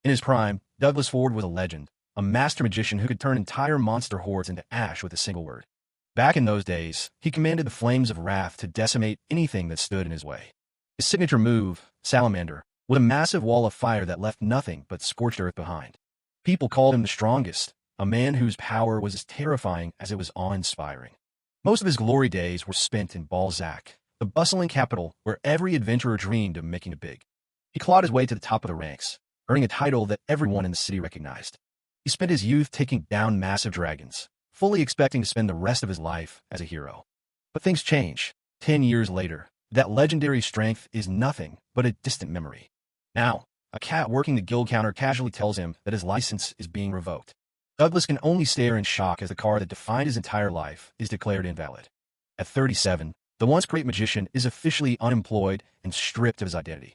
In his prime, Douglas Ford was a legend, a master magician who could turn entire monster hordes into ash with a single word. Back in those days, he commanded the flames of wrath to decimate anything that stood in his way. His signature move, Salamander, was a massive wall of fire that left nothing but scorched earth behind. People called him the strongest, a man whose power was as terrifying as it was awe-inspiring. Most of his glory days were spent in Balzac, the bustling capital where every adventurer dreamed of making it big. He clawed his way to the top of the ranks, earning a title that everyone in the city recognized. He spent his youth taking down massive dragons, fully expecting to spend the rest of his life as a hero. But things change. 10 years later, that legendary strength is nothing but a distant memory. Now, a cat working the guild counter casually tells him that his license is being revoked. Douglas can only stare in shock as the car that defined his entire life is declared invalid. At 37, the once great magician is officially unemployed and stripped of his identity.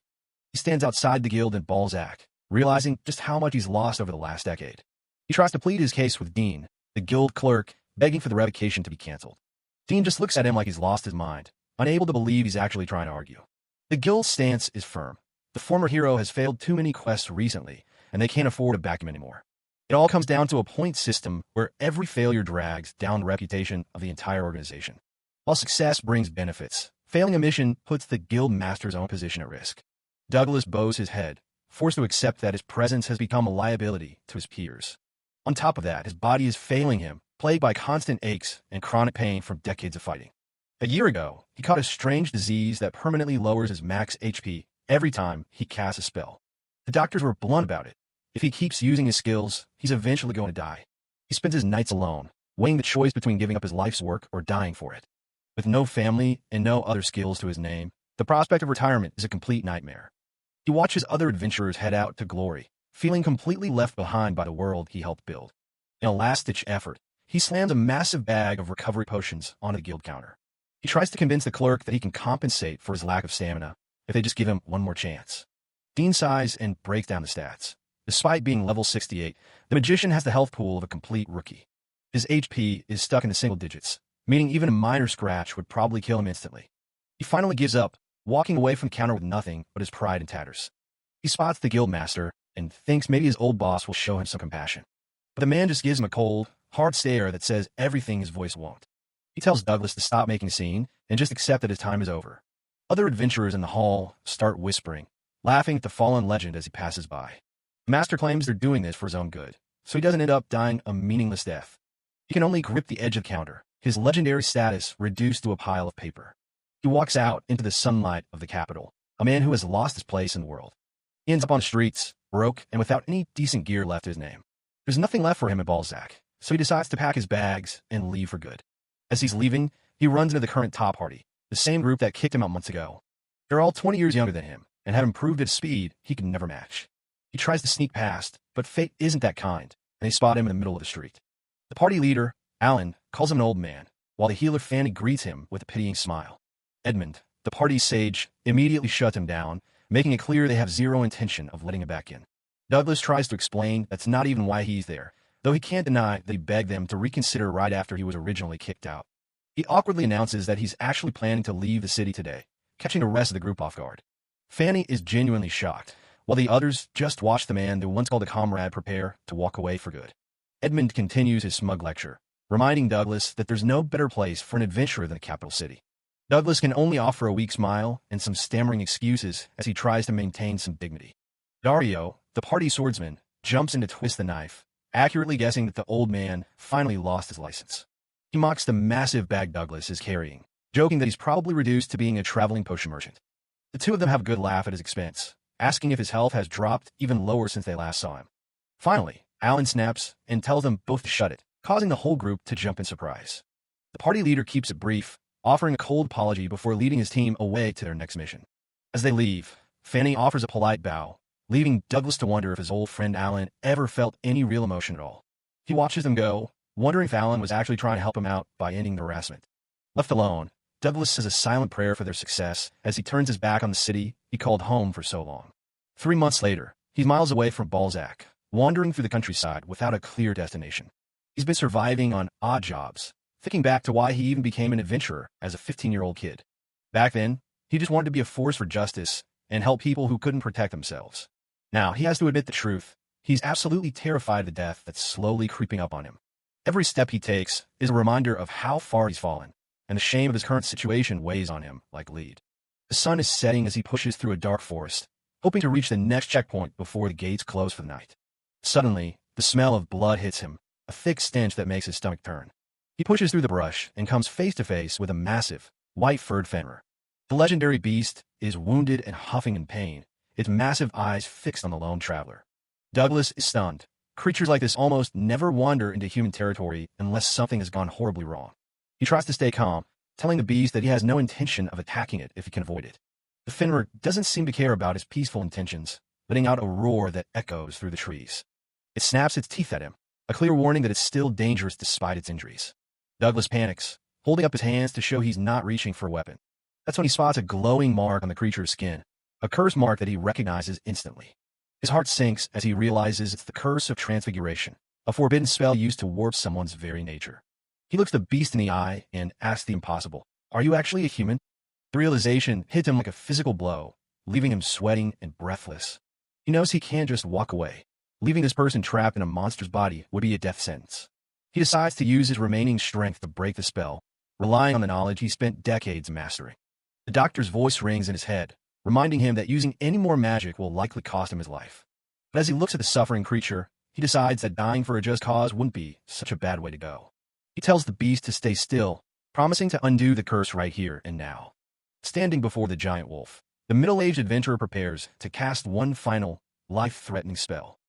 He stands outside the guild in Balzac, realizing just how much he's lost over the last decade. He tries to plead his case with Dean, the guild clerk, begging for the revocation to be canceled. Dean just looks at him like he's lost his mind, unable to believe he's actually trying to argue. The guild's stance is firm. The former hero has failed too many quests recently, and they can't afford to back him anymore. It all comes down to a point system where every failure drags down the reputation of the entire organization. While success brings benefits, failing a mission puts the guild master's own position at risk. Douglas bows his head, forced to accept that his presence has become a liability to his peers. On top of that, his body is failing him, plagued by constant aches and chronic pain from decades of fighting. A year ago, he caught a strange disease that permanently lowers his max HP every time he casts a spell. The doctors were blunt about it. If he keeps using his skills, he's eventually going to die. He spends his nights alone, weighing the choice between giving up his life's work or dying for it. With no family and no other skills to his name, the prospect of retirement is a complete nightmare. He watches other adventurers head out to glory, feeling completely left behind by the world he helped build. In a last-ditch effort, he slams a massive bag of recovery potions onto the guild counter. He tries to convince the clerk that he can compensate for his lack of stamina if they just give him one more chance. Dean sighs and breaks down the stats. Despite being level 68, the magician has the health pool of a complete rookie. His HP is stuck in the single digits, meaning even a minor scratch would probably kill him instantly. He finally gives up, walking away from the counter with nothing but his pride in tatters. He spots the guild master and thinks maybe his old boss will show him some compassion. But the man just gives him a cold, hard stare that says everything his voice won't. He tells Douglas to stop making a scene and just accept that his time is over. Other adventurers in the hall start whispering, laughing at the fallen legend as he passes by. The master claims they're doing this for his own good, so he doesn't end up dying a meaningless death. He can only grip the edge of the counter, his legendary status reduced to a pile of paper. He walks out into the sunlight of the capital, a man who has lost his place in the world. He ends up on the streets, broke and without any decent gear left to his name. There's nothing left for him at Balzac, so he decides to pack his bags and leave for good. As he's leaving, he runs into the current top party, the same group that kicked him out months ago. They're all 20 years younger than him, and have improved at speed he can never match. He tries to sneak past, but fate isn't that kind, and they spot him in the middle of the street. The party leader, Alan, calls him an old man, while the healer Fanny greets him with a pitying smile. Edmund, the party's sage, immediately shuts him down, making it clear they have zero intention of letting him back in. Douglas tries to explain that's not even why he's there, though he can't deny that he begged them to reconsider right after he was originally kicked out. He awkwardly announces that he's actually planning to leave the city today, catching the rest of the group off guard. Fanny is genuinely shocked, while the others just watch the man they once called a comrade prepare to walk away for good. Edmund continues his smug lecture, reminding Douglas that there's no better place for an adventurer than the capital city. Douglas can only offer a weak smile and some stammering excuses as he tries to maintain some dignity. Dario, the party swordsman, jumps in to twist the knife, accurately guessing that the old man finally lost his license. He mocks the massive bag Douglas is carrying, joking that he's probably reduced to being a traveling potion merchant. The two of them have a good laugh at his expense, asking if his health has dropped even lower since they last saw him. Finally, Alan snaps and tells them both to shut it, causing the whole group to jump in surprise. The party leader keeps it brief, offering a cold apology before leading his team away to their next mission. As they leave, Fanny offers a polite bow, leaving Douglas to wonder if his old friend Alan ever felt any real emotion at all. He watches them go, wondering if Alan was actually trying to help him out by ending the harassment. Left alone, Douglas says a silent prayer for their success as he turns his back on the city he called home for so long. 3 months later, he's miles away from Balzac, wandering through the countryside without a clear destination. He's been surviving on odd jobs, thinking back to why he even became an adventurer as a 15-year-old kid. Back then, he just wanted to be a force for justice and help people who couldn't protect themselves. Now, he has to admit the truth. He's absolutely terrified of the death that's slowly creeping up on him. Every step he takes is a reminder of how far he's fallen, and the shame of his current situation weighs on him like lead. The sun is setting as he pushes through a dark forest, hoping to reach the next checkpoint before the gates close for the night. Suddenly, the smell of blood hits him, a thick stench that makes his stomach turn. He pushes through the brush and comes face to face with a massive, white-furred Fenrir. The legendary beast is wounded and huffing in pain, its massive eyes fixed on the lone traveler. Douglas is stunned. Creatures like this almost never wander into human territory unless something has gone horribly wrong. He tries to stay calm, telling the beast that he has no intention of attacking it if he can avoid it. The Fenrir doesn't seem to care about his peaceful intentions, letting out a roar that echoes through the trees. It snaps its teeth at him, a clear warning that it's still dangerous despite its injuries. Douglas panics, holding up his hands to show he's not reaching for a weapon. That's when he spots a glowing mark on the creature's skin, a curse mark that he recognizes instantly. His heart sinks as he realizes it's the curse of transfiguration, a forbidden spell used to warp someone's very nature. He looks the beast in the eye and asks the impossible, "Are you actually a human?" The realization hits him like a physical blow, leaving him sweating and breathless. He knows he can't just walk away. Leaving this person trapped in a monster's body would be a death sentence. He decides to use his remaining strength to break the spell, relying on the knowledge he spent decades mastering. The doctor's voice rings in his head, reminding him that using any more magic will likely cost him his life. But as he looks at the suffering creature, he decides that dying for a just cause wouldn't be such a bad way to go. He tells the beast to stay still, promising to undo the curse right here and now. Standing before the giant wolf, the middle-aged adventurer prepares to cast one final, life-threatening spell.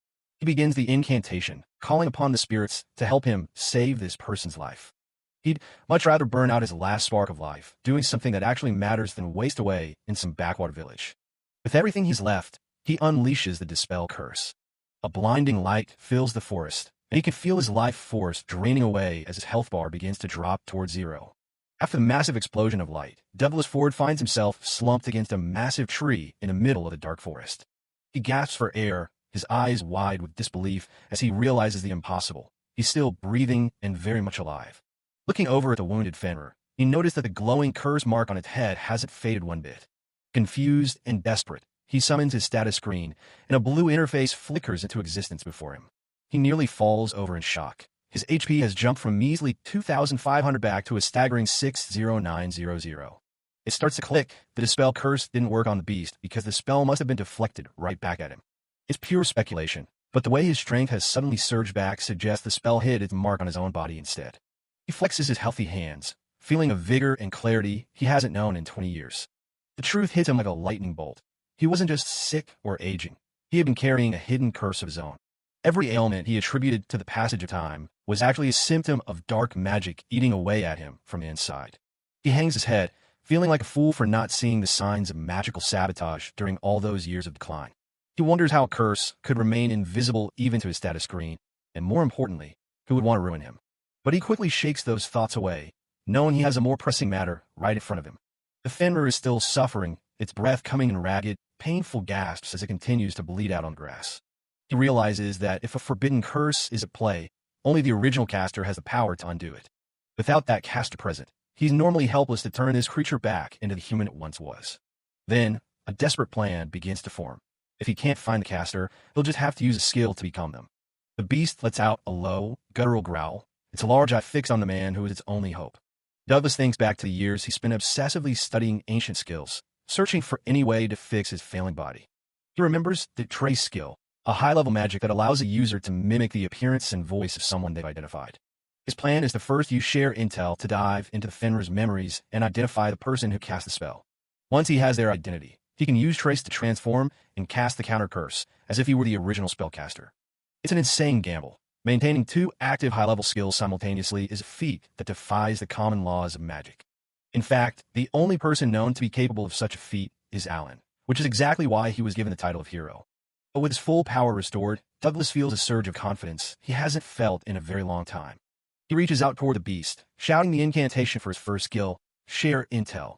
He begins the incantation, calling upon the spirits to help him save this person's life. He'd much rather burn out his last spark of life, doing something that actually matters than waste away in some backwater village. With everything he's left, he unleashes the Dispel curse. A blinding light fills the forest, and he can feel his life force draining away as his health bar begins to drop toward zero. After the massive explosion of light, Douglas Ford finds himself slumped against a massive tree in the middle of the dark forest. He gasps for air, his eyes wide with disbelief as he realizes the impossible. He's still breathing and very much alive. Looking over at the wounded Fenrir, he noticed that the glowing curse mark on its head hasn't faded one bit. Confused and desperate, he summons his status screen, and a blue interface flickers into existence before him. He nearly falls over in shock. His HP has jumped from measly 2,500 back to a staggering 60900. It starts to click. The Dispel curse didn't work on the beast because the spell must have been deflected right back at him. It's pure speculation, but the way his strength has suddenly surged back suggests the spell hit its mark on his own body instead. He flexes his healthy hands, feeling a vigor and clarity he hasn't known in 20 years. The truth hits him like a lightning bolt. He wasn't just sick or aging. He had been carrying a hidden curse of his own. Every ailment he attributed to the passage of time was actually a symptom of dark magic eating away at him from inside. He hangs his head, feeling like a fool for not seeing the signs of magical sabotage during all those years of decline. He wonders how a curse could remain invisible even to his status screen, and more importantly, who would want to ruin him. But he quickly shakes those thoughts away, knowing he has a more pressing matter right in front of him. The Fenrir is still suffering, its breath coming in ragged, painful gasps as it continues to bleed out on grass. He realizes that if a forbidden curse is at play, only the original caster has the power to undo it. Without that caster present, he's normally helpless to turn his creature back into the human it once was. Then, a desperate plan begins to form. If he can't find the caster, he'll just have to use a skill to become them. The beast lets out a low, guttural growl, its large eye fixed on the man who is its only hope. Douglas thinks back to the years he spent obsessively studying ancient skills, searching for any way to fix his failing body. He remembers the Trace skill, a high-level magic that allows a user to mimic the appearance and voice of someone they've identified. His plan is to first use Share Intel to dive into the Fenrir's memories and identify the person who cast the spell. Once he has their identity, he can use Trace to transform and cast the counter curse, as if he were the original spellcaster. It's an insane gamble. Maintaining two active high-level skills simultaneously is a feat that defies the common laws of magic. In fact, the only person known to be capable of such a feat is Alan, which is exactly why he was given the title of hero. But with his full power restored, Douglas feels a surge of confidence he hasn't felt in a very long time. He reaches out toward the beast, shouting the incantation for his first skill, Share Intel.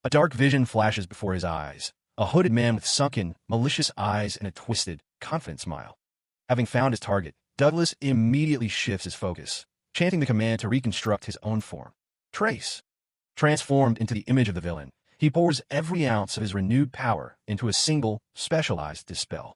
A dark vision flashes before his eyes, a hooded man with sunken, malicious eyes and a twisted, confident smile. Having found his target, Douglas immediately shifts his focus, chanting the command to reconstruct his own form. Trace. Transformed into the image of the villain, he pours every ounce of his renewed power into a single, specialized Dispel.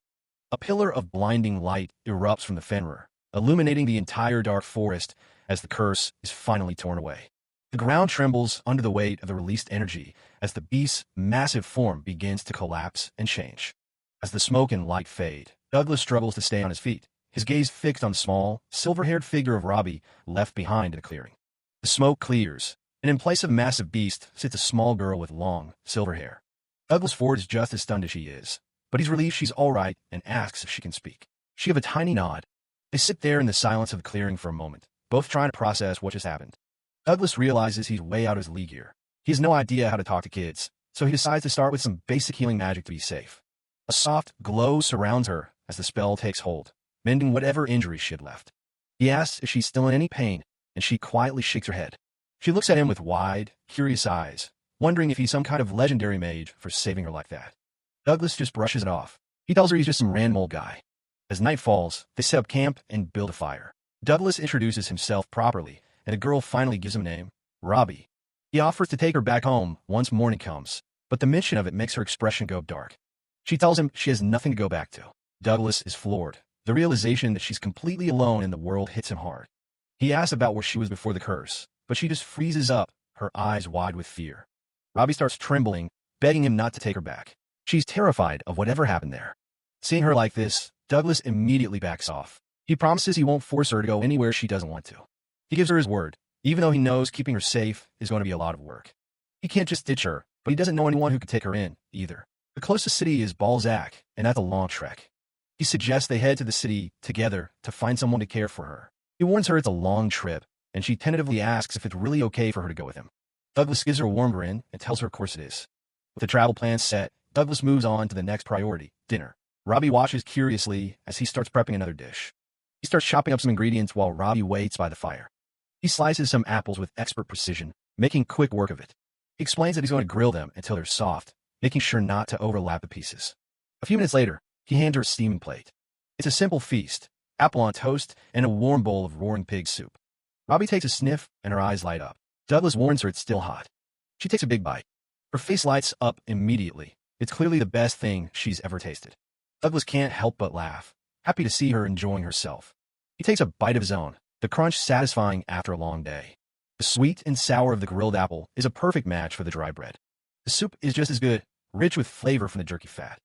A pillar of blinding light erupts from the Fenrir, illuminating the entire dark forest as the curse is finally torn away. The ground trembles under the weight of the released energy as the beast's massive form begins to collapse and change. As the smoke and light fade, Douglas struggles to stay on his feet, his gaze fixed on the small, silver-haired figure of Robbie left behind in the clearing. The smoke clears, and in place of a massive beast sits a small girl with long, silver hair. Douglas Ford is just as stunned as she is, but he's relieved she's all right and asks if she can speak. She gives a tiny nod. They sit there in the silence of the clearing for a moment, both trying to process what just happened. Douglas realizes he's way out of his league here. He has no idea how to talk to kids, so he decides to start with some basic healing magic to be safe. A soft glow surrounds her as the spell takes hold, mending whatever injuries she had left. He asks if she's still in any pain, and she quietly shakes her head. She looks at him with wide, curious eyes, wondering if he's some kind of legendary mage for saving her like that. Douglas just brushes it off. He tells her he's just some random old guy. As night falls, they set up camp and build a fire. Douglas introduces himself properly, and the girl finally gives him a name, Robbie. He offers to take her back home once morning comes, but the mention of it makes her expression go dark. She tells him she has nothing to go back to. Douglas is floored. The realization that she's completely alone in the world hits him hard. He asks about where she was before the curse, but she just freezes up, her eyes wide with fear. Robbie starts trembling, begging him not to take her back. She's terrified of whatever happened there. Seeing her like this, Douglas immediately backs off. He promises he won't force her to go anywhere she doesn't want to. He gives her his word, even though he knows keeping her safe is going to be a lot of work. He can't just ditch her, but he doesn't know anyone who could take her in, either. The closest city is Balzac, and that's a long trek. He suggests they head to the city together to find someone to care for her. He warns her it's a long trip, and she tentatively asks if it's really okay for her to go with him. Douglas gives her a warm grin and tells her of course it is. With the travel plan set, Douglas moves on to the next priority, dinner. Robbie watches curiously as he starts prepping another dish. He starts chopping up some ingredients while Robbie waits by the fire. He slices some apples with expert precision, making quick work of it. He explains that he's going to grill them until they're soft, making sure not to overlap the pieces. A few minutes later, he hands her a steaming plate. It's a simple feast, apple on toast, and a warm bowl of roaring pig soup. Robbie takes a sniff, and her eyes light up. Douglas warns her it's still hot. She takes a big bite. Her face lights up immediately. It's clearly the best thing she's ever tasted. Douglas can't help but laugh, happy to see her enjoying herself. He takes a bite of his own, the crunch satisfying after a long day. The sweet and sour of the grilled apple is a perfect match for the dry bread. The soup is just as good, rich with flavor from the jerky fat.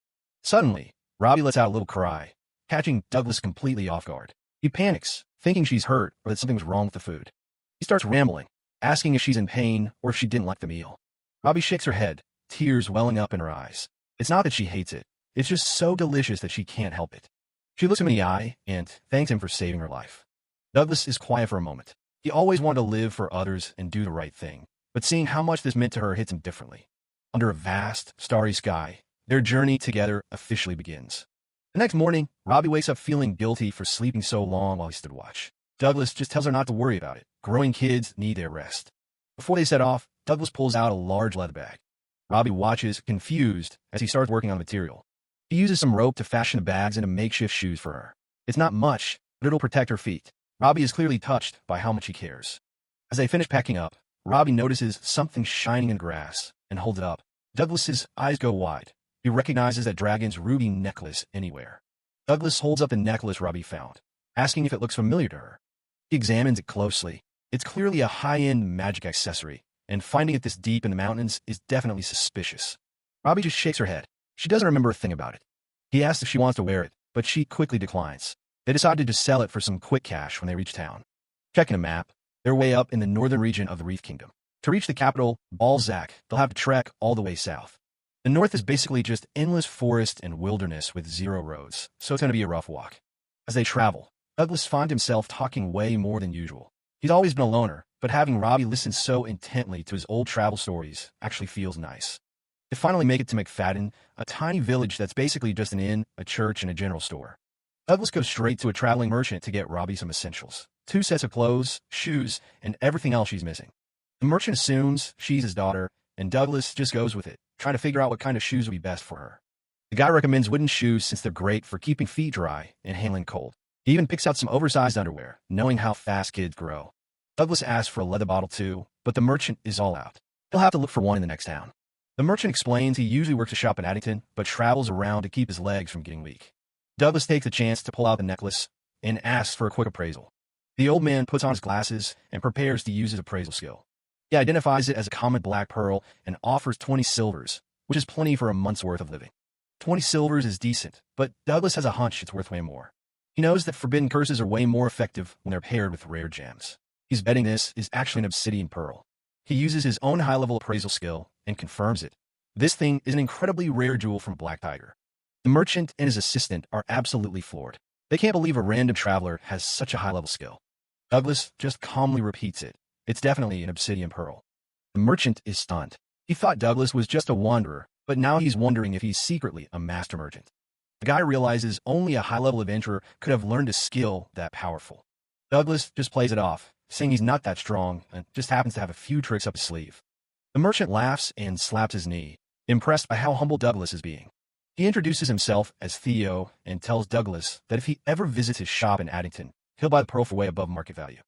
Suddenly, Robbie lets out a little cry, catching Douglas completely off guard. He panics, thinking she's hurt or that something's wrong with the food. He starts rambling, asking if she's in pain or if she didn't like the meal. Robbie shakes her head, tears welling up in her eyes. It's not that she hates it. It's just so delicious that she can't help it. She looks him in the eye and thanks him for saving her life. Douglas is quiet for a moment. He always wanted to live for others and do the right thing, but seeing how much this meant to her hits him differently. Under a vast, starry sky, their journey together officially begins. The next morning, Robbie wakes up feeling guilty for sleeping so long while he stood watch. Douglas just tells her not to worry about it. Growing kids need their rest. Before they set off, Douglas pulls out a large leather bag. Robbie watches, confused, as he starts working on the material. He uses some rope to fashion the bags into makeshift shoes for her. It's not much, but it'll protect her feet. Robbie is clearly touched by how much he cares. As they finish packing up, Robbie notices something shining in grass and holds it up. Douglas's eyes go wide. He recognizes that dragon's ruby necklace anywhere. Douglas holds up the necklace Robbie found, asking if it looks familiar to her. He examines it closely. It's clearly a high-end magic accessory, and finding it this deep in the mountains is definitely suspicious. Robbie just shakes her head. She doesn't remember a thing about it. He asks if she wants to wear it, but she quickly declines. They decide to just sell it for some quick cash when they reach town. Checking a map, they're way up in the northern region of the Reef Kingdom. To reach the capital, Balzac, they'll have to trek all the way south. The north is basically just endless forest and wilderness with zero roads, so it's going to be a rough walk. As they travel, Douglas finds himself talking way more than usual. He's always been a loner, but having Robbie listen so intently to his old travel stories actually feels nice. They finally make it to McFadden, a tiny village that's basically just an inn, a church, and a general store. Douglas goes straight to a traveling merchant to get Robbie some essentials. 2 sets of clothes, shoes, and everything else she's missing. The merchant assumes she's his daughter, and Douglas just goes with it, trying to figure out what kind of shoes would be best for her. The guy recommends wooden shoes since they're great for keeping feet dry and handling cold. He even picks out some oversized underwear, knowing how fast kids grow. Douglas asks for a leather bottle too, but the merchant is all out. He'll have to look for one in the next town. The merchant explains he usually works a shop in Addington, but travels around to keep his legs from getting weak. Douglas takes a chance to pull out the necklace and asks for a quick appraisal. The old man puts on his glasses and prepares to use his appraisal skill. He identifies it as a common black pearl and offers 20 silvers, which is plenty for a month's worth of living. 20 silvers is decent, but Douglas has a hunch it's worth way more. He knows that forbidden curses are way more effective when they're paired with rare gems. He's betting this is actually an obsidian pearl. He uses his own high-level appraisal skill and confirms it. This thing is an incredibly rare jewel from Black Tiger. The merchant and his assistant are absolutely floored. They can't believe a random traveler has such a high-level skill. Douglas just calmly repeats it. It's definitely an obsidian pearl. The merchant is stunned. He thought Douglas was just a wanderer, but now he's wondering if he's secretly a master merchant. The guy realizes only a high-level adventurer could have learned a skill that powerful. Douglas just plays it off, saying he's not that strong and just happens to have a few tricks up his sleeve. The merchant laughs and slaps his knee, impressed by how humble Douglas is being. He introduces himself as Theo and tells Douglas that if he ever visits his shop in Addington, he'll buy the pearl for way above market value.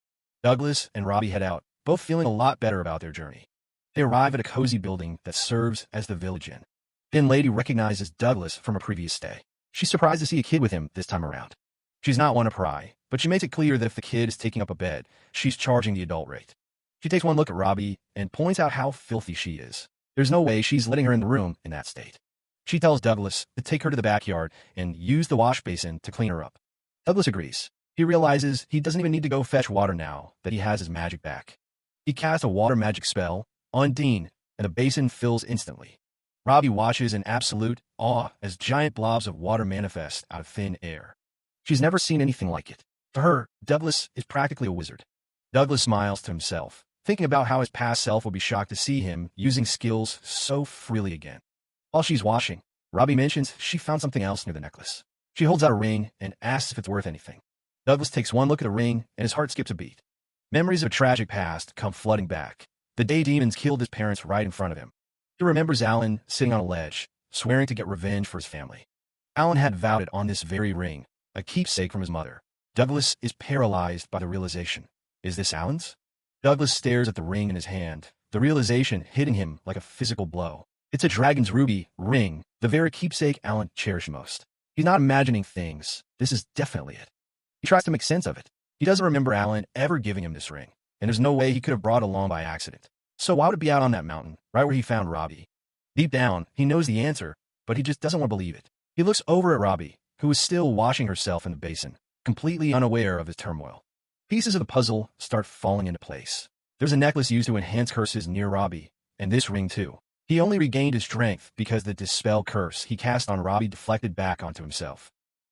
Douglas and Robbie head out, both feeling a lot better about their journey. They arrive at a cozy building that serves as the village inn. The lady recognizes Douglas from a previous stay. She's surprised to see a kid with him this time around. She's not one to pry, but she makes it clear that if the kid is taking up a bed, she's charging the adult rate. She takes one look at Robbie and points out how filthy she is. There's no way she's letting her in the room in that state. She tells Douglas to take her to the backyard and use the wash basin to clean her up. Douglas agrees. He realizes he doesn't even need to go fetch water now that he has his magic back. He casts a water magic spell on Dean, and the basin fills instantly. Robbie watches in absolute awe as giant blobs of water manifest out of thin air. She's never seen anything like it. To her, Douglas is practically a wizard. Douglas smiles to himself, thinking about how his past self will be shocked to see him using skills so freely again. While she's washing, Robbie mentions she found something else near the necklace. She holds out a ring and asks if it's worth anything. Douglas takes one look at the ring and his heart skips a beat. Memories of a tragic past come flooding back. The day demons killed his parents right in front of him. He remembers Alan sitting on a ledge, swearing to get revenge for his family. Alan had vowed it on this very ring, a keepsake from his mother. Douglas is paralyzed by the realization. Is this Alan's? Douglas stares at the ring in his hand, the realization hitting him like a physical blow. It's a dragon's ruby ring, the very keepsake Alan cherished most. He's not imagining things. This is definitely it. He tries to make sense of it. He doesn't remember Alan ever giving him this ring, and there's no way he could have brought it along by accident. So why would it be out on that mountain, right where he found Robbie? Deep down, he knows the answer, but he just doesn't want to believe it. He looks over at Robbie, who is still washing herself in the basin, completely unaware of his turmoil. Pieces of the puzzle start falling into place. There's a necklace used to enhance curses near Robbie, and this ring too. He only regained his strength because the dispel curse he cast on Robbie deflected back onto himself.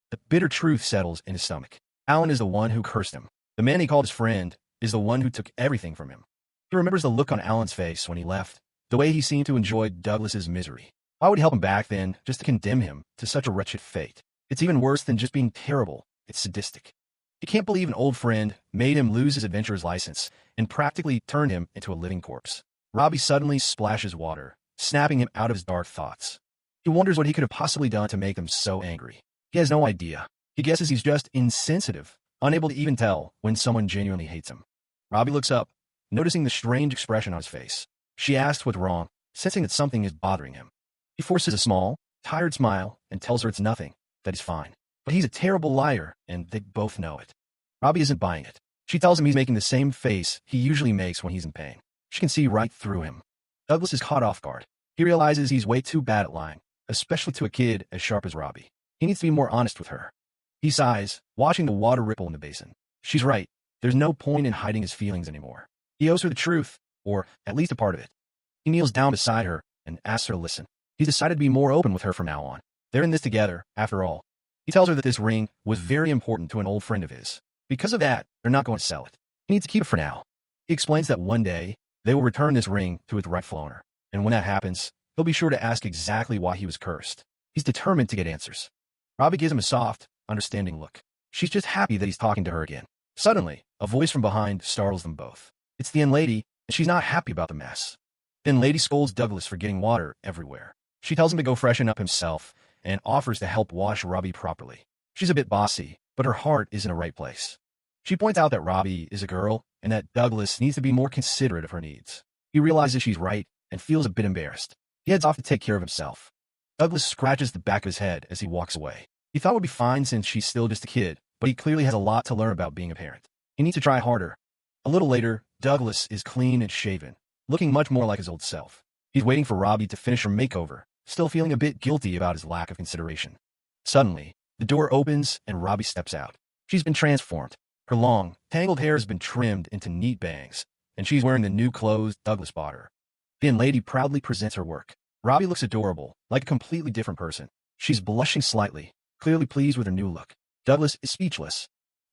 The bitter truth settles in his stomach. Alan is the one who cursed him. The man he called his friend is the one who took everything from him. He remembers the look on Alan's face when he left, the way he seemed to enjoy Douglas's misery. Why would he help him back then just to condemn him to such a wretched fate? It's even worse than just being terrible. It's sadistic. He can't believe an old friend made him lose his adventurer's license and practically turned him into a living corpse. Robbie suddenly splashes water, snapping him out of his dark thoughts. He wonders what he could have possibly done to make him so angry. He has no idea. He guesses he's just insensitive, unable to even tell when someone genuinely hates him. Robbie looks up, noticing the strange expression on his face. She asks what's wrong, sensing that something is bothering him. He forces a small, tired smile and tells her it's nothing, that he's fine. But he's a terrible liar, and they both know it. Robbie isn't buying it. She tells him he's making the same face he usually makes when he's in pain. She can see right through him. Douglas is caught off guard. He realizes he's way too bad at lying, especially to a kid as sharp as Robbie. He needs to be more honest with her. He sighs, watching the water ripple in the basin. She's right. There's no point in hiding his feelings anymore. He owes her the truth, or at least a part of it. He kneels down beside her and asks her to listen. He's decided to be more open with her from now on. They're in this together, after all. He tells her that this ring was very important to an old friend of his. Because of that, they're not going to sell it. He needs to keep it for now. He explains that one day, they will return this ring to its rightful owner. And when that happens, he'll be sure to ask exactly why he was cursed. He's determined to get answers. Robbie gives him a soft, understanding look. She's just happy that he's talking to her again. Suddenly, a voice from behind startles them both. It's the lady, and she's not happy about the mess. The lady scolds Douglas for getting water everywhere. She tells him to go freshen up himself and offers to help wash Robbie properly. She's a bit bossy, but her heart is in the right place. She points out that Robbie is a girl and that Douglas needs to be more considerate of her needs. He realizes she's right and feels a bit embarrassed. He heads off to take care of himself. Douglas scratches the back of his head as he walks away. He thought it would be fine since she's still just a kid, but he clearly has a lot to learn about being a parent. He needs to try harder. A little later, Douglas is clean and shaven, looking much more like his old self. He's waiting for Robbie to finish her makeover, still feeling a bit guilty about his lack of consideration. Suddenly, the door opens and Robbie steps out. She's been transformed. Her long, tangled hair has been trimmed into neat bangs, and she's wearing the new clothes Douglas bought her. The lady proudly presents her work. Robbie looks adorable, like a completely different person. She's blushing slightly, clearly pleased with her new look. Douglas is speechless.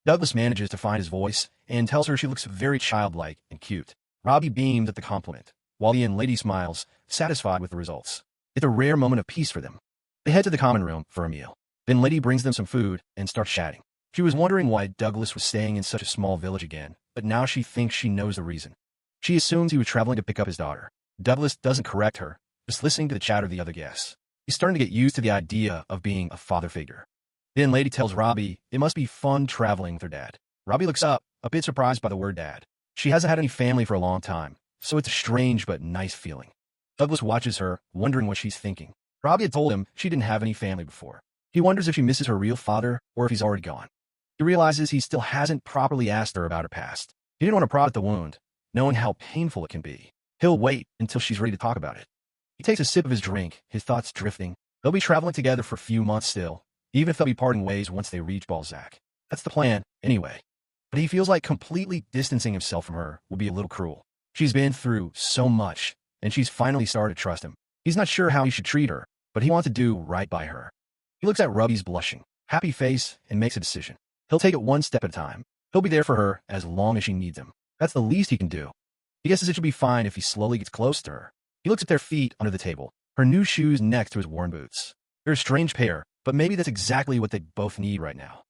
Douglas manages to find his voice and tells her she looks very childlike and cute. Robbie beams at the compliment, while the lady smiles, satisfied with the results. It's a rare moment of peace for them. They head to the common room for a meal. Then Lady brings them some food and starts chatting. She was wondering why Douglas was staying in such a small village again, but now she thinks she knows the reason. She assumes he was traveling to pick up his daughter. Douglas doesn't correct her, just listening to the chatter of the other guests. He's starting to get used to the idea of being a father figure. Then Lady tells Robbie it must be fun traveling with her dad. Robbie looks up, a bit surprised by the word dad. She hasn't had any family for a long time, so it's a strange but nice feeling. Douglas watches her, wondering what she's thinking. Robbie had told him she didn't have any family before. He wonders if she misses her real father or if he's already gone. He realizes he still hasn't properly asked her about her past. He didn't want to prod at the wound, knowing how painful it can be. He'll wait until she's ready to talk about it. He takes a sip of his drink, his thoughts drifting. They'll be traveling together for a few months still, even if they'll be parting ways once they reach Balzac. That's the plan, anyway. But he feels like completely distancing himself from her would be a little cruel. She's been through so much, and she's finally started to trust him. He's not sure how he should treat her, but he wants to do right by her. He looks at Robbie's blushing, happy face and makes a decision. He'll take it one step at a time. He'll be there for her as long as she needs him. That's the least he can do. He guesses it should be fine if he slowly gets close to her. He looks at their feet under the table, her new shoes next to his worn boots. They're a strange pair, but maybe that's exactly what they both need right now.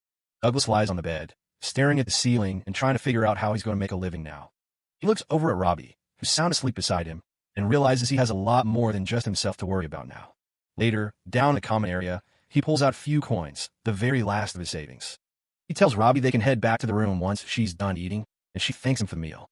Douglas lies on the bed, staring at the ceiling and trying to figure out how he's going to make a living now. He looks over at Robbie, who's sound asleep beside him, and realizes he has a lot more than just himself to worry about now. Later, down in the common area, he pulls out a few coins, the very last of his savings. He tells Robbie they can head back to the room once she's done eating, and she thanks him for the meal.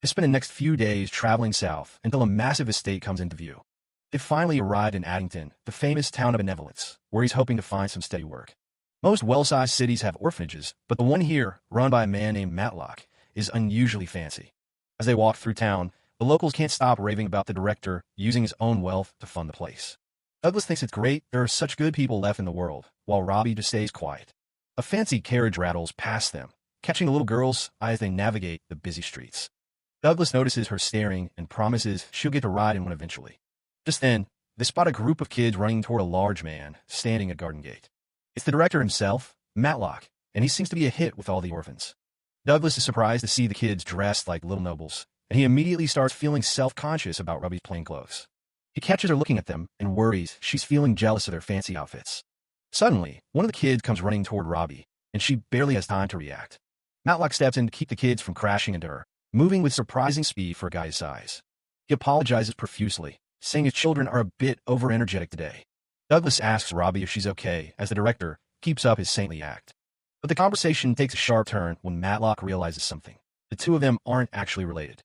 They spend the next few days traveling south until a massive estate comes into view. They finally arrived in Addington, the famous town of benevolence, where he's hoping to find some steady work. Most well-sized cities have orphanages, but the one here, run by a man named Matlock, is unusually fancy. As they walk through town, the locals can't stop raving about the director using his own wealth to fund the place. Douglas thinks it's great there are such good people left in the world, while Robbie just stays quiet. A fancy carriage rattles past them, catching the little girl's eye as they navigate the busy streets. Douglas notices her staring and promises she'll get to ride in one eventually. Just then, they spot a group of kids running toward a large man standing at Garden Gate. It's the director himself, Matlock, and he seems to be a hit with all the orphans. Douglas is surprised to see the kids dressed like little nobles, and he immediately starts feeling self-conscious about Robbie's plain clothes. He catches her looking at them and worries she's feeling jealous of their fancy outfits. Suddenly, one of the kids comes running toward Robbie, and she barely has time to react. Matlock steps in to keep the kids from crashing into her, moving with surprising speed for a guy his size. He apologizes profusely, saying his children are a bit over-energetic today. Douglas asks Robbie if she's okay as the director keeps up his saintly act. But the conversation takes a sharp turn when Matlock realizes something. The two of them aren't actually related.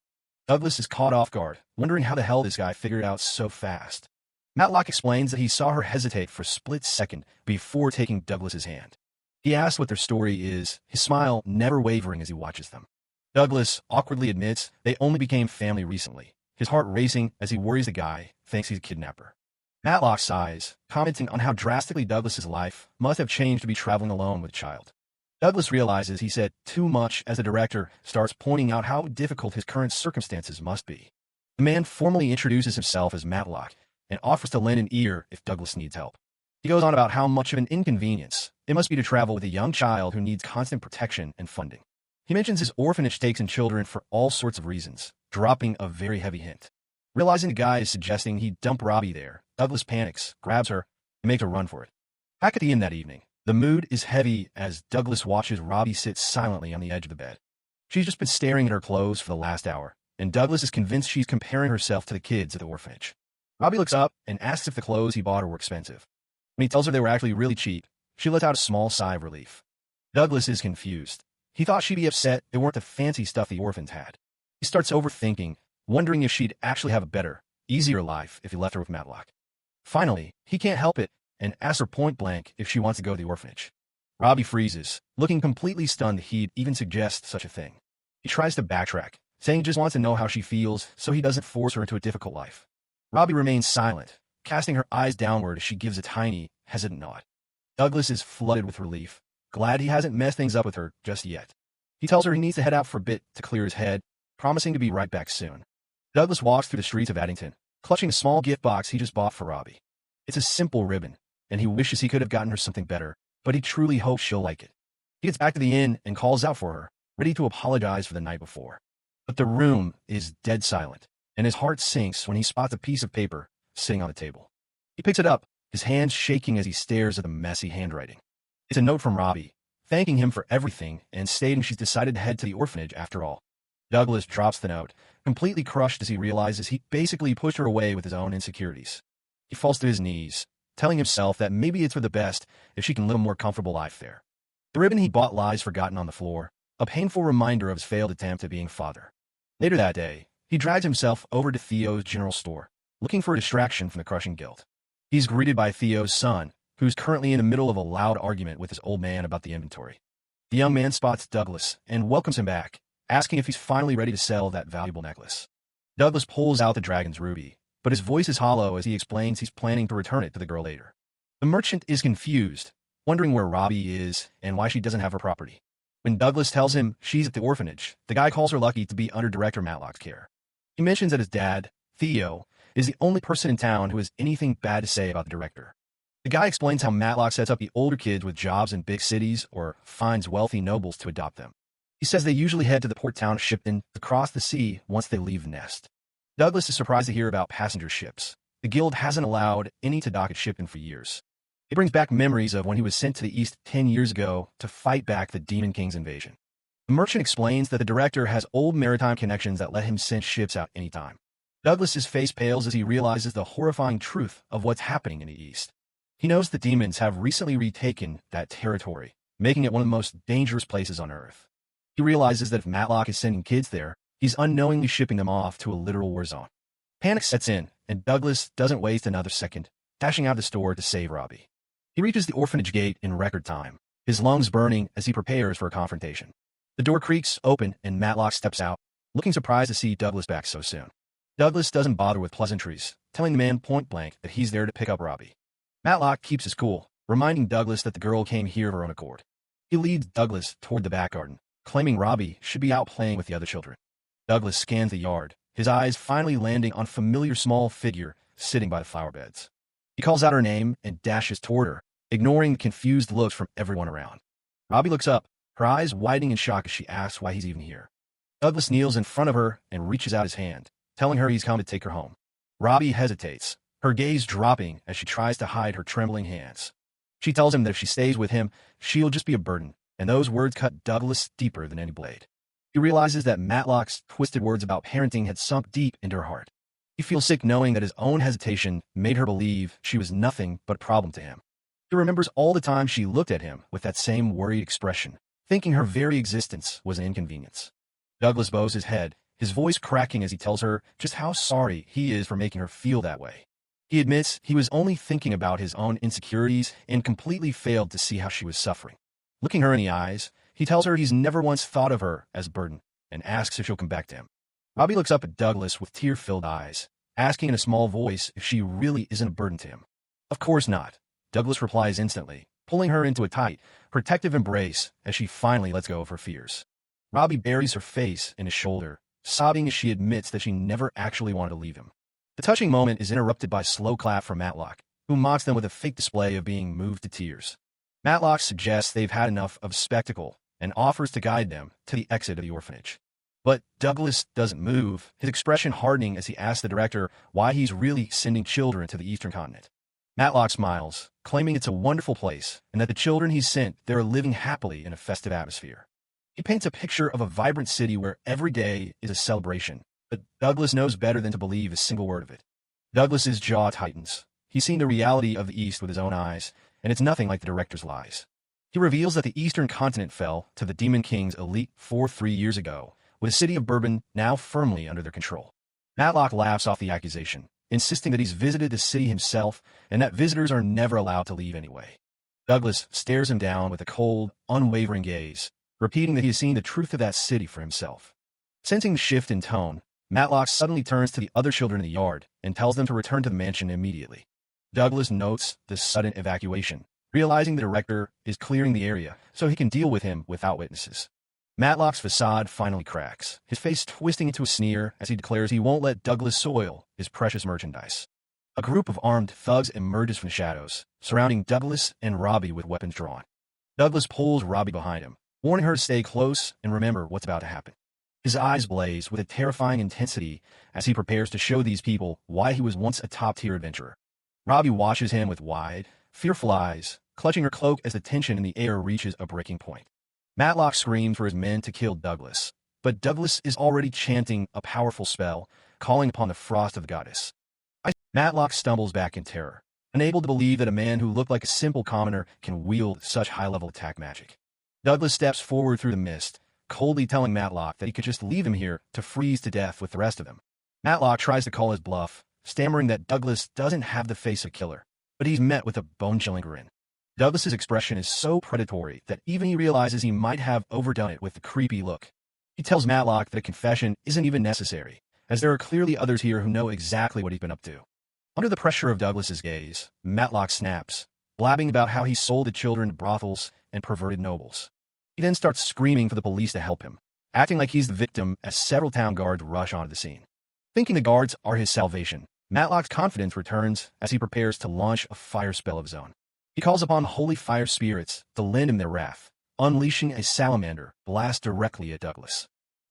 Douglas is caught off guard, wondering how the hell this guy figured it out so fast. Matlock explains that he saw her hesitate for a split second before taking Douglas's hand. He asks what their story is, his smile never wavering as he watches them. Douglas awkwardly admits they only became family recently, his heart racing as he worries the guy thinks he's a kidnapper. Matlock sighs, commenting on how drastically Douglas's life must have changed to be traveling alone with a child. Douglas realizes he said too much as the director starts pointing out how difficult his current circumstances must be. The man formally introduces himself as Matlock and offers to lend an ear if Douglas needs help. He goes on about how much of an inconvenience it must be to travel with a young child who needs constant protection and funding. He mentions his orphanage takes in children for all sorts of reasons, dropping a very heavy hint. Realizing the guy is suggesting he dump Robbie there, Douglas panics, grabs her, and makes a run for it. Back at the inn that evening, the mood is heavy as Douglas watches Robbie sit silently on the edge of the bed. She's just been staring at her clothes for the last hour, and Douglas is convinced she's comparing herself to the kids at the orphanage. Robbie looks up and asks if the clothes he bought her were expensive. When he tells her they were actually really cheap, she lets out a small sigh of relief. Douglas is confused. He thought she'd be upset they weren't the fancy stuff the orphans had. He starts overthinking, wondering if she'd actually have a better, easier life if he left her with Matlock. Finally, he can't help it and asks her point blank if she wants to go to the orphanage. Robbie freezes, looking completely stunned he'd even suggest such a thing. He tries to backtrack, saying he just wants to know how she feels so he doesn't force her into a difficult life. Robbie remains silent, casting her eyes downward as she gives a tiny, hesitant nod. Douglas is flooded with relief, glad he hasn't messed things up with her just yet. He tells her he needs to head out for a bit to clear his head, promising to be right back soon. Douglas walks through the streets of Addington, clutching a small gift box he just bought for Robbie. It's a simple ribbon, and he wishes he could have gotten her something better, but he truly hopes she'll like it. He gets back to the inn and calls out for her, ready to apologize for the night before. But the room is dead silent, and his heart sinks when he spots a piece of paper sitting on the table. He picks it up, his hands shaking as he stares at the messy handwriting. It's a note from Robbie, thanking him for everything and stating she's decided to head to the orphanage after all. Douglas drops the note, completely crushed as he realizes he basically pushed her away with his own insecurities. He falls to his knees, telling himself that maybe it's for the best if she can live a more comfortable life there. The ribbon he bought lies forgotten on the floor, a painful reminder of his failed attempt at being father. Later that day, he drags himself over to Theo's general store, looking for a distraction from the crushing guilt. He's greeted by Theo's son, who's currently in the middle of a loud argument with his old man about the inventory. The young man spots Douglas and welcomes him back, asking if he's finally ready to sell that valuable necklace. Douglas pulls out the dragon's ruby, but his voice is hollow as he explains he's planning to return it to the girl later. The merchant is confused, wondering where Robbie is and why she doesn't have her property. When Douglas tells him she's at the orphanage, the guy calls her lucky to be under Director Matlock's care. He mentions that his dad, Theo, is the only person in town who has anything bad to say about the director. The guy explains how Matlock sets up the older kids with jobs in big cities or finds wealthy nobles to adopt them. He says they usually head to the port town of Shipton to cross the sea once they leave the nest. Douglas is surprised to hear about passenger ships. The guild hasn't allowed any to dock at Shipton for years. It brings back memories of when he was sent to the east 10 years ago to fight back the Demon King's invasion. The merchant explains that the director has old maritime connections that let him send ships out anytime. Douglas's face pales as he realizes the horrifying truth of what's happening in the east. He knows the demons have recently retaken that territory, making it one of the most dangerous places on Earth. He realizes that if Matlock is sending kids there, he's unknowingly shipping them off to a literal war zone. Panic sets in, and Douglas doesn't waste another second, dashing out of the store to save Robbie. He reaches the orphanage gate in record time, his lungs burning as he prepares for a confrontation. The door creaks open, and Matlock steps out, looking surprised to see Douglas back so soon. Douglas doesn't bother with pleasantries, telling the man point blank that he's there to pick up Robbie. Matlock keeps his cool, reminding Douglas that the girl came here of her own accord. He leads Douglas toward the back garden, claiming Robbie should be out playing with the other children. Douglas scans the yard, his eyes finally landing on a familiar small figure sitting by the flower beds. He calls out her name and dashes toward her, ignoring the confused looks from everyone around. Robbie looks up, her eyes widening in shock as she asks why he's even here. Douglas kneels in front of her and reaches out his hand, telling her he's come to take her home. Robbie hesitates, her gaze dropping as she tries to hide her trembling hands. She tells him that if she stays with him, she'll just be a burden, and those words cut Douglas deeper than any blade. He realizes that Matlock's twisted words about parenting had sunk deep into her heart. He feels sick knowing that his own hesitation made her believe she was nothing but a problem to him. He remembers all the time she looked at him with that same worried expression, thinking her very existence was an inconvenience. Douglas bows his head, his voice cracking as he tells her just how sorry he is for making her feel that way. He admits he was only thinking about his own insecurities and completely failed to see how she was suffering. Looking her in the eyes, he tells her he's never once thought of her as a burden and asks if she'll come back to him. Robbie looks up at Douglas with tear-filled eyes, asking in a small voice if she really isn't a burden to him. Of course not, Douglas replies instantly, pulling her into a tight, protective embrace as she finally lets go of her fears. Robbie buries her face in his shoulder, sobbing as she admits that she never actually wanted to leave him. The touching moment is interrupted by a slow clap from Matlock, who mocks them with a fake display of being moved to tears. Matlock suggests they've had enough of spectacle and offers to guide them to the exit of the orphanage. But Douglas doesn't move, his expression hardening as he asks the director why he's really sending children to the eastern continent. Matlock smiles, claiming it's a wonderful place and that the children he's sent there are living happily in a festive atmosphere. He paints a picture of a vibrant city where every day is a celebration, but Douglas knows better than to believe a single word of it. Douglas's jaw tightens. He's seen the reality of the East with his own eyes, and it's nothing like the director's lies. He reveals that the eastern continent fell to the Demon King's elite 3 years ago, with the city of Bourbon now firmly under their control. Matlock laughs off the accusation, insisting that he's visited the city himself and that visitors are never allowed to leave anyway. Douglas stares him down with a cold, unwavering gaze, repeating that he has seen the truth of that city for himself. Sensing the shift in tone, Matlock suddenly turns to the other children in the yard and tells them to return to the mansion immediately. Douglas notes the sudden evacuation, realizing the director is clearing the area so he can deal with him without witnesses. Matlock's facade finally cracks, his face twisting into a sneer as he declares he won't let Douglas soil his precious merchandise. A group of armed thugs emerges from the shadows, surrounding Douglas and Robbie with weapons drawn. Douglas pulls Robbie behind him, warning her to stay close and remember what's about to happen. His eyes blaze with a terrifying intensity as he prepares to show these people why he was once a top-tier adventurer. Robbie watches him with wide, fearful eyes, clutching her cloak as the tension in the air reaches a breaking point. Matlock screams for his men to kill Douglas, but Douglas is already chanting a powerful spell, calling upon the frost of the goddess. Matlock stumbles back in terror, unable to believe that a man who looked like a simple commoner can wield such high-level attack magic. Douglas steps forward through the mist, coldly telling Matlock that he could just leave him here to freeze to death with the rest of them. Matlock tries to call his bluff, stammering that Douglas doesn't have the face of a killer, but he's met with a bone-chilling grin. Douglas's expression is so predatory that even he realizes he might have overdone it with the creepy look. He tells Matlock that a confession isn't even necessary, as there are clearly others here who know exactly what he's been up to. Under the pressure of Douglas's gaze, Matlock snaps, blabbing about how he sold the children to brothels and perverted nobles. He then starts screaming for the police to help him, acting like he's the victim as several town guards rush onto the scene. Thinking the guards are his salvation, Matlock's confidence returns as he prepares to launch a fire spell of his own. He calls upon holy fire spirits to lend him their wrath, unleashing a salamander blast directly at Douglas.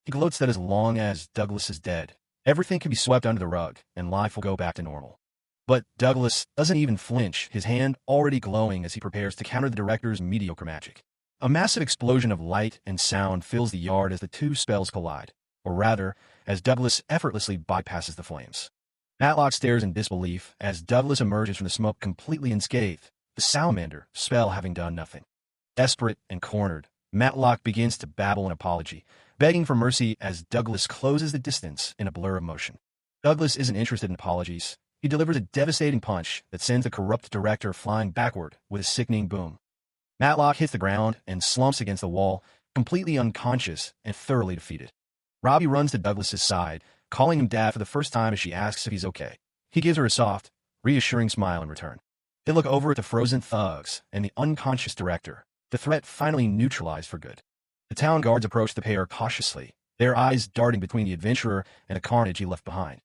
He gloats that as long as Douglas is dead, everything can be swept under the rug and life will go back to normal. But Douglas doesn't even flinch, his hand already glowing as he prepares to counter the director's mediocre magic. A massive explosion of light and sound fills the yard as the two spells collide, or rather, as Douglas effortlessly bypasses the flames. Matlock stares in disbelief as Douglas emerges from the smoke completely unscathed, the salamander spell having done nothing. Desperate and cornered, Matlock begins to babble an apology, begging for mercy as Douglas closes the distance in a blur of motion. Douglas isn't interested in apologies. He delivers a devastating punch that sends the corrupt director flying backward with a sickening boom. Matlock hits the ground and slumps against the wall, completely unconscious and thoroughly defeated. Robbie runs to Douglas's side, calling him dad for the first time as she asks if he's okay. He gives her a soft, reassuring smile in return. They look over at the frozen thugs and the unconscious director, the threat finally neutralized for good. The town guards approach the pair cautiously, their eyes darting between the adventurer and the carnage he left behind.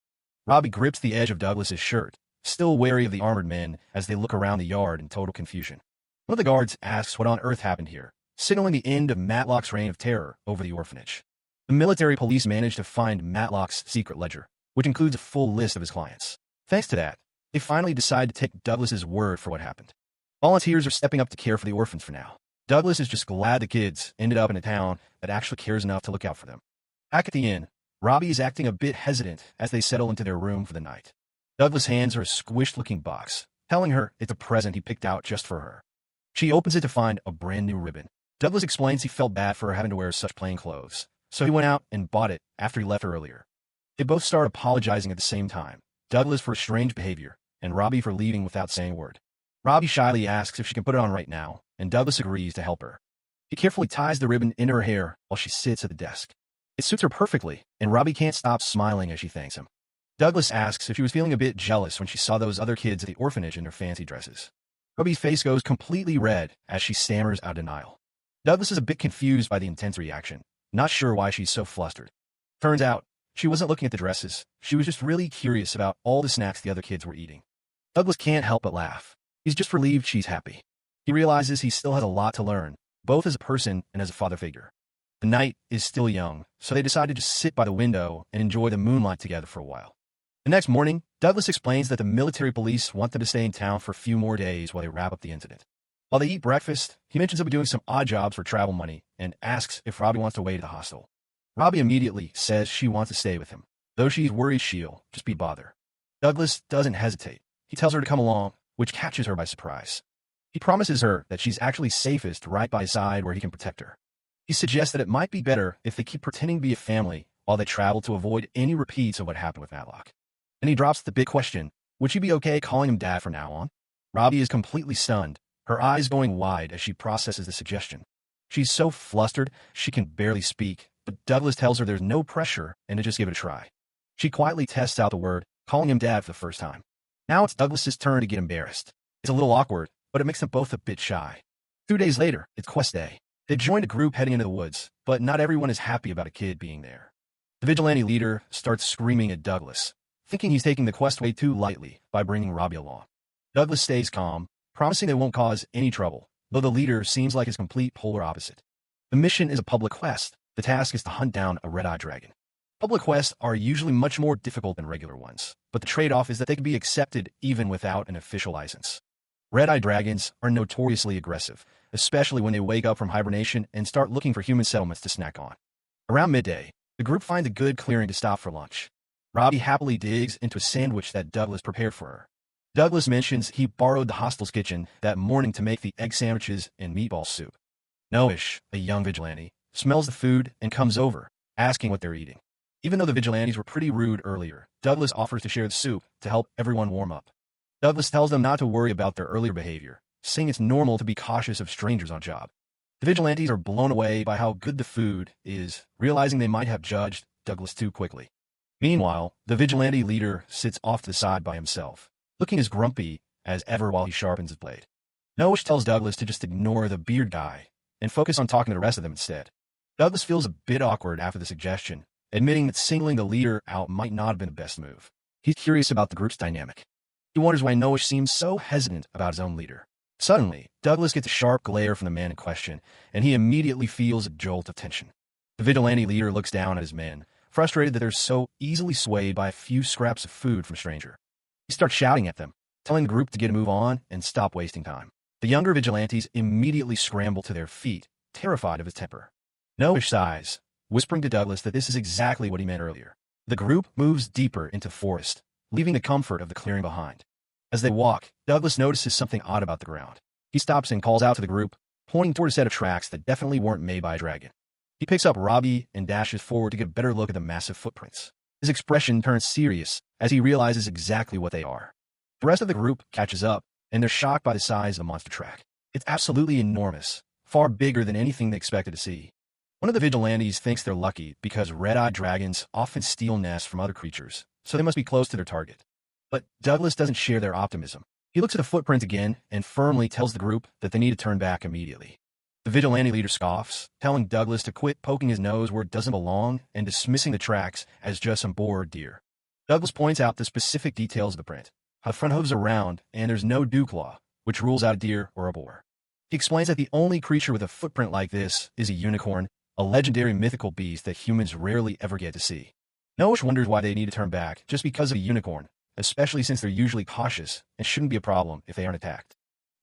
Robbie grips the edge of Douglas's shirt, still wary of the armored men as they look around the yard in total confusion. One of the guards asks what on earth happened here, signaling the end of Matlock's reign of terror over the orphanage. The military police manage to find Matlock's secret ledger, which includes a full list of his clients. Thanks to that, they finally decide to take Douglas's word for what happened. Volunteers are stepping up to care for the orphans for now. Douglas is just glad the kids ended up in a town that actually cares enough to look out for them. Back at the inn, Robbie is acting a bit hesitant as they settle into their room for the night. Douglas hands her a squished-looking box, telling her it's a present he picked out just for her. She opens it to find a brand-new ribbon. Douglas explains he felt bad for her having to wear such plain clothes, so he went out and bought it after he left her earlier. They both start apologizing at the same time, Douglas for strange behavior, and Robbie for leaving without saying a word. Robbie shyly asks if she can put it on right now, and Douglas agrees to help her. He carefully ties the ribbon into her hair while she sits at the desk. It suits her perfectly, and Robbie can't stop smiling as she thanks him. Douglas asks if she was feeling a bit jealous when she saw those other kids at the orphanage in their fancy dresses. Robbie's face goes completely red as she stammers out denial. Douglas is a bit confused by the intense reaction, not sure why she's so flustered. Turns out, she wasn't looking at the dresses, she was just really curious about all the snacks the other kids were eating. Douglas can't help but laugh. He's just relieved she's happy. He realizes he still has a lot to learn, both as a person and as a father figure. The night is still young, so they decide to just sit by the window and enjoy the moonlight together for a while. The next morning, Douglas explains that the military police want them to stay in town for a few more days while they wrap up the incident. While they eat breakfast, he mentions he'll be doing some odd jobs for travel money and asks if Robbie wants to wait at the hostel. Robbie immediately says she wants to stay with him, though she's worried she'll just be bother. Douglas doesn't hesitate. He tells her to come along, which catches her by surprise. He promises her that she's actually safest right by his side where he can protect her. He suggests that it might be better if they keep pretending to be a family while they travel to avoid any repeats of what happened with Matlock. And he drops the big question, would she be okay calling him dad from now on? Robbie is completely stunned, her eyes going wide as she processes the suggestion. She's so flustered, she can barely speak, but Douglas tells her there's no pressure and to just give it a try. She quietly tests out the word, calling him dad for the first time. Now it's Douglas's turn to get embarrassed. It's a little awkward, but it makes them both a bit shy. 2 days later, it's quest day. They've joined a group heading into the woods, but not everyone is happy about a kid being there. The vigilante leader starts screaming at Douglas, thinking he's taking the quest way too lightly by bringing Robbie along. Douglas stays calm, promising they won't cause any trouble, though the leader seems like his complete polar opposite. The mission is a public quest. The task is to hunt down a red-eyed dragon. Public quests are usually much more difficult than regular ones, but the trade-off is that they can be accepted even without an official license. Red-eyed dragons are notoriously aggressive, especially when they wake up from hibernation and start looking for human settlements to snack on. Around midday, the group finds a good clearing to stop for lunch. Robbie happily digs into a sandwich that Douglas prepared for her. Douglas mentions he borrowed the hostel's kitchen that morning to make the egg sandwiches and meatball soup. Noish, a young vigilante, smells the food and comes over, asking what they're eating. Even though the vigilantes were pretty rude earlier, Douglas offers to share the soup to help everyone warm up. Douglas tells them not to worry about their earlier behavior, saying it's normal to be cautious of strangers on job. The vigilantes are blown away by how good the food is, realizing they might have judged Douglas too quickly. Meanwhile, the vigilante leader sits off to the side by himself, looking as grumpy as ever while he sharpens his blade. Noish tells Douglas to just ignore the beard guy and focus on talking to the rest of them instead. Douglas feels a bit awkward after the suggestion, admitting that singling the leader out might not have been the best move. He's curious about the group's dynamic. He wonders why Noish seems so hesitant about his own leader. Suddenly, Douglas gets a sharp glare from the man in question, and he immediately feels a jolt of tension. The vigilante leader looks down at his men, frustrated that they're so easily swayed by a few scraps of food from a stranger. He starts shouting at them, telling the group to get a move on and stop wasting time. The younger vigilantes immediately scramble to their feet, terrified of his temper. Noish sighs, whispering to Douglas that this is exactly what he meant earlier. The group moves deeper into the forest, leaving the comfort of the clearing behind. As they walk, Douglas notices something odd about the ground. He stops and calls out to the group, pointing toward a set of tracks that definitely weren't made by a dragon. He picks up Robbie and dashes forward to get a better look at the massive footprints. His expression turns serious as he realizes exactly what they are. The rest of the group catches up, and they're shocked by the size of the monster track. It's absolutely enormous, far bigger than anything they expected to see. One of the vigilantes thinks they're lucky because red-eyed dragons often steal nests from other creatures, so they must be close to their target. But Douglas doesn't share their optimism. He looks at the footprint again and firmly tells the group that they need to turn back immediately. The vigilante leader scoffs, telling Douglas to quit poking his nose where it doesn't belong and dismissing the tracks as just some bored deer. Douglas points out the specific details of the print, how the front hooves are round and there's no dew claw, which rules out a deer or a boar. He explains that the only creature with a footprint like this is a unicorn, a legendary mythical beast that humans rarely ever get to see. Noish wonders why they need to turn back just because of a unicorn, especially since they're usually cautious and shouldn't be a problem if they aren't attacked.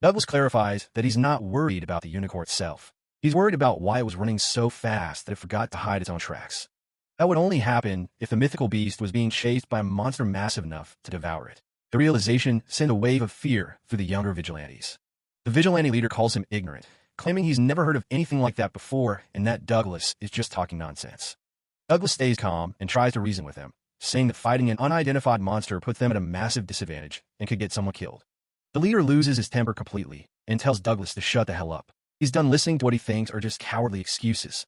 Douglas clarifies that he's not worried about the unicorn itself. He's worried about why it was running so fast that it forgot to hide its own tracks. That would only happen if the mythical beast was being chased by a monster massive enough to devour it. The realization sent a wave of fear through the younger vigilantes. The vigilante leader calls him ignorant, claiming he's never heard of anything like that before and that Douglas is just talking nonsense. Douglas stays calm and tries to reason with him, saying that fighting an unidentified monster puts them at a massive disadvantage and could get someone killed. The leader loses his temper completely and tells Douglas to shut the hell up. He's done listening to what he thinks are just cowardly excuses.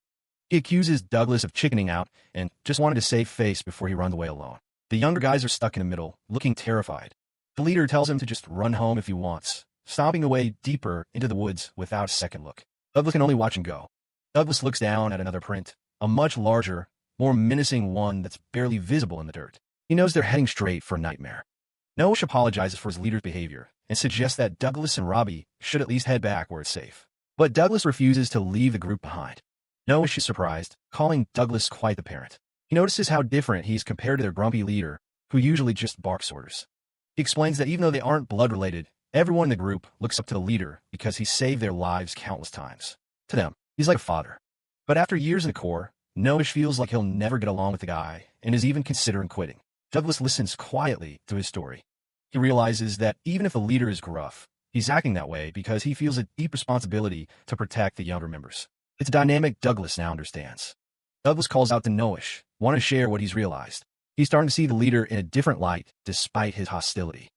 He accuses Douglas of chickening out and just wanted to save face before he runs away alone. The younger guys are stuck in the middle, looking terrified. The leader tells him to just run home if he wants, stomping away deeper into the woods without a second look. Douglas can only watch and go. Douglas looks down at another print, a much larger, more menacing one that's barely visible in the dirt. He knows they're heading straight for a nightmare. Noish apologizes for his leader's behavior and suggests that Douglas and Robbie should at least head back where it's safe. But Douglas refuses to leave the group behind. Noish is surprised, calling Douglas quite the parent. He notices how different he is compared to their grumpy leader, who usually just barks orders. He explains that even though they aren't blood-related, everyone in the group looks up to the leader because he saved their lives countless times. To them, he's like a father. But after years in the Corps, Noish feels like he'll never get along with the guy and is even considering quitting. Douglas listens quietly to his story. He realizes that even if the leader is gruff, he's acting that way because he feels a deep responsibility to protect the younger members. It's a dynamic Douglas now understands. Douglas calls out to Noish, wanting to share what he's realized. He's starting to see the leader in a different light, despite his hostility.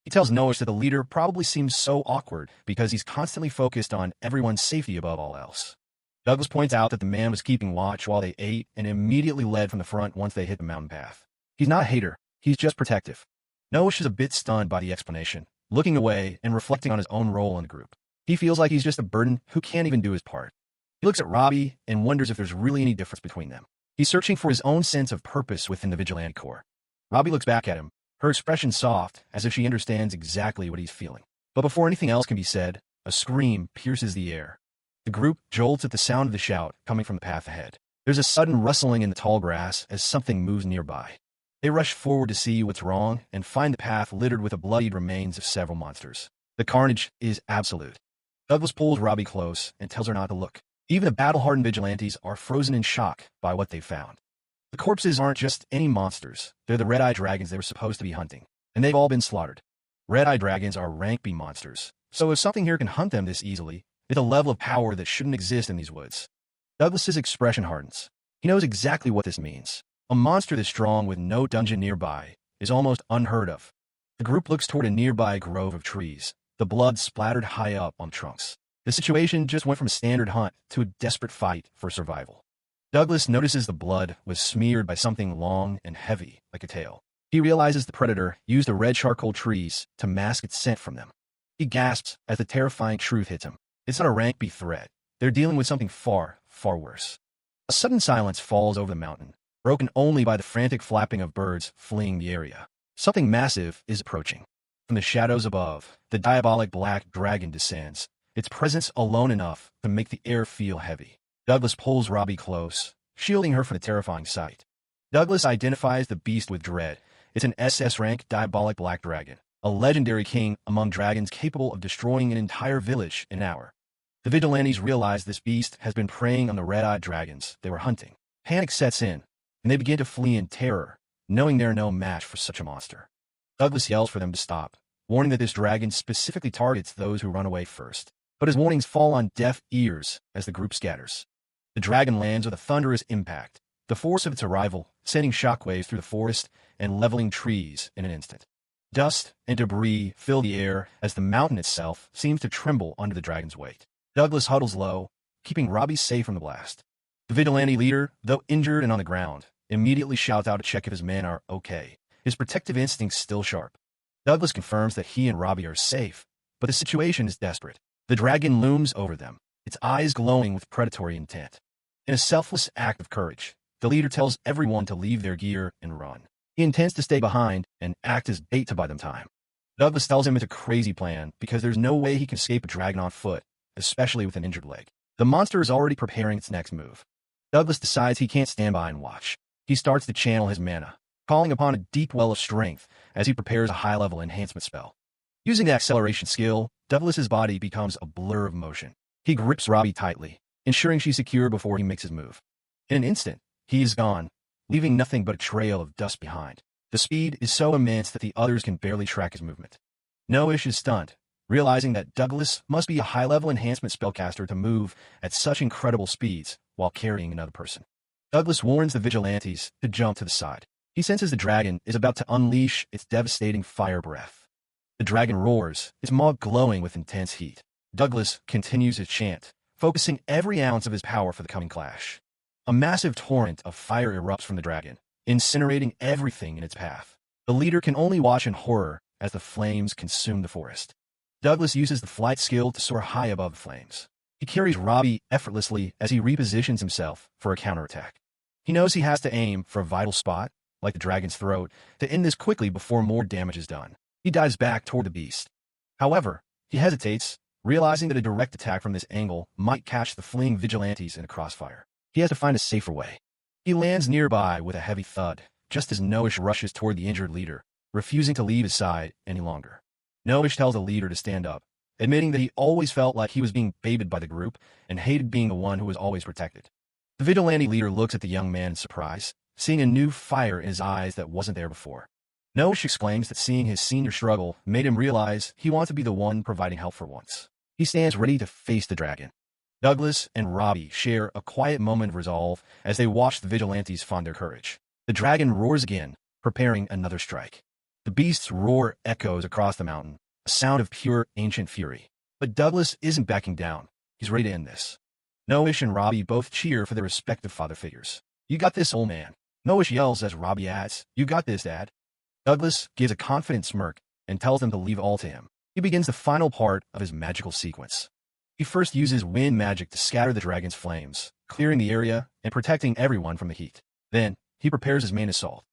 He tells Noah that the leader probably seems so awkward because he's constantly focused on everyone's safety above all else. Douglas points out that the man was keeping watch while they ate and immediately led from the front once they hit the mountain path. He's not a hater, he's just protective. Noah is a bit stunned by the explanation, looking away and reflecting on his own role in the group. He feels like he's just a burden who can't even do his part. He looks at Robbie and wonders if there's really any difference between them. He's searching for his own sense of purpose within the vigilante corps. Robbie looks back at him, her expression soft, as if she understands exactly what he's feeling. But before anything else can be said, a scream pierces the air. The group jolts at the sound of the shout coming from the path ahead. There's a sudden rustling in the tall grass as something moves nearby. They rush forward to see what's wrong and find the path littered with the bloodied remains of several monsters. The carnage is absolute. Douglas pulls Robbie close and tells her not to look. Even the battle-hardened vigilantes are frozen in shock by what they've found. The corpses aren't just any monsters, they're the red-eye dragons they were supposed to be hunting, and they've all been slaughtered. Red-eye dragons are rank B monsters, so if something here can hunt them this easily, it's a level of power that shouldn't exist in these woods. Douglas's expression hardens. He knows exactly what this means. A monster this strong with no dungeon nearby is almost unheard of. The group looks toward a nearby grove of trees, the blood splattered high up on the trunks. The situation just went from a standard hunt to a desperate fight for survival. Douglas notices the blood was smeared by something long and heavy, like a tail. He realizes the predator used the red charcoal trees to mask its scent from them. He gasps as the terrifying truth hits him. It's not a rank B threat. They're dealing with something far, far worse. A sudden silence falls over the mountain, broken only by the frantic flapping of birds fleeing the area. Something massive is approaching. From the shadows above, the diabolic black dragon descends, its presence alone enough to make the air feel heavy. Douglas pulls Robbie close, shielding her from the terrifying sight. Douglas identifies the beast with dread. It's an SS-rank diabolic black dragon, a legendary king among dragons capable of destroying an entire village in an hour. The vigilantes realize this beast has been preying on the red-eyed dragons they were hunting. Panic sets in, and they begin to flee in terror, knowing they're no match for such a monster. Douglas yells for them to stop, warning that this dragon specifically targets those who run away first. But his warnings fall on deaf ears as the group scatters. The dragon lands with a thunderous impact, the force of its arrival sending shockwaves through the forest and leveling trees in an instant. Dust and debris fill the air as the mountain itself seems to tremble under the dragon's weight. Douglas huddles low, keeping Robbie safe from the blast. The vigilante leader, though injured and on the ground, immediately shouts out to check if his men are okay, his protective instincts still sharp. Douglas confirms that he and Robbie are safe, but the situation is desperate. The dragon looms over them, its eyes glowing with predatory intent. In a selfless act of courage, the leader tells everyone to leave their gear and run. He intends to stay behind and act as bait to buy them time. Douglas tells him it's a crazy plan because there's no way he can escape a dragon on foot, especially with an injured leg. The monster is already preparing its next move. Douglas decides he can't stand by and watch. He starts to channel his mana, calling upon a deep well of strength as he prepares a high-level enhancement spell. Using the acceleration skill, Douglas's body becomes a blur of motion. He grips Robbie tightly, ensuring she's secure before he makes his move. In an instant, he is gone, leaving nothing but a trail of dust behind. The speed is so immense that the others can barely track his movement. Noish is stunned, realizing that Douglas must be a high-level enhancement spellcaster to move at such incredible speeds while carrying another person. Douglas warns the vigilantes to jump to the side. He senses the dragon is about to unleash its devastating fire breath. The dragon roars, its maw glowing with intense heat. Douglas continues his chant, focusing every ounce of his power for the coming clash. A massive torrent of fire erupts from the dragon, incinerating everything in its path. The leader can only watch in horror as the flames consume the forest. Douglas uses the flight skill to soar high above the flames. He carries Robbie effortlessly as he repositions himself for a counterattack. He knows he has to aim for a vital spot, like the dragon's throat, to end this quickly before more damage is done. He dives back toward the beast. However, he hesitates, realizing that a direct attack from this angle might catch the fleeing vigilantes in a crossfire. He has to find a safer way. He lands nearby with a heavy thud, just as Noish rushes toward the injured leader, refusing to leave his side any longer. Noish tells the leader to stand up, admitting that he always felt like he was being baited by the group and hated being the one who was always protected. The vigilante leader looks at the young man in surprise, seeing a new fire in his eyes that wasn't there before. Noish exclaims that seeing his senior struggle made him realize he wants to be the one providing help for once. He stands ready to face the dragon. Douglas and Robbie share a quiet moment of resolve as they watch the vigilantes find their courage. The dragon roars again, preparing another strike. The beast's roar echoes across the mountain, a sound of pure ancient fury. But Douglas isn't backing down. He's ready to end this. Noish and Robbie both cheer for their respective father figures. "You got this, old man." Noish yells as Robbie adds, "You got this, Dad." Douglas gives a confident smirk and tells them to leave all to him. He begins the final part of his magical sequence. He first uses wind magic to scatter the dragon's flames, clearing the area and protecting everyone from the heat. Then, he prepares his main assault.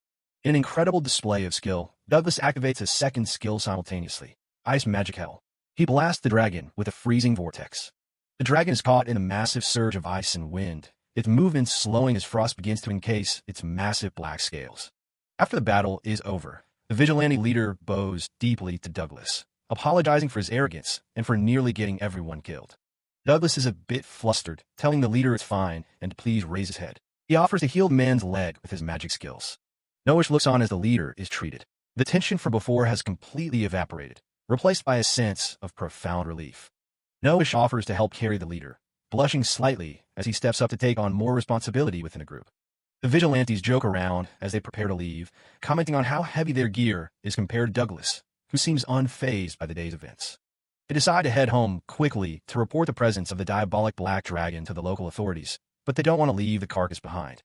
In an incredible display of skill, Douglas activates a second skill simultaneously, Ice Magic Hell. He blasts the dragon with a freezing vortex. The dragon is caught in a massive surge of ice and wind, its movements slowing as frost begins to encase its massive black scales. After the battle is over, the vigilante leader bows deeply to Douglas, apologizing for his arrogance and for nearly getting everyone killed. Douglas is a bit flustered, telling the leader it's fine and to please raise his head. He offers to heal the man's leg with his magic skills. Noish looks on as the leader is treated. The tension from before has completely evaporated, replaced by a sense of profound relief. Noish offers to help carry the leader, blushing slightly as he steps up to take on more responsibility within the group. The vigilantes joke around as they prepare to leave, commenting on how heavy their gear is compared to Douglas, who seems unfazed by the day's events. They decide to head home quickly to report the presence of the diabolic black dragon to the local authorities, but they don't want to leave the carcass behind.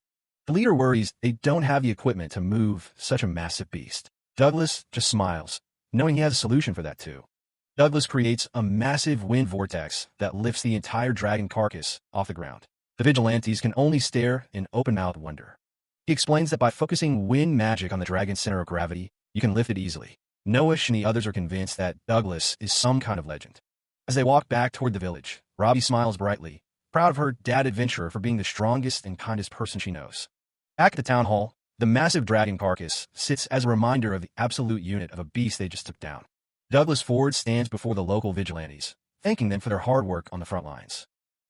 The leader worries they don't have the equipment to move such a massive beast. Douglas just smiles, knowing he has a solution for that too. Douglas creates a massive wind vortex that lifts the entire dragon carcass off the ground. The vigilantes can only stare in open-mouthed wonder. He explains that by focusing wind magic on the dragon's center of gravity, you can lift it easily. Noish and the others are convinced that Douglas is some kind of legend. As they walk back toward the village, Robbie smiles brightly, proud of her dad adventurer for being the strongest and kindest person she knows. Back at the town hall, the massive dragon carcass sits as a reminder of the absolute unit of a beast they just took down. Douglas Ford stands before the local vigilantes, thanking them for their hard work on the front lines.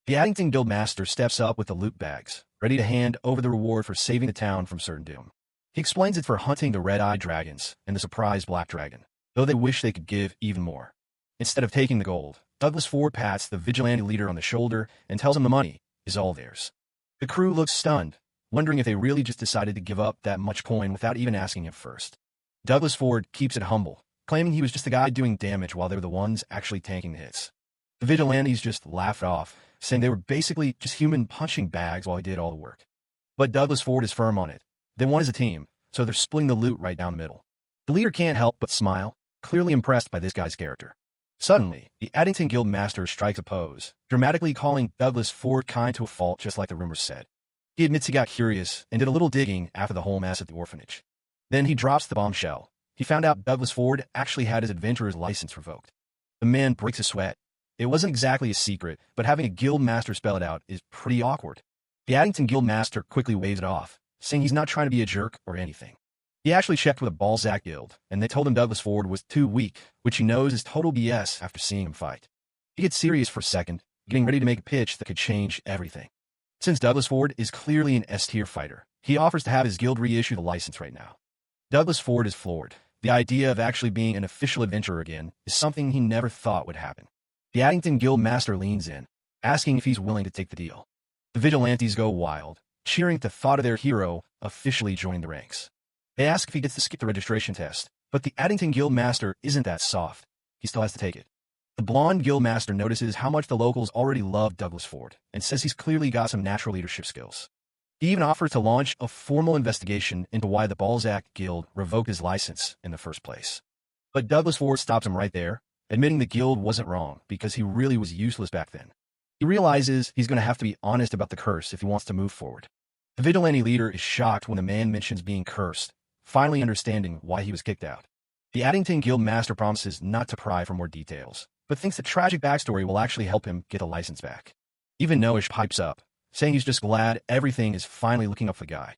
The Addington Guildmaster steps up with the loot bags, ready to hand over the reward for saving the town from certain doom. He explains it's for hunting the red-eyed dragons and the surprise black dragon, though they wish they could give even more. Instead of taking the gold, Douglas Ford pats the vigilante leader on the shoulder and tells him the money is all theirs. The crew looks stunned, wondering if they really just decided to give up that much coin without even asking him first. Douglas Ford keeps it humble, claiming he was just the guy doing damage while they were the ones actually tanking the hits. The vigilantes just laughed off, saying they were basically just human punching bags while he did all the work. But Douglas Ford is firm on it. They won as a team, so they're splitting the loot right down the middle. The leader can't help but smile, clearly impressed by this guy's character. Suddenly, the Addington Guildmaster strikes a pose, dramatically calling Douglas Ford kind to a fault just like the rumors said. He admits he got curious and did a little digging after the whole mess at the orphanage. Then he drops the bombshell. He found out Douglas Ford actually had his adventurer's license revoked. The man breaks a sweat. It wasn't exactly a secret, but having a guildmaster spell it out is pretty awkward. The Addington Guildmaster quickly waves it off, saying he's not trying to be a jerk or anything. He actually checked with a Balzac guild, and they told him Douglas Ford was too weak, which he knows is total BS after seeing him fight. He gets serious for a second, getting ready to make a pitch that could change everything. Since Douglas Ford is clearly an S-tier fighter, he offers to have his guild reissue the license right now. Douglas Ford is floored. The idea of actually being an official adventurer again is something he never thought would happen. The Addington Guildmaster leans in, asking if he's willing to take the deal. The vigilantes go wild, cheering at the thought of their hero officially joining the ranks. They ask if he gets to skip the registration test, but the Addington Guildmaster isn't that soft. He still has to take it. The blonde Guildmaster notices how much the locals already love Douglas Ford, and says he's clearly got some natural leadership skills. He even offers to launch a formal investigation into why the Balzac Guild revoked his license in the first place. But Douglas Ford stops him right there, admitting the guild wasn't wrong because he really was useless back then. He realizes he's going to have to be honest about the curse if he wants to move forward. The vigilante leader is shocked when the man mentions being cursed, finally understanding why he was kicked out. The Addington Guildmaster promises not to pry for more details, but thinks the tragic backstory will actually help him get the license back. Even Noish pipes up, saying he's just glad everything is finally looking up for the guy.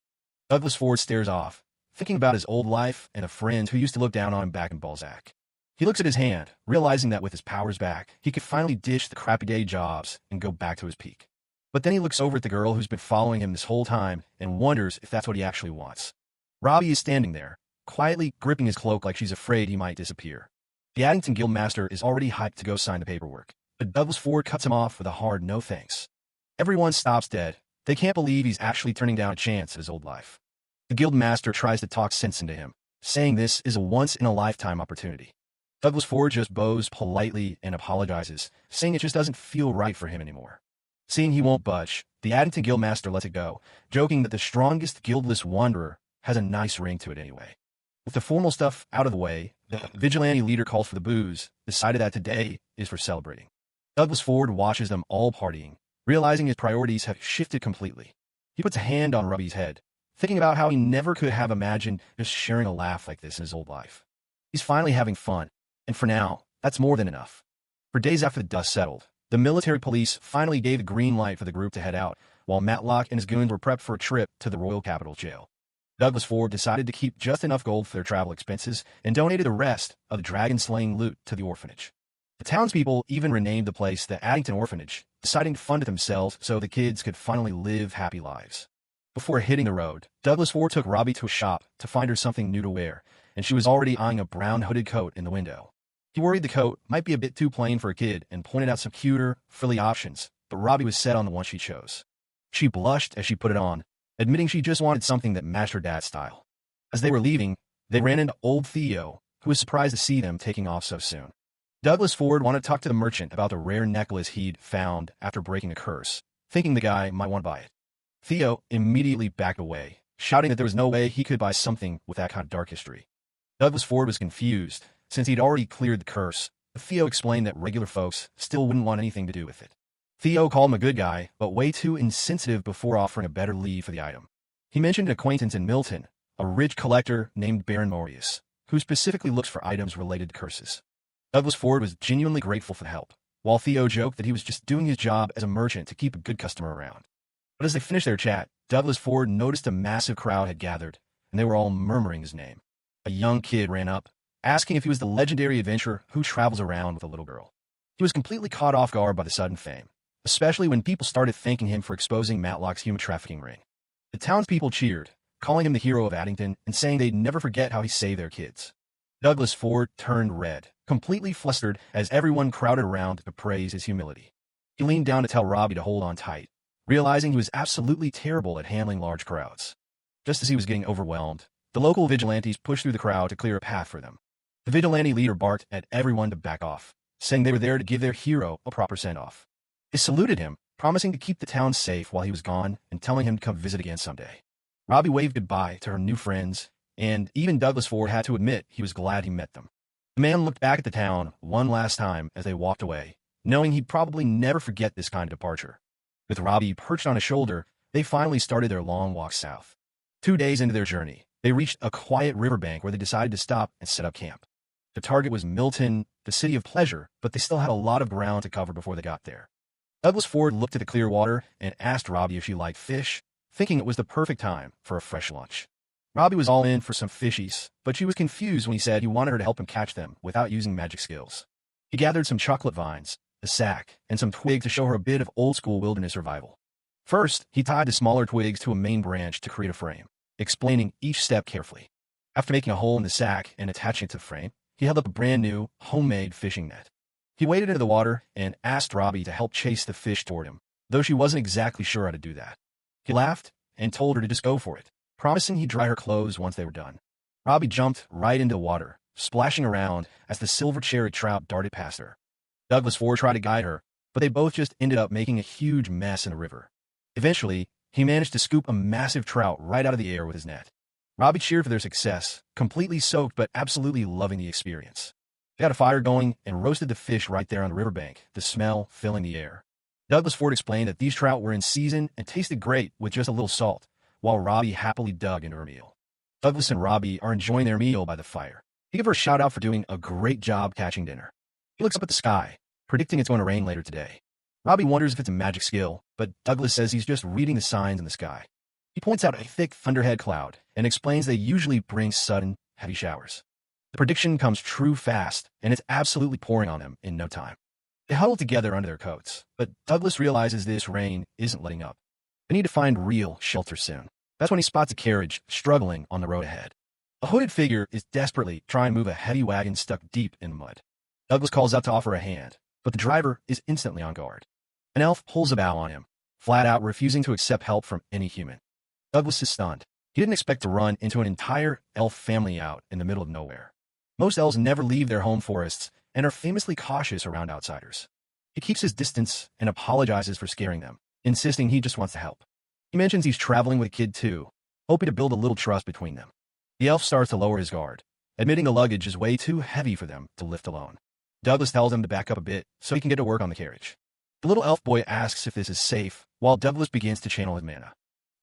Douglas Ford stares off, thinking about his old life and a friend who used to look down on him back in Balzac. He looks at his hand, realizing that with his powers back, he could finally ditch the crappy day jobs and go back to his peak. But then he looks over at the girl who's been following him this whole time and wonders if that's what he actually wants. Robbie is standing there, quietly gripping his cloak like she's afraid he might disappear. The Addington Guildmaster is already hyped to go sign the paperwork, but Douglas Ford cuts him off with a hard no thanks. Everyone stops dead. They can't believe he's actually turning down a chance at his old life. The guild master tries to talk sense into him, saying this is a once-in-a-lifetime opportunity. Douglas Ford just bows politely and apologizes, saying it just doesn't feel right for him anymore. Seeing he won't budge, the Addington Guildmaster lets it go, joking that the strongest guildless wanderer has a nice ring to it anyway. With the formal stuff out of the way, the vigilante leader calls for the booze, decided that today is for celebrating. Douglas Ford watches them all partying, realizing his priorities have shifted completely. He puts a hand on Robbie's head, thinking about how he never could have imagined just sharing a laugh like this in his old life. He's finally having fun, and for now, that's more than enough. For days after the dust settled, the military police finally gave the green light for the group to head out, while Matlock and his goons were prepped for a trip to the Royal Capital Jail. Douglas Ford decided to keep just enough gold for their travel expenses and donated the rest of the dragon-slaying loot to the orphanage. The townspeople even renamed the place the Addington Orphanage, deciding to fund it themselves so the kids could finally live happy lives. Before hitting the road, Douglas Ford took Robbie to a shop to find her something new to wear, and she was already eyeing a brown hooded coat in the window. He worried the coat might be a bit too plain for a kid and pointed out some cuter, frilly options, but Robbie was set on the one she chose. She blushed as she put it on, admitting she just wanted something that matched her dad's style. As they were leaving, they ran into old Theo, who was surprised to see them taking off so soon. Douglas Ford wanted to talk to the merchant about the rare necklace he'd found after breaking a curse, thinking the guy might want to buy it. Theo immediately backed away, shouting that there was no way he could buy something with that kind of dark history. Douglas Ford was confused, since he'd already cleared the curse, but Theo explained that regular folks still wouldn't want anything to do with it. Theo called him a good guy, but way too insensitive before offering a better lead for the item. He mentioned an acquaintance in Milton, a rich collector named Baron Morius, who specifically looks for items related to curses. Douglas Ford was genuinely grateful for the help, while Theo joked that he was just doing his job as a merchant to keep a good customer around. But as they finished their chat, Douglas Ford noticed a massive crowd had gathered, and they were all murmuring his name. A young kid ran up, asking if he was the legendary adventurer who travels around with a little girl. He was completely caught off guard by the sudden fame, especially when people started thanking him for exposing Matlock's human trafficking ring. The townspeople cheered, calling him the hero of Addington and saying they'd never forget how he saved their kids. Douglas Ford turned red, completely flustered as everyone crowded around to praise his humility. He leaned down to tell Robbie to hold on tight, realizing he was absolutely terrible at handling large crowds. Just as he was getting overwhelmed, the local vigilantes pushed through the crowd to clear a path for them. The vigilante leader barked at everyone to back off, saying they were there to give their hero a proper send-off. They saluted him, promising to keep the town safe while he was gone and telling him to come visit again someday. Robbie waved goodbye to her new friends, and even Douglas Ford had to admit he was glad he met them. The man looked back at the town one last time as they walked away, knowing he'd probably never forget this kind of departure. With Robbie perched on his shoulder, they finally started their long walk south. 2 days into their journey, they reached a quiet riverbank where they decided to stop and set up camp. The target was Milton, the city of pleasure, but they still had a lot of ground to cover before they got there. Douglas Ford looked at the clear water and asked Robbie if she liked fish, thinking it was the perfect time for a fresh lunch. Robbie was all in for some fishies, but she was confused when he said he wanted her to help him catch them without using magic skills. He gathered some chocolate vines, a sack, and some twigs to show her a bit of old-school wilderness survival. First, he tied the smaller twigs to a main branch to create a frame, explaining each step carefully. After making a hole in the sack and attaching it to the frame, he held up a brand-new, homemade fishing net. He waded into the water and asked Robbie to help chase the fish toward him, though she wasn't exactly sure how to do that. He laughed and told her to just go for it, promising he'd dry her clothes once they were done. Robbie jumped right into the water, splashing around as the silver-cherry trout darted past her. Douglas Ford tried to guide her, but they both just ended up making a huge mess in the river. Eventually, he managed to scoop a massive trout right out of the air with his net. Robbie cheered for their success, completely soaked but absolutely loving the experience. They got a fire going and roasted the fish right there on the riverbank, the smell filling the air. Douglas Ford explained that these trout were in season and tasted great with just a little salt, while Robbie happily dug into her meal. Douglas and Robbie are enjoying their meal by the fire. He gave her a shout-out for doing a great job catching dinner. He looks up at the sky, predicting it's going to rain later today. Robbie wonders if it's a magic skill, but Douglas says he's just reading the signs in the sky. He points out a thick thunderhead cloud and explains they usually bring sudden, heavy showers. The prediction comes true fast, and it's absolutely pouring on them in no time. They huddle together under their coats, but Douglas realizes this rain isn't letting up. They need to find real shelter soon. That's when he spots a carriage struggling on the road ahead. A hooded figure is desperately trying to move a heavy wagon stuck deep in the mud. Douglas calls out to offer a hand, but the driver is instantly on guard. An elf pulls a bow on him, flat out refusing to accept help from any human. Douglas is stunned. He didn't expect to run into an entire elf family out in the middle of nowhere. Most elves never leave their home forests and are famously cautious around outsiders. He keeps his distance and apologizes for scaring them, insisting he just wants to help. He mentions he's traveling with a kid too, hoping to build a little trust between them. The elf starts to lower his guard, admitting the luggage is way too heavy for them to lift alone. Douglas tells him to back up a bit so he can get to work on the carriage. The little elf boy asks if this is safe, while Douglas begins to channel his mana.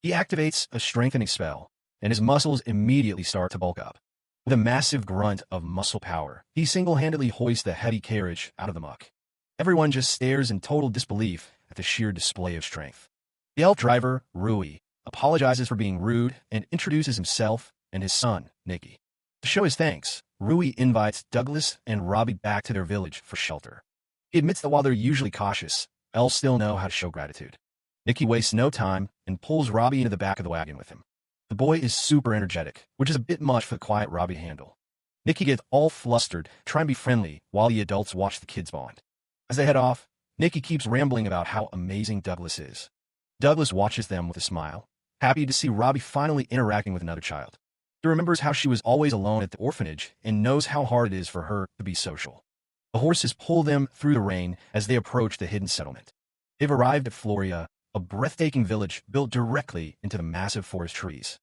He activates a strengthening spell, and his muscles immediately start to bulk up. With a massive grunt of muscle power, he single-handedly hoists the heavy carriage out of the muck. Everyone just stares in total disbelief at the sheer display of strength. The elf driver, Rui, apologizes for being rude and introduces himself and his son, Nikki. To show his thanks, Rui invites Douglas and Robbie back to their village for shelter. He admits that while they're usually cautious, elves still know how to show gratitude. Nikki wastes no time and pulls Robbie into the back of the wagon with him. The boy is super energetic, which is a bit much for the quiet Robbie to handle. Nikki gets all flustered, trying to be friendly, while the adults watch the kids bond. As they head off, Nikki keeps rambling about how amazing Douglas is. Douglas watches them with a smile, happy to see Robbie finally interacting with another child. He remembers how she was always alone at the orphanage and knows how hard it is for her to be social. The horses pull them through the rain as they approach the hidden settlement. They've arrived at Floria, a breathtaking village built directly into the massive forest trees.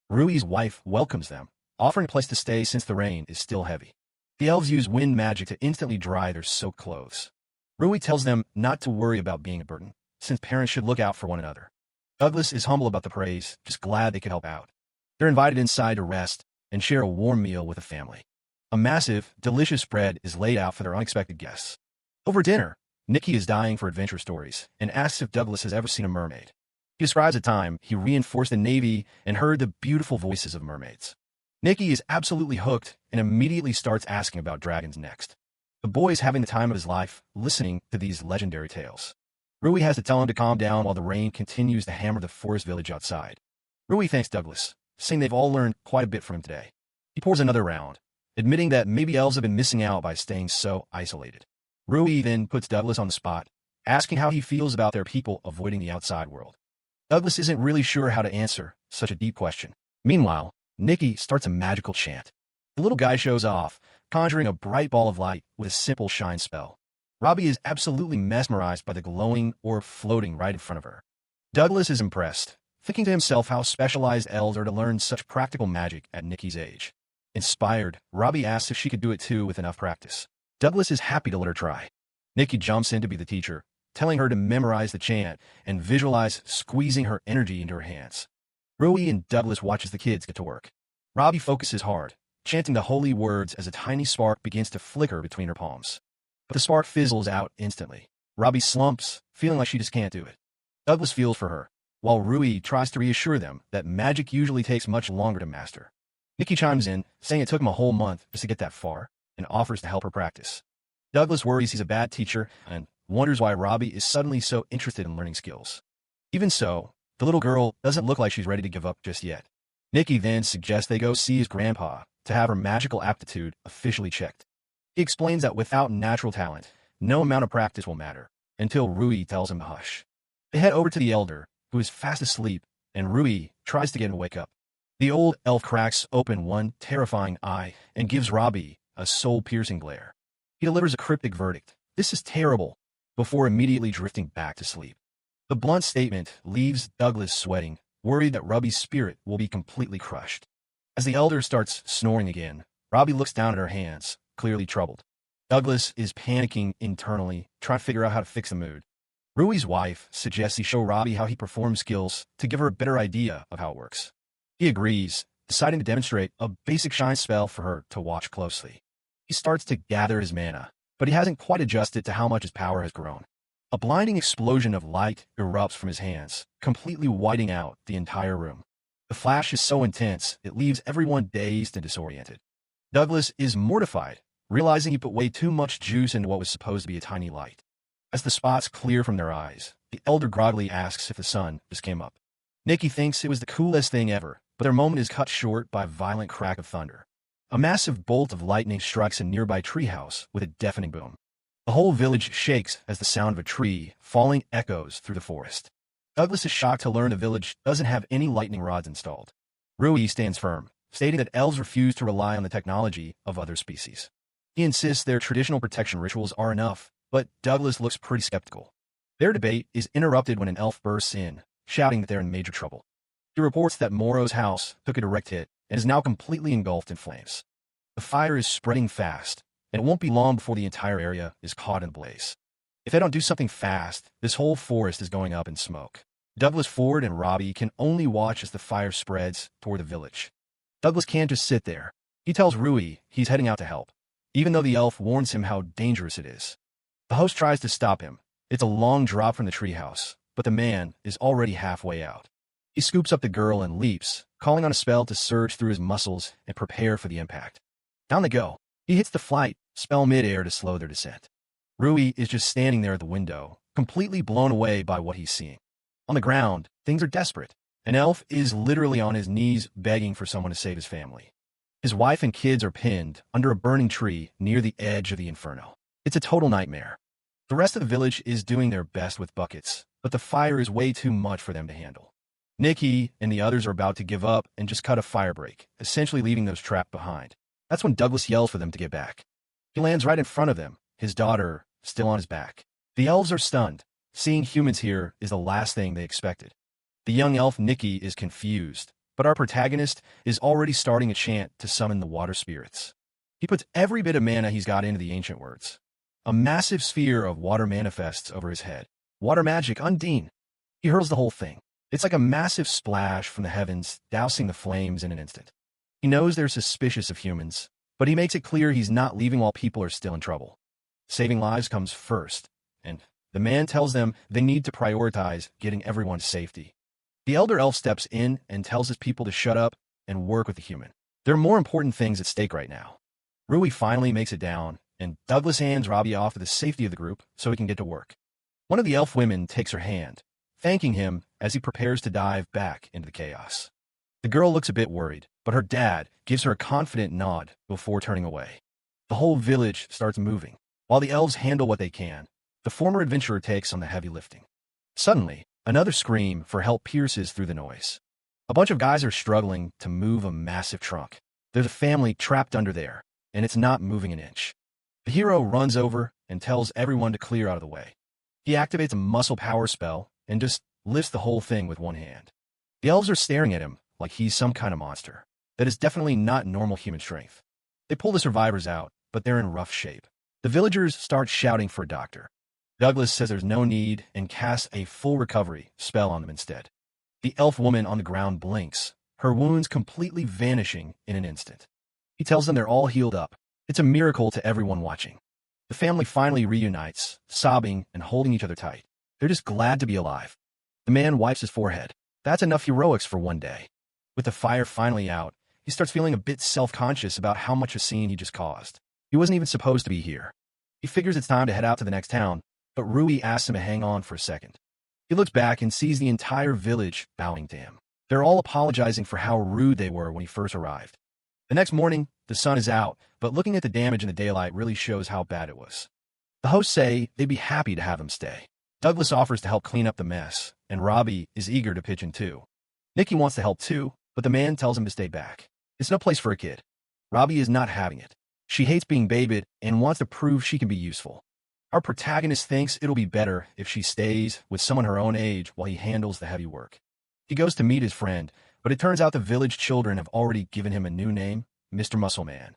Rui's wife welcomes them, offering a place to stay since the rain is still heavy. The elves use wind magic to instantly dry their soaked clothes. Rui tells them not to worry about being a burden, since parents should look out for one another. Douglas is humble about the praise, just glad they could help out. They're invited inside to rest and share a warm meal with the family. A massive, delicious spread is laid out for their unexpected guests. Over dinner, Nikki is dying for adventure stories and asks if Douglas has ever seen a mermaid. He describes a time he reinforced the Navy and heard the beautiful voices of mermaids. Nikki is absolutely hooked and immediately starts asking about dragons next. The boy is having the time of his life listening to these legendary tales. Rui has to tell him to calm down while the rain continues to hammer the forest village outside. Rui thanks Douglas, saying they've all learned quite a bit from him today. He pours another round, admitting that maybe elves have been missing out by staying so isolated. Rui then puts Douglas on the spot, asking how he feels about their people avoiding the outside world. Douglas isn't really sure how to answer such a deep question. Meanwhile, Nikki starts a magical chant. The little guy shows off, conjuring a bright ball of light with a simple shine spell. Robbie is absolutely mesmerized by the glowing orb floating right in front of her. Douglas is impressed, thinking to himself how specialized elves are to learn such practical magic at Nikki's age. Inspired, Robbie asks if she could do it too with enough practice. Douglas is happy to let her try. Nikki jumps in to be the teacher, telling her to memorize the chant and visualize squeezing her energy into her hands. Rui and Douglas watch as the kids get to work. Robbie focuses hard, chanting the holy words as a tiny spark begins to flicker between her palms. But the spark fizzles out instantly. Robbie slumps, feeling like she just can't do it. Douglas feels for her, while Rui tries to reassure them that magic usually takes much longer to master. Nikki chimes in, saying it took him a whole month just to get that far, and offers to help her practice. Douglas worries he's a bad teacher and wonders why Robbie is suddenly so interested in learning skills. Even so, the little girl doesn't look like she's ready to give up just yet. Nikki then suggests they go see his grandpa to have her magical aptitude officially checked. He explains that without natural talent, no amount of practice will matter, until Rui tells him to hush. They head over to the elder, who is fast asleep, and Rui tries to get him to wake up. The old elf cracks open one terrifying eye and gives Robbie a soul-piercing glare. He delivers a cryptic verdict, "This is terrible," before immediately drifting back to sleep. The blunt statement leaves Douglas sweating, worried that Robbie's spirit will be completely crushed. As the elder starts snoring again, Robbie looks down at her hands, clearly troubled. Douglas is panicking internally, trying to figure out how to fix the mood. Rui's wife suggests he show Robbie how he performs skills to give her a better idea of how it works. He agrees, deciding to demonstrate a basic shine spell for her to watch closely. He starts to gather his mana, but he hasn't quite adjusted to how much his power has grown. A blinding explosion of light erupts from his hands, completely whiting out the entire room. The flash is so intense, it leaves everyone dazed and disoriented. Douglas is mortified, realizing he put way too much juice into what was supposed to be a tiny light. As the spots clear from their eyes, the elder groggily asks if the sun just came up. Nikki thinks it was the coolest thing ever, but their moment is cut short by a violent crack of thunder. A massive bolt of lightning strikes a nearby treehouse with a deafening boom. The whole village shakes as the sound of a tree falling echoes through the forest. Douglas is shocked to learn the village doesn't have any lightning rods installed. Rui stands firm, stating that elves refuse to rely on the technology of other species. He insists their traditional protection rituals are enough, but Douglas looks pretty skeptical. Their debate is interrupted when an elf bursts in, shouting that they're in major trouble. He reports that Moro's house took a direct hit and is now completely engulfed in flames. The fire is spreading fast, and it won't be long before the entire area is caught in a blaze. If they don't do something fast, this whole forest is going up in smoke. Douglas, Ford, and Robbie can only watch as the fire spreads toward the village. Douglas can't just sit there. He tells Rui he's heading out to help, even though the elf warns him how dangerous it is. The host tries to stop him. It's a long drop from the treehouse, but the man is already halfway out. He scoops up the girl and leaps, calling on a spell to surge through his muscles and prepare for the impact. Down they go. He hits the flight spell mid-air to slow their descent. Rui is just standing there at the window, completely blown away by what he's seeing. On the ground, things are desperate. An elf is literally on his knees begging for someone to save his family. His wife and kids are pinned under a burning tree near the edge of the inferno. It's a total nightmare. The rest of the village is doing their best with buckets, but the fire is way too much for them to handle. Nikki and the others are about to give up and just cut a fire break, essentially leaving those trapped behind. That's when Douglas yells for them to get back. He lands right in front of them, his daughter still on his back. The elves are stunned. Seeing humans here is the last thing they expected. The young elf Nikki is confused, but our protagonist is already starting a chant to summon the water spirits. He puts every bit of mana he's got into the ancient words. A massive sphere of water manifests over his head. Water magic, Undine. He hurls the whole thing. It's like a massive splash from the heavens, dousing the flames in an instant. He knows they're suspicious of humans, but he makes it clear he's not leaving while people are still in trouble. Saving lives comes first, and the man tells them they need to prioritize getting everyone to safety. The elder elf steps in and tells his people to shut up and work with the human. There are more important things at stake right now. Rui finally makes it down, and Douglas hands Robbie off to the safety of the group so he can get to work. One of the elf women takes her hand, thanking him as he prepares to dive back into the chaos. The girl looks a bit worried, but her dad gives her a confident nod before turning away. The whole village starts moving. While the elves handle what they can, the former adventurer takes on the heavy lifting. Suddenly, another scream for help pierces through the noise. A bunch of guys are struggling to move a massive trunk. There's a family trapped under there, and it's not moving an inch. The hero runs over and tells everyone to clear out of the way. He activates a muscle power spell and just lifts the whole thing with one hand. The elves are staring at him like he's some kind of monster. That is definitely not normal human strength. They pull the survivors out, but they're in rough shape. The villagers start shouting for a doctor. Douglas says there's no need and casts a full recovery spell on them instead. The elf woman on the ground blinks, her wounds completely vanishing in an instant. He tells them they're all healed up. It's a miracle to everyone watching. The family finally reunites, sobbing and holding each other tight. They're just glad to be alive. The man wipes his forehead. That's enough heroics for one day. With the fire finally out, he starts feeling a bit self-conscious about how much a scene he just caused. He wasn't even supposed to be here. He figures it's time to head out to the next town, but Rui asks him to hang on for a second. He looks back and sees the entire village bowing to him. They're all apologizing for how rude they were when he first arrived. The next morning, the sun is out, but looking at the damage in the daylight really shows how bad it was. The hosts say they'd be happy to have him stay. Douglas offers to help clean up the mess, and Robbie is eager to pitch in too. Nikki wants to help too, but the man tells him to stay back. It's no place for a kid. Robbie is not having it. She hates being babied and wants to prove she can be useful. Our protagonist thinks it'll be better if she stays with someone her own age while he handles the heavy work. He goes to meet his friend, but it turns out the village children have already given him a new name, Mr. Muscleman.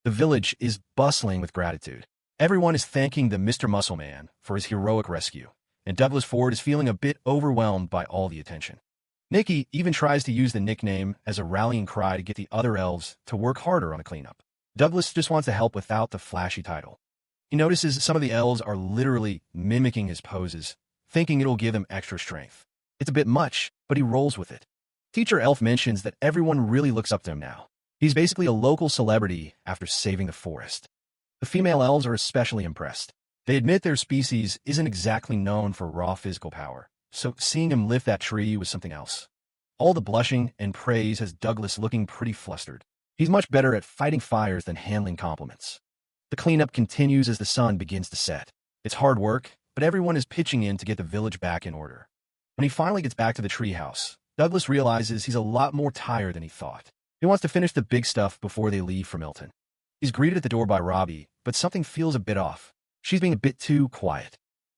The village is bustling with gratitude. Everyone is thanking the Mr. Muscleman for his heroic rescue, and Douglas Ford is feeling a bit overwhelmed by all the attention. Nikki even tries to use the nickname as a rallying cry to get the other elves to work harder on the cleanup. Douglas just wants to help without the flashy title. He notices some of the elves are literally mimicking his poses, thinking it'll give them extra strength. It's a bit much, but he rolls with it. Teacher Elf mentions that everyone really looks up to him now. He's basically a local celebrity after saving the forest. The female elves are especially impressed. They admit their species isn't exactly known for raw physical power, so seeing him lift that tree was something else. All the blushing and praise has Douglas looking pretty flustered. He's much better at fighting fires than handling compliments. The cleanup continues as the sun begins to set. It's hard work, but everyone is pitching in to get the village back in order. When he finally gets back to the treehouse, Douglas realizes he's a lot more tired than he thought. He wants to finish the big stuff before they leave for Milton. He's greeted at the door by Robbie, but something feels a bit off. She's being a bit too quiet.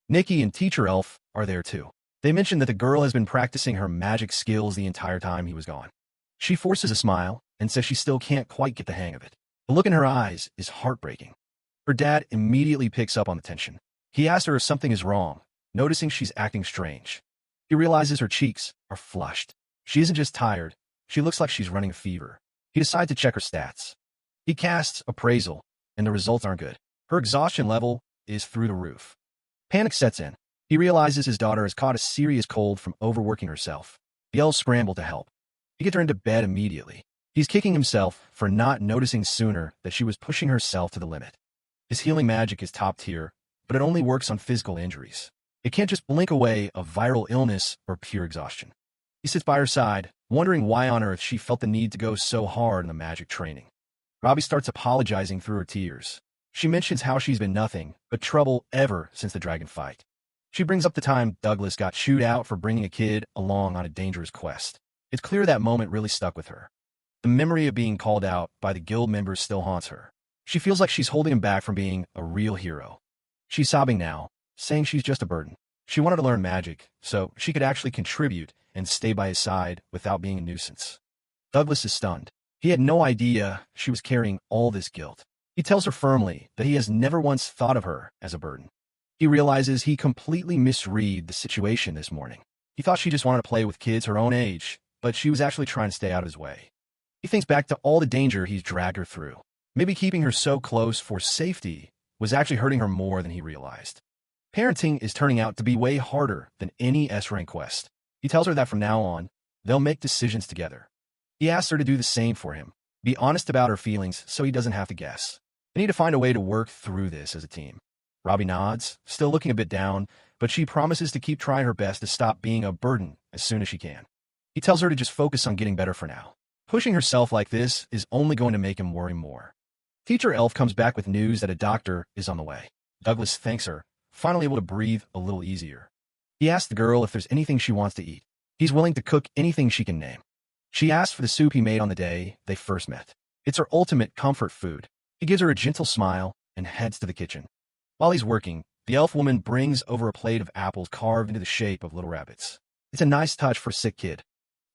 Nikki and Teacher Elf are there too. They mention that the girl has been practicing her magic skills the entire time he was gone. She forces a smile and says she still can't quite get the hang of it. The look in her eyes is heartbreaking. Her dad immediately picks up on the tension. He asks her if something is wrong, noticing she's acting strange. He realizes her cheeks are flushed. She isn't just tired, she looks like she's running a fever. He decides to check her stats. He casts Appraisal, and the results aren't good. Her exhaustion level is through the roof. Panic sets in. He realizes his daughter has caught a serious cold from overworking herself. The elves scramble to help. He gets her into bed immediately. He's kicking himself for not noticing sooner that she was pushing herself to the limit. His healing magic is top tier, but it only works on physical injuries. It can't just blink away a viral illness or pure exhaustion. He sits by her side, wondering why on earth she felt the need to go so hard in the magic training. Robbie starts apologizing through her tears. She mentions how she's been nothing but trouble ever since the dragon fight. She brings up the time Douglas got chewed out for bringing a kid along on a dangerous quest. It's clear that moment really stuck with her. The memory of being called out by the guild members still haunts her. She feels like she's holding him back from being a real hero. She's sobbing now, saying she's just a burden. She wanted to learn magic, so she could actually contribute and stay by his side without being a nuisance. Douglas is stunned. He had no idea she was carrying all this guilt. He tells her firmly that he has never once thought of her as a burden. He realizes he completely misread the situation this morning. He thought she just wanted to play with kids her own age, but she was actually trying to stay out of his way. He thinks back to all the danger he's dragged her through. Maybe keeping her so close for safety was actually hurting her more than he realized. Parenting is turning out to be way harder than any S-rank quest. He tells her that from now on, they'll make decisions together. He asks her to do the same for him. Be honest about her feelings so he doesn't have to guess. They need to find a way to work through this as a team. Robbie nods, still looking a bit down, but she promises to keep trying her best to stop being a burden as soon as she can. He tells her to just focus on getting better for now. Pushing herself like this is only going to make him worry more. Teacher Elf comes back with news that a doctor is on the way. Douglas thanks her, finally able to breathe a little easier. He asks the girl if there's anything she wants to eat. He's willing to cook anything she can name. She asks for the soup he made on the day they first met. It's her ultimate comfort food. He gives her a gentle smile and heads to the kitchen. While he's working, the elf woman brings over a plate of apples carved into the shape of little rabbits. It's a nice touch for a sick kid.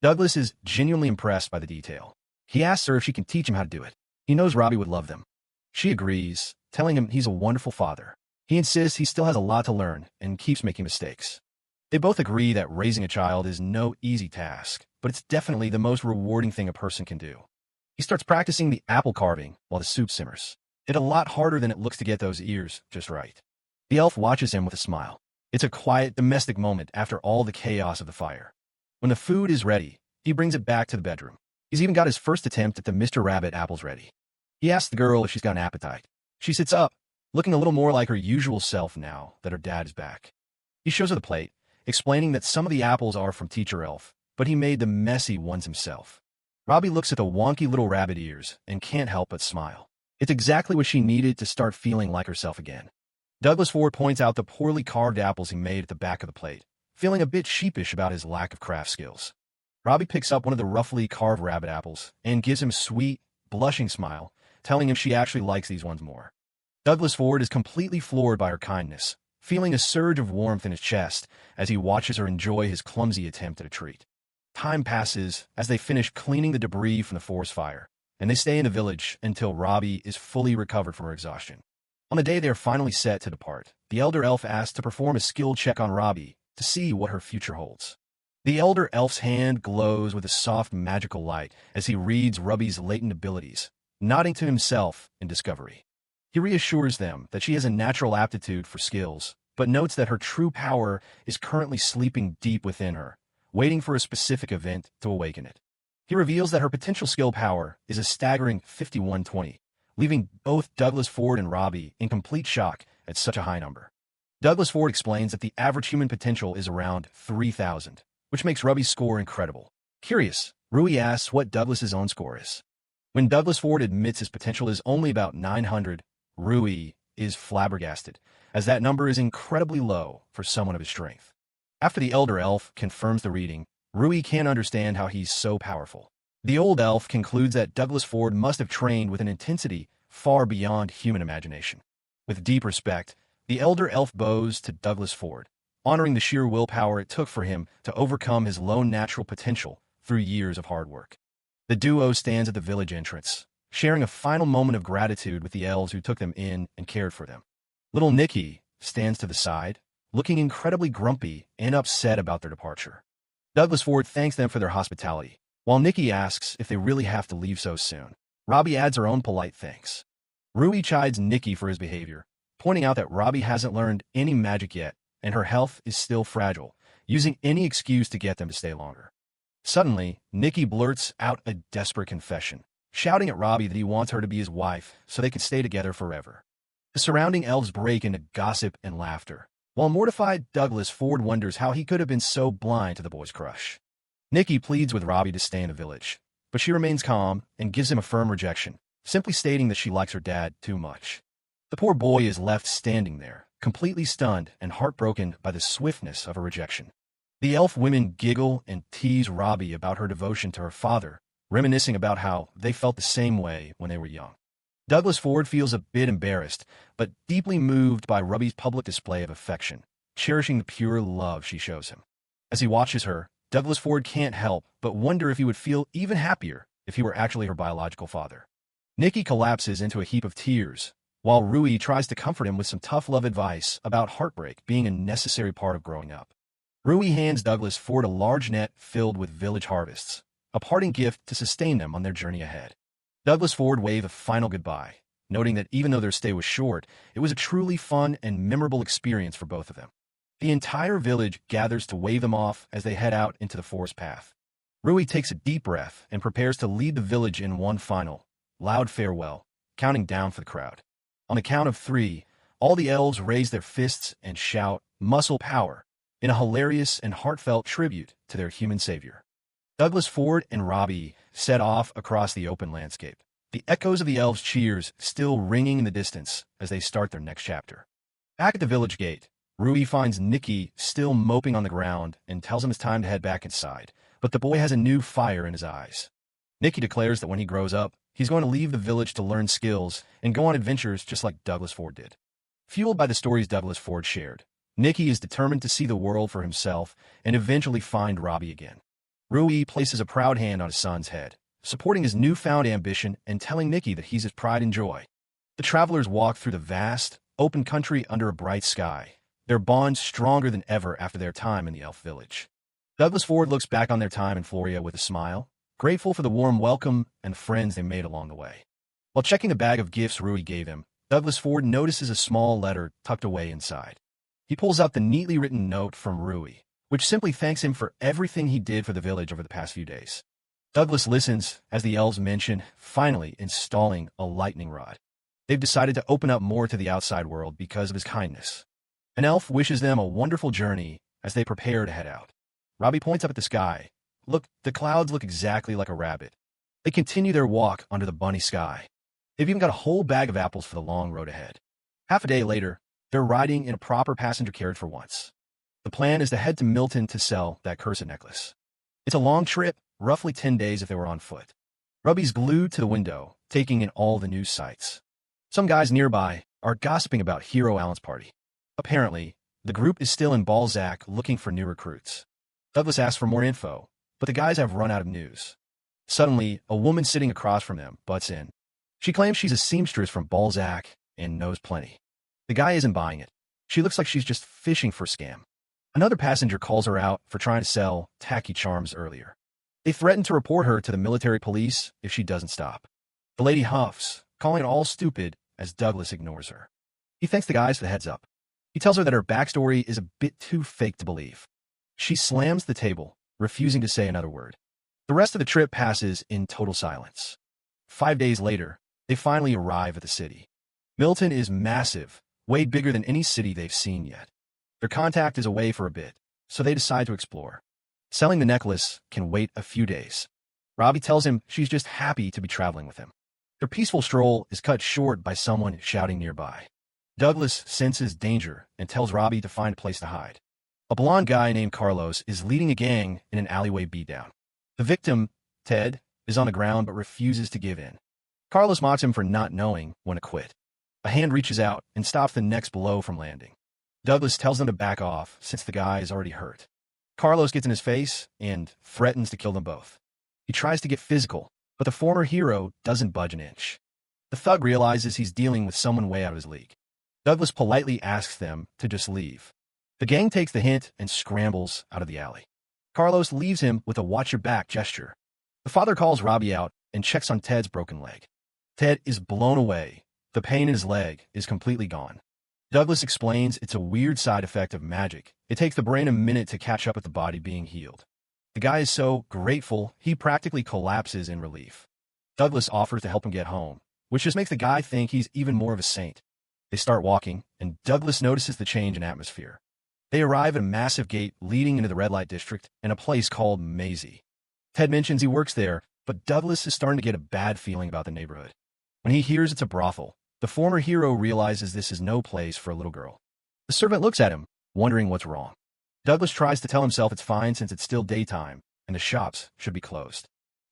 Douglas is genuinely impressed by the detail. He asks her if she can teach him how to do it. He knows Robbie would love them. She agrees, telling him he's a wonderful father. He insists he still has a lot to learn and keeps making mistakes. They both agree that raising a child is no easy task, but it's definitely the most rewarding thing a person can do. He starts practicing the apple carving while the soup simmers. It's a lot harder than it looks to get those ears just right. The elf watches him with a smile. It's a quiet, domestic moment after all the chaos of the fire. When the food is ready, he brings it back to the bedroom. He's even got his first attempt at the Mr. Rabbit apples ready. He asks the girl if she's got an appetite. She sits up, looking a little more like her usual self now that her dad is back. He shows her the plate, explaining that some of the apples are from Teacher Elf, but he made the messy ones himself. Robbie looks at the wonky little rabbit ears and can't help but smile. It's exactly what she needed to start feeling like herself again. Douglas Ford points out the poorly carved apples he made at the back of the plate, feeling a bit sheepish about his lack of craft skills. Robbie picks up one of the roughly carved rabbit apples and gives him a sweet, blushing smile, telling him she actually likes these ones more. Douglas Ford is completely floored by her kindness, feeling a surge of warmth in his chest as he watches her enjoy his clumsy attempt at a treat. Time passes as they finish cleaning the debris from the forest fire, and they stay in the village until Robbie is fully recovered from her exhaustion. On the day they are finally set to depart, the Elder Elf asks to perform a skill check on Robbie to see what her future holds. The Elder Elf's hand glows with a soft magical light as he reads Robbie's latent abilities, nodding to himself in discovery. He reassures them that she has a natural aptitude for skills, but notes that her true power is currently sleeping deep within her, waiting for a specific event to awaken it. He reveals that her potential skill power is a staggering 5120, leaving both Douglas Ford and Robbie in complete shock at such a high number. Douglas Ford explains that the average human potential is around 3,000, which makes Robbie's score incredible. Curious, Rui asks what Douglas's own score is. When Douglas Ford admits his potential is only about 900, Rui is flabbergasted, as that number is incredibly low for someone of his strength. After the Elder Elf confirms the reading, Rui can't understand how he's so powerful. The old elf concludes that Douglas Ford must have trained with an intensity far beyond human imagination. With deep respect, the elder elf bows to Douglas Ford, honoring the sheer willpower it took for him to overcome his lone natural potential through years of hard work. The duo stands at the village entrance, sharing a final moment of gratitude with the elves who took them in and cared for them. Little Nicky stands to the side, looking incredibly grumpy and upset about their departure. Douglas Ford thanks them for their hospitality, while Nicky asks if they really have to leave so soon. Robbie adds her own polite thanks. Rui chides Nicky for his behavior, pointing out that Robbie hasn't learned any magic yet, and her health is still fragile, using any excuse to get them to stay longer. Suddenly, Nicky blurts out a desperate confession, shouting at Robbie that he wants her to be his wife so they can stay together forever. The surrounding elves break into gossip and laughter, while mortified Douglas Ford wonders how he could have been so blind to the boy's crush. Nicky pleads with Robbie to stay in the village, but she remains calm and gives him a firm rejection, simply stating that she likes her dad too much. The poor boy is left standing there, completely stunned and heartbroken by the swiftness of her rejection. The elf women giggle and tease Robbie about her devotion to her father, reminiscing about how they felt the same way when they were young. Douglas Ford feels a bit embarrassed, but deeply moved by Robbie's public display of affection, cherishing the pure love she shows him. As he watches her, Douglas Ford can't help but wonder if he would feel even happier if he were actually her biological father. Nicky collapses into a heap of tears, while Rui tries to comfort him with some tough love advice about heartbreak being a necessary part of growing up. Rui hands Douglas Ford a large net filled with village harvests, a parting gift to sustain them on their journey ahead. Douglas Ford waved a final goodbye, noting that even though their stay was short, it was a truly fun and memorable experience for both of them. The entire village gathers to wave them off as they head out into the forest path. Rui takes a deep breath and prepares to lead the village in one final, loud farewell, counting down for the crowd. On the count of 3, all the elves raise their fists and shout, "Muscle power," in a hilarious and heartfelt tribute to their human savior. Douglas Ford and Robbie set off across the open landscape, the echoes of the elves' cheers still ringing in the distance as they start their next chapter. Back at the village gate, Rui finds Nicky still moping on the ground and tells him it's time to head back inside, but the boy has a new fire in his eyes. Nicky declares that when he grows up, he's going to leave the village to learn skills and go on adventures just like Douglas Ford did. Fueled by the stories Douglas Ford shared, Nicky is determined to see the world for himself and eventually find Robbie again. Rui places a proud hand on his son's head, supporting his newfound ambition and telling Nicky that he's his pride and joy. The travelers walk through the vast, open country under a bright sky, their bond stronger than ever after their time in the elf village. Douglas Ford looks back on their time in Floria with a smile, grateful for the warm welcome and friends they made along the way. While checking the bag of gifts Rui gave him, Douglas Ford notices a small letter tucked away inside. He pulls out the neatly written note from Rui, which simply thanks him for everything he did for the village over the past few days. Douglas listens as the elves mention finally installing a lightning rod. They've decided to open up more to the outside world because of his kindness. An elf wishes them a wonderful journey as they prepare to head out. Robbie points up at the sky. Look, the clouds look exactly like a rabbit. They continue their walk under the bunny sky. They've even got a whole bag of apples for the long road ahead. Half a day later, they're riding in a proper passenger carriage for once. The plan is to head to Milton to sell that cursed necklace. It's a long trip, roughly 10 days if they were on foot. Robbie's glued to the window, taking in all the news sites. Some guys nearby are gossiping about Hero Allen's party. Apparently, the group is still in Balzac looking for new recruits. Douglas asks for more info, but the guys have run out of news. Suddenly, a woman sitting across from them butts in. She claims she's a seamstress from Balzac and knows plenty. The guy isn't buying it. She looks like she's just fishing for a scam. Another passenger calls her out for trying to sell tacky charms earlier. They threaten to report her to the military police if she doesn't stop. The lady huffs, calling it all stupid as Douglas ignores her. He thanks the guys for the heads up. He tells her that her backstory is a bit too fake to believe. She slams the table, refusing to say another word. The rest of the trip passes in total silence. 5 days later, they finally arrive at the city. Milton is massive, way bigger than any city they've seen yet. Their contact is away for a bit, so they decide to explore. Selling the necklace can wait a few days. Robbie tells him she's just happy to be traveling with him. Their peaceful stroll is cut short by someone shouting nearby. Douglas senses danger and tells Robbie to find a place to hide. A blonde guy named Carlos is leading a gang in an alleyway beatdown. The victim, Ted, is on the ground but refuses to give in. Carlos mocks him for not knowing when to quit. A hand reaches out and stops the next blow from landing. Douglas tells them to back off since the guy is already hurt. Carlos gets in his face and threatens to kill them both. He tries to get physical, but the former hero doesn't budge an inch. The thug realizes he's dealing with someone way out of his league. Douglas politely asks them to just leave. The gang takes the hint and scrambles out of the alley. Carlos leaves him with a watch your back gesture. The father calls Robbie out and checks on Ted's broken leg. Ted is blown away. The pain in his leg is completely gone. Douglas explains it's a weird side effect of magic. It takes the brain a minute to catch up with the body being healed. The guy is so grateful, he practically collapses in relief. Douglas offers to help him get home, which just makes the guy think he's even more of a saint. They start walking, and Douglas notices the change in atmosphere. They arrive at a massive gate leading into the red light district and a place called Maisie. Ted mentions he works there, but Douglas is starting to get a bad feeling about the neighborhood. When he hears it's a brothel, the former hero realizes this is no place for a little girl. The servant looks at him, wondering what's wrong. Douglas tries to tell himself it's fine since it's still daytime, and the shops should be closed.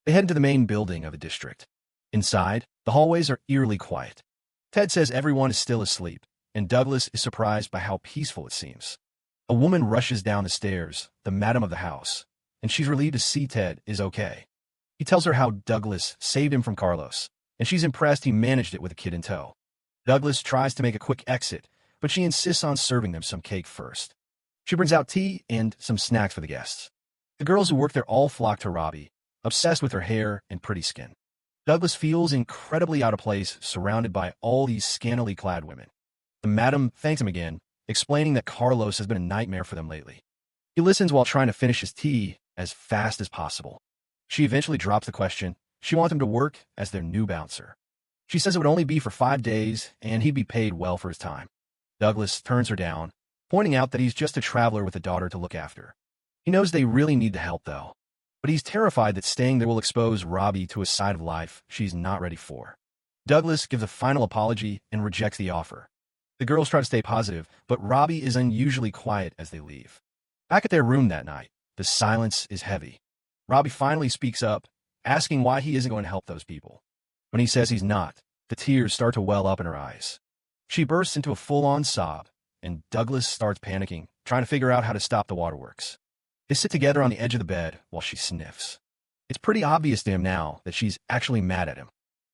They head into the main building of the district. Inside, the hallways are eerily quiet. Ted says everyone is still asleep, and Douglas is surprised by how peaceful it seems. A woman rushes down the stairs, the madam of the house, and she's relieved to see Ted is okay. He tells her how Douglas saved him from Carlos, and she's impressed he managed it with a kid in tow. Douglas tries to make a quick exit, but she insists on serving them some cake first. She brings out tea and some snacks for the guests. The girls who work there all flock to Robbie, obsessed with her hair and pretty skin. Douglas feels incredibly out of place surrounded by all these scantily clad women. The madam thanks him again, explaining that Carlos has been a nightmare for them lately. He listens while trying to finish his tea as fast as possible. She eventually drops the question. She wants him to work as their new bouncer. She says it would only be for 5 days, and he'd be paid well for his time. Douglas turns her down, pointing out that he's just a traveler with a daughter to look after. He knows they really need the help, though, but he's terrified that staying there will expose Robbie to a side of life she's not ready for. Douglas gives a final apology and rejects the offer. The girls try to stay positive, but Robbie is unusually quiet as they leave. Back at their room that night, the silence is heavy. Robbie finally speaks up, asking why he isn't going to help those people. When he says he's not, the tears start to well up in her eyes. She bursts into a full-on sob, and Douglas starts panicking, trying to figure out how to stop the waterworks. They sit together on the edge of the bed while she sniffs. It's pretty obvious to him now that she's actually mad at him.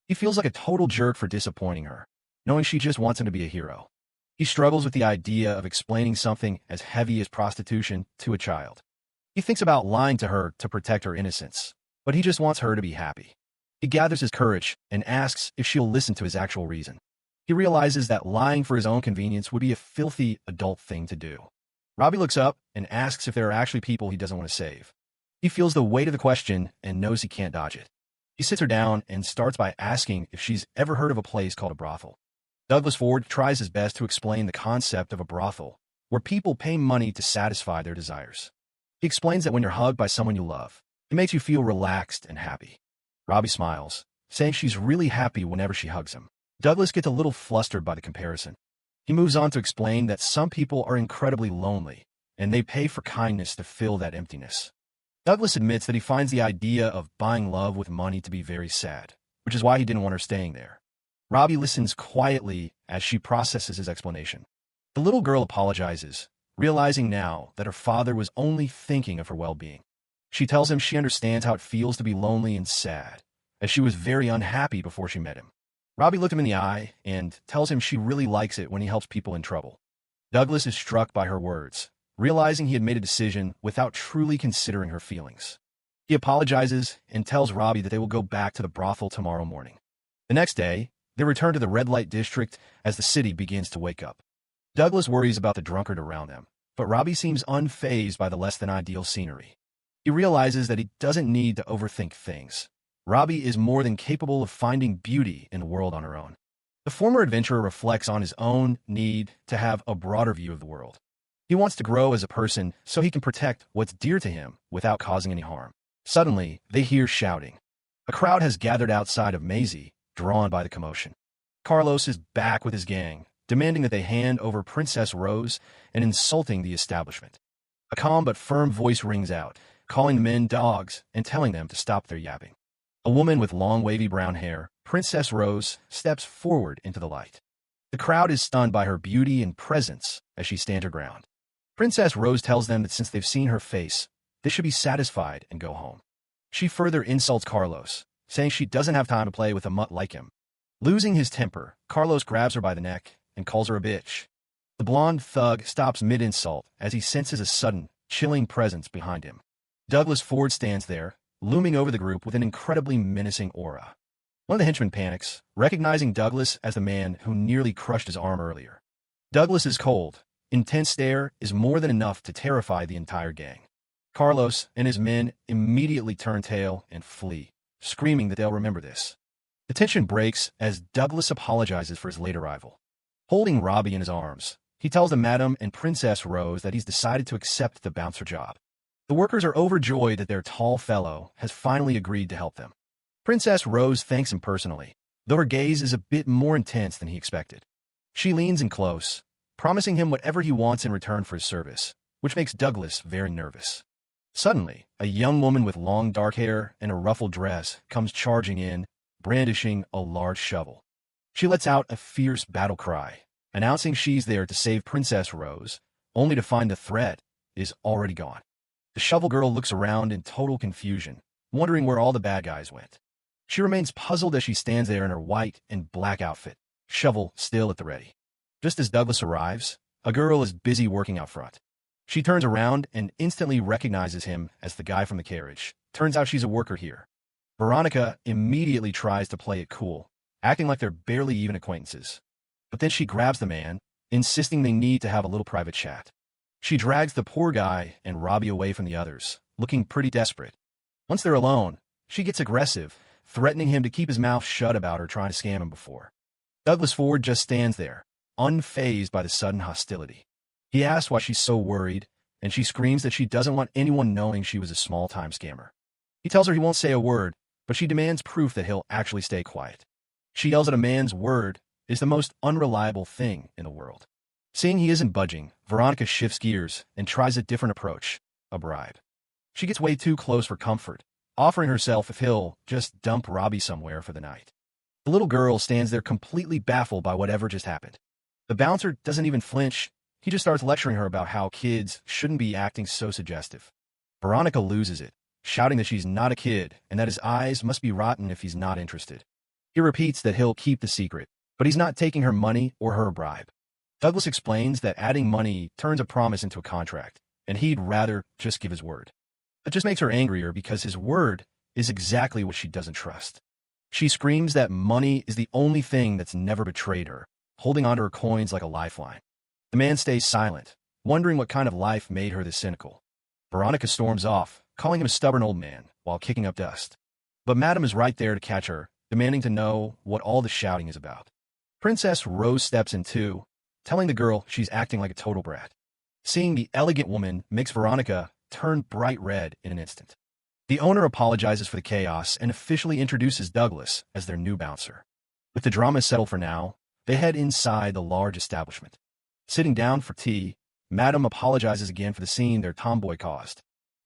He feels like a total jerk for disappointing her, knowing she just wants him to be a hero. He struggles with the idea of explaining something as heavy as prostitution to a child. He thinks about lying to her to protect her innocence, but he just wants her to be happy. He gathers his courage and asks if she'll listen to his actual reason. He realizes that lying for his own convenience would be a filthy adult thing to do. Robbie looks up and asks if there are actually people he doesn't want to save. He feels the weight of the question and knows he can't dodge it. He sits her down and starts by asking if she's ever heard of a place called a brothel. Douglas Ford tries his best to explain the concept of a brothel, where people pay money to satisfy their desires. He explains that when you're hugged by someone you love, it makes you feel relaxed and happy. Robbie smiles, saying she's really happy whenever she hugs him. Douglas gets a little flustered by the comparison. He moves on to explain that some people are incredibly lonely, and they pay for kindness to fill that emptiness. Douglas admits that he finds the idea of buying love with money to be very sad, which is why he didn't want her staying there. Robbie listens quietly as she processes his explanation. The little girl apologizes, realizing now that her father was only thinking of her well-being. She tells him she understands how it feels to be lonely and sad, as she was very unhappy before she met him. Robbie looked him in the eye and tells him she really likes it when he helps people in trouble. Douglas is struck by her words, realizing he had made a decision without truly considering her feelings. He apologizes and tells Robbie that they will go back to the brothel tomorrow morning. The next day, they return to the red light district as the city begins to wake up. Douglas worries about the drunkard around them, but Robbie seems unfazed by the less-than-ideal scenery. He realizes that he doesn't need to overthink things. Robbie is more than capable of finding beauty in the world on her own. The former adventurer reflects on his own need to have a broader view of the world. He wants to grow as a person so he can protect what's dear to him without causing any harm. Suddenly, they hear shouting. A crowd has gathered outside of Maisie, drawn by the commotion. Carlos is back with his gang, demanding that they hand over Princess Rose and insulting the establishment. A calm but firm voice rings out, calling the men dogs and telling them to stop their yapping. A woman with long wavy brown hair, Princess Rose, steps forward into the light. The crowd is stunned by her beauty and presence as she stands her ground. Princess Rose tells them that since they've seen her face, they should be satisfied and go home. She further insults Carlos, saying she doesn't have time to play with a mutt like him. Losing his temper, Carlos grabs her by the neck and calls her a bitch. The blonde thug stops mid-insult as he senses a sudden, chilling presence behind him. Douglas Ford stands there, looming over the group with an incredibly menacing aura. One of the henchmen panics, recognizing Douglas as the man who nearly crushed his arm earlier. Douglas's cold, intense stare is more than enough to terrify the entire gang. Carlos and his men immediately turn tail and flee, screaming that they'll remember this. The tension breaks as Douglas apologizes for his late arrival. Holding Robbie in his arms, he tells the Madam and Princess Rose that he's decided to accept the bouncer job. The workers are overjoyed that their tall fellow has finally agreed to help them. Princess Rose thanks him personally, though her gaze is a bit more intense than he expected. She leans in close, promising him whatever he wants in return for his service, which makes Douglas very nervous. Suddenly, a young woman with long dark hair and a ruffled dress comes charging in, brandishing a large shovel. She lets out a fierce battle cry, announcing she's there to save Princess Rose, only to find the threat is already gone. The shovel girl looks around in total confusion, wondering where all the bad guys went. She remains puzzled as she stands there in her white and black outfit, shovel still at the ready. Just as Douglas arrives, a girl is busy working out front. She turns around and instantly recognizes him as the guy from the carriage. Turns out she's a worker here. Veronica immediately tries to play it cool, acting like they're barely even acquaintances. But then she grabs the man, insisting they need to have a little private chat. She drags the poor guy and Robbie away from the others, looking pretty desperate. Once they're alone, she gets aggressive, threatening him to keep his mouth shut about her trying to scam him before. Douglas Ford just stands there, unfazed by the sudden hostility. He asks why she's so worried, and she screams that she doesn't want anyone knowing she was a small-time scammer. He tells her he won't say a word, but she demands proof that he'll actually stay quiet. She yells that a man's word is the most unreliable thing in the world. Seeing he isn't budging, Veronica shifts gears and tries a different approach, a bribe. She gets way too close for comfort, offering herself if he'll just dump Robbie somewhere for the night. The little girl stands there completely baffled by whatever just happened. The bouncer doesn't even flinch. He just starts lecturing her about how kids shouldn't be acting so suggestive. Veronica loses it, shouting that she's not a kid and that his eyes must be rotten if he's not interested. He repeats that he'll keep the secret, but he's not taking her money or her bribe. Douglas explains that adding money turns a promise into a contract, and he'd rather just give his word. That just makes her angrier because his word is exactly what she doesn't trust. She screams that money is the only thing that's never betrayed her, holding onto her coins like a lifeline. The man stays silent, wondering what kind of life made her this cynical. Veronica storms off, calling him a stubborn old man, while kicking up dust. But Madam is right there to catch her, demanding to know what all the shouting is about. Princess Rose steps in too, telling the girl she's acting like a total brat. Seeing the elegant woman makes Veronica turn bright red in an instant. The owner apologizes for the chaos and officially introduces Douglas as their new bouncer. With the drama settled for now, they head inside the large establishment. Sitting down for tea, Madam apologizes again for the scene their tomboy caused.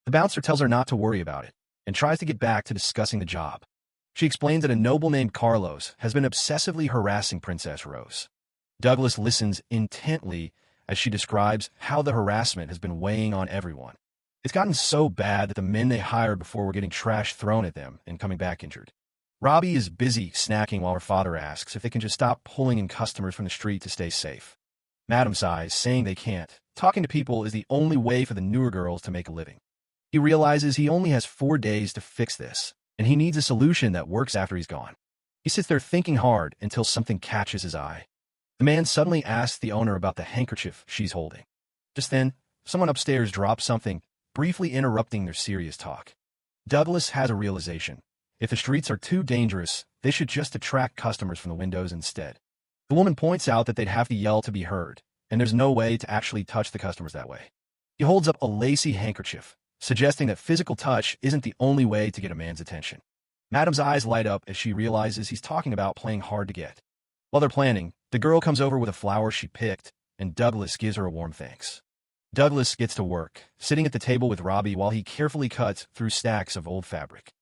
The bouncer tells her not to worry about it, and tries to get back to discussing the job. She explains that a noble named Carlos has been obsessively harassing Princess Rose. Douglas listens intently as she describes how the harassment has been weighing on everyone. It's gotten so bad that the men they hired before were getting trash thrown at them and coming back injured. Robbie is busy snacking while her father asks if they can just stop pulling in customers from the street to stay safe. Madam sighs, saying they can't. Talking to people is the only way for the newer girls to make a living. He realizes he only has 4 days to fix this, and he needs a solution that works after he's gone. He sits there thinking hard until something catches his eye. The man suddenly asks the owner about the handkerchief she's holding. Just then, someone upstairs drops something, briefly interrupting their serious talk. Douglas has a realization. If the streets are too dangerous, they should just attract customers from the windows instead. The woman points out that they'd have to yell to be heard, and there's no way to actually touch the customers that way. He holds up a lacy handkerchief, suggesting that physical touch isn't the only way to get a man's attention. Madam's eyes light up as she realizes he's talking about playing hard to get. While they're planning, the girl comes over with a flower she picked, and Douglas gives her a warm thanks. Douglas gets to work, sitting at the table with Robbie while he carefully cuts through stacks of old fabric.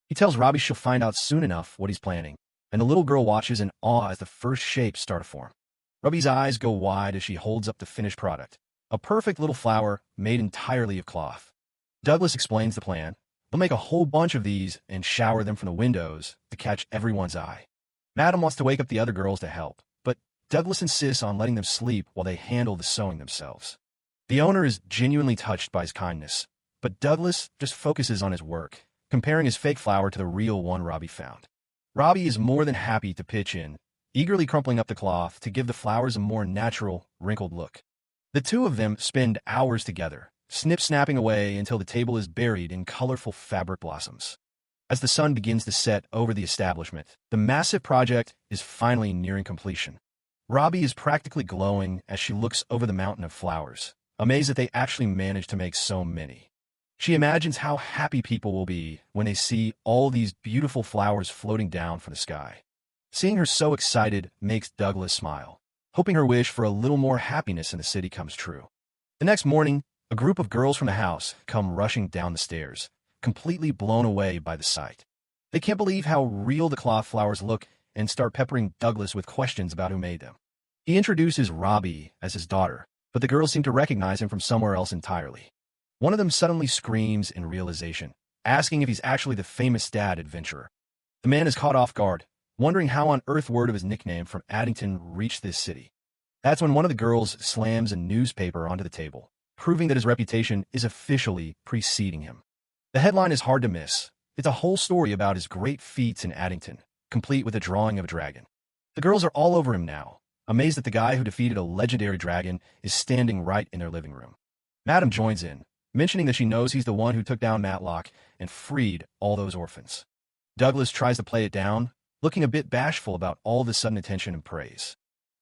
He tells Robbie she'll find out soon enough what he's planning, and the little girl watches in awe as the first shapes start to form. Robbie's eyes go wide as she holds up the finished product, a perfect little flower made entirely of cloth. Douglas explains the plan. They'll make a whole bunch of these and shower them from the windows to catch everyone's eye. Madam wants to wake up the other girls to help, but Douglas insists on letting them sleep while they handle the sewing themselves. The owner is genuinely touched by his kindness, but Douglas just focuses on his work, comparing his fake flower to the real one Robbie found. Robbie is more than happy to pitch in, eagerly crumpling up the cloth to give the flowers a more natural, wrinkled look. The two of them spend hours together, snip-snapping away until the table is buried in colorful fabric blossoms. As the sun begins to set over the establishment, the massive project is finally nearing completion. Robbie is practically glowing as she looks over the mountain of flowers, amazed that they actually managed to make so many. She imagines how happy people will be when they see all these beautiful flowers floating down from the sky. Seeing her so excited makes Douglas smile, hoping her wish for a little more happiness in the city comes true. The next morning, a group of girls from the house come rushing down the stairs, completely blown away by the sight. They can't believe how real the cloth flowers look and start peppering Douglas with questions about who made them. He introduces Robbie as his daughter, but the girls seem to recognize him from somewhere else entirely. One of them suddenly screams in realization, asking if he's actually the famous dad adventurer. The man is caught off guard, wondering how on earth word of his nickname from Addington reached this city. That's when one of the girls slams a newspaper onto the table, proving that his reputation is officially preceding him. The headline is hard to miss. It's a whole story about his great feats in Addington, complete with a drawing of a dragon. The girls are all over him now, amazed that the guy who defeated a legendary dragon is standing right in their living room. Madam joins in, mentioning that she knows he's the one who took down Matlock and freed all those orphans. Douglas tries to play it down, looking a bit bashful about all the sudden attention and praise.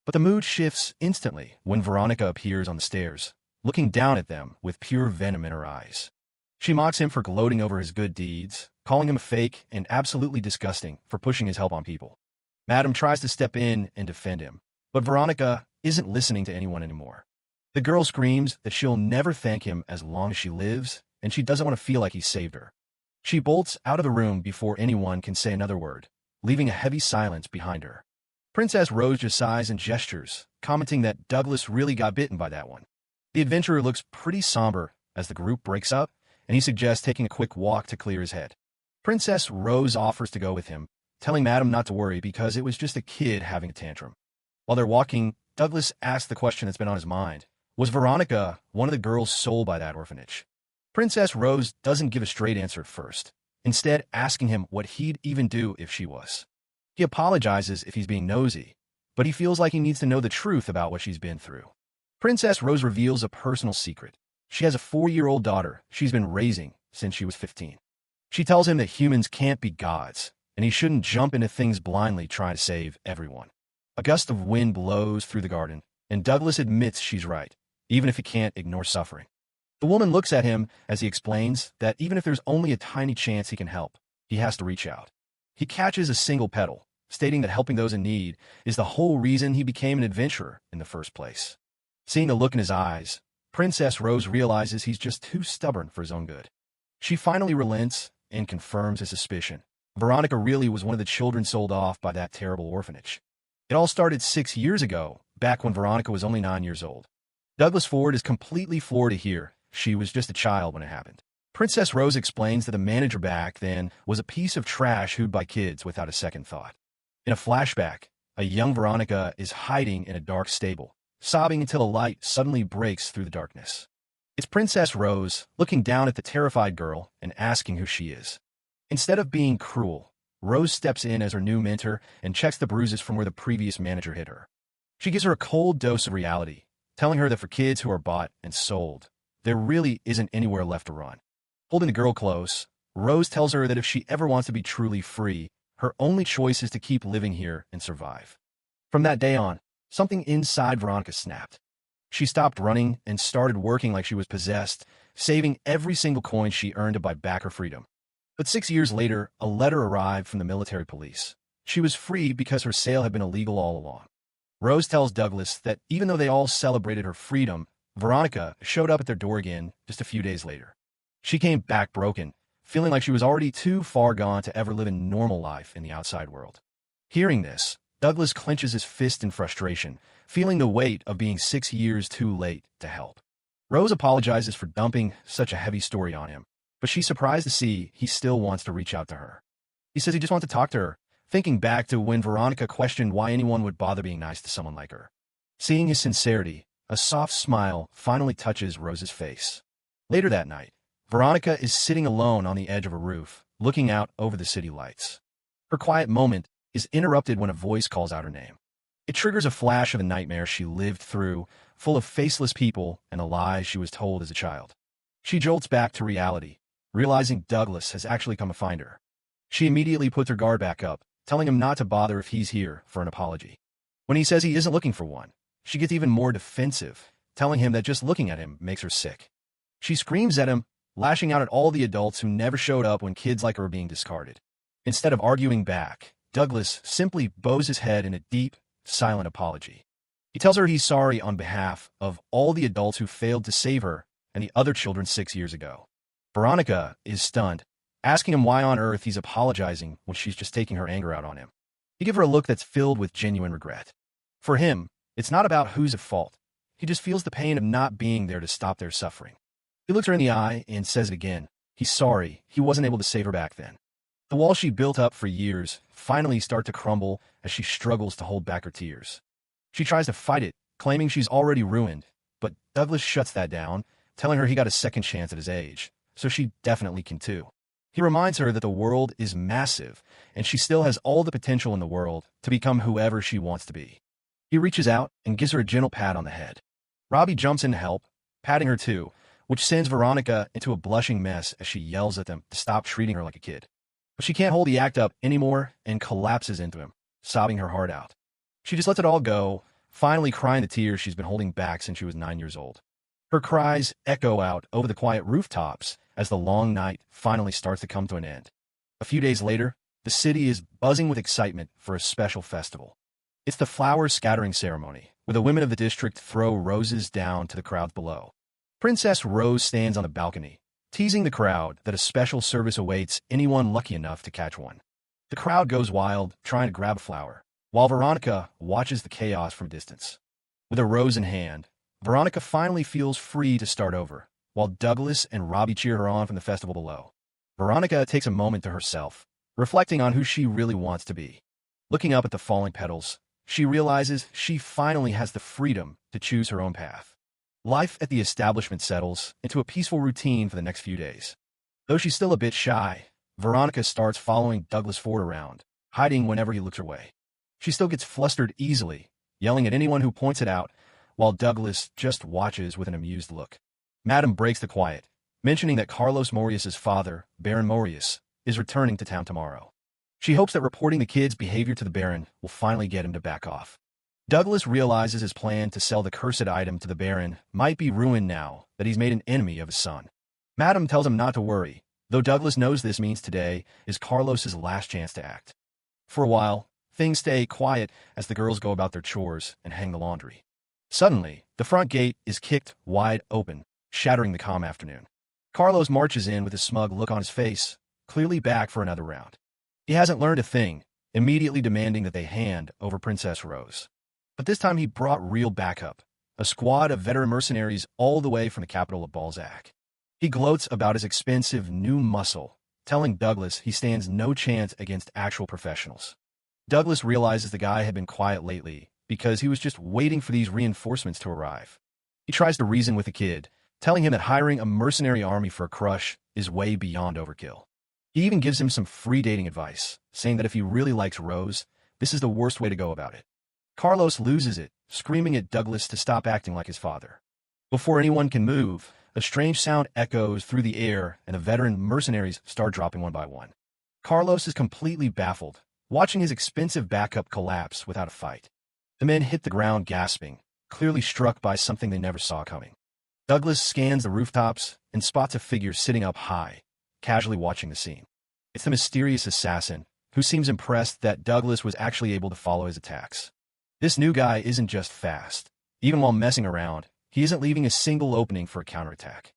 But the mood shifts instantly when Veronica appears on the stairs, looking down at them with pure venom in her eyes. She mocks him for gloating over his good deeds, calling him a fake and absolutely disgusting for pushing his help on people. Madam tries to step in and defend him, but Veronica isn't listening to anyone anymore. The girl screams that she'll never thank him as long as she lives, and she doesn't want to feel like he saved her. She bolts out of the room before anyone can say another word, leaving a heavy silence behind her. Princess Rose just sighs and gestures, commenting that Douglas really got bitten by that one. The adventurer looks pretty somber as the group breaks up, and he suggests taking a quick walk to clear his head. Princess Rose offers to go with him, telling Madam not to worry because it was just a kid having a tantrum. While they're walking, Douglas asks the question that's been on his mind. Was Veronica one of the girls sold by that orphanage? Princess Rose doesn't give a straight answer at first, instead asking him what he'd even do if she was. He apologizes if he's being nosy, but he feels like he needs to know the truth about what she's been through. Princess Rose reveals a personal secret. She has a 4-year-old daughter she's been raising since she was 15. She tells him that humans can't be gods, and he shouldn't jump into things blindly trying to save everyone. A gust of wind blows through the garden, and Douglas admits she's right, even if he can't ignore suffering. The woman looks at him as he explains that even if there's only a tiny chance he can help, he has to reach out. He catches a single petal, stating that helping those in need is the whole reason he became an adventurer in the first place. Seeing the look in his eyes, Princess Rose realizes he's just too stubborn for his own good. She finally relents and confirms his suspicion. Veronica really was one of the children sold off by that terrible orphanage. It all started 6 years ago, back when Veronica was only 9 years old. Douglas Ford is completely floored to hear she was just a child when it happened. Princess Rose explains that the manager back then was a piece of trash hooved by kids without a second thought. In a flashback, a young Veronica is hiding in a dark stable, sobbing until a light suddenly breaks through the darkness. It's Princess Rose looking down at the terrified girl and asking who she is. Instead of being cruel, Rose steps in as her new mentor and checks the bruises from where the previous manager hit her. She gives her a cold dose of reality, telling her that for kids who are bought and sold, there really isn't anywhere left to run. Holding the girl close, Rose tells her that if she ever wants to be truly free, her only choice is to keep living here and survive. From that day on, something inside Veronica snapped. She stopped running and started working like she was possessed, saving every single coin she earned to buy back her freedom. But 6 years later, a letter arrived from the military police. She was free because her sale had been illegal all along. Rose tells Douglas that even though they all celebrated her freedom, Veronica showed up at their door again just a few days later. She came back broken, feeling like she was already too far gone to ever live a normal life in the outside world. Hearing this, Douglas clenches his fist in frustration, feeling the weight of being 6 years too late to help. Rose apologizes for dumping such a heavy story on him, but she's surprised to see he still wants to reach out to her. He says he just wants to talk to her, thinking back to when Veronica questioned why anyone would bother being nice to someone like her. Seeing his sincerity, a soft smile finally touches Rose's face. Later that night, Veronica is sitting alone on the edge of a roof, looking out over the city lights. Her quiet moment is interrupted when a voice calls out her name. It triggers a flash of a nightmare she lived through, full of faceless people and the lies she was told as a child. She jolts back to reality, realizing Douglas has actually come to find her. She immediately puts her guard back up, telling him not to bother if he's here for an apology. When he says he isn't looking for one, she gets even more defensive, telling him that just looking at him makes her sick. She screams at him, lashing out at all the adults who never showed up when kids like her were being discarded. Instead of arguing back, Douglas simply bows his head in a deep, silent apology. He tells her he's sorry on behalf of all the adults who failed to save her and the other children 6 years ago. Veronica is stunned, asking him why on earth he's apologizing when she's just taking her anger out on him. He gives her a look that's filled with genuine regret. For him, it's not about who's at fault. He just feels the pain of not being there to stop their suffering. He looks her in the eye and says it again. He's sorry he wasn't able to save her back then. The walls she built up for years finally start to crumble as she struggles to hold back her tears. She tries to fight it, claiming she's already ruined, but Douglas shuts that down, telling her he got a second chance at his age, so she definitely can too. He reminds her that the world is massive, and she still has all the potential in the world to become whoever she wants to be. He reaches out and gives her a gentle pat on the head. Robbie jumps in to help, patting her too, which sends Veronica into a blushing mess as she yells at them to stop treating her like a kid. But she can't hold the act up anymore and collapses into him, sobbing her heart out. She just lets it all go, finally crying the tears she's been holding back since she was 9 years old. Her cries echo out over the quiet rooftops as the long night finally starts to come to an end. A few days later, the city is buzzing with excitement for a special festival. It's the flower scattering ceremony, where the women of the district throw roses down to the crowds below. Princess Rose stands on the balcony, teasing the crowd that a special service awaits anyone lucky enough to catch one. The crowd goes wild, trying to grab a flower, while Veronica watches the chaos from a distance. With a rose in hand, Veronica finally feels free to start over, while Douglas and Robbie cheer her on from the festival below. Veronica takes a moment to herself, reflecting on who she really wants to be. Looking up at the falling petals, she realizes she finally has the freedom to choose her own path. Life at the establishment settles into a peaceful routine for the next few days. Though she's still a bit shy, Veronica starts following Douglas Ford around, hiding whenever he looks her way. She still gets flustered easily, yelling at anyone who points it out, while Douglas just watches with an amused look. Madame breaks the quiet, mentioning that Carlos Morius's father, Baron Morius, is returning to town tomorrow. She hopes that reporting the kid's behavior to the Baron will finally get him to back off. Douglas realizes his plan to sell the cursed item to the Baron might be ruined now that he's made an enemy of his son. Madame tells him not to worry, though Douglas knows this means today is Carlos's last chance to act. For a while, things stay quiet as the girls go about their chores and hang the laundry. Suddenly, the front gate is kicked wide open, shattering the calm afternoon. Carlos marches in with a smug look on his face, clearly back for another round. He hasn't learned a thing, immediately demanding that they hand over Princess Rose. But this time he brought real backup, a squad of veteran mercenaries all the way from the capital of Balzac. He gloats about his expensive new muscle, telling Douglas he stands no chance against actual professionals. Douglas realizes the guy had been quiet lately because he was just waiting for these reinforcements to arrive. He tries to reason with the kid, telling him that hiring a mercenary army for a crush is way beyond overkill. He even gives him some free dating advice, saying that if he really likes Rose, this is the worst way to go about it. Carlos loses it, screaming at Douglas to stop acting like his father. Before anyone can move, a strange sound echoes through the air and the veteran mercenaries start dropping one by one. Carlos is completely baffled, watching his expensive backup collapse without a fight. The men hit the ground gasping, clearly struck by something they never saw coming. Douglas scans the rooftops and spots a figure sitting up high, casually watching the scene. It's the mysterious assassin, who seems impressed that Douglas was actually able to follow his attacks. This new guy isn't just fast. Even while messing around, He isn't leaving a single opening for a counterattack.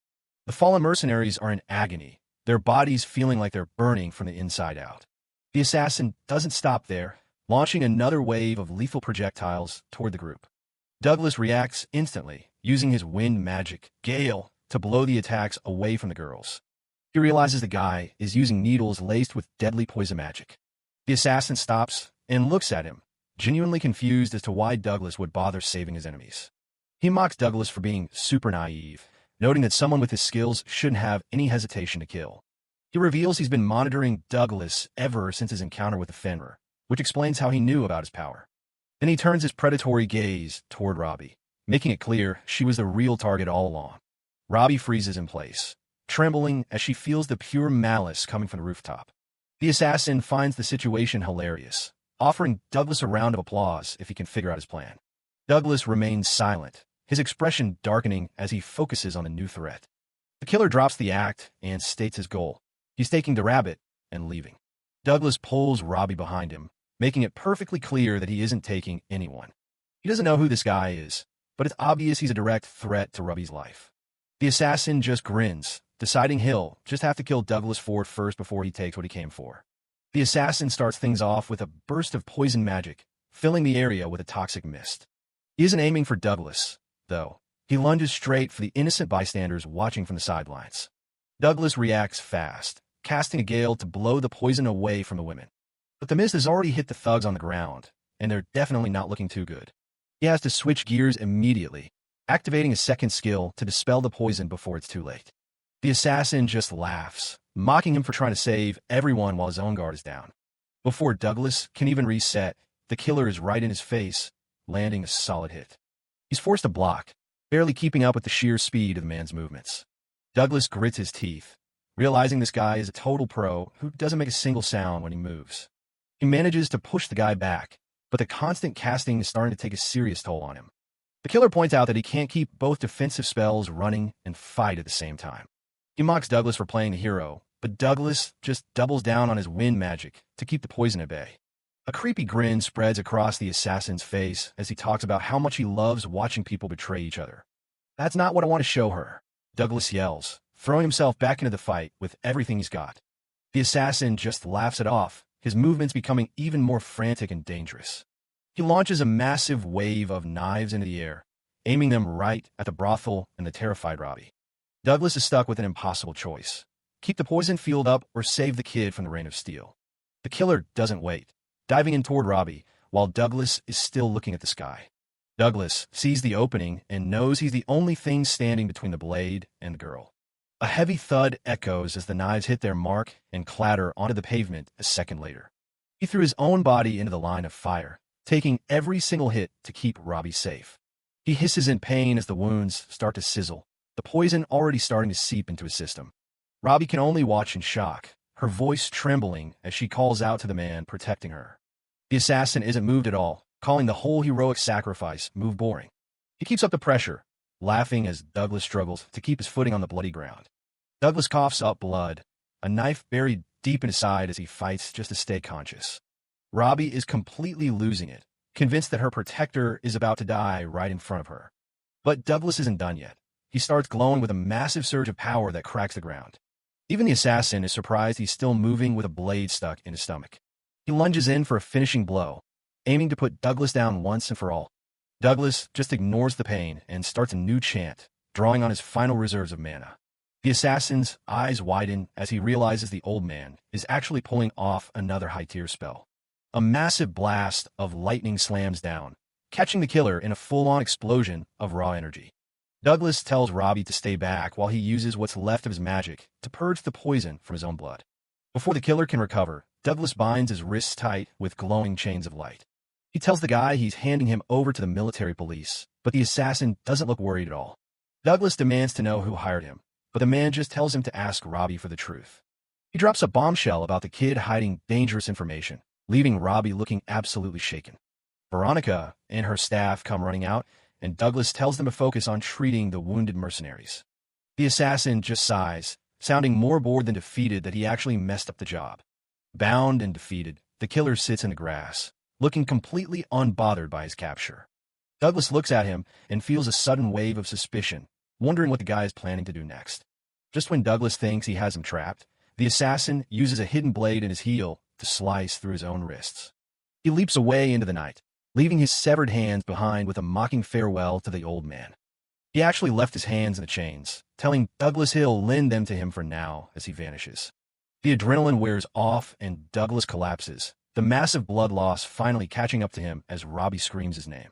The fallen mercenaries are in agony, their bodies feeling like they're burning from the inside out. The assassin doesn't stop there, launching another wave of lethal projectiles toward the group. Douglas reacts instantly, using his wind magic, Gale, to blow the attacks away from the girls. He realizes the guy is using needles laced with deadly poison magic. The assassin stops and looks at him, genuinely confused as to why Douglas would bother saving his enemies. He mocks Douglas for being super naive, noting that someone with his skills shouldn't have any hesitation to kill. He reveals he's been monitoring Douglas ever since his encounter with the Fenrir, which explains how he knew about his power. Then he turns his predatory gaze toward Robbie, making it clear she was the real target all along. Robbie freezes in place, trembling as she feels the pure malice coming from the rooftop. The assassin finds the situation hilarious, offering Douglas a round of applause if he can figure out his plan. Douglas remains silent, his expression darkening as he focuses on a new threat. The killer drops the act and states his goal. He's taking the rabbit and leaving. Douglas pulls Robbie behind him, making it perfectly clear that he isn't taking anyone. He doesn't know who this guy is, but it's obvious he's a direct threat to Robbie's life. The assassin just grins, deciding he'll just have to kill Douglas Ford first before he takes what he came for. The assassin starts things off with a burst of poison magic, filling the area with a toxic mist. He isn't aiming for Douglas, though. He lunges straight for the innocent bystanders watching from the sidelines. Douglas reacts fast, casting a gale to blow the poison away from the women. But the mist has already hit the thugs on the ground, and they're definitely not looking too good. He has to switch gears immediately, activating a second skill to dispel the poison before it's too late. The assassin just laughs, mocking him for trying to save everyone while his own guard is down. Before Douglas can even reset, the killer is right in his face, landing a solid hit. He's forced to block, barely keeping up with the sheer speed of the man's movements. Douglas grits his teeth, realizing this guy is a total pro who doesn't make a single sound when he moves. He manages to push the guy back, but the constant casting is starting to take a serious toll on him. The killer points out that he can't keep both defensive spells running and fight at the same time. He mocks Douglas for playing the hero, but Douglas just doubles down on his wind magic to keep the poison at bay. A creepy grin spreads across the assassin's face as he talks about how much he loves watching people betray each other. "That's not what I want to show her," Douglas yells, throwing himself back into the fight with everything he's got. The assassin just laughs it off, his movements becoming even more frantic and dangerous. He launches a massive wave of knives into the air, aiming them right at the brothel and the terrified Robbie. Douglas is stuck with an impossible choice: keep the poison field up or save the kid from the rain of steel. The killer doesn't wait, diving in toward Robbie, while Douglas is still looking at the sky. Douglas sees the opening and knows he's the only thing standing between the blade and the girl. A heavy thud echoes as the knives hit their mark and clatter onto the pavement a second later. He threw his own body into the line of fire, taking every single hit to keep Robbie safe. He hisses in pain as the wounds start to sizzle, the poison already starting to seep into his system. Robbie can only watch in shock, her voice trembling as she calls out to the man protecting her. The assassin isn't moved at all, calling the whole heroic sacrifice move boring. He keeps up the pressure, laughing as Douglas struggles to keep his footing on the bloody ground. Douglas coughs up blood, a knife buried deep in his side as he fights just to stay conscious. Robbie is completely losing it, convinced that her protector is about to die right in front of her. But Douglas isn't done yet. He starts glowing with a massive surge of power that cracks the ground. Even the assassin is surprised he's still moving with a blade stuck in his stomach. He lunges in for a finishing blow, aiming to put Douglas down once and for all. Douglas just ignores the pain and starts a new chant, drawing on his final reserves of mana. The assassin's eyes widen as he realizes the old man is actually pulling off another high-tier spell. A massive blast of lightning slams down, catching the killer in a full-on explosion of raw energy. Douglas tells Robbie to stay back while he uses what's left of his magic to purge the poison from his own blood. Before the killer can recover, Douglas binds his wrists tight with glowing chains of light. He tells the guy he's handing him over to the military police, but the assassin doesn't look worried at all. Douglas demands to know who hired him, but the man just tells him to ask Robbie for the truth. He drops a bombshell about the kid hiding dangerous information, leaving Robbie looking absolutely shaken. Veronica and her staff come running out, and Douglas tells them to focus on treating the wounded mercenaries. The assassin just sighs, sounding more bored than defeated that he actually messed up the job. Bound and defeated, the killer sits in the grass, looking completely unbothered by his capture. Douglas looks at him and feels a sudden wave of suspicion, wondering what the guy is planning to do next. Just when Douglas thinks he has him trapped, the assassin uses a hidden blade in his heel to slice through his own wrists. He leaps away into the night, leaving his severed hands behind with a mocking farewell to the old man. He actually left his hands in the chains, telling Douglas he'll lend them to him for now as he vanishes. The adrenaline wears off and Douglas collapses, the massive blood loss finally catching up to him as Robbie screams his name.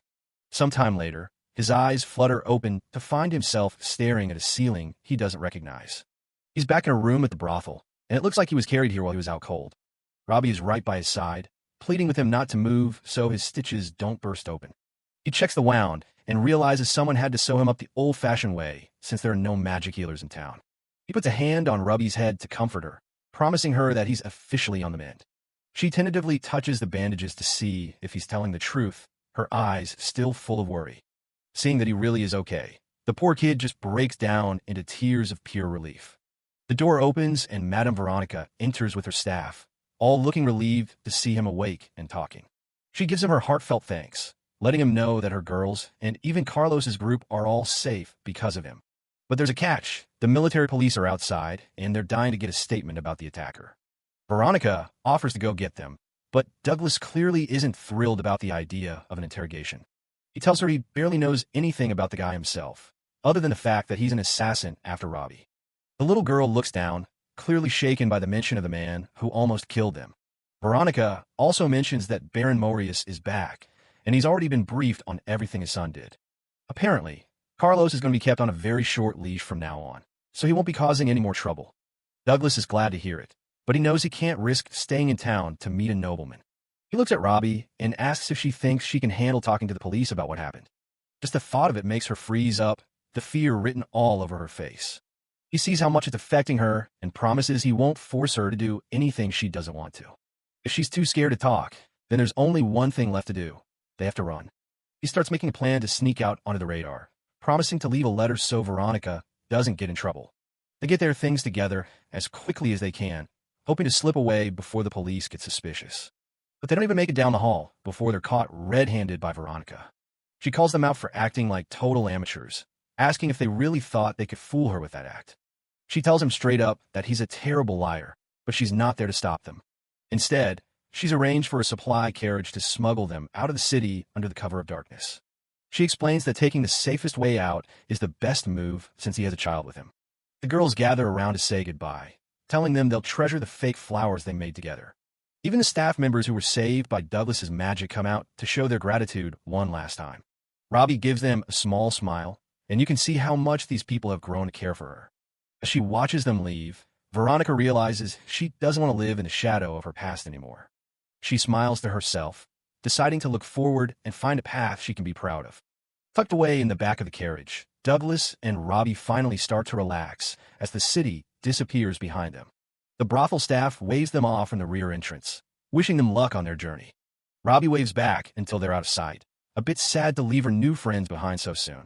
Sometime later, his eyes flutter open to find himself staring at a ceiling he doesn't recognize. He's back in a room at the brothel, and it looks like he was carried here while he was out cold. Robbie is right by his side, pleading with him not to move so his stitches don't burst open. He checks the wound and realizes someone had to sew him up the old-fashioned way since there are no magic healers in town. He puts a hand on Robbie's head to comfort her, promising her that he's officially on the mend. She tentatively touches the bandages to see if he's telling the truth, her eyes still full of worry. Seeing that he really is okay, the poor kid just breaks down into tears of pure relief. The door opens and Madame Veronica enters with her staff, all looking relieved to see him awake and talking. She gives him her heartfelt thanks, letting him know that her girls and even Carlos's group are all safe because of him. But there's a catch. The military police are outside, and they're dying to get a statement about the attacker. Veronica offers to go get them, but Douglas clearly isn't thrilled about the idea of an interrogation. He tells her he barely knows anything about the guy himself, other than the fact that he's an assassin after Robbie. The little girl looks down, clearly shaken by the mention of the man who almost killed them. Veronica also mentions that Baron Morius is back, and he's already been briefed on everything his son did. Apparently, Carlos is going to be kept on a very short leash from now on, so he won't be causing any more trouble. Douglas is glad to hear it, but he knows he can't risk staying in town to meet a nobleman. He looks at Robbie and asks if she thinks she can handle talking to the police about what happened. Just the thought of it makes her freeze up, the fear written all over her face. He sees how much it's affecting her and promises he won't force her to do anything she doesn't want to. If she's too scared to talk, then there's only one thing left to do. They have to run. He starts making a plan to sneak out onto the radar, promising to leave a letter so Veronica doesn't get in trouble. They get their things together as quickly as they can, hoping to slip away before the police get suspicious. But they don't even make it down the hall before they're caught red-handed by Veronica. She calls them out for acting like total amateurs, asking if they really thought they could fool her with that act. She tells him straight up that he's a terrible liar, but she's not there to stop them. Instead, she's arranged for a supply carriage to smuggle them out of the city under the cover of darkness. She explains that taking the safest way out is the best move since he has a child with him. The girls gather around to say goodbye, telling them they'll treasure the fake flowers they made together. Even the staff members who were saved by Douglas's magic come out to show their gratitude one last time. Robbie gives them a small smile, and you can see how much these people have grown to care for her. As she watches them leave, Veronica realizes she doesn't want to live in the shadow of her past anymore. She smiles to herself, deciding to look forward and find a path she can be proud of. Tucked away in the back of the carriage, Douglas and Robbie finally start to relax as the city disappears behind them. The brothel staff waves them off from the rear entrance, wishing them luck on their journey. Robbie waves back until they're out of sight, a bit sad to leave her new friends behind so soon.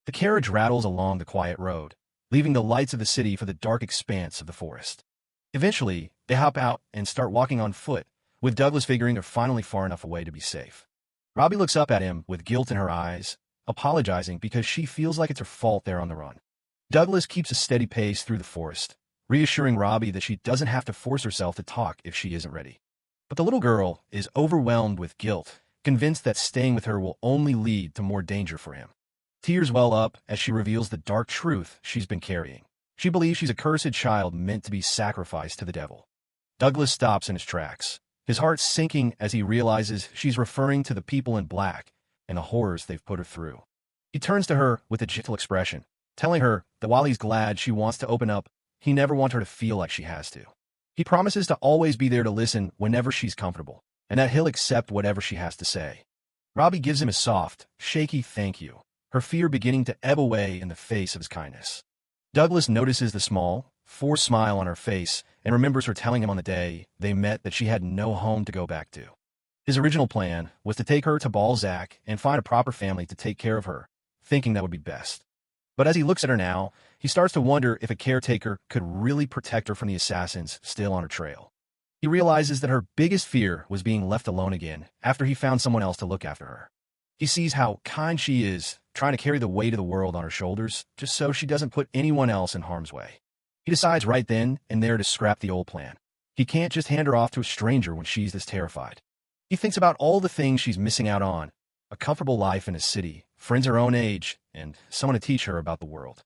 The carriage rattles along the quiet road, leaving the lights of the city for the dark expanse of the forest. Eventually, they hop out and start walking on foot, with Douglas figuring they're finally far enough away to be safe. Robbie looks up at him with guilt in her eyes, apologizing because she feels like it's her fault they're on the run. Douglas keeps a steady pace through the forest, reassuring Robbie that she doesn't have to force herself to talk if she isn't ready. But the little girl is overwhelmed with guilt, convinced that staying with her will only lead to more danger for him. Tears well up as she reveals the dark truth she's been carrying. She believes she's a cursed child meant to be sacrificed to the devil. Douglas stops in his tracks, his heart sinking as he realizes she's referring to the people in black and the horrors they've put her through. He turns to her with a gentle expression, telling her that while he's glad she wants to open up, he never wants her to feel like she has to. He promises to always be there to listen whenever she's comfortable, and that he'll accept whatever she has to say. Robbie gives him a soft, shaky thank you, her fear beginning to ebb away in the face of his kindness. Douglas notices the small, forced smile on her face and remembers her telling him on the day they met that she had no home to go back to. His original plan was to take her to Balzac and find a proper family to take care of her, thinking that would be best. But as he looks at her now, he starts to wonder if a caretaker could really protect her from the assassins still on her trail. He realizes that her biggest fear was being left alone again after he found someone else to look after her. He sees how kind she is, trying to carry the weight of the world on her shoulders, just so she doesn't put anyone else in harm's way. He decides right then and there to scrap the old plan. He can't just hand her off to a stranger when she's this terrified. He thinks about all the things she's missing out on: a comfortable life in a city, friends her own age, and someone to teach her about the world.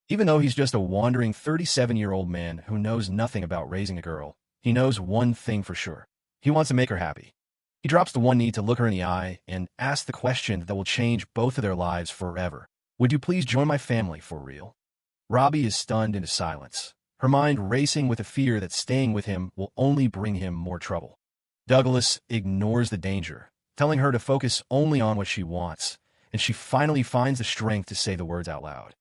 Even though he's just a wandering 37-year-old man who knows nothing about raising a girl, he knows one thing for sure. He wants to make her happy. He drops the one need to look her in the eye and ask the question that will change both of their lives forever. Would you please join my family for real? Robbie is stunned into silence, her mind racing with the fear that staying with him will only bring him more trouble. Douglas ignores the danger, telling her to focus only on what she wants, and she finally finds the strength to say the words out loud.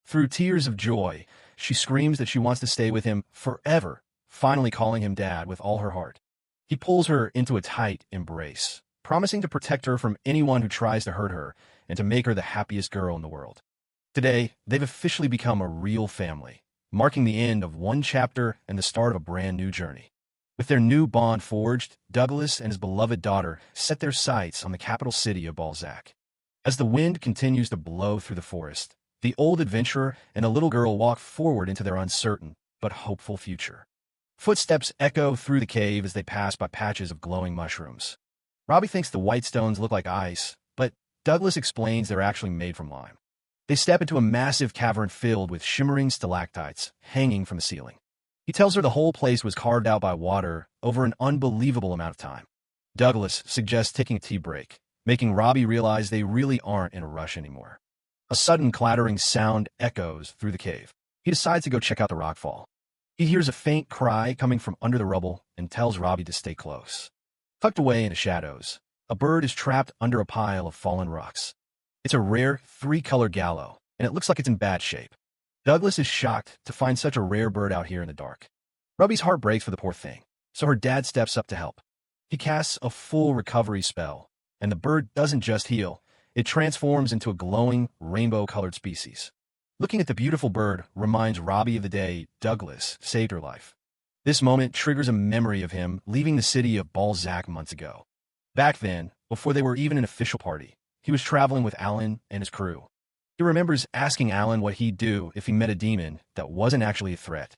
Through tears of joy, she screams that she wants to stay with him forever, finally calling him Dad with all her heart. He pulls her into a tight embrace, promising to protect her from anyone who tries to hurt her and to make her the happiest girl in the world. Today, they've officially become a real family, marking the end of one chapter and the start of a brand new journey. With their new bond forged, Douglas and his beloved daughter set their sights on the capital city of Balzac. As the wind continues to blow through the forest, the old adventurer and the little girl walk forward into their uncertain but hopeful future. Footsteps echo through the cave as they pass by patches of glowing mushrooms. Robbie thinks the white stones look like ice, but Douglas explains they're actually made from lime. They step into a massive cavern filled with shimmering stalactites hanging from the ceiling. He tells her the whole place was carved out by water over an unbelievable amount of time. Douglas suggests taking a tea break, making Robbie realize they really aren't in a rush anymore. A sudden clattering sound echoes through the cave. He decides to go check out the rockfall. He hears a faint cry coming from under the rubble and tells Robbie to stay close. Tucked away in the shadows, a bird is trapped under a pile of fallen rocks. It's a rare, three-color gallo, and it looks like it's in bad shape. Douglas is shocked to find such a rare bird out here in the dark. Robbie's heart breaks for the poor thing, so her dad steps up to help. He casts a full recovery spell, and the bird doesn't just heal, it transforms into a glowing, rainbow-colored species. Looking at the beautiful bird reminds Robbie of the day Douglas saved her life. This moment triggers a memory of him leaving the city of Balzac months ago. Back then, before they were even an official party, he was traveling with Alan and his crew. He remembers asking Alan what he'd do if he met a demon that wasn't actually a threat.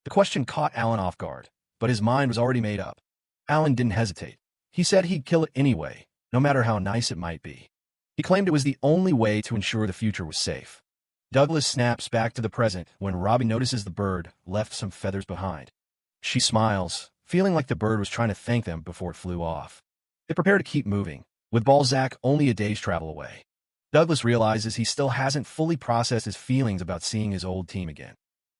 The question caught Alan off guard, but his mind was already made up. Alan didn't hesitate. He said he'd kill it anyway, no matter how nice it might be. He claimed it was the only way to ensure the future was safe. Douglas snaps back to the present when Robbie notices the bird left some feathers behind. She smiles, feeling like the bird was trying to thank them before it flew off. They prepare to keep moving, with Balzac only a day's travel away. Douglas realizes he still hasn't fully processed his feelings about seeing his old team again.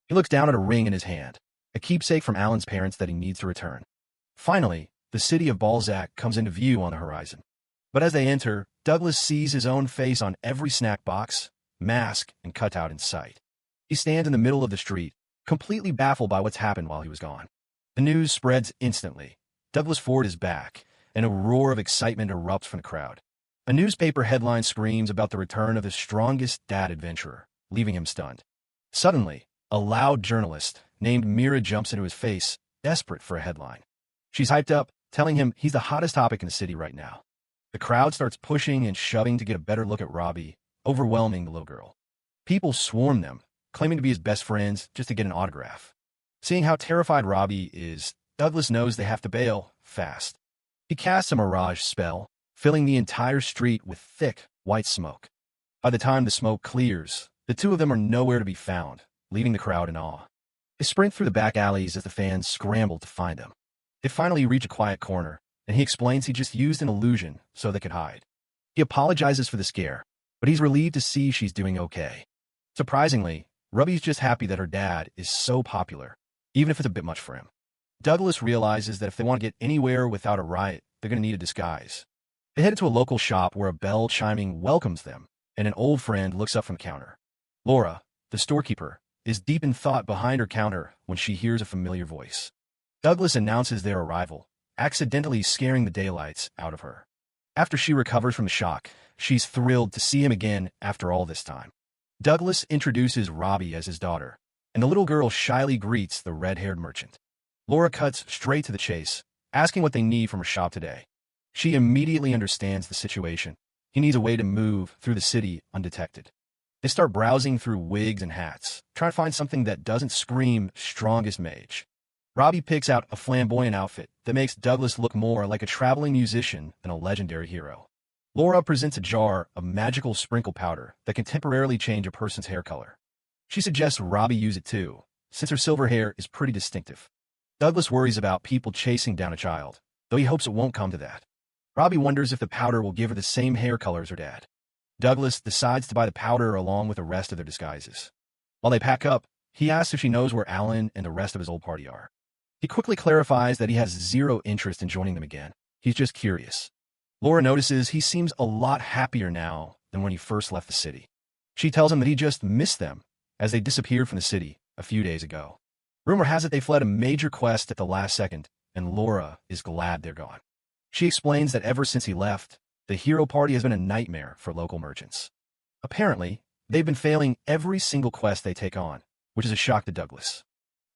He looks down at a ring in his hand, a keepsake from Alan's parents that he needs to return. Finally, the city of Balzac comes into view on the horizon. But as they enter, Douglas sees his own face on every snack box, mask, and cutout in sight. He stands in the middle of the street, completely baffled by what's happened while he was gone. The news spreads instantly. Douglas Ford is back, and a roar of excitement erupts from the crowd. A newspaper headline screams about the return of the strongest dad adventurer, leaving him stunned. Suddenly, a loud journalist named Mira jumps into his face, desperate for a headline. She's hyped up, telling him he's the hottest topic in the city right now. The crowd starts pushing and shoving to get a better look at Robbie, overwhelming the little girl. People swarm them, claiming to be his best friends just to get an autograph. Seeing how terrified Robbie is, Douglas knows they have to bail fast. He casts a mirage spell, filling the entire street with thick, white smoke. By the time the smoke clears, the two of them are nowhere to be found, leaving the crowd in awe. They sprint through the back alleys as the fans scramble to find them. They finally reach a quiet corner, and he explains he just used an illusion so they could hide. He apologizes for the scare, but he's relieved to see she's doing okay. Surprisingly, Robbie's just happy that her dad is so popular, even if it's a bit much for him. Douglas realizes that if they want to get anywhere without a riot, they're going to need a disguise. They head to a local shop where a bell chiming welcomes them, and an old friend looks up from the counter. Laura, the storekeeper, is deep in thought behind her counter when she hears a familiar voice. Douglas announces their arrival, accidentally scaring the daylights out of her. After she recovers from the shock, she's thrilled to see him again after all this time. Douglas introduces Robbie as his daughter, and the little girl shyly greets the red-haired merchant. Laura cuts straight to the chase, asking what they need from her shop today. She immediately understands the situation, He needs a way to move through the city undetected. They start browsing through wigs and hats, trying to find something that doesn't scream strongest mage. Robbie picks out a flamboyant outfit that makes Douglas look more like a traveling musician than a legendary hero. Laura presents a jar of magical sprinkle powder that can temporarily change a person's hair color. She suggests Robbie use it too, since her silver hair is pretty distinctive. Douglas worries about people chasing down a child, though he hopes it won't come to that. Robbie wonders if the powder will give her the same hair color as her dad. Douglas decides to buy the powder along with the rest of their disguises. While they pack up, he asks if she knows where Alan and the rest of his old party are. He quickly clarifies that he has zero interest in joining them again. He's just curious. Laura notices he seems a lot happier now than when he first left the city. She tells him that he just missed them, as they disappeared from the city a few days ago. Rumor has it they fled a major quest at the last second, and Laura is glad they're gone. She explains that ever since he left, the hero party has been a nightmare for local merchants. Apparently, they've been failing every single quest they take on, which is a shock to Douglas.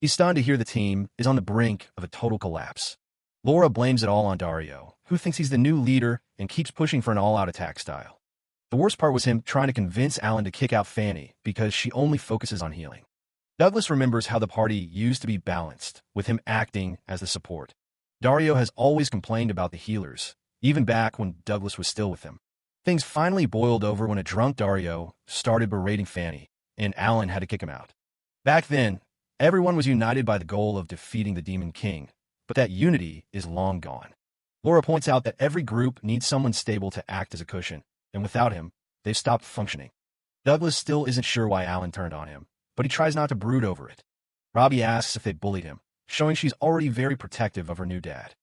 He's stunned to hear the team is on the brink of a total collapse. Laura blames it all on Dario, who thinks he's the new leader and keeps pushing for an all-out attack style. The worst part was him trying to convince Alan to kick out Fanny because she only focuses on healing. Douglas remembers how the party used to be balanced, with him acting as the support. Dario has always complained about the healers, even back when Douglas was still with him. Things finally boiled over when a drunk Dario started berating Fanny, and Alan had to kick him out. Back then, everyone was united by the goal of defeating the Demon King, but that unity is long gone. Laura points out that every group needs someone stable to act as a cushion, and without him, they've stopped functioning. Douglas still isn't sure why Alan turned on him, but he tries not to brood over it. Robbie asks if they bullied him, showing she's already very protective of her new dad.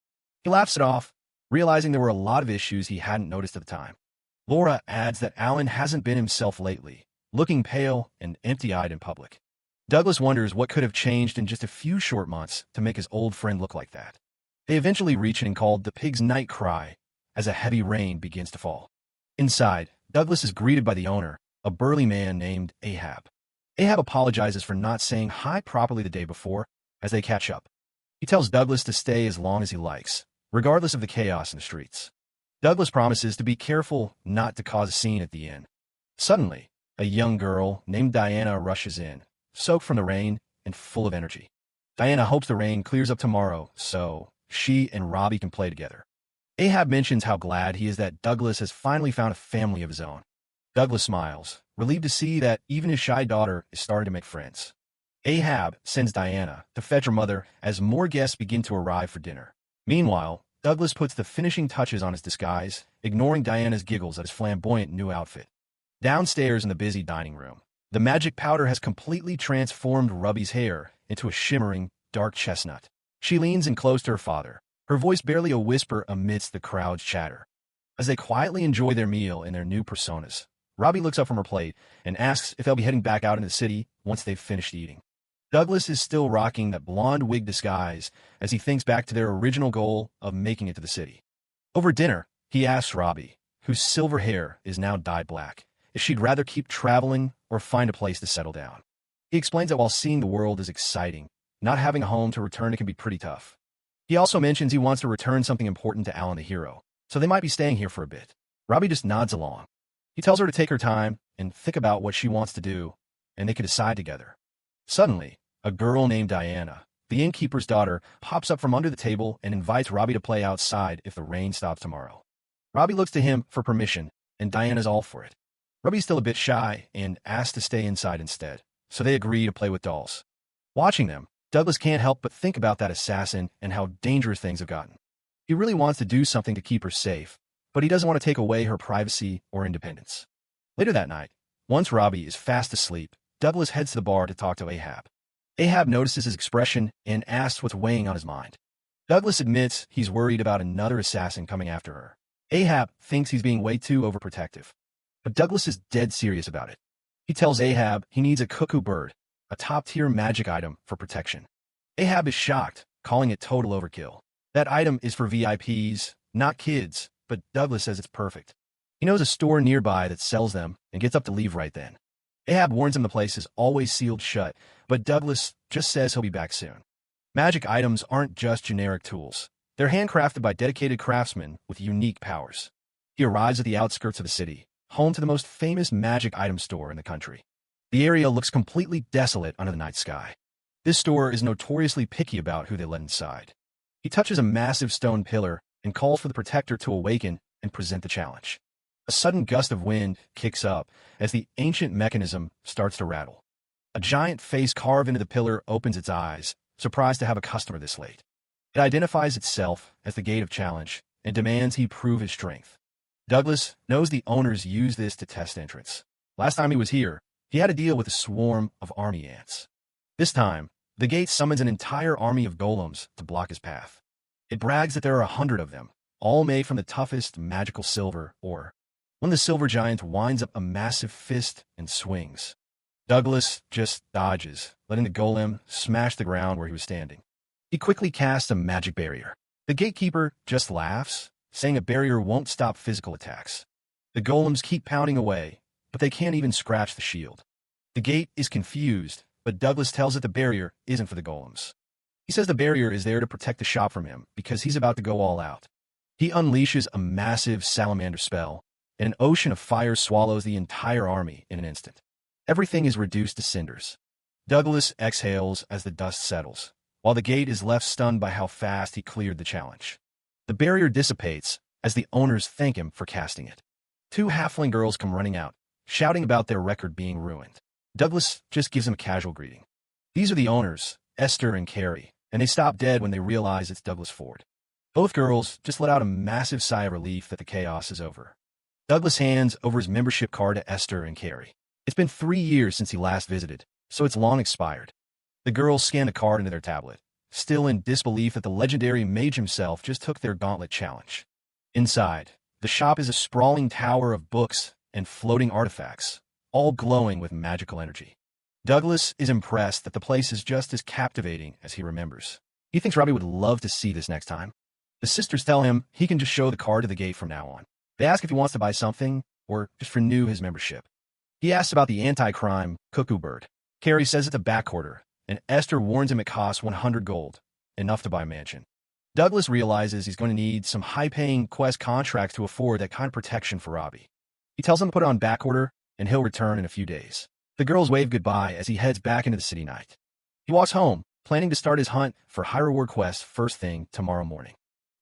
He laughs it off, realizing there were a lot of issues he hadn't noticed at the time. Laura adds that Alan hasn't been himself lately, looking pale and empty-eyed in public. Douglas wonders what could have changed in just a few short months to make his old friend look like that. They eventually reach an called the Pig's Night Cry as a heavy rain begins to fall. Inside, Douglas is greeted by the owner, a burly man named Ahab. Ahab apologizes for not saying hi properly the day before as they catch up. He tells Douglas to stay as long as he likes, regardless of the chaos in the streets. Douglas promises to be careful not to cause a scene at the inn. Suddenly, a young girl named Diana rushes in, soaked from the rain and full of energy. Diana hopes the rain clears up tomorrow so she and Robbie can play together. Ahab mentions how glad he is that Douglas has finally found a family of his own. Douglas smiles, relieved to see that even his shy daughter is starting to make friends. Ahab sends Diana to fetch her mother as more guests begin to arrive for dinner. Meanwhile, Douglas puts the finishing touches on his disguise, ignoring Diana's giggles at his flamboyant new outfit. Downstairs in the busy dining room, the magic powder has completely transformed Robbie's hair into a shimmering, dark chestnut. She leans in close to her father, her voice barely a whisper amidst the crowd's chatter. As they quietly enjoy their meal in their new personas, Robbie looks up from her plate and asks if they'll be heading back out into the city once they've finished eating. Douglas is still rocking that blonde wig disguise as he thinks back to their original goal of making it to the city. Over dinner, he asks Robbie, whose silver hair is now dyed black, if she'd rather keep traveling or find a place to settle down. He explains that while seeing the world is exciting, not having a home to return to can be pretty tough. He also mentions he wants to return something important to Alan the hero, so they might be staying here for a bit. Robbie just nods along. He tells her to take her time and think about what she wants to do, and they can decide together. Suddenly, a girl named Diana, the innkeeper's daughter, pops up from under the table and invites Robbie to play outside if the rain stops tomorrow. Robbie looks to him for permission, and Diana's all for it. Robbie's still a bit shy and asks to stay inside instead, so they agree to play with dolls. Watching them, Douglas can't help but think about that assassin and how dangerous things have gotten. He really wants to do something to keep her safe, but he doesn't want to take away her privacy or independence. Later that night, once Robbie is fast asleep, Douglas heads to the bar to talk to Ahab. Ahab notices his expression and asks what's weighing on his mind. Douglas admits he's worried about another assassin coming after her. Ahab thinks he's being way too overprotective, but Douglas is dead serious about it. He tells Ahab he needs a cuckoo bird, a top-tier magic item for protection. Ahab is shocked, calling it total overkill. That item is for VIPs, not kids, but Douglas says it's perfect. He knows a store nearby that sells them and gets up to leave right then. Ahab warns him the place is always sealed shut, but Douglas just says he'll be back soon. Magic items aren't just generic tools. They're handcrafted by dedicated craftsmen with unique powers. He arrives at the outskirts of the city, home to the most famous magic item store in the country. The area looks completely desolate under the night sky. This store is notoriously picky about who they let inside. He touches a massive stone pillar and calls for the protector to awaken and present the challenge. A sudden gust of wind kicks up as the ancient mechanism starts to rattle. A giant face carved into the pillar opens its eyes, surprised to have a customer this late. It identifies itself as the Gate of Challenge and demands he prove his strength. Douglas knows the owners use this to test entrance. Last time he was here, he had to deal with a swarm of army ants. This time, the gate summons an entire army of golems to block his path. It brags that there are 100 of them, all made from the toughest magical silver ore. When the silver giant winds up a massive fist and swings, Douglas just dodges, letting the golem smash the ground where he was standing. He quickly casts a magic barrier. The gatekeeper just laughs, saying a barrier won't stop physical attacks. The golems keep pounding away, but they can't even scratch the shield. The gate is confused, but Douglas tells it the barrier isn't for the golems. He says the barrier is there to protect the shop from him because he's about to go all out. He unleashes a massive salamander spell, and an ocean of fire swallows the entire army in an instant. Everything is reduced to cinders. Douglas exhales as the dust settles, while the gate is left stunned by how fast he cleared the challenge. The barrier dissipates as the owners thank him for casting it. 2 halfling girls come running out, shouting about their record being ruined. Douglas just gives them a casual greeting. These are the owners, Esther and Carrie, and they stop dead when they realize it's Douglas Ford. Both girls just let out a massive sigh of relief that the chaos is over. Douglas hands over his membership card to Esther and Carrie. It's been 3 years since he last visited, so it's long expired. The girls scan the card into their tablet, still in disbelief that the legendary mage himself just took their gauntlet challenge. Inside, the shop is a sprawling tower of books and floating artifacts, all glowing with magical energy. Douglas is impressed that the place is just as captivating as he remembers. He thinks Robbie would love to see this next time. The sisters tell him he can just show the card to the gate from now on. They ask if he wants to buy something or just renew his membership. He asks about the anti-crime cuckoo bird. Carrie says it's a back order, and Esther warns him it costs 100 gold, enough to buy a mansion. Douglas realizes he's going to need some high-paying quest contracts to afford that kind of protection for Robbie. He tells him to put it on back order, and he'll return in a few days. The girls wave goodbye as he heads back into the city night. He walks home, planning to start his hunt for high-reward quests first thing tomorrow morning.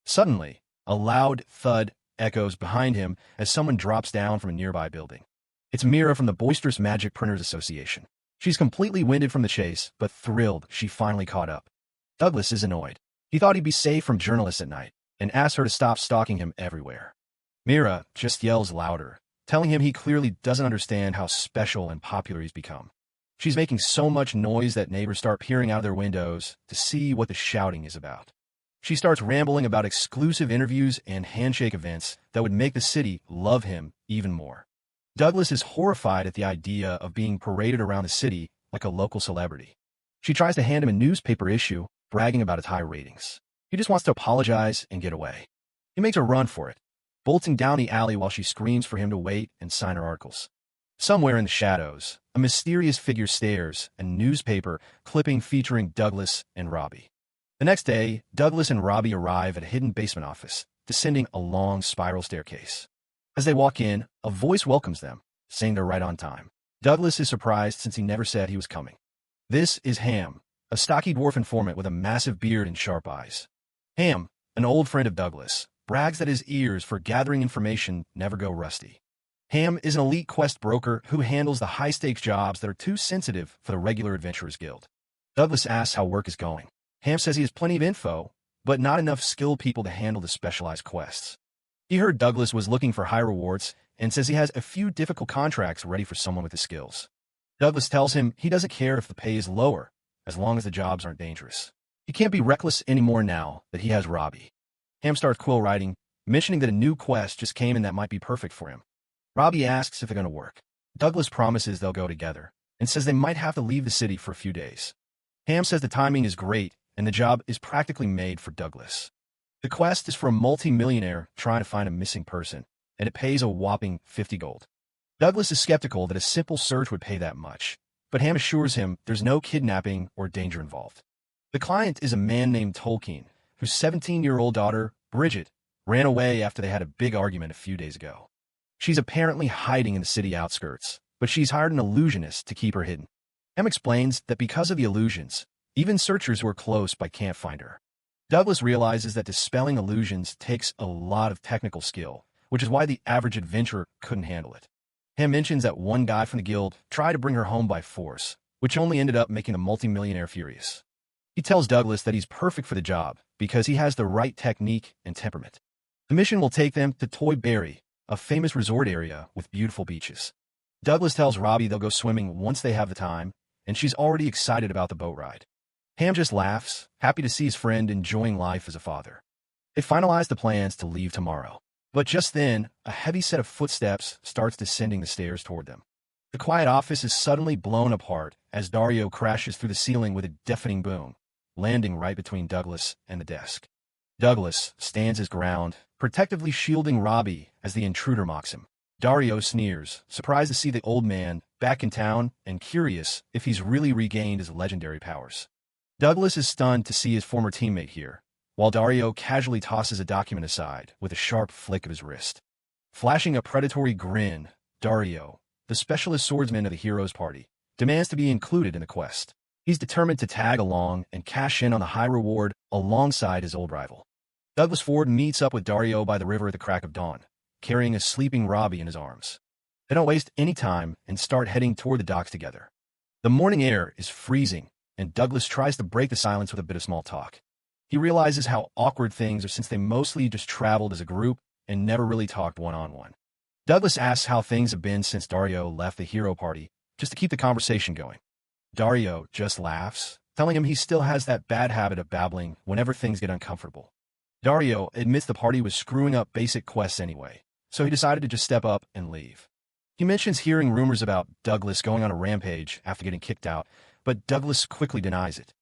Suddenly, a loud thud echoes behind him as someone drops down from a nearby building. It's Mira from the Boisterous Magic Printers Association. She's completely winded from the chase, but thrilled she finally caught up. Douglas is annoyed. He thought he'd be safe from journalists at night, and asks her to stop stalking him everywhere. Mira just yells louder, telling him he clearly doesn't understand how special and popular he's become. She's making so much noise that neighbors start peering out of their windows to see what the shouting is about. She starts rambling about exclusive interviews and handshake events that would make the city love him even more. Douglas is horrified at the idea of being paraded around the city like a local celebrity. She tries to hand him a newspaper issue, bragging about its high ratings. He just wants to apologize and get away. He makes a run for it, bolting down the alley while she screams for him to wait and sign her articles. Somewhere in the shadows, a mysterious figure stares, a newspaper clipping featuring Douglas and Robbie. The next day, Douglas and Robbie arrive at a hidden basement office, descending a long spiral staircase. As they walk in, a voice welcomes them, saying they're right on time. Douglas is surprised since he never said he was coming. This is Ham, a stocky dwarf informant with a massive beard and sharp eyes. Ham, an old friend of Douglas, brags that his ears for gathering information never go rusty. Ham is an elite quest broker who handles the high-stakes jobs that are too sensitive for the regular Adventurers Guild. Douglas asks how work is going. Ham says he has plenty of info, but not enough skilled people to handle the specialized quests. He heard Douglas was looking for high rewards and says he has a few difficult contracts ready for someone with his skills. Douglas tells him he doesn't care if the pay is lower, as long as the jobs aren't dangerous. He can't be reckless anymore now that he has Robbie. Ham starts quill writing, mentioning that a new quest just came in that might be perfect for him. Robbie asks if they're going to work. Douglas promises they'll go together, and says they might have to leave the city for a few days. Ham says the timing is great, and the job is practically made for Douglas. The quest is for a multi-millionaire trying to find a missing person, and it pays a whopping 50 gold. Douglas is skeptical that a simple search would pay that much, but Ham assures him there's no kidnapping or danger involved. The client is a man named Tolkien, whose 17-year-old daughter, Bridget, ran away after they had a big argument a few days ago. She's apparently hiding in the city outskirts, but she's hired an illusionist to keep her hidden. Em explains that because of the illusions, even searchers who are close by can't find her. Douglas realizes that dispelling illusions takes a lot of technical skill, which is why the average adventurer couldn't handle it. Em mentions that one guy from the guild tried to bring her home by force, which only ended up making a multimillionaire furious. He tells Douglas that he's perfect for the job because he has the right technique and temperament. The mission will take them to Toy Berry, a famous resort area with beautiful beaches. Douglas tells Robbie they'll go swimming once they have the time, and she's already excited about the boat ride. Ham just laughs, happy to see his friend enjoying life as a father. They finalize the plans to leave tomorrow. But just then, a heavy set of footsteps starts descending the stairs toward them. The quiet office is suddenly blown apart as Dario crashes through the ceiling with a deafening boom, landing right between Douglas and the desk. Douglas stands his ground, protectively shielding Robbie as the intruder mocks him. Dario sneers, surprised to see the old man back in town and curious if he's really regained his legendary powers. Douglas is stunned to see his former teammate here, while Dario casually tosses a document aside with a sharp flick of his wrist. Flashing a predatory grin, Dario, the specialist swordsman of the hero's party, demands to be included in the quest. He's determined to tag along and cash in on the high reward alongside his old rival. Douglas Ford meets up with Dario by the river at the crack of dawn, carrying a sleeping Robbie in his arms. They don't waste any time and start heading toward the docks together. The morning air is freezing, and Douglas tries to break the silence with a bit of small talk. He realizes how awkward things are since they mostly just traveled as a group and never really talked one-on-one. Douglas asks how things have been since Dario left the hero party, just to keep the conversation going. Dario just laughs, telling him he still has that bad habit of babbling whenever things get uncomfortable. Dario admits the party was screwing up basic quests anyway, so he decided to just step up and leave. He mentions hearing rumors about Douglas going on a rampage after getting kicked out, but Douglas quickly denies it.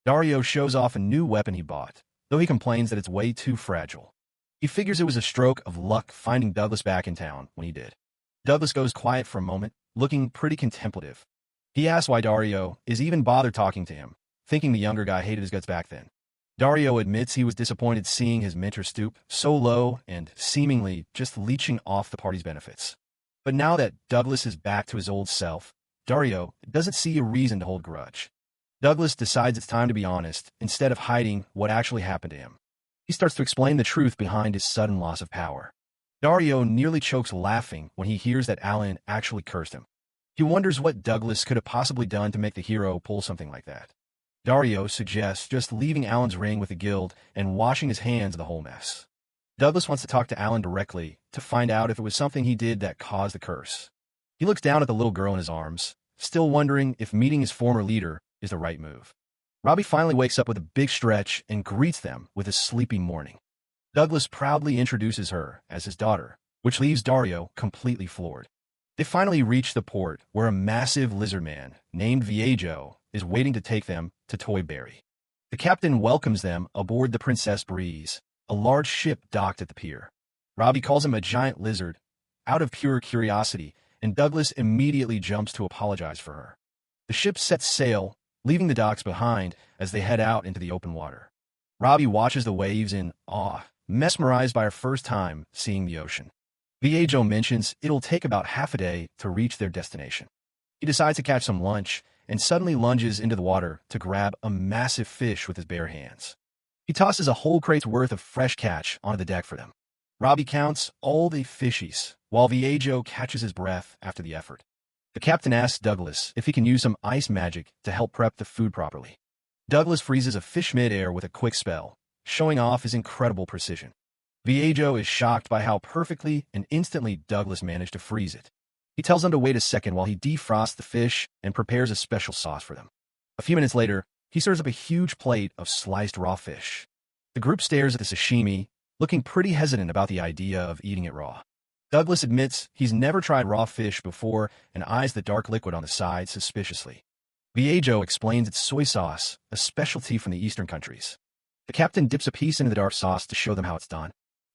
Dario shows off a new weapon he bought, though he complains that it's way too fragile. He figures it was a stroke of luck finding Douglas back in town when he did. Douglas goes quiet for a moment, looking pretty contemplative. He asks why Dario is even bothered talking to him, thinking the younger guy hated his guts back then. Dario admits he was disappointed seeing his mentor stoop so low and seemingly just leeching off the party's benefits. But now that Douglas is back to his old self, Dario doesn't see a reason to hold grudge. Douglas decides it's time to be honest instead of hiding what actually happened to him. He starts to explain the truth behind his sudden loss of power. Dario nearly chokes laughing when he hears that Alan actually cursed him. He wonders what Douglas could have possibly done to make the hero pull something like that. Dario suggests just leaving Alan's ring with the guild and washing his hands of the whole mess. Douglas wants to talk to Alan directly to find out if it was something he did that caused the curse. He looks down at the little girl in his arms, still wondering if meeting his former leader is the right move. Robbie finally wakes up with a big stretch and greets them with a sleepy morning. Douglas proudly introduces her as his daughter, which leaves Dario completely floored. They finally reach the port where a massive lizard man named Viejo is waiting to take them to Toy Berry. The captain welcomes them aboard the Princess Breeze, a large ship docked at the pier. Robbie calls him a giant lizard, out of pure curiosity, and Douglas immediately jumps to apologize for her. The ship sets sail, leaving the docks behind as they head out into the open water. Robbie watches the waves in awe, mesmerized by her first time seeing the ocean. Viejo mentions it'll take about half a day to reach their destination. He decides to catch some lunch and suddenly lunges into the water to grab a massive fish with his bare hands. He tosses a whole crate's worth of fresh catch onto the deck for them. Robbie counts all the fishies, while Viejo catches his breath after the effort. The captain asks Douglas if he can use some ice magic to help prep the food properly. Douglas freezes a fish mid-air with a quick spell, showing off his incredible precision. Viejo is shocked by how perfectly and instantly Douglas managed to freeze it. He tells them to wait a second while he defrosts the fish and prepares a special sauce for them. A few minutes later, he serves up a huge plate of sliced raw fish. The group stares at the sashimi, looking pretty hesitant about the idea of eating it raw. Douglas admits he's never tried raw fish before and eyes the dark liquid on the side suspiciously. Viejo explains it's soy sauce, a specialty from the eastern countries. The captain dips a piece into the dark sauce to show them how it's done.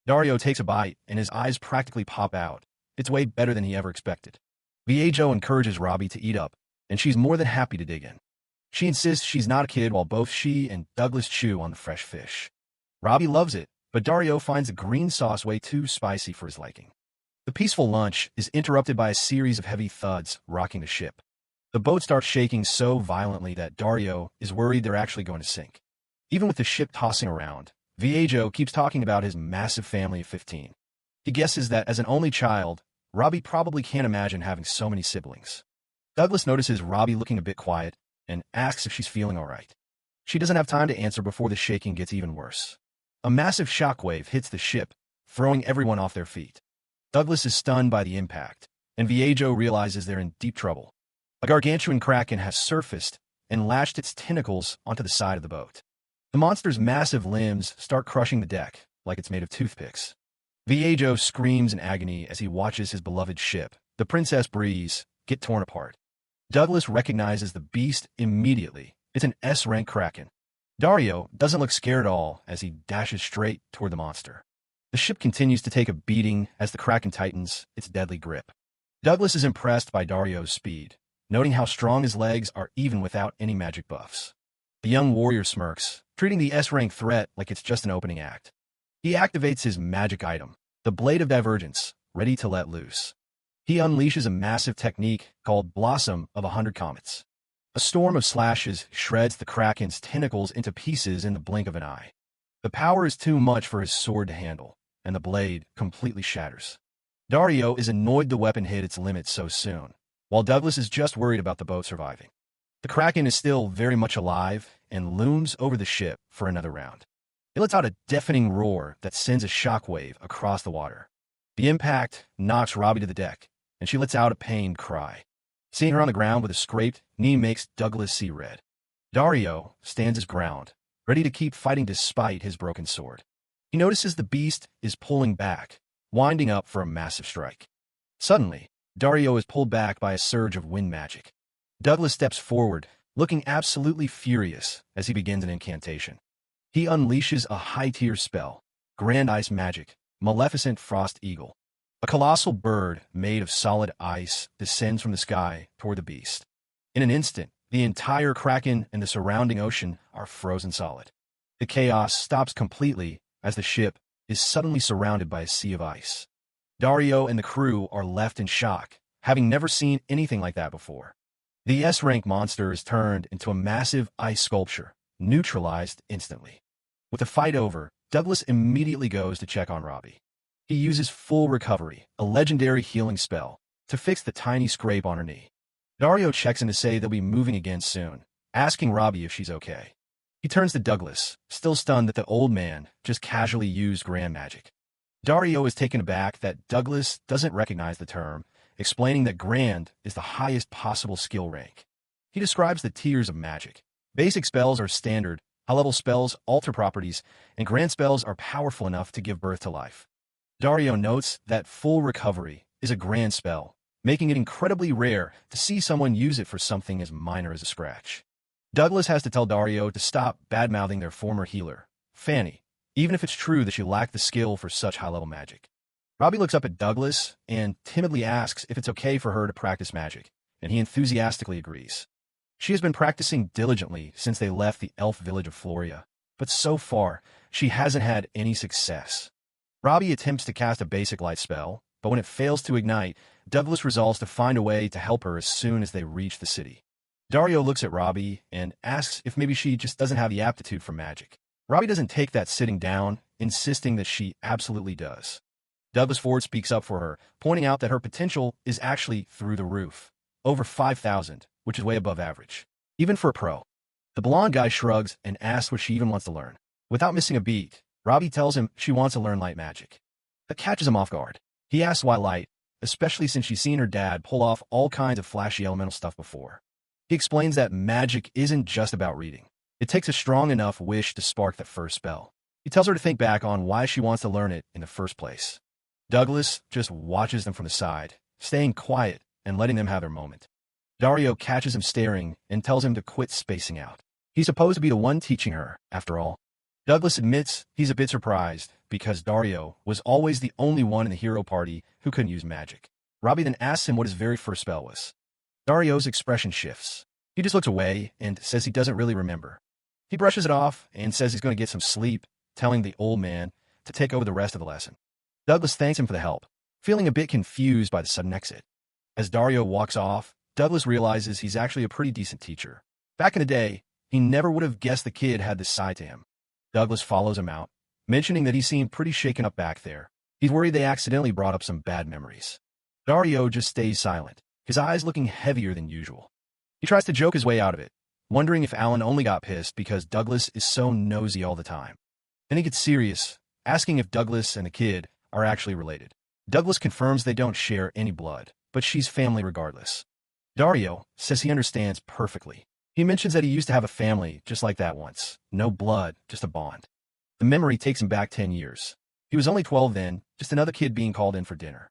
Dario takes a bite, and his eyes practically pop out. It's way better than he ever expected. Viejo encourages Robbie to eat up, and she's more than happy to dig in. She insists she's not a kid while both she and Douglas chew on the fresh fish. Robbie loves it, but Dario finds the green sauce way too spicy for his liking. The peaceful lunch is interrupted by a series of heavy thuds rocking the ship. The boat starts shaking so violently that Dario is worried they're actually going to sink. Even with the ship tossing around, Viejo keeps talking about his massive family of 15. He guesses that as an only child, Robbie probably can't imagine having so many siblings. Douglas notices Robbie looking a bit quiet and asks if she's feeling all right. She doesn't have time to answer before the shaking gets even worse. A massive shockwave hits the ship, throwing everyone off their feet. Douglas is stunned by the impact, and Viejo realizes they're in deep trouble. A gargantuan kraken has surfaced and lashed its tentacles onto the side of the boat. The monster's massive limbs start crushing the deck like it's made of toothpicks. Viejo screams in agony as he watches his beloved ship, the Princess Breeze, get torn apart. Douglas recognizes the beast immediately. It's an S-rank kraken. Dario doesn't look scared at all as he dashes straight toward the monster. The ship continues to take a beating as the kraken tightens its deadly grip. Douglas is impressed by Dario's speed, noting how strong his legs are even without any magic buffs. The young warrior smirks, treating the S-rank threat like it's just an opening act. He activates his magic item, the Blade of Divergence, ready to let loose. He unleashes a massive technique called Blossom of 100 Comets. A storm of slashes shreds the kraken's tentacles into pieces in the blink of an eye. The power is too much for his sword to handle, and the blade completely shatters. Dario is annoyed the weapon hit its limit so soon, while Douglas is just worried about the boat surviving. The kraken is still very much alive and looms over the ship for another round. It lets out a deafening roar that sends a shockwave across the water. The impact knocks Robbie to the deck, and she lets out a pained cry. Seeing her on the ground with a scraped knee makes Douglas see red. Dario stands his ground, ready to keep fighting despite his broken sword. He notices the beast is pulling back, winding up for a massive strike. Suddenly, Dario is pulled back by a surge of wind magic. Douglas steps forward, looking absolutely furious as he begins an incantation. He unleashes a high-tier spell, Grand Ice Magic, Maleficent Frost Eagle. A colossal bird made of solid ice descends from the sky toward the beast. In an instant, the entire kraken and the surrounding ocean are frozen solid. The chaos stops completely as the ship is suddenly surrounded by a sea of ice. Dario and the crew are left in shock, having never seen anything like that before. The S-rank monster is turned into a massive ice sculpture, neutralized instantly. With the fight over, Douglas immediately goes to check on Robbie. He uses Full Recovery, a legendary healing spell, to fix the tiny scrape on her knee. Dario checks in to say they'll be moving again soon, asking Robbie if she's okay. He turns to Douglas, still stunned that the old man just casually used grand magic. Dario is taken aback that Douglas doesn't recognize the term, explaining that grand is the highest possible skill rank. He describes the tiers of magic. Basic spells are standard, high-level spells alter properties, and grand spells are powerful enough to give birth to life. Dario notes that Full Recovery is a grand spell, making it incredibly rare to see someone use it for something as minor as a scratch. Douglas has to tell Dario to stop bad-mouthing their former healer, Fanny, even if it's true that she lacked the skill for such high-level magic. Robbie looks up at Douglas and timidly asks if it's okay for her to practice magic, and he enthusiastically agrees. She has been practicing diligently since they left the elf village of Floria, but so far, she hasn't had any success. Robbie attempts to cast a basic light spell, but when it fails to ignite, Douglas resolves to find a way to help her as soon as they reach the city. Dario looks at Robbie and asks if maybe she just doesn't have the aptitude for magic. Robbie doesn't take that sitting down, insisting that she absolutely does. Douglas Ford speaks up for her, pointing out that her potential is actually through the roof, over 5,000, which is way above average, even for a pro. The blonde guy shrugs and asks what she even wants to learn. Without missing a beat, Robbie tells him she wants to learn light magic. That catches him off guard. He asks why light, especially since she's seen her dad pull off all kinds of flashy elemental stuff before. He explains that magic isn't just about reading. It takes a strong enough wish to spark that first spell. He tells her to think back on why she wants to learn it in the first place. Douglas just watches them from the side, staying quiet and letting them have their moment. Dario catches him staring and tells him to quit spacing out. He's supposed to be the one teaching her, after all. Douglas admits he's a bit surprised because Dario was always the only one in the hero party who couldn't use magic. Robbie then asks him what his very first spell was. Dario's expression shifts. He just looks away and says he doesn't really remember. He brushes it off and says he's going to get some sleep, telling the old man to take over the rest of the lesson. Douglas thanks him for the help, feeling a bit confused by the sudden exit. As Dario walks off, Douglas realizes he's actually a pretty decent teacher. Back in the day, he never would have guessed the kid had this side to him. Douglas follows him out, mentioning that he seemed pretty shaken up back there. He's worried they accidentally brought up some bad memories. Dario just stays silent, his eyes looking heavier than usual. He tries to joke his way out of it, wondering if Alan only got pissed because Douglas is so nosy all the time. Then he gets serious, asking if Douglas and the kid are actually related. Douglas confirms they don't share any blood, but she's family regardless. Dario says he understands perfectly. He mentions that he used to have a family just like that once. No blood, just a bond. The memory takes him back 10 years. He was only 12 then, just another kid being called in for dinner.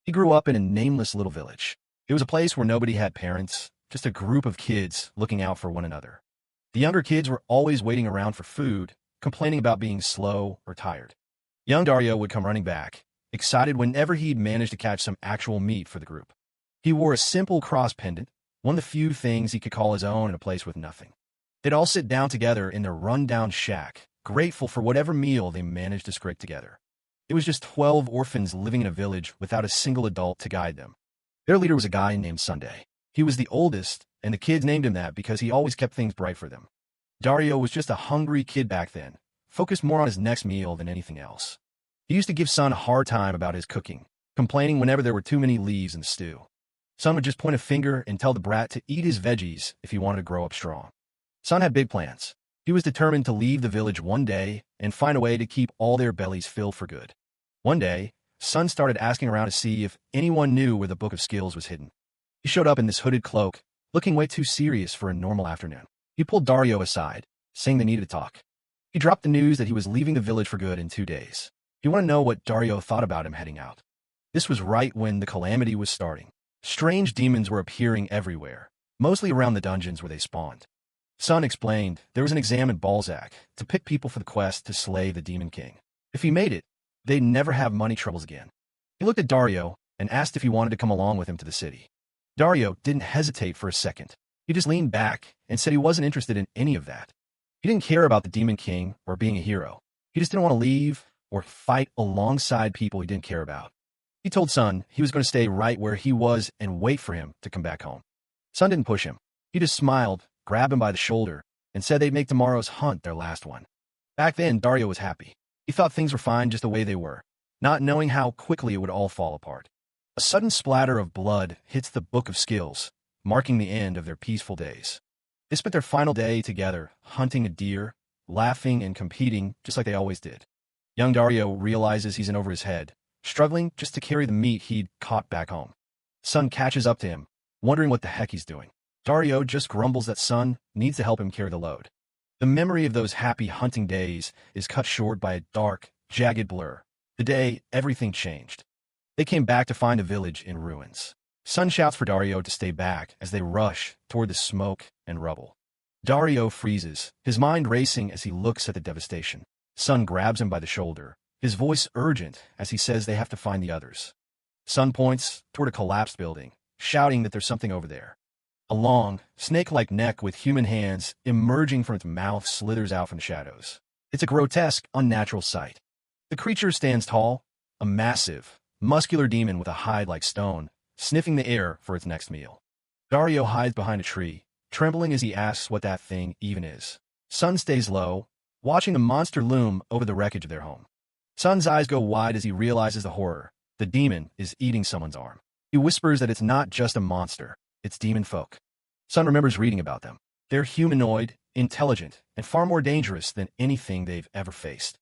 He grew up in a nameless little village. It was a place where nobody had parents, just a group of kids looking out for one another. The younger kids were always waiting around for food, complaining about being slow or tired. Young Dario would come running back, excited whenever he'd managed to catch some actual meat for the group. He wore a simple cross pendant, one of the few things he could call his own in a place with nothing. They'd all sit down together in their run-down shack, grateful for whatever meal they managed to scrape together. It was just 12 orphans living in a village without a single adult to guide them. Their leader was a guy named Sunday. He was the oldest, and the kids named him that because he always kept things bright for them. Dario was just a hungry kid back then, focused more on his next meal than anything else. He used to give Sun a hard time about his cooking, complaining whenever there were too many leaves in the stew. Sun would just point a finger and tell the brat to eat his veggies if he wanted to grow up strong. Sun had big plans. He was determined to leave the village one day and find a way to keep all their bellies filled for good. One day, Sun started asking around to see if anyone knew where the Book of Skills was hidden. He showed up in this hooded cloak, looking way too serious for a normal afternoon. He pulled Dario aside, saying they needed to talk. He dropped the news that he was leaving the village for good in 2 days. He wanted to know what Dario thought about him heading out. This was right when the calamity was starting. Strange demons were appearing everywhere, mostly around the dungeons where they spawned. Sun explained there was an exam in Balzac to pick people for the quest to slay the Demon King. If he made it, they'd never have money troubles again. He looked at Dario and asked if he wanted to come along with him to the city. Dario didn't hesitate for a second. He just leaned back and said he wasn't interested in any of that. He didn't care about the Demon King or being a hero. He just didn't want to leave or fight alongside people he didn't care about. He told Sun he was going to stay right where he was and wait for him to come back home. Sun didn't push him. He just smiled, grabbed him by the shoulder, and said they'd make tomorrow's hunt their last one. Back then, Dario was happy. He thought things were fine just the way they were, not knowing how quickly it would all fall apart. A sudden splatter of blood hits the Book of Skills, marking the end of their peaceful days. They spent their final day together, hunting a deer, laughing and competing just like they always did. Young Dario realizes he's in over his head, struggling just to carry the meat he'd caught back home. Sun catches up to him, wondering what the heck he's doing. Dario just grumbles that Sun needs to help him carry the load. The memory of those happy hunting days is cut short by a dark, jagged blur. The day everything changed. They came back to find the village in ruins. Sun shouts for Dario to stay back as they rush toward the smoke and rubble. Dario freezes, his mind racing as he looks at the devastation. Sun grabs him by the shoulder, his voice urgent as he says they have to find the others. Sun points toward a collapsed building, shouting that there's something over there. A long, snake-like neck with human hands emerging from its mouth slithers out from the shadows. It's a grotesque, unnatural sight. The creature stands tall, a massive, muscular demon with a hide like stone, sniffing the air for its next meal. Dario hides behind a tree, trembling as he asks what that thing even is. Sun stays low, watching the monster loom over the wreckage of their home. Sun's eyes go wide as he realizes the horror. The demon is eating someone's arm. He whispers that it's not just a monster, it's demon folk. Sun remembers reading about them. They're humanoid, intelligent, and far more dangerous than anything they've ever faced.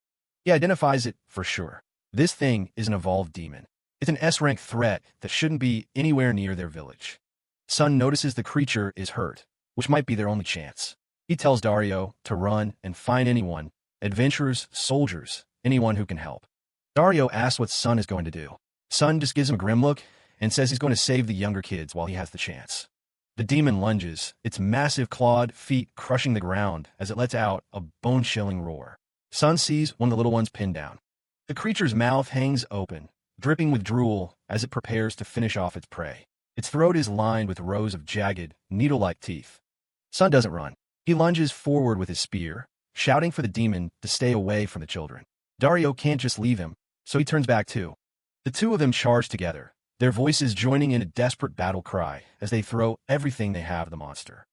He identifies it for sure. This thing is an evolved demon. It's an S-rank threat that shouldn't be anywhere near their village. Sun notices the creature is hurt, which might be their only chance. He tells Dario to run and find anyone, adventurers, soldiers, anyone who can help. Dario asks what Sun is going to do. Sun just gives him a grim look and says he's going to save the younger kids while he has the chance. The demon lunges, its massive clawed feet crushing the ground as it lets out a bone-chilling roar. Sun sees one of the little ones pinned down. The creature's mouth hangs open, dripping with drool as it prepares to finish off its prey. Its throat is lined with rows of jagged, needle-like teeth. Sun doesn't run. He lunges forward with his spear, shouting for the demon to stay away from the children. Dario can't just leave him, so he turns back too. The two of them charge together, their voices joining in a desperate battle cry as they throw everything they have at the monster.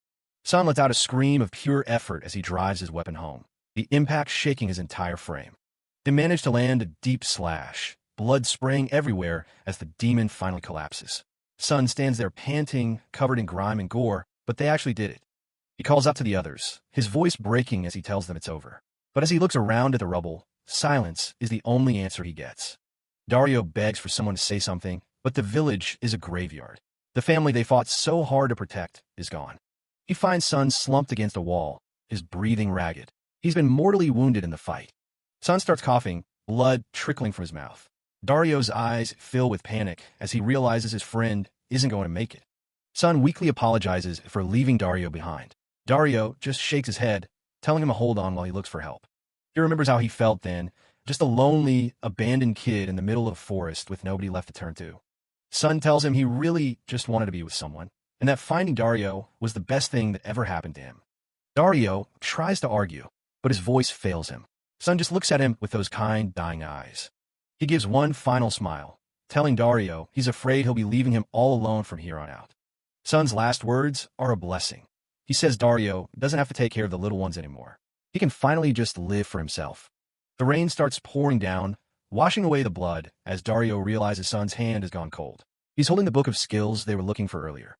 Sun lets out a scream of pure effort as he drives his weapon home, the impact shaking his entire frame. They manage to land a deep slash, blood spraying everywhere as the demon finally collapses. Sun stands there panting, covered in grime and gore, but they actually did it. He calls out to the others, his voice breaking as he tells them it's over. But as he looks around at the rubble, silence is the only answer he gets. Dario begs for someone to say something, but the village is a graveyard. The family they fought so hard to protect is gone. He finds Sun slumped against a wall, his breathing ragged. He's been mortally wounded in the fight. Sun starts coughing, blood trickling from his mouth. Dario's eyes fill with panic as he realizes his friend isn't going to make it. Sun weakly apologizes for leaving Dario behind. Dario just shakes his head, telling him to hold on while he looks for help. He remembers how he felt then, just a lonely, abandoned kid in the middle of a forest with nobody left to turn to. Sun tells him he really just wanted to be with someone, and that finding Dario was the best thing that ever happened to him. Dario tries to argue, but his voice fails him. Sun just looks at him with those kind, dying eyes. He gives one final smile, telling Dario he's afraid he'll be leaving him all alone from here on out. Sun's last words are a blessing. He says Dario doesn't have to take care of the little ones anymore. He can finally just live for himself. The rain starts pouring down, washing away the blood as Dario realizes Sun's hand has gone cold. He's holding the book of skills they were looking for earlier.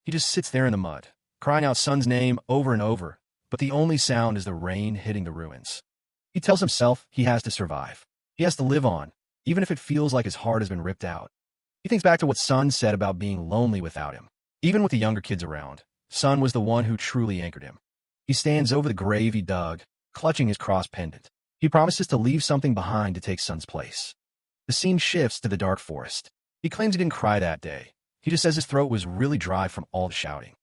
He just sits there in the mud, crying out Sun's name over and over, but the only sound is the rain hitting the ruins. He tells himself he has to survive. He has to live on, even if it feels like his heart has been ripped out. He thinks back to what Sun said about being lonely without him. Even with the younger kids around, Sun was the one who truly anchored him. He stands over the grave he dug, clutching his cross pendant. He promises to leave something behind to take Sun's place. The scene shifts to the dark forest. He claims he didn't cry that day. He just says his throat was really dry from all the shouting.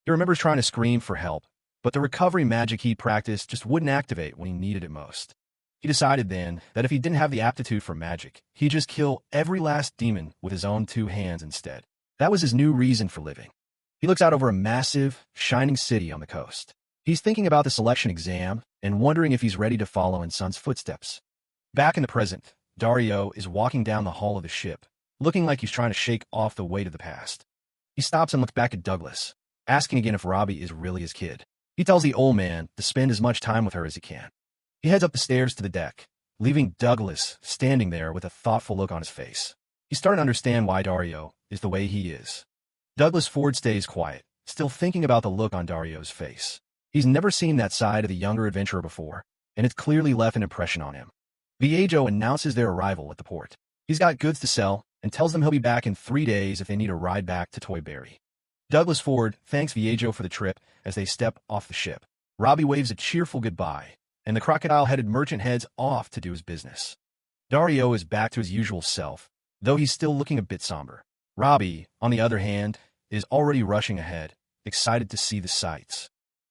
He remembers trying to scream for help, but the recovery magic he practiced just wouldn't activate when he needed it most. He decided then that if he didn't have the aptitude for magic, he'd just kill every last demon with his own 2 hands instead. That was his new reason for living. He looks out over a massive, shining city on the coast. He's thinking about the selection exam and wondering if he's ready to follow in Sun's footsteps. Back in the present, Dario is walking down the hull of the ship, looking like he's trying to shake off the weight of the past. He stops and looks back at Douglas, asking again if Robbie is really his kid. He tells the old man to spend as much time with her as he can. He heads up the stairs to the deck, leaving Douglas standing there with a thoughtful look on his face. He's starting to understand why Dario is the way he is. Douglas Ford stays quiet, still thinking about the look on Dario's face. He's never seen that side of the younger adventurer before, and it's clearly left an impression on him. Yahello announces their arrival at the port. He's got goods to sell, and tells them he'll be back in 3 days if they need a ride back to Toyberry. Douglas Ford thanks Yahello for the trip as they step off the ship. Robbie waves a cheerful goodbye, and the crocodile-headed merchant heads off to do his business. Dario is back to his usual self, though he's still looking a bit somber. Robbie, on the other hand, is already rushing ahead, excited to see the sights.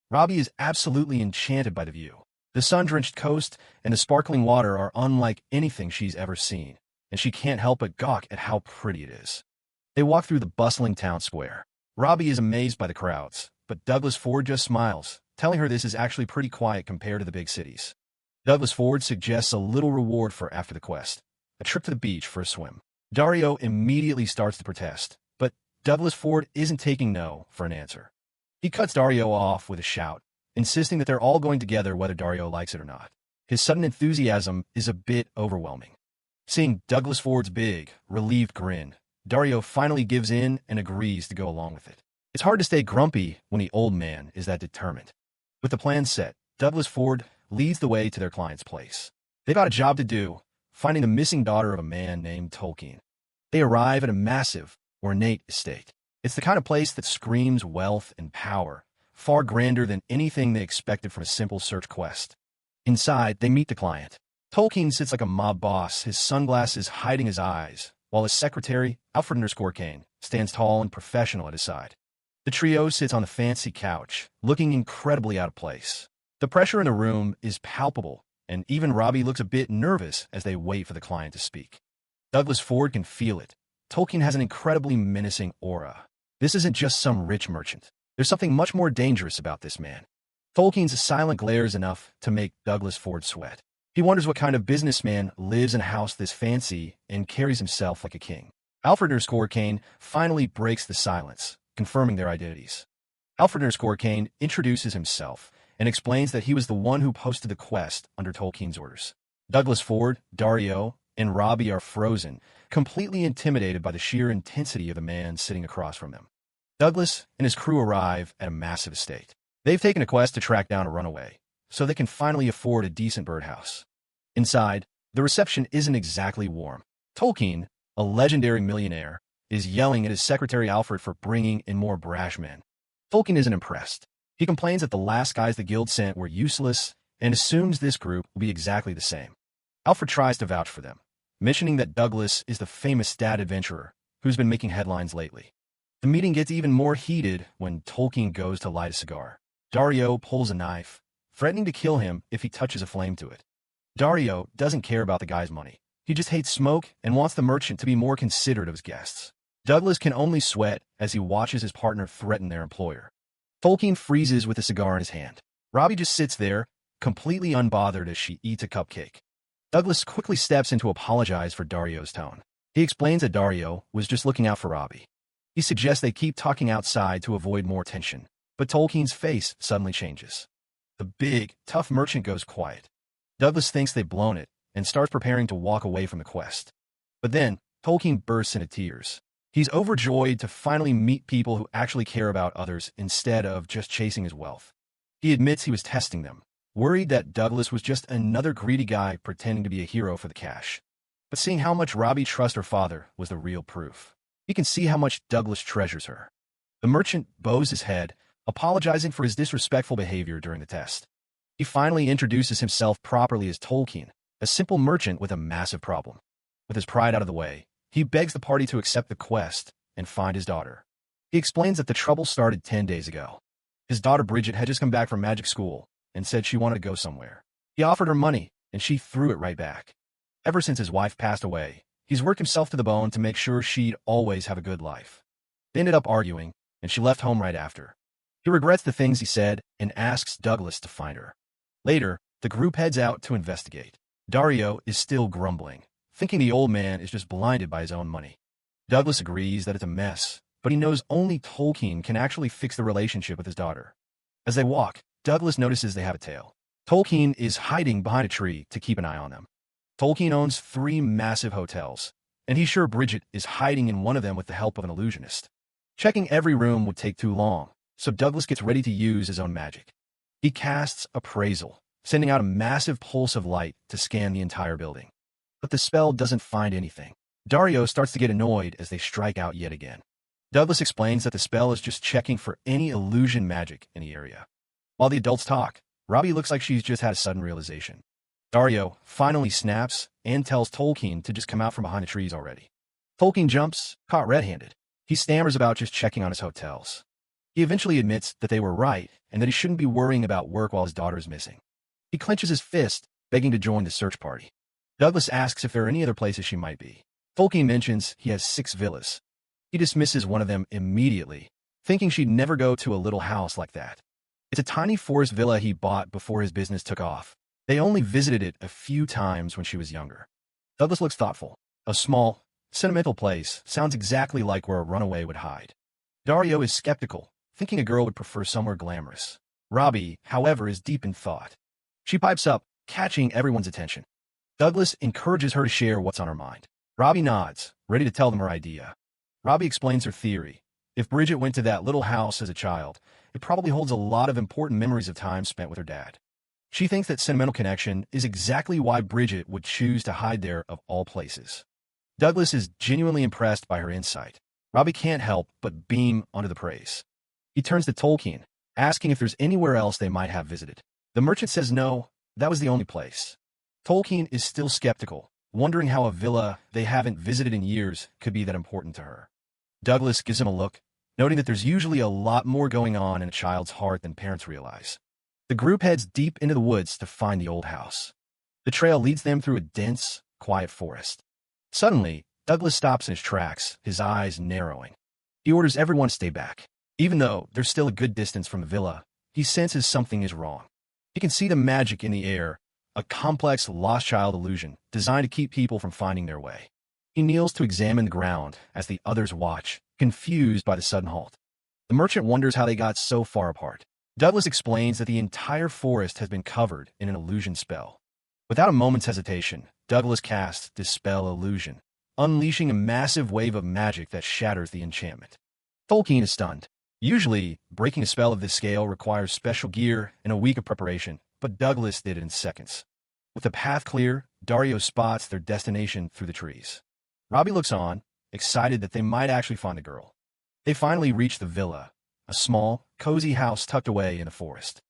Robbie is absolutely enchanted by the view. The sun-drenched coast and the sparkling water are unlike anything she's ever seen, and she can't help but gawk at how pretty it is. They walk through the bustling town square. Robbie is amazed by the crowds, but Douglas Ford just smiles, telling her this is actually pretty quiet compared to the big cities. Douglas Ford suggests a little reward for after the quest, a trip to the beach for a swim. Dario immediately starts to protest, but Douglas Ford isn't taking no for an answer. He cuts Dario off with a shout, insisting that they're all going together whether Dario likes it or not. His sudden enthusiasm is a bit overwhelming. Seeing Douglas Ford's big, relieved grin, Dario finally gives in and agrees to go along with it. It's hard to stay grumpy when the old man is that determined. With the plan set, Douglas Ford leads the way to their client's place. They've got a job to do, finding the missing daughter of a man named Tolkien. They arrive at a massive, ornate estate. It's the kind of place that screams wealth and power, far grander than anything they expected from a simple search quest. Inside, they meet the client. Tolkien sits like a mob boss, his sunglasses hiding his eyes, while his secretary, Alfred_Kane, stands tall and professional at his side. The trio sits on the fancy couch, looking incredibly out of place. The pressure in the room is palpable, and even Robbie looks a bit nervous as they wait for the client to speak. Douglas Ford can feel it. Tolkien has an incredibly menacing aura. This isn't just some rich merchant. There's something much more dangerous about this man. Tolkien's silent glare is enough to make Douglas Ford sweat. He wonders what kind of businessman lives in a house this fancy and carries himself like a king. Alfred_Kane finally breaks the silence, confirming their identities. Alfred_Kane introduces himself and explains that he was the one who posted the quest under Tolkien's orders. Douglas Ford, Dario, and Robbie are frozen, completely intimidated by the sheer intensity of the man sitting across from them. Douglas and his crew arrive at a massive estate. They've taken a quest to track down a runaway, so they can finally afford a decent birdhouse. Inside, the reception isn't exactly warm. Tolkien, a legendary millionaire, is yelling at his secretary Alfred for bringing in more brash men. Tolkien isn't impressed. He complains that the last guys the guild sent were useless and assumes this group will be exactly the same. Alfred tries to vouch for them, mentioning that Douglas is the famous dad adventurer who's been making headlines lately. The meeting gets even more heated when Tolkien goes to light a cigar. Dario pulls a knife, threatening to kill him if he touches a flame to it. Dario doesn't care about the guy's money. He just hates smoke and wants the merchant to be more considerate of his guests. Douglas can only sweat as he watches his partner threaten their employer. Tolkien freezes with a cigar in his hand. Robbie just sits there, completely unbothered as she eats a cupcake. Douglas quickly steps in to apologize for Dario's tone. He explains that Dario was just looking out for Robbie. He suggests they keep talking outside to avoid more tension, but Tolkien's face suddenly changes. The big, tough merchant goes quiet. Douglas thinks they've blown it and starts preparing to walk away from the quest. But then, Tolkien bursts into tears. He's overjoyed to finally meet people who actually care about others instead of just chasing his wealth. He admits he was testing them, worried that Douglas was just another greedy guy pretending to be a hero for the cash. But seeing how much Robbie trusts her father was the real proof. He can see how much Douglas treasures her. The merchant bows his head, apologizing for his disrespectful behavior during the test. He finally introduces himself properly as Tolkien, a simple merchant with a massive problem. With his pride out of the way, he begs the party to accept the quest and find his daughter. He explains that the trouble started 10 days ago. His daughter Bridget had just come back from magic school and said she wanted to go somewhere. He offered her money, and she threw it right back. Ever since his wife passed away, he's worked himself to the bone to make sure she'd always have a good life. They ended up arguing, and she left home right after. He regrets the things he said and asks Douglas to find her. Later, the group heads out to investigate. Dario is still grumbling, thinking the old man is just blinded by his own money. Douglas agrees that it's a mess, but he knows only Tolkien can actually fix the relationship with his daughter. As they walk, Douglas notices they have a tail. Tolkien is hiding behind a tree to keep an eye on them. Tolkien owns 3 massive hotels, and he's sure Bridget is hiding in one of them with the help of an illusionist. Checking every room would take too long, so Douglas gets ready to use his own magic. He casts Appraisal, sending out a massive pulse of light to scan the entire building. But the spell doesn't find anything. Dario starts to get annoyed as they strike out yet again. Douglas explains that the spell is just checking for any illusion magic in the area. While the adults talk, Robbie looks like she's just had a sudden realization. Dario finally snaps and tells Tolkien to just come out from behind the trees already. Tolkien jumps, caught red-handed. He stammers about just checking on his hotels. He eventually admits that they were right and that he shouldn't be worrying about work while his daughter is missing. He clenches his fist, begging to join the search party. Douglas asks if there are any other places she might be. Tolkien mentions he has 6 villas. He dismisses one of them immediately, thinking she'd never go to a little house like that. It's a tiny forest villa he bought before his business took off. They only visited it a few times when she was younger. Douglas looks thoughtful. A small, sentimental place sounds exactly like where a runaway would hide. Dario is skeptical, thinking a girl would prefer somewhere glamorous. Robbie, however, is deep in thought. She pipes up, catching everyone's attention. Douglas encourages her to share what's on her mind. Robbie nods, ready to tell them her idea. Robbie explains her theory. If Bridget went to that little house as a child, it probably holds a lot of important memories of time spent with her dad. She thinks that sentimental connection is exactly why Bridget would choose to hide there of all places. Douglas is genuinely impressed by her insight. Robbie can't help but beam under the praise. He turns to Tolkien, asking if there's anywhere else they might have visited. The merchant says no, that was the only place. Tolkien is still skeptical, wondering how a villa they haven't visited in years could be that important to her. Douglas gives him a look, noting that there's usually a lot more going on in a child's heart than parents realize. The group heads deep into the woods to find the old house. The trail leads them through a dense, quiet forest. Suddenly, Douglas stops in his tracks, his eyes narrowing. He orders everyone to stay back. Even though they're still a good distance from the villa, he senses something is wrong. He can see the magic in the air, a complex lost child illusion designed to keep people from finding their way. He kneels to examine the ground as the others watch, confused by the sudden halt. The merchant wonders how they got so far apart. Douglas explains that the entire forest has been covered in an illusion spell. Without a moment's hesitation, Douglas casts Dispel Illusion, unleashing a massive wave of magic that shatters the enchantment. Tolkien is stunned. Usually, breaking a spell of this scale requires special gear and a week of preparation, but Douglas did it in seconds. With the path clear, Dario spots their destination through the trees. Robbie looks on, excited that they might actually find the girl. They finally reach the villa, a small, cozy house tucked away in the forest.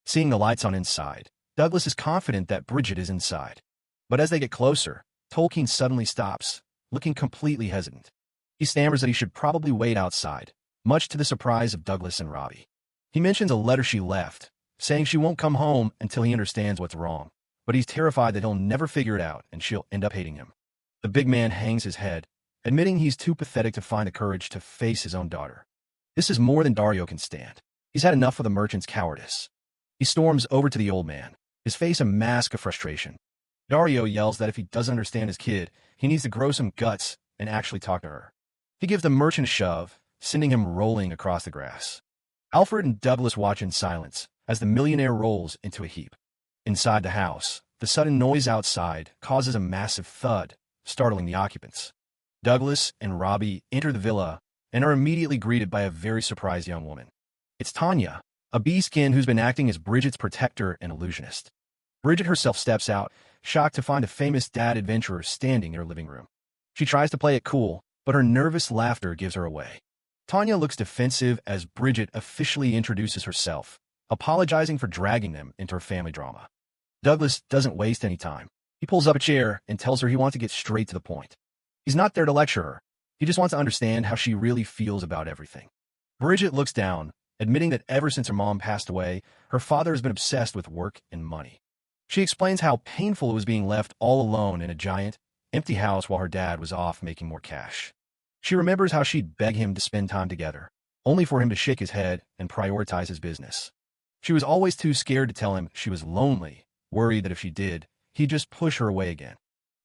Seeing the lights on inside, Douglas is confident that Bridget is inside. But as they get closer, Tolkien suddenly stops, looking completely hesitant. He stammers that he should probably wait outside, much to the surprise of Douglas and Robbie. He mentions a letter she left, saying she won't come home until he understands what's wrong, but he's terrified that he'll never figure it out and she'll end up hating him. The big man hangs his head, admitting he's too pathetic to find the courage to face his own daughter. This is more than Dario can stand. He's had enough of the merchant's cowardice. He storms over to the old man, his face a mask of frustration. Dario yells that if he doesn't understand his kid, he needs to grow some guts and actually talk to her. He gives the merchant a shove, sending him rolling across the grass. Alfred and Douglas watch in silence as the millionaire rolls into a heap. Inside the house, the sudden noise outside causes a massive thud, startling the occupants. Douglas and Robbie enter the villa and are immediately greeted by a very surprised young woman. It's Tanya, a bee-skin who's been acting as Bridget's protector and illusionist. Bridget herself steps out, shocked to find a famous dad adventurer standing in her living room. She tries to play it cool, but her nervous laughter gives her away. Tanya looks defensive as Bridget officially introduces herself, apologizing for dragging them into her family drama. Douglas doesn't waste any time. He pulls up a chair and tells her he wants to get straight to the point. He's not there to lecture her. He just wants to understand how she really feels about everything. Bridget looks down, admitting that ever since her mom passed away, her father has been obsessed with work and money. She explains how painful it was being left all alone in a giant, empty house while her dad was off making more cash. She remembers how she'd beg him to spend time together, only for him to shake his head and prioritize his business. She was always too scared to tell him she was lonely, worried that if she did, he'd just push her away again.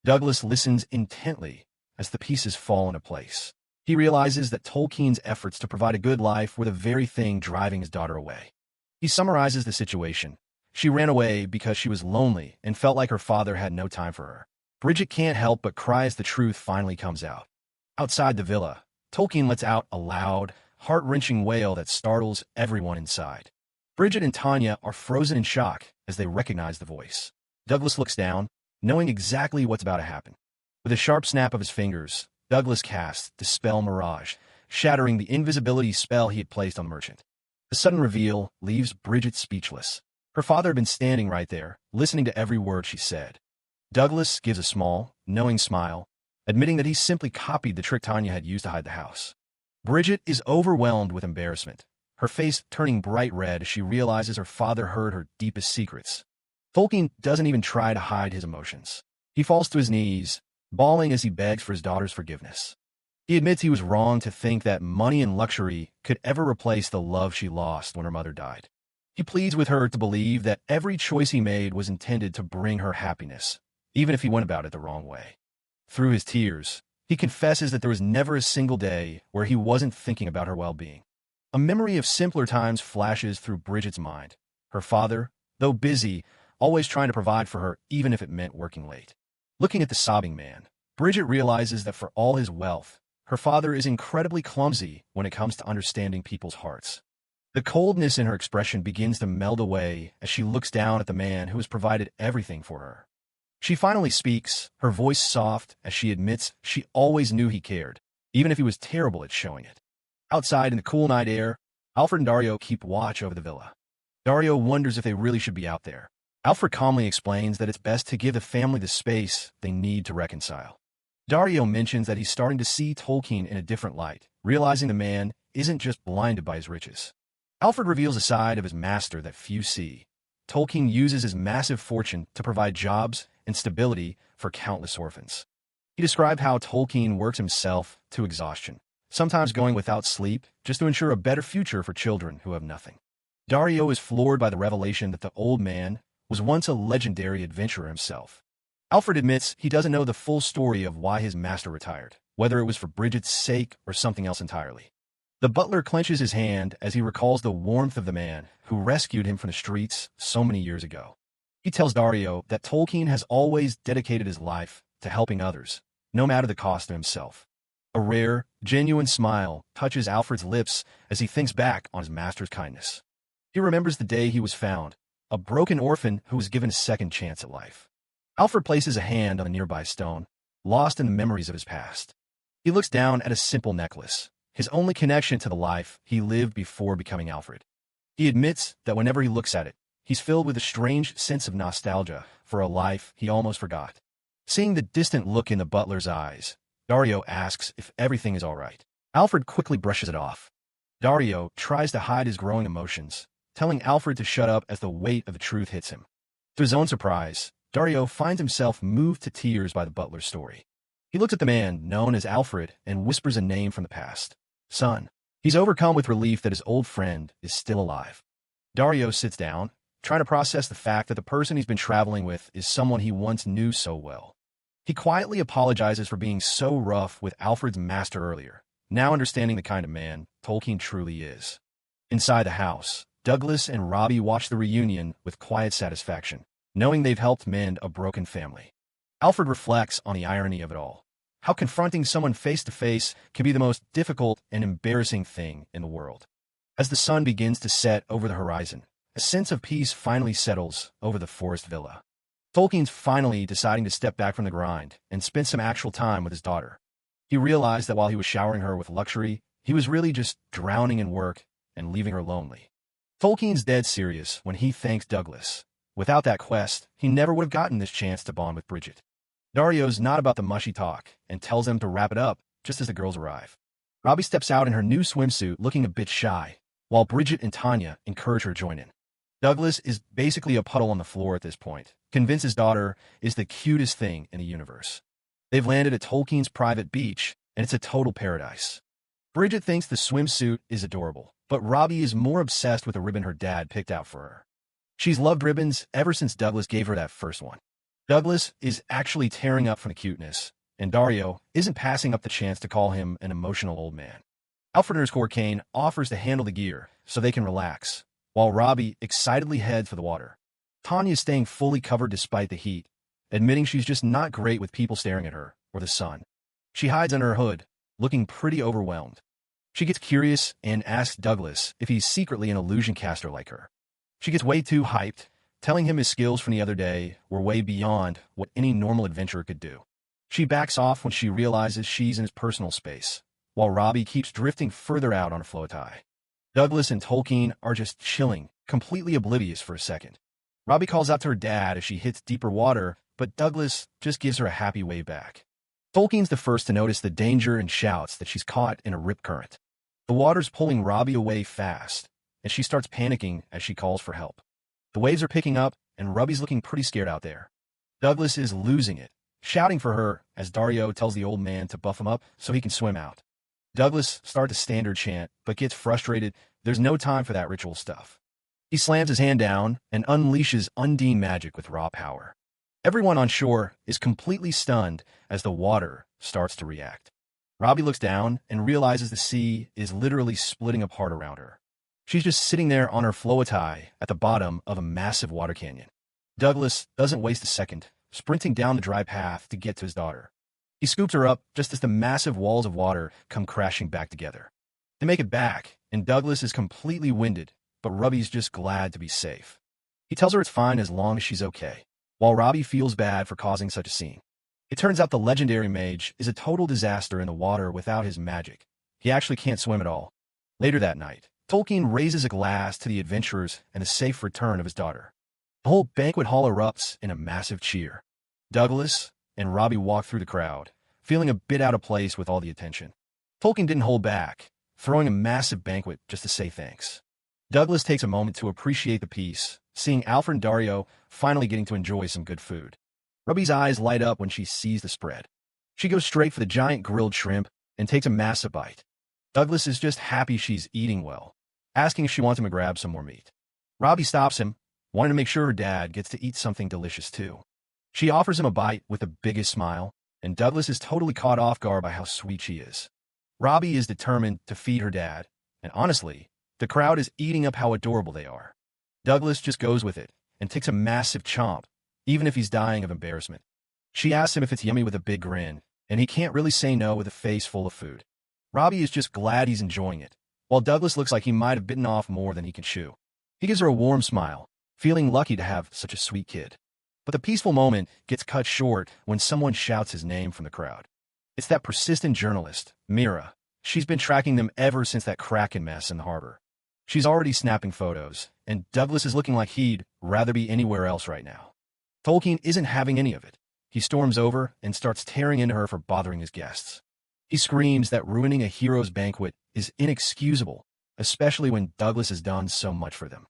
Douglas listens intently as the pieces fall into place. He realizes that Tolkien's efforts to provide a good life were the very thing driving his daughter away. He summarizes the situation. She ran away because she was lonely and felt like her father had no time for her. Bridget can't help but cry as the truth finally comes out. Outside the villa, Tolkien lets out a loud, heart-wrenching wail that startles everyone inside. Bridget and Tanya are frozen in shock as they recognize the voice. Douglas looks down, knowing exactly what's about to happen. With a sharp snap of his fingers, Douglas casts Dispel Mirage, shattering the invisibility spell he had placed on the merchant. The sudden reveal leaves Bridget speechless. Her father had been standing right there, listening to every word she said. Douglas gives a small, knowing smile, admitting that he simply copied the trick Tanya had used to hide the house. Bridget is overwhelmed with embarrassment, her face turning bright red as she realizes her father heard her deepest secrets. Tolkien doesn't even try to hide his emotions. He falls to his knees, bawling as he begs for his daughter's forgiveness. He admits he was wrong to think that money and luxury could ever replace the love she lost when her mother died. He pleads with her to believe that every choice he made was intended to bring her happiness, even if he went about it the wrong way. Through his tears, he confesses that there was never a single day where he wasn't thinking about her well-being. A memory of simpler times flashes through Bridget's mind. Her father, though busy, always trying to provide for her even if it meant working late. Looking at the sobbing man, Bridget realizes that for all his wealth, her father is incredibly clumsy when it comes to understanding people's hearts. The coldness in her expression begins to meld away as she looks down at the man who has provided everything for her. She finally speaks, her voice soft as she admits she always knew he cared, even if he was terrible at showing it. Outside in the cool night air, Alfred and Dario keep watch over the villa. Dario wonders if they really should be out there. Alfred calmly explains that it's best to give the family the space they need to reconcile. Dario mentions that he's starting to see Tolkien in a different light, realizing the man isn't just blinded by his riches. Alfred reveals a side of his master that few see. Tolkien uses his massive fortune to provide jobs and stability for countless orphans. He described how Tolkien works himself to exhaustion, sometimes going without sleep just to ensure a better future for children who have nothing. Dario is floored by the revelation that the old man, was once a legendary adventurer himself. Alfred admits he doesn't know the full story of why his master retired, whether it was for Bridget's sake or something else entirely. The butler clenches his hand as he recalls the warmth of the man who rescued him from the streets so many years ago. He tells Dario that Tolkien has always dedicated his life to helping others, no matter the cost to himself. A rare, genuine smile touches Alfred's lips as he thinks back on his master's kindness. He remembers the day he was found, a broken orphan who was given a second chance at life. Alfred places a hand on a nearby stone, lost in the memories of his past. He looks down at a simple necklace, his only connection to the life he lived before becoming Alfred. He admits that whenever he looks at it, he's filled with a strange sense of nostalgia for a life he almost forgot. Seeing the distant look in the butler's eyes, Dario asks if everything is all right. Alfred quickly brushes it off. Dario tries to hide his growing emotions, telling Alfred to shut up as the weight of the truth hits him. To his own surprise, Dario finds himself moved to tears by the butler's story. He looks at the man known as Alfred and whispers a name from the past. Son. He's overcome with relief that his old friend is still alive. Dario sits down, trying to process the fact that the person he's been traveling with is someone he once knew so well. He quietly apologizes for being so rough with Alfred's master earlier, now understanding the kind of man Tolkien truly is. Inside the house, Douglas and Robbie watch the reunion with quiet satisfaction, knowing they've helped mend a broken family. Alfred reflects on the irony of it all. How confronting someone face-to-face can be the most difficult and embarrassing thing in the world. As the sun begins to set over the horizon, a sense of peace finally settles over the forest villa. Tolkien's finally deciding to step back from the grind and spend some actual time with his daughter. He realized that while he was showering her with luxury, he was really just drowning in work and leaving her lonely. Tolkien's dead serious when he thanks Douglas. Without that quest, he never would have gotten this chance to bond with Bridget. Dario's not about the mushy talk and tells them to wrap it up just as the girls arrive. Robbie steps out in her new swimsuit looking a bit shy, while Bridget and Tanya encourage her to join in. Douglas is basically a puddle on the floor at this point, convinced his daughter is the cutest thing in the universe. They've landed at Tolkien's private beach, and it's a total paradise. Bridget thinks the swimsuit is adorable, but Robbie is more obsessed with the ribbon her dad picked out for her. She's loved ribbons ever since Douglas gave her that first one. Douglas is actually tearing up from the cuteness, and Dario isn't passing up the chance to call him an emotional old man. Alfred Kane offers to handle the gear so they can relax, while Robbie excitedly heads for the water. Tanya is staying fully covered despite the heat, admitting she's just not great with people staring at her or the sun. She hides under her hood, looking pretty overwhelmed. She gets curious and asks Douglas if he's secretly an illusion caster like her. She gets way too hyped, telling him his skills from the other day were way beyond what any normal adventurer could do. She backs off when she realizes she's in his personal space, while Robbie keeps drifting further out on a floatai. Douglas and Tolkien are just chilling, completely oblivious for a second. Robbie calls out to her dad as she hits deeper water, but Douglas just gives her a happy wave back. Tolkien's the first to notice the danger and shouts that she's caught in a rip current. The water's pulling Robbie away fast, and she starts panicking as she calls for help. The waves are picking up, and Robbie's looking pretty scared out there. Douglas is losing it, shouting for her as Dario tells the old man to buff him up so he can swim out. Douglas starts a standard chant, but gets frustrated. There's no time for that ritual stuff. He slams his hand down and unleashes Undine magic with raw power. Everyone on shore is completely stunned as the water starts to react. Robbie looks down and realizes the sea is literally splitting apart around her. She's just sitting there on her floatai at the bottom of a massive water canyon. Douglas doesn't waste a second, sprinting down the dry path to get to his daughter. He scoops her up just as the massive walls of water come crashing back together. They make it back, and Douglas is completely winded, but Robbie's just glad to be safe. He tells her it's fine as long as she's okay, while Robbie feels bad for causing such a scene. It turns out the legendary mage is a total disaster in the water without his magic. He actually can't swim at all. Later that night, Tolkien raises a glass to the adventurers and the safe return of his daughter. The whole banquet hall erupts in a massive cheer. Douglas and Robbie walk through the crowd, feeling a bit out of place with all the attention. Tolkien didn't hold back, throwing a massive banquet just to say thanks. Douglas takes a moment to appreciate the peace, seeing Alfred and Dario finally getting to enjoy some good food. Robbie's eyes light up when she sees the spread. She goes straight for the giant grilled shrimp and takes a massive bite. Douglas is just happy she's eating well, asking if she wants him to grab some more meat. Robbie stops him, wanting to make sure her dad gets to eat something delicious too. She offers him a bite with the biggest smile, and Douglas is totally caught off guard by how sweet she is. Robbie is determined to feed her dad, and honestly, the crowd is eating up how adorable they are. Douglas just goes with it and takes a massive chomp, even if he's dying of embarrassment. She asks him if it's yummy with a big grin, and he can't really say no with a face full of food. Robbie is just glad he's enjoying it, while Douglas looks like he might have bitten off more than he can chew. He gives her a warm smile, feeling lucky to have such a sweet kid. But the peaceful moment gets cut short when someone shouts his name from the crowd. It's that persistent journalist, Mira. She's been tracking them ever since that Kraken mess in the harbor. She's already snapping photos, and Douglas is looking like he'd rather be anywhere else right now. Tolkien isn't having any of it. He storms over and starts tearing into her for bothering his guests. He screams that ruining a hero's banquet is inexcusable, especially when Douglas has done so much for them.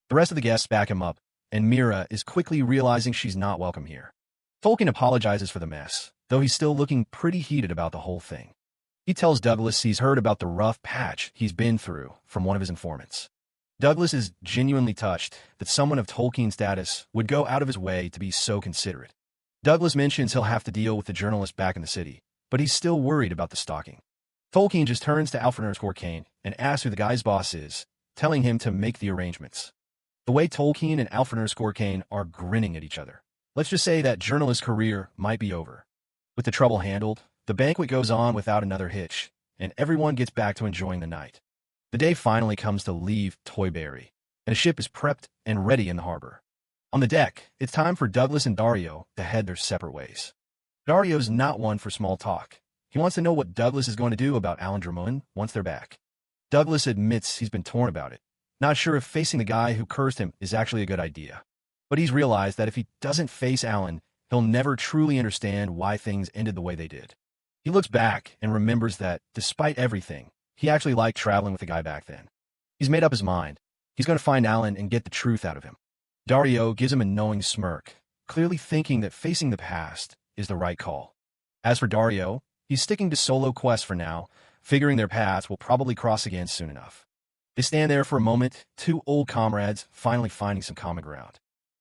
The rest of the guests back him up, and Mira is quickly realizing she's not welcome here. Tolkien apologizes for the mess, though he's still looking pretty heated about the whole thing. He tells Douglas he's heard about the rough patch he's been through from one of his informants. Douglas is genuinely touched that someone of Tolkien's status would go out of his way to be so considerate. Douglas mentions he'll have to deal with the journalist back in the city, but he's still worried about the stalking. Tolkien just turns to Alfred_Kane and asks who the guy's boss is, telling him to make the arrangements. The way Tolkien and Alfred_Kane are grinning at each other. Let's just say that journalist's career might be over. With the trouble handled, the banquet goes on without another hitch, and everyone gets back to enjoying the night. The day finally comes to leave Toyberry, and a ship is prepped and ready in the harbor. On the deck, it's time for Douglas and Dario to head their separate ways. Dario's not one for small talk. He wants to know what Douglas is going to do about Alan Drummond once they're back. Douglas admits he's been torn about it, not sure if facing the guy who cursed him is actually a good idea. But he's realized that if he doesn't face Alan, he'll never truly understand why things ended the way they did. He looks back and remembers that, despite everything, he actually liked traveling with the guy back then. He's made up his mind. He's going to find Alan and get the truth out of him. Dario gives him a knowing smirk, clearly thinking that facing the past is the right call. As for Dario, he's sticking to solo quests for now, figuring their paths will probably cross again soon enough. They stand there for a moment, two old comrades finally finding some common ground.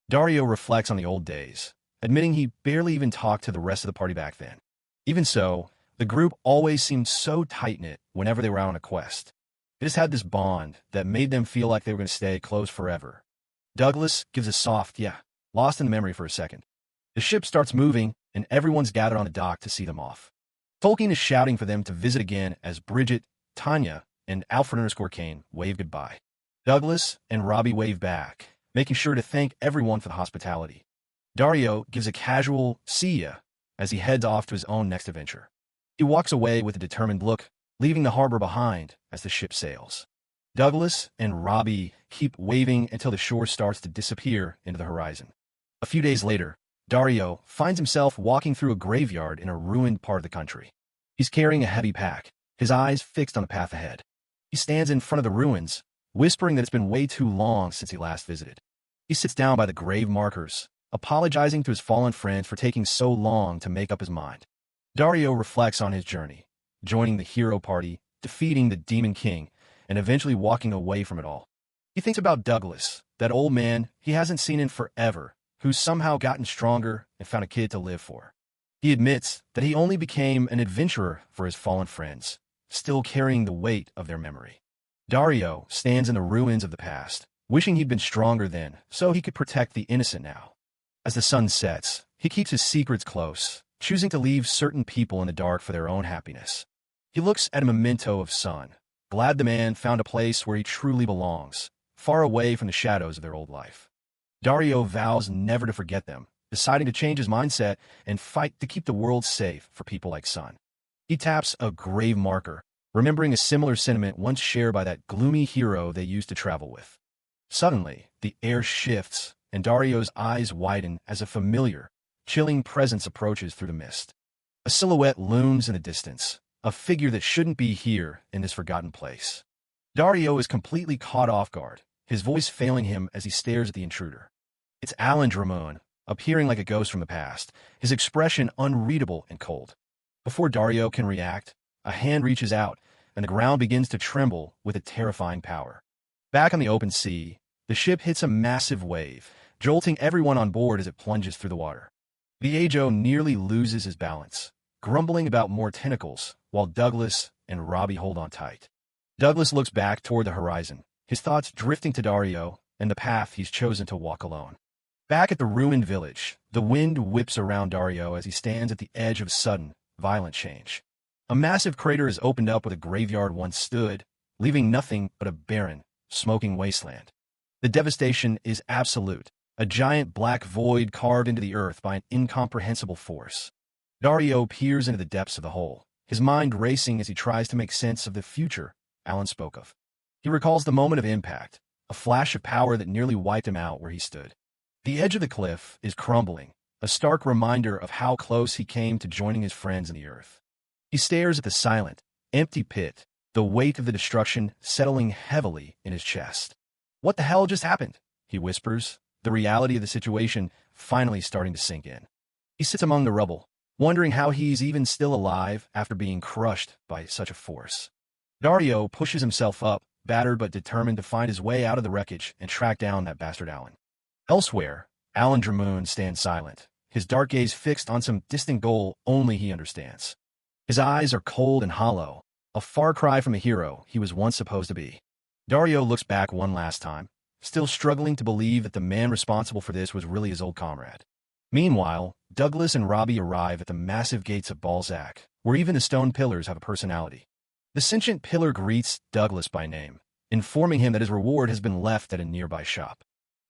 Dario reflects on the old days, admitting he barely even talked to the rest of the party back then. Even so, the group always seemed so tight-knit whenever they were out on a quest. They just had this bond that made them feel like they were going to stay close forever. Douglas gives a soft yeah, lost in the memory for a second. The ship starts moving, and everyone's gathered on the dock to see them off. Tolkien is shouting for them to visit again as Bridget, Tanya, and Alfred_Kane wave goodbye. Douglas and Robbie wave back, making sure to thank everyone for the hospitality. Dario gives a casual see ya as he heads off to his own next adventure. He walks away with a determined look, leaving the harbor behind as the ship sails. Douglas and Robbie keep waving until the shore starts to disappear into the horizon. A few days later, Dario finds himself walking through a graveyard in a ruined part of the country. He's carrying a heavy pack, his eyes fixed on the path ahead. He stands in front of the ruins, whispering that it's been way too long since he last visited. He sits down by the grave markers, apologizing to his fallen friends for taking so long to make up his mind. Dario reflects on his journey, joining the hero party, defeating the Demon King, and eventually walking away from it all. He thinks about Douglas, that old man he hasn't seen in forever, who's somehow gotten stronger and found a kid to live for. He admits that he only became an adventurer for his fallen friends, still carrying the weight of their memory. Dario stands in the ruins of the past, wishing he'd been stronger then, so he could protect the innocent now. As the sun sets, he keeps his secrets close, choosing to leave certain people in the dark for their own happiness. He looks at a memento of sun, glad the man found a place where he truly belongs, far away from the shadows of their old life. Dario vows never to forget them, deciding to change his mindset and fight to keep the world safe for people like Sun. He taps a grave marker, remembering a similar sentiment once shared by that gloomy hero they used to travel with. Suddenly, the air shifts, and Dario's eyes widen as a familiar, chilling presence approaches through the mist. A silhouette looms in the distance, a figure that shouldn't be here in this forgotten place. Dario is completely caught off guard, his voice failing him as he stares at the intruder. It's Alan Drummond, appearing like a ghost from the past, his expression unreadable and cold. Before Dario can react, a hand reaches out, and the ground begins to tremble with a terrifying power. Back on the open sea, The ship hits a massive wave, jolting everyone on board as it plunges through the water. The Ajo nearly loses his balance, grumbling about more tentacles, while Douglas and Robbie hold on tight. Douglas looks back toward the horizon, his thoughts drifting to Dario and the path he's chosen to walk alone. Back at the ruined village, the wind whips around Dario as he stands at the edge of a sudden, violent change. A massive crater has opened up where the graveyard once stood, leaving nothing but a barren, smoking wasteland. The devastation is absolute, a giant black void carved into the earth by an incomprehensible force. Dario peers into the depths of the hole, his mind racing as he tries to make sense of the future Alan spoke of. He recalls the moment of impact, a flash of power that nearly wiped him out where he stood. The edge of the cliff is crumbling, a stark reminder of how close he came to joining his friends in the earth. He stares at the silent, empty pit, the weight of the destruction settling heavily in his chest. "What the hell just happened?" he whispers, the reality of the situation finally starting to sink in. He sits among the rubble, wondering how he's even still alive after being crushed by such a force. Dario pushes himself up, battered but determined to find his way out of the wreckage and track down that bastard Alan. Elsewhere, Alan Dramoon stands silent, his dark gaze fixed on some distant goal only he understands. His eyes are cold and hollow, a far cry from the hero he was once supposed to be. Dario looks back one last time, still struggling to believe that the man responsible for this was really his old comrade. Meanwhile, Douglas and Robbie arrive at the massive gates of Balzac, where even the stone pillars have a personality. The sentient pillar greets Douglas by name, informing him that his reward has been left at a nearby shop.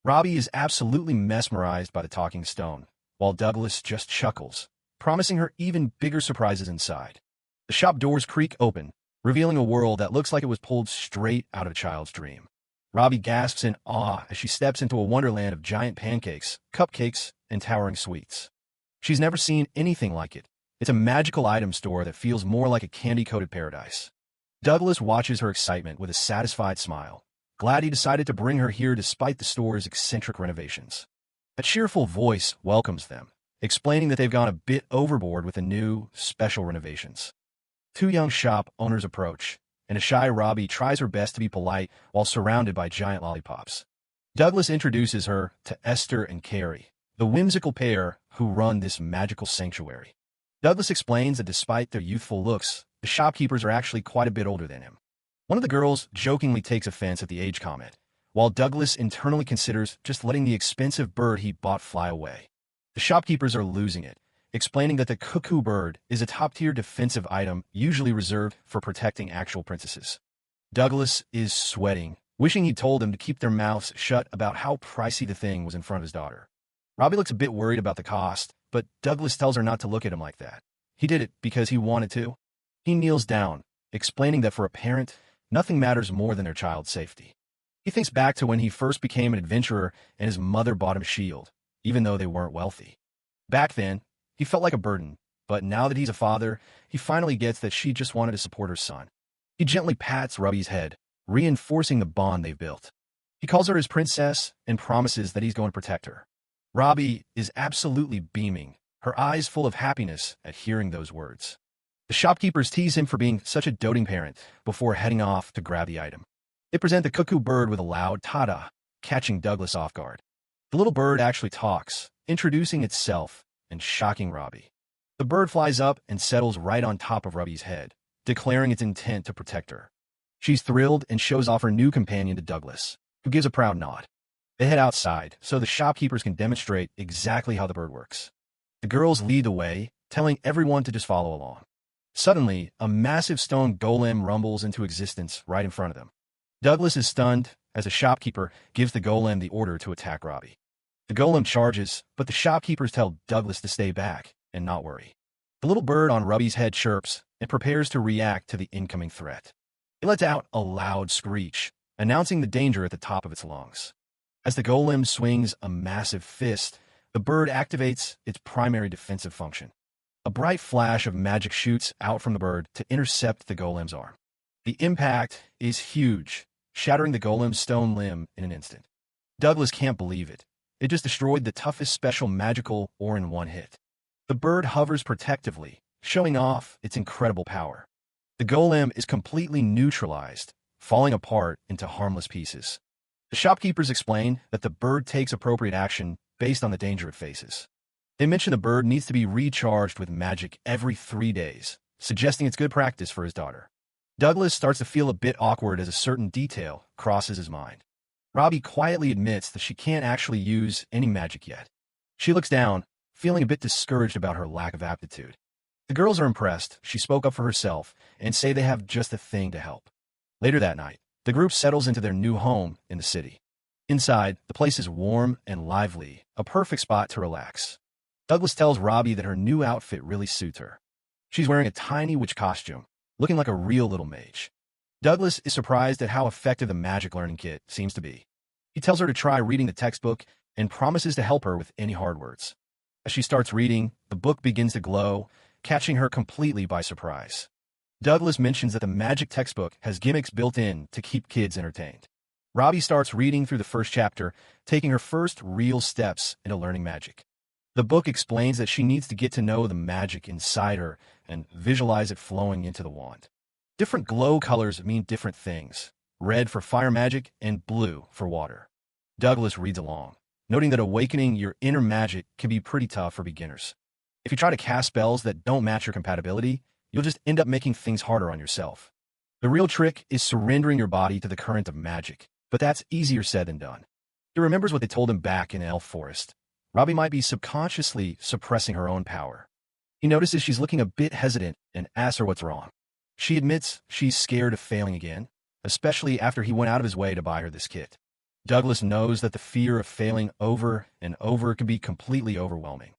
Robbie is absolutely mesmerized by the talking stone, while Douglas just chuckles, promising her even bigger surprises inside. The shop doors creak open, revealing a world that looks like it was pulled straight out of a child's dream. Robbie gasps in awe as she steps into a wonderland of giant pancakes, cupcakes, and towering sweets. She's never seen anything like it. It's a magical item store that feels more like a candy-coated paradise. Douglas watches her excitement with a satisfied smile, glad he decided to bring her here despite the store's eccentric renovations. A cheerful voice welcomes them, explaining that they've gone a bit overboard with the new, special renovations. Two young shop owners approach, and a shy Robbie tries her best to be polite while surrounded by giant lollipops. Douglas introduces her to Esther and Carrie, the whimsical pair who run this magical sanctuary. Douglas explains that despite their youthful looks, the shopkeepers are actually quite a bit older than him. One of the girls jokingly takes offense at the age comment, while Douglas internally considers just letting the expensive bird he bought fly away. The shopkeepers are losing it, explaining that the cuckoo bird is a top-tier defensive item usually reserved for protecting actual princesses. Douglas is sweating, wishing he'd told them to keep their mouths shut about how pricey the thing was in front of his daughter. Robbie looks a bit worried about the cost, but Douglas tells her not to look at him like that. He did it because he wanted to. He kneels down, explaining that for a parent, nothing matters more than their child's safety. He thinks back to when he first became an adventurer and his mother bought him a shield, even though they weren't wealthy. Back then, he felt like a burden, but now that he's a father, he finally gets that she just wanted to support her son. He gently pats Robbie's head, reinforcing the bond they've built. He calls her his princess and promises that he's going to protect her. Robbie is absolutely beaming, her eyes full of happiness at hearing those words. The shopkeepers tease him for being such a doting parent before heading off to grab the item. They present the cuckoo bird with a loud ta-da, catching Douglas off guard. The little bird actually talks, introducing itself and shocking Robbie. The bird flies up and settles right on top of Robbie's head, declaring its intent to protect her. She's thrilled and shows off her new companion to Douglas, who gives a proud nod. They head outside so the shopkeepers can demonstrate exactly how the bird works. The girls lead the way, telling everyone to just follow along. Suddenly, a massive stone golem rumbles into existence right in front of them. Douglas is stunned as a shopkeeper gives the golem the order to attack Robbie. The golem charges, but the shopkeepers tell Douglas to stay back and not worry. The little bird on Robbie's head chirps and prepares to react to the incoming threat. It lets out a loud screech, announcing the danger at the top of its lungs. As the golem swings a massive fist, the bird activates its primary defensive function. A bright flash of magic shoots out from the bird to intercept the golem's arm. The impact is huge, shattering the golem's stone limb in an instant. Douglas can't believe it. It just destroyed the toughest special magical ore in one hit. The bird hovers protectively, showing off its incredible power. The golem is completely neutralized, falling apart into harmless pieces. The shopkeepers explain that the bird takes appropriate action based on the danger it faces. They mention the bird needs to be recharged with magic every 3 days, suggesting it's good practice for his daughter. Douglas starts to feel a bit awkward as a certain detail crosses his mind. Robbie quietly admits that she can't actually use any magic yet. She looks down, feeling a bit discouraged about her lack of aptitude. The girls are impressed she spoke up for herself and say they have just the thing to help. Later that night, the group settles into their new home in the city. Inside, the place is warm and lively, a perfect spot to relax. Douglas tells Robbie that her new outfit really suits her. She's wearing a tiny witch costume, looking like a real little mage. Douglas is surprised at how effective the magic learning kit seems to be. He tells her to try reading the textbook and promises to help her with any hard words. As she starts reading, the book begins to glow, catching her completely by surprise. Douglas mentions that the magic textbook has gimmicks built in to keep kids entertained. Robbie starts reading through the first chapter, taking her first real steps into learning magic. The book explains that she needs to get to know the magic inside her and visualize it flowing into the wand. Different glow colors mean different things: red for fire magic and blue for water. Douglas reads along, noting that awakening your inner magic can be pretty tough for beginners. If you try to cast spells that don't match your compatibility, you'll just end up making things harder on yourself. The real trick is surrendering your body to the current of magic, but that's easier said than done. He remembers what they told him back in Elf Forest. Robbie might be subconsciously suppressing her own power. He notices she's looking a bit hesitant and asks her what's wrong. She admits she's scared of failing again, especially after he went out of his way to buy her this kit. Douglas knows that the fear of failing over and over can be completely overwhelming.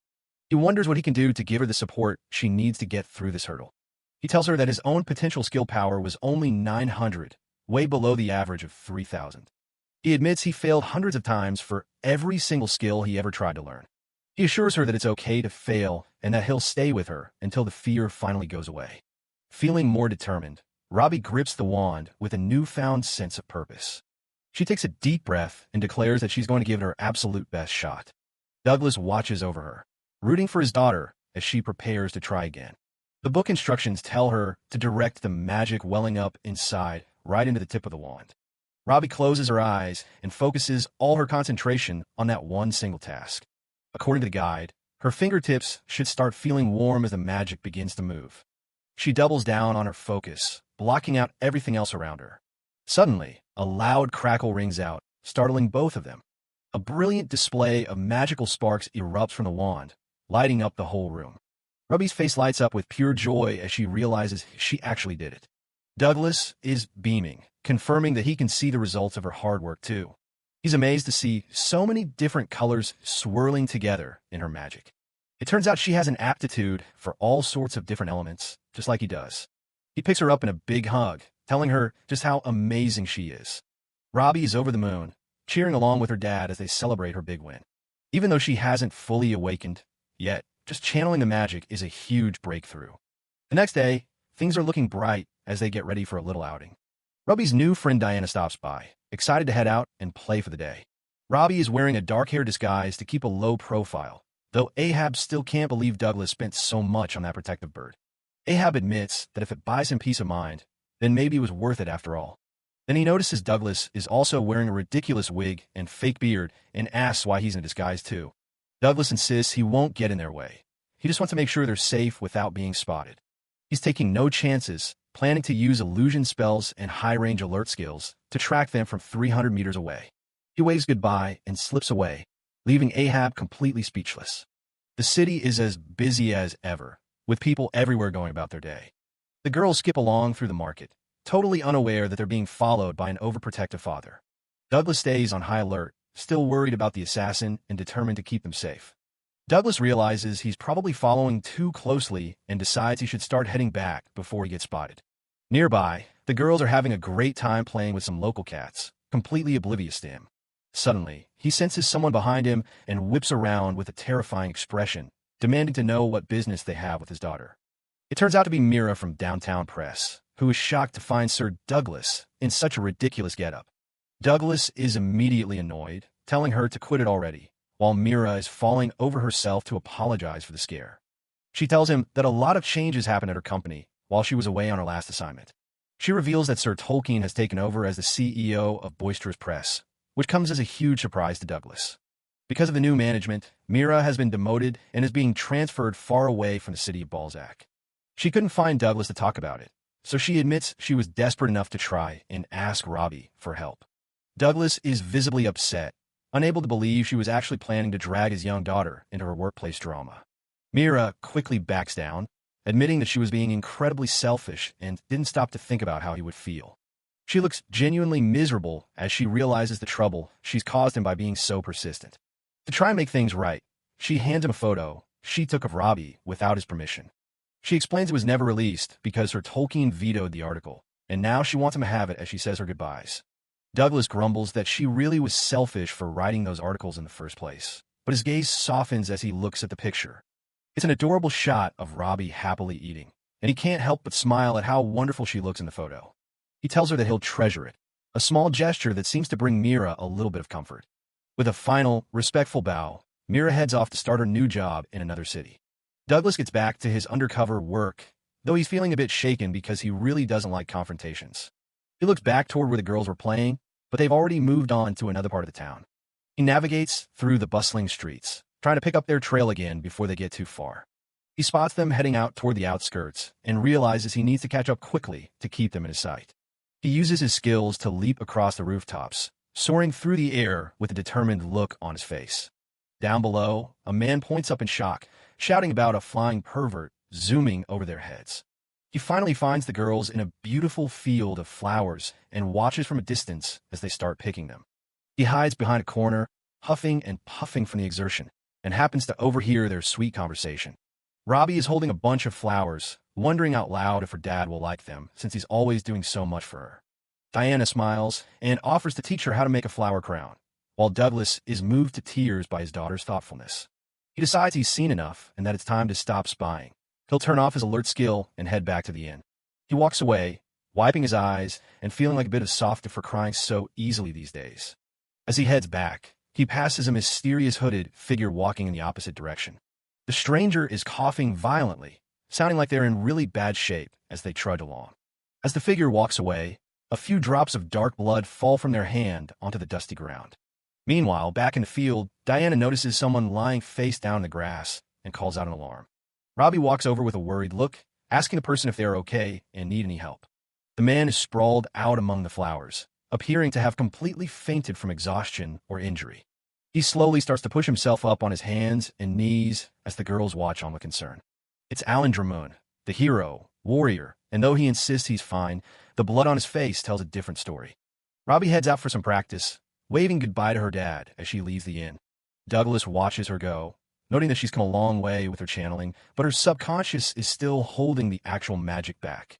He wonders what he can do to give her the support she needs to get through this hurdle. He tells her that his own potential skill power was only 900, way below the average of 3,000. He admits he failed hundreds of times for every single skill he ever tried to learn. He assures her that it's okay to fail and that he'll stay with her until the fear finally goes away. Feeling more determined, Robbie grips the wand with a newfound sense of purpose. She takes a deep breath and declares that she's going to give it her absolute best shot. Douglas watches over her, rooting for his daughter as she prepares to try again. The book instructions tell her to direct the magic welling up inside right into the tip of the wand. Robbie closes her eyes and focuses all her concentration on that one single task. According to the guide, her fingertips should start feeling warm as the magic begins to move. She doubles down on her focus, blocking out everything else around her. Suddenly, a loud crackle rings out, startling both of them. A brilliant display of magical sparks erupts from the wand, lighting up the whole room. Robbie's face lights up with pure joy as she realizes she actually did it. Douglas is beaming, confirming that he can see the results of her hard work too. He's amazed to see so many different colors swirling together in her magic. It turns out she has an aptitude for all sorts of different elements, just like he does. He picks her up in a big hug, telling her just how amazing she is. Robbie is over the moon, cheering along with her dad as they celebrate her big win. Even though she hasn't fully awakened yet, just channeling the magic is a huge breakthrough. The next day, things are looking bright as they get ready for a little outing. Robbie's new friend Diana stops by, excited to head out and play for the day. Robbie is wearing a dark hair disguise to keep a low profile, though Ahab still can't believe Douglas spent so much on that protective bird. Ahab admits that if it buys him peace of mind, then maybe it was worth it after all. Then he notices Douglas is also wearing a ridiculous wig and fake beard and asks why he's in disguise too. Douglas insists he won't get in their way. He just wants to make sure they're safe without being spotted. He's taking no chances, planning to use illusion spells and high-range alert skills to track them from 300 meters away. He waves goodbye and slips away, leaving Ahab completely speechless. The city is as busy as ever, with people everywhere going about their day. The girls skip along through the market, totally unaware that they're being followed by an overprotective father. Douglas stays on high alert, still worried about the assassin and determined to keep them safe. Douglas realizes he's probably following too closely and decides he should start heading back before he gets spotted. Nearby, the girls are having a great time playing with some local cats, completely oblivious to him. Suddenly, he senses someone behind him and whips around with a terrifying expression, demanding to know what business they have with his daughter. It turns out to be Mira from Downtown Press, who is shocked to find Sir Douglas in such a ridiculous getup. Douglas is immediately annoyed, telling her to quit it already, while Mira is falling over herself to apologize for the scare. She tells him that a lot of changes happened at her company while she was away on her last assignment. She reveals that Sir Tolkien has taken over as the CEO of Boisterous Press, which comes as a huge surprise to Douglas. Because of the new management, Mira has been demoted and is being transferred far away from the city of Balzac. She couldn't find Douglas to talk about it, so she admits she was desperate enough to try and ask Robbie for help. Douglas is visibly upset, unable to believe she was actually planning to drag his young daughter into her workplace drama. Mira quickly backs down, admitting that she was being incredibly selfish and didn't stop to think about how he would feel. She looks genuinely miserable as she realizes the trouble she's caused him by being so persistent. To try and make things right, she hands him a photo she took of Robbie without his permission. She explains it was never released because her Tolkien vetoed the article, and now she wants him to have it as she says her goodbyes. Douglas grumbles that she really was selfish for writing those articles in the first place, but his gaze softens as he looks at the picture. It's an adorable shot of Robbie happily eating, and he can't help but smile at how wonderful she looks in the photo. He tells her that he'll treasure it, a small gesture that seems to bring Mira a little bit of comfort. With a final, respectful bow, Mira heads off to start her new job in another city. Douglas gets back to his undercover work, though he's feeling a bit shaken because he really doesn't like confrontations. He looks back toward where the girls were playing, but they've already moved on to another part of the town. He navigates through the bustling streets, trying to pick up their trail again before they get too far. He spots them heading out toward the outskirts and realizes he needs to catch up quickly to keep them in his sight. He uses his skills to leap across the rooftops, soaring through the air with a determined look on his face. Down below, a man points up in shock, shouting about a flying pervert zooming over their heads. He finally finds the girls in a beautiful field of flowers and watches from a distance as they start picking them. He hides behind a corner, huffing and puffing from the exertion, and happens to overhear their sweet conversation. Robbie is holding a bunch of flowers, wondering out loud if her dad will like them, since he's always doing so much for her. Diana smiles and offers to teach her how to make a flower crown, while Douglas is moved to tears by his daughter's thoughtfulness. He decides he's seen enough and that it's time to stop spying. He'll turn off his alert skill and head back to the inn. He walks away, wiping his eyes and feeling like a bit of softy for crying so easily these days. As he heads back, he passes a mysterious hooded figure walking in the opposite direction. The stranger is coughing violently, sounding like they're in really bad shape as they trudge along. As the figure walks away, a few drops of dark blood fall from their hand onto the dusty ground. Meanwhile, back in the field, Diana notices someone lying face down in the grass and calls out an alarm. Robbie walks over with a worried look, asking the person if they are okay and need any help. The man is sprawled out among the flowers, appearing to have completely fainted from exhaustion or injury. He slowly starts to push himself up on his hands and knees as the girls watch on with concern. It's Alan Drummond, the hero, warrior, and though he insists he's fine, the blood on his face tells a different story. Robbie heads out for some practice, waving goodbye to her dad as she leaves the inn. Douglas watches her go, noting that she's come a long way with her channeling, but her subconscious is still holding the actual magic back.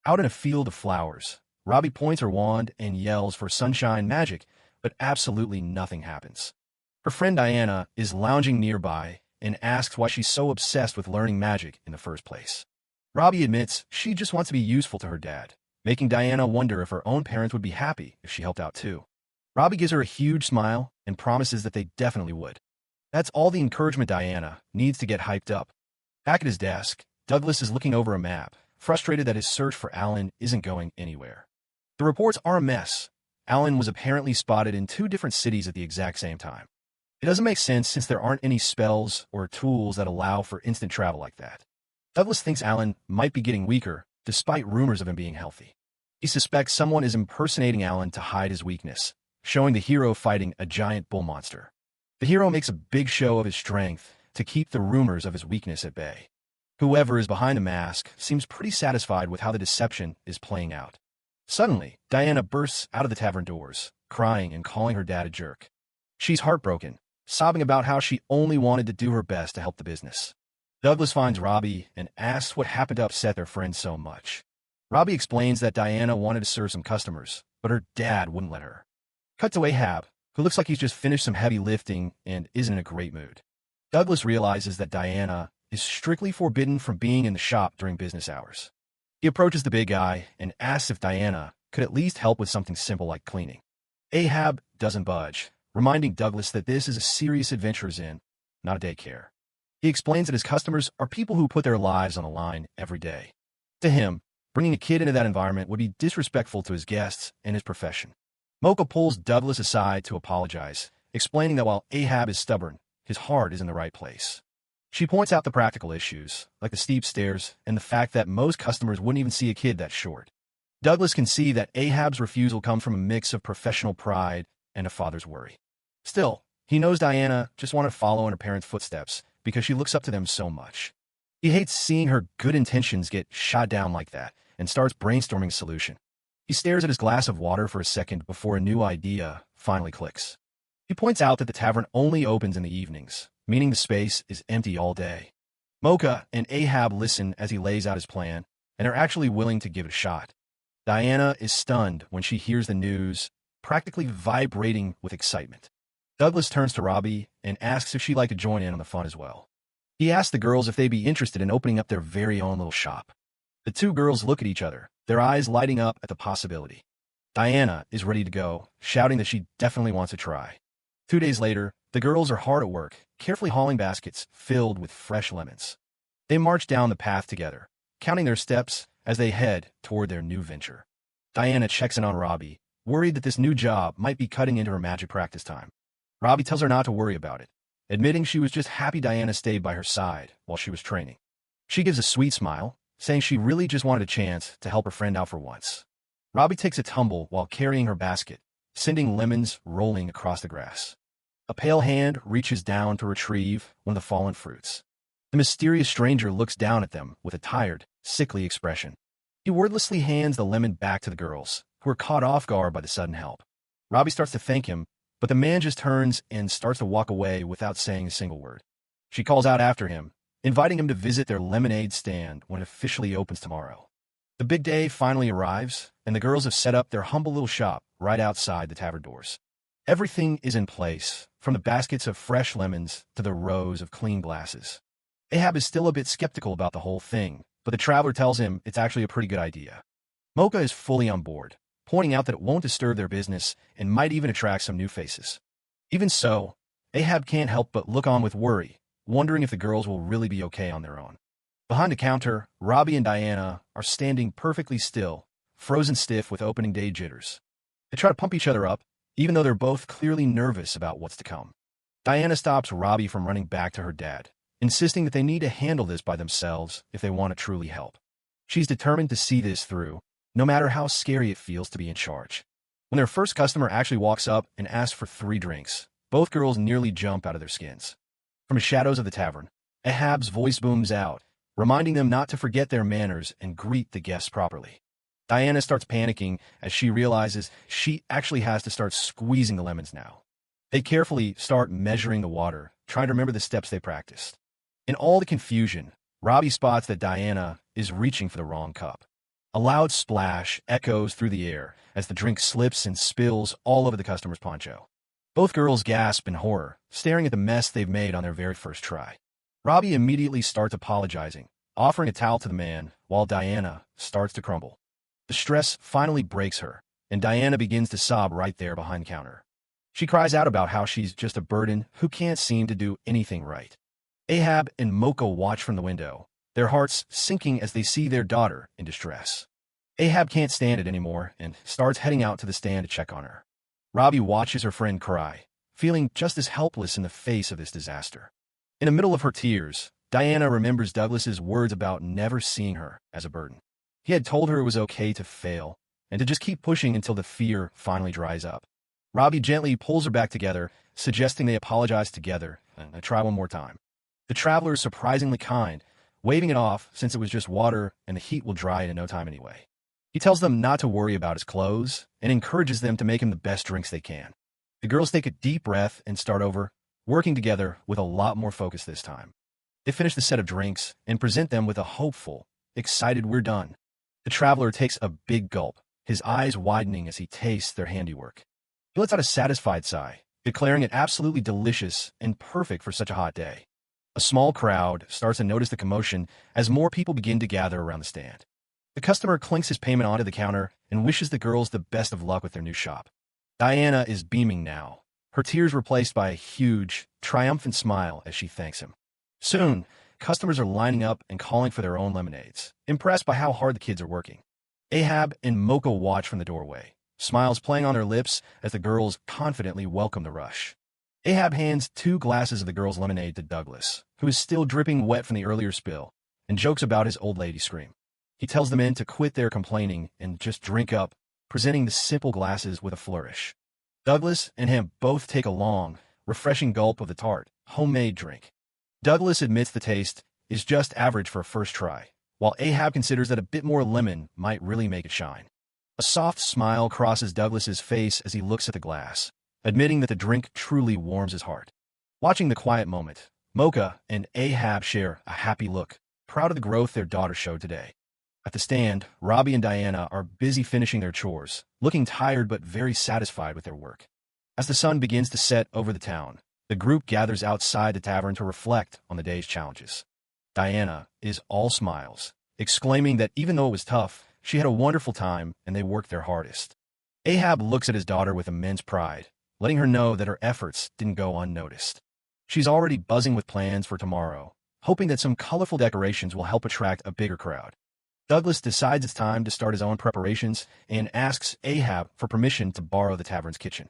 Out in a field of flowers, Robbie points her wand and yells for sunshine magic, but absolutely nothing happens. Her friend Diana is lounging nearby and asks why she's so obsessed with learning magic in the first place. Robbie admits she just wants to be useful to her dad, making Diana wonder if her own parents would be happy if she helped out too. Robbie gives her a huge smile and promises that they definitely would. That's all the encouragement Diana needs to get hyped up. Back at his desk, Douglas is looking over a map, frustrated that his search for Alan isn't going anywhere. The reports are a mess. Alan was apparently spotted in 2 different cities at the exact same time. It doesn't make sense since there aren't any spells or tools that allow for instant travel like that. Douglas thinks Alan might be getting weaker, despite rumors of him being healthy. He suspects someone is impersonating Alan to hide his weakness, showing the hero fighting a giant bull monster. The hero makes a big show of his strength to keep the rumors of his weakness at bay. Whoever is behind the mask seems pretty satisfied with how the deception is playing out. Suddenly, Diana bursts out of the tavern doors, crying and calling her dad a jerk. She's heartbroken, sobbing about how she only wanted to do her best to help the business. Douglas finds Robbie and asks what happened to upset their friend so much. Robbie explains that Diana wanted to serve some customers, but her dad wouldn't let her. Cut to Ahab, who looks like he's just finished some heavy lifting and isn't in a great mood. Douglas realizes that Diana is strictly forbidden from being in the shop during business hours. He approaches the big guy and asks if Diana could at least help with something simple like cleaning. Ahab doesn't budge, reminding Douglas that this is a serious adventurer's inn, not a daycare. He explains that his customers are people who put their lives on the line every day. To him, bringing a kid into that environment would be disrespectful to his guests and his profession. Mocha pulls Douglas aside to apologize, explaining that while Ahab is stubborn, his heart is in the right place. She points out the practical issues, like the steep stairs and the fact that most customers wouldn't even see a kid that short. Douglas can see that Ahab's refusal comes from a mix of professional pride and a father's worry. Still, he knows Diana just wanted to follow in her parents' footsteps because she looks up to them so much. He hates seeing her good intentions get shot down like that and starts brainstorming a solution. He stares at his glass of water for a second before a new idea finally clicks. He points out that the tavern only opens in the evenings, meaning the space is empty all day. Mocha and Ahab listen as he lays out his plan and are actually willing to give it a shot. Diana is stunned when she hears the news, practically vibrating with excitement. Douglas turns to Robbie and asks if she'd like to join in on the fun as well. He asks the girls if they'd be interested in opening up their very own little shop. The two girls look at each other, their eyes lighting up at the possibility. Diana is ready to go, shouting that she definitely wants to try. 2 days later, the girls are hard at work, carefully hauling baskets filled with fresh lemons. They march down the path together, counting their steps as they head toward their new venture. Diana checks in on Robbie, worried that this new job might be cutting into her magic practice time. Robbie tells her not to worry about it, admitting she was just happy Diana stayed by her side while she was training. She gives a sweet smile, saying she really just wanted a chance to help her friend out for once. Robbie takes a tumble while carrying her basket, sending lemons rolling across the grass. A pale hand reaches down to retrieve one of the fallen fruits. The mysterious stranger looks down at them with a tired, sickly expression. He wordlessly hands the lemon back to the girls, who are caught off guard by the sudden help. Robbie starts to thank him, but the man just turns and starts to walk away without saying a single word. She calls out after him, inviting him to visit their lemonade stand when it officially opens tomorrow. The big day finally arrives, and the girls have set up their humble little shop right outside the tavern doors. Everything is in place, from the baskets of fresh lemons to the rows of clean glasses. Ahab is still a bit skeptical about the whole thing, but the traveler tells him it's actually a pretty good idea. Mocha is fully on board, pointing out that it won't disturb their business and might even attract some new faces. Even so, Ahab can't help but look on with worry, wondering if the girls will really be okay on their own. Behind the counter, Robbie and Diana are standing perfectly still, frozen stiff with opening day jitters. They try to pump each other up, even though they're both clearly nervous about what's to come. Diana stops Robbie from running back to her dad, insisting that they need to handle this by themselves if they want to truly help. She's determined to see this through, no matter how scary it feels to be in charge. When their first customer actually walks up and asks for 3 drinks, both girls nearly jump out of their skins. From the shadows of the tavern, Ahab's voice booms out, reminding them not to forget their manners and greet the guests properly. Diana starts panicking as she realizes she actually has to start squeezing the lemons now. They carefully start measuring the water, trying to remember the steps they practiced. In all the confusion, Robbie spots that Diana is reaching for the wrong cup. A loud splash echoes through the air as the drink slips and spills all over the customer's poncho. Both girls gasp in horror, staring at the mess they've made on their very first try. Robbie immediately starts apologizing, offering a towel to the man, while Diana starts to crumble. The stress finally breaks her, and Diana begins to sob right there behind the counter. She cries out about how she's just a burden who can't seem to do anything right. Ahab and Mocha watch from the window, their hearts sinking as they see their daughter in distress. Ahab can't stand it anymore and starts heading out to the stand to check on her. Robbie watches her friend cry, feeling just as helpless in the face of this disaster. In the middle of her tears, Diana remembers Douglas's words about never seeing her as a burden. He had told her it was okay to fail and to just keep pushing until the fear finally dries up. Robbie gently pulls her back together, suggesting they apologize together and try one more time. The traveler is surprisingly kind, waving it off since it was just water and the heat will dry it in no time anyway. He tells them not to worry about his clothes and encourages them to make him the best drinks they can. The girls take a deep breath and start over, working together with a lot more focus this time. They finish the set of drinks and present them with a hopeful, excited "we're done." The traveler takes a big gulp, his eyes widening as he tastes their handiwork. He lets out a satisfied sigh, declaring it absolutely delicious and perfect for such a hot day. A small crowd starts to notice the commotion as more people begin to gather around the stand. The customer clinks his payment onto the counter and wishes the girls the best of luck with their new shop. Diana is beaming now, her tears replaced by a huge, triumphant smile as she thanks him. Soon, customers are lining up and calling for their own lemonades, impressed by how hard the kids are working. Ahab and Mocha watch from the doorway, smiles playing on their lips as the girls confidently welcome the rush. Ahab hands 2 glasses of the girl's lemonade to Douglas, who is still dripping wet from the earlier spill, and jokes about his old lady scream. He tells the men to quit their complaining and just drink up, presenting the simple glasses with a flourish. Douglas and him both take a long, refreshing gulp of the tart, homemade drink. Douglas admits the taste is just average for a first try, while Ahab considers that a bit more lemon might really make it shine. A soft smile crosses Douglas's face as he looks at the glass, admitting that the drink truly warms his heart. Watching the quiet moment, Mocha and Ahab share a happy look, proud of the growth their daughter showed today. At the stand, Robbie and Diana are busy finishing their chores, looking tired but very satisfied with their work. As the sun begins to set over the town, the group gathers outside the tavern to reflect on the day's challenges. Diana is all smiles, exclaiming that even though it was tough, she had a wonderful time and they worked their hardest. Ahab looks at his daughter with immense pride, letting her know that her efforts didn't go unnoticed. She's already buzzing with plans for tomorrow, hoping that some colorful decorations will help attract a bigger crowd. Douglas decides it's time to start his own preparations and asks Ahab for permission to borrow the tavern's kitchen.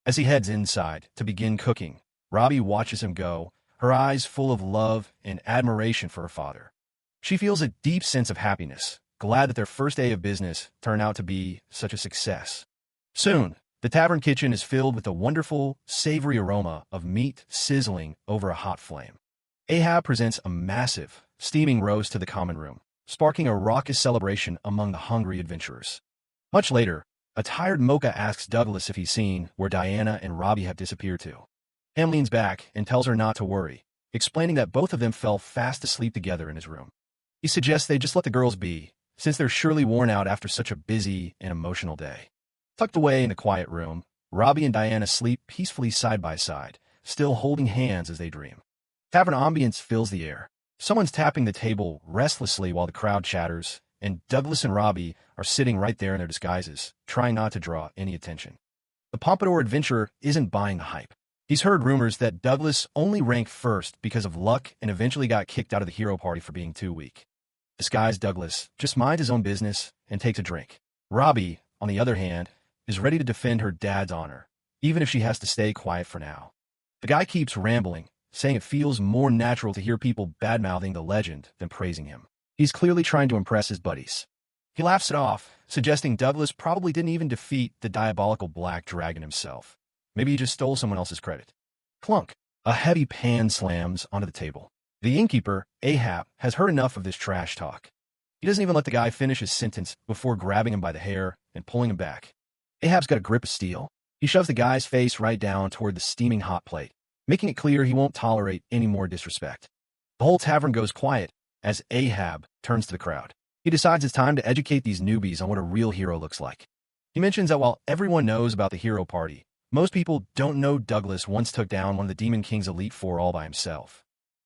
As he heads inside to begin cooking, Robbie watches him go, her eyes full of love and admiration for her father. She feels a deep sense of happiness, glad that their first day of business turned out to be such a success. Soon, the tavern kitchen is filled with a wonderful, savory aroma of meat sizzling over a hot flame. Ahab presents a massive, steaming roast to the common room, sparking a raucous celebration among the hungry adventurers. Much later, a tired Mocha asks Douglas if he's seen where Diana and Robbie have disappeared to. Ham leans back and tells her not to worry, explaining that both of them fell fast asleep together in his room. He suggests they just let the girls be, since they're surely worn out after such a busy and emotional day. Tucked away in the quiet room, Robbie and Diana sleep peacefully side by side, still holding hands as they dream. Tavern ambience fills the air. Someone's tapping the table restlessly while the crowd chatters, and Douglas and Robbie are sitting right there in their disguises, trying not to draw any attention. The Pompadour adventurer isn't buying the hype. He's heard rumors that Douglas only ranked first because of luck and eventually got kicked out of the hero party for being too weak. Disguised Douglas just minds his own business and takes a drink. Robbie, on the other hand, is ready to defend her dad's honor, even if she has to stay quiet for now. The guy keeps rambling, saying it feels more natural to hear people bad-mouthing the legend than praising him. He's clearly trying to impress his buddies. He laughs it off, suggesting Douglas probably didn't even defeat the diabolical Black Dragon himself. Maybe he just stole someone else's credit. Clunk! A heavy pan slams onto the table. The innkeeper, Ahab, has heard enough of this trash talk. He doesn't even let the guy finish his sentence before grabbing him by the hair and pulling him back. Ahab's got a grip of steel. He shoves the guy's face right down toward the steaming hot plate, making it clear he won't tolerate any more disrespect. The whole tavern goes quiet as Ahab turns to the crowd. He decides it's time to educate these newbies on what a real hero looks like. He mentions that while everyone knows about the hero party, most people don't know Douglas once took down one of the Demon King's Elite Four all by himself.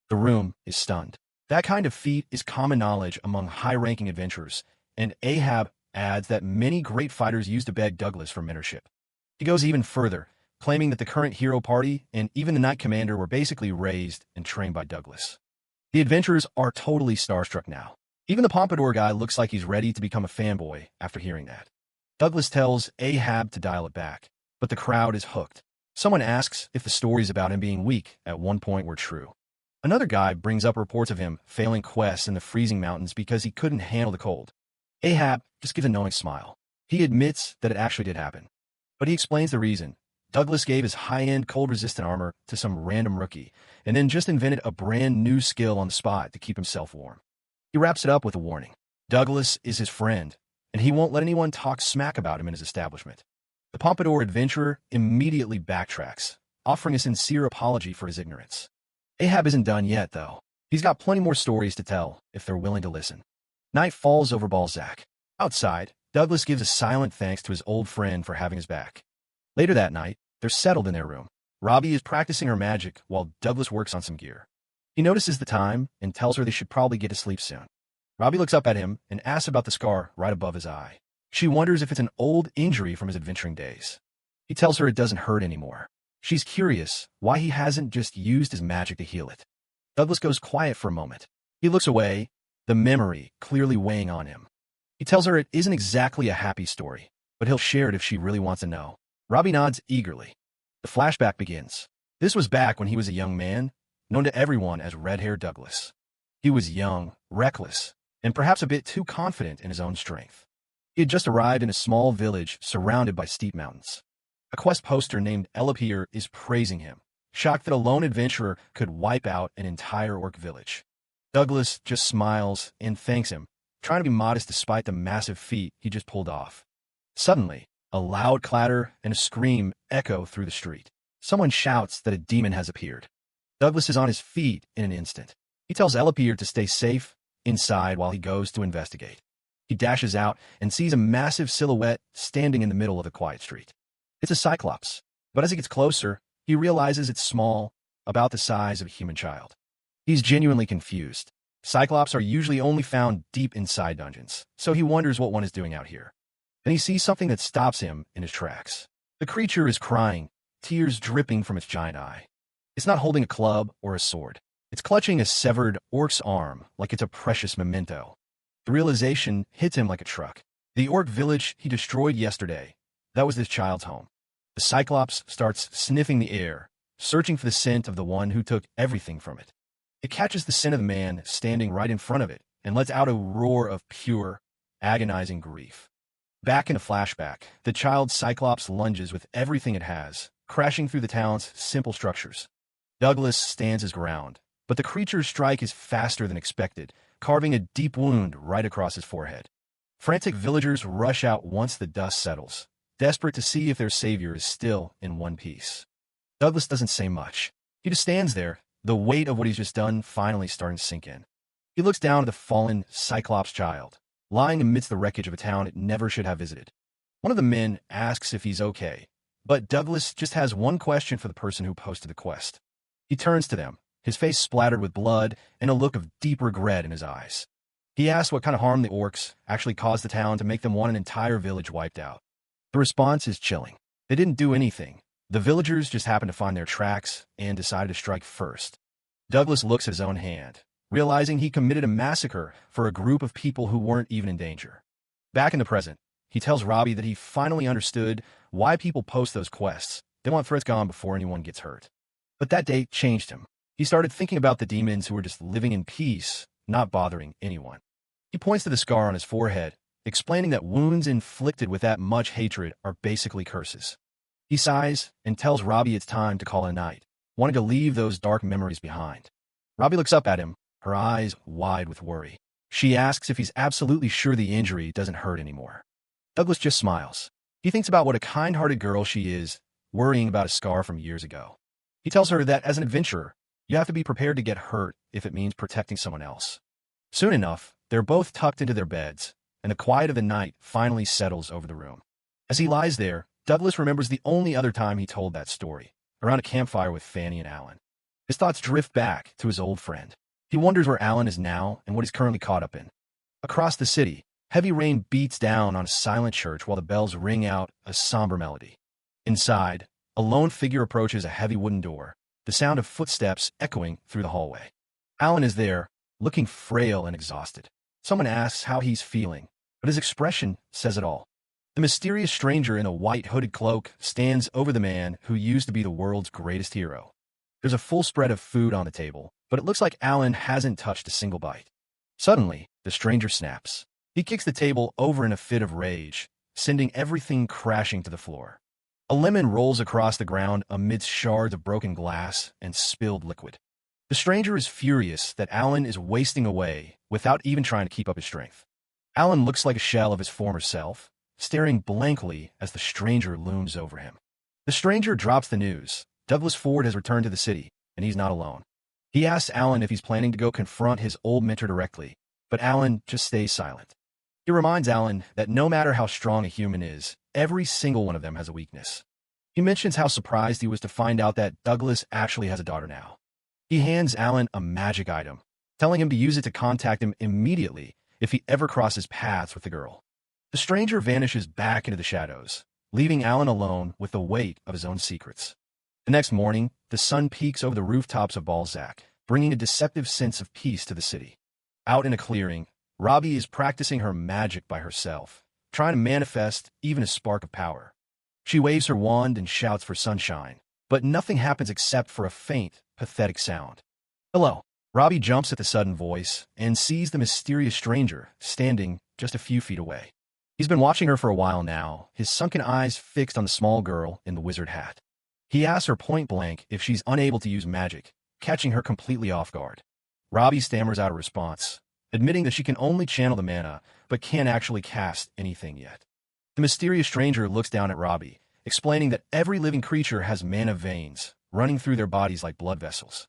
The room is stunned. That kind of feat is common knowledge among high-ranking adventurers, and Ahab adds that many great fighters used to beg Douglas for mentorship. He goes even further, claiming that the current hero party and even the Knight Commander were basically raised and trained by Douglas. The adventurers are totally starstruck now. Even the Pompadour guy looks like he's ready to become a fanboy after hearing that. Douglas tells Ahab to dial it back, but the crowd is hooked. Someone asks if the stories about him being weak at one point were true. Another guy brings up reports of him failing quests in the freezing mountains because he couldn't handle the cold. Ahab just gives a knowing smile. He admits that it actually did happen. But he explains the reason. Douglas gave his high-end cold-resistant armor to some random rookie, and then just invented a brand new skill on the spot to keep himself warm. He wraps it up with a warning. Douglas is his friend, and he won't let anyone talk smack about him in his establishment. The Pompadour adventurer immediately backtracks, offering a sincere apology for his ignorance. Ahab isn't done yet, though. He's got plenty more stories to tell if they're willing to listen. Night falls over Balzac. Outside, Douglas gives a silent thanks to his old friend for having his back. Later that night, they're settled in their room. Robbie is practicing her magic while Douglas works on some gear. He notices the time and tells her they should probably get to sleep soon. Robbie looks up at him and asks about the scar right above his eye. She wonders if it's an old injury from his adventuring days. He tells her it doesn't hurt anymore. She's curious why he hasn't just used his magic to heal it. Douglas goes quiet for a moment. He looks away, the memory clearly weighing on him. He tells her it isn't exactly a happy story. but he'll share it if she really wants to know. Robbie nods eagerly. The flashback begins. This was back when he was a young man, known to everyone as Red-Hair Douglas. He was young, reckless, and perhaps a bit too confident in his own strength. He had just arrived in a small village surrounded by steep mountains. A quest poster named Elapir is praising him, shocked that a lone adventurer could wipe out an entire orc village. Douglas just smiles and thanks him, trying to be modest despite the massive feat he just pulled off. Suddenly, a loud clatter and a scream echo through the street. Someone shouts that a demon has appeared. Douglas is on his feet in an instant. He tells Elapir to stay safe inside while he goes to investigate. He dashes out and sees a massive silhouette standing in the middle of the quiet street. It's a cyclops, but as he gets closer, he realizes it's small, about the size of a human child. He's genuinely confused. Cyclops are usually only found deep inside dungeons, so he wonders what one is doing out here. Then he sees something that stops him in his tracks. The creature is crying, tears dripping from its giant eye. It's not holding a club or a sword. It's clutching a severed orc's arm like it's a precious memento. The realization hits him like a truck. The orc village he destroyed yesterday, that was this child's home. The Cyclops starts sniffing the air, searching for the scent of the one who took everything from it. It catches the scent of the man standing right in front of it and lets out a roar of pure, agonizing grief. Back in a flashback, the child Cyclops lunges with everything it has, crashing through the town's simple structures. Douglas stands his ground, but the creature's strike is faster than expected, carving a deep wound right across his forehead. Frantic villagers rush out once the dust settles, desperate to see if their savior is still in one piece. Douglas doesn't say much. He just stands there, the weight of what he's just done finally starting to sink in. He looks down at the fallen Cyclops child, lying amidst the wreckage of a town it never should have visited. One of the men asks if he's okay, but Douglas just has one question for the person who posted the quest. He turns to them, his face splattered with blood and a look of deep regret in his eyes. He asks what kind of harm the orcs actually caused the town to make them want an entire village wiped out. The response is chilling. They didn't do anything. The villagers just happened to find their tracks and decided to strike first. Douglas looks at his own hand, realizing he committed a massacre for a group of people who weren't even in danger. Back in the present, he tells Robbie that he finally understood why people post those quests. They want threats gone before anyone gets hurt. But that day changed him. He started thinking about the demons who were just living in peace, not bothering anyone. He points to the scar on his forehead, explaining that wounds inflicted with that much hatred are basically curses. He sighs and tells Robbie it's time to call it a night, wanting to leave those dark memories behind. Robbie looks up at him, her eyes wide with worry. She asks if he's absolutely sure the injury doesn't hurt anymore. Douglas just smiles. He thinks about what a kind-hearted girl she is, worrying about a scar from years ago. He tells her that as an adventurer, you have to be prepared to get hurt if it means protecting someone else. Soon enough, they're both tucked into their beds, and the quiet of the night finally settles over the room. As he lies there, Douglas remembers the only other time he told that story, around a campfire with Fanny and Alan. His thoughts drift back to his old friend. He wonders where Alan is now and what he's currently caught up in. Across the city, heavy rain beats down on a silent church while the bells ring out a somber melody. Inside, a lone figure approaches a heavy wooden door, the sound of footsteps echoing through the hallway. Alan is there, looking frail and exhausted. Someone asks how he's feeling, but his expression says it all. The mysterious stranger in a white hooded cloak stands over the man who used to be the world's greatest hero. There's a full spread of food on the table, but it looks like Alan hasn't touched a single bite. Suddenly, the stranger snaps. He kicks the table over in a fit of rage, sending everything crashing to the floor. A lemon rolls across the ground amidst shards of broken glass and spilled liquid. The stranger is furious that Alan is wasting away without even trying to keep up his strength. Alan looks like a shell of his former self, staring blankly as the stranger looms over him. The stranger drops the news. Douglas Ford has returned to the city, and he's not alone. He asks Alan if he's planning to go confront his old mentor directly, but Alan just stays silent. He reminds Alan that no matter how strong a human is, every single one of them has a weakness. He mentions how surprised he was to find out that Douglas actually has a daughter now. He hands Alan a magic item, telling him to use it to contact him immediately if he ever crosses paths with the girl. The stranger vanishes back into the shadows, leaving Alan alone with the weight of his own secrets. The next morning, the sun peeks over the rooftops of Balzac, bringing a deceptive sense of peace to the city. Out in a clearing, Robbie is practicing her magic by herself, trying to manifest even a spark of power. She waves her wand and shouts for sunshine, but nothing happens except for a faint, pathetic sound. Hello. Robbie jumps at the sudden voice and sees the mysterious stranger standing just a few feet away. He's been watching her for a while now, his sunken eyes fixed on the small girl in the wizard hat. He asks her point blank if she's unable to use magic, catching her completely off guard. Robbie stammers out a response, admitting that she can only channel the mana, but can't actually cast anything yet. The mysterious stranger looks down at Robbie, explaining that every living creature has mana veins running through their bodies like blood vessels.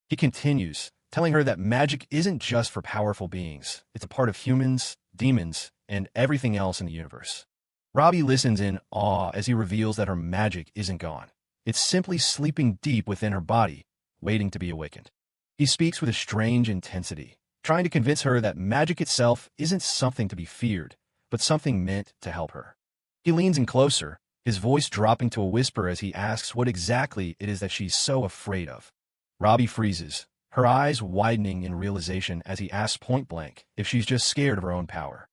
He continues, telling her that magic isn't just for powerful beings, it's a part of humans, demons, and everything else in the universe. Robbie listens in awe as he reveals that her magic isn't gone. It's simply sleeping deep within her body, waiting to be awakened. He speaks with a strange intensity, trying to convince her that magic itself isn't something to be feared, but something meant to help her. He leans in closer, his voice dropping to a whisper as he asks what exactly it is that she's so afraid of. Robbie freezes, her eyes widening in realization as he asks point blank if she's just scared of her own power.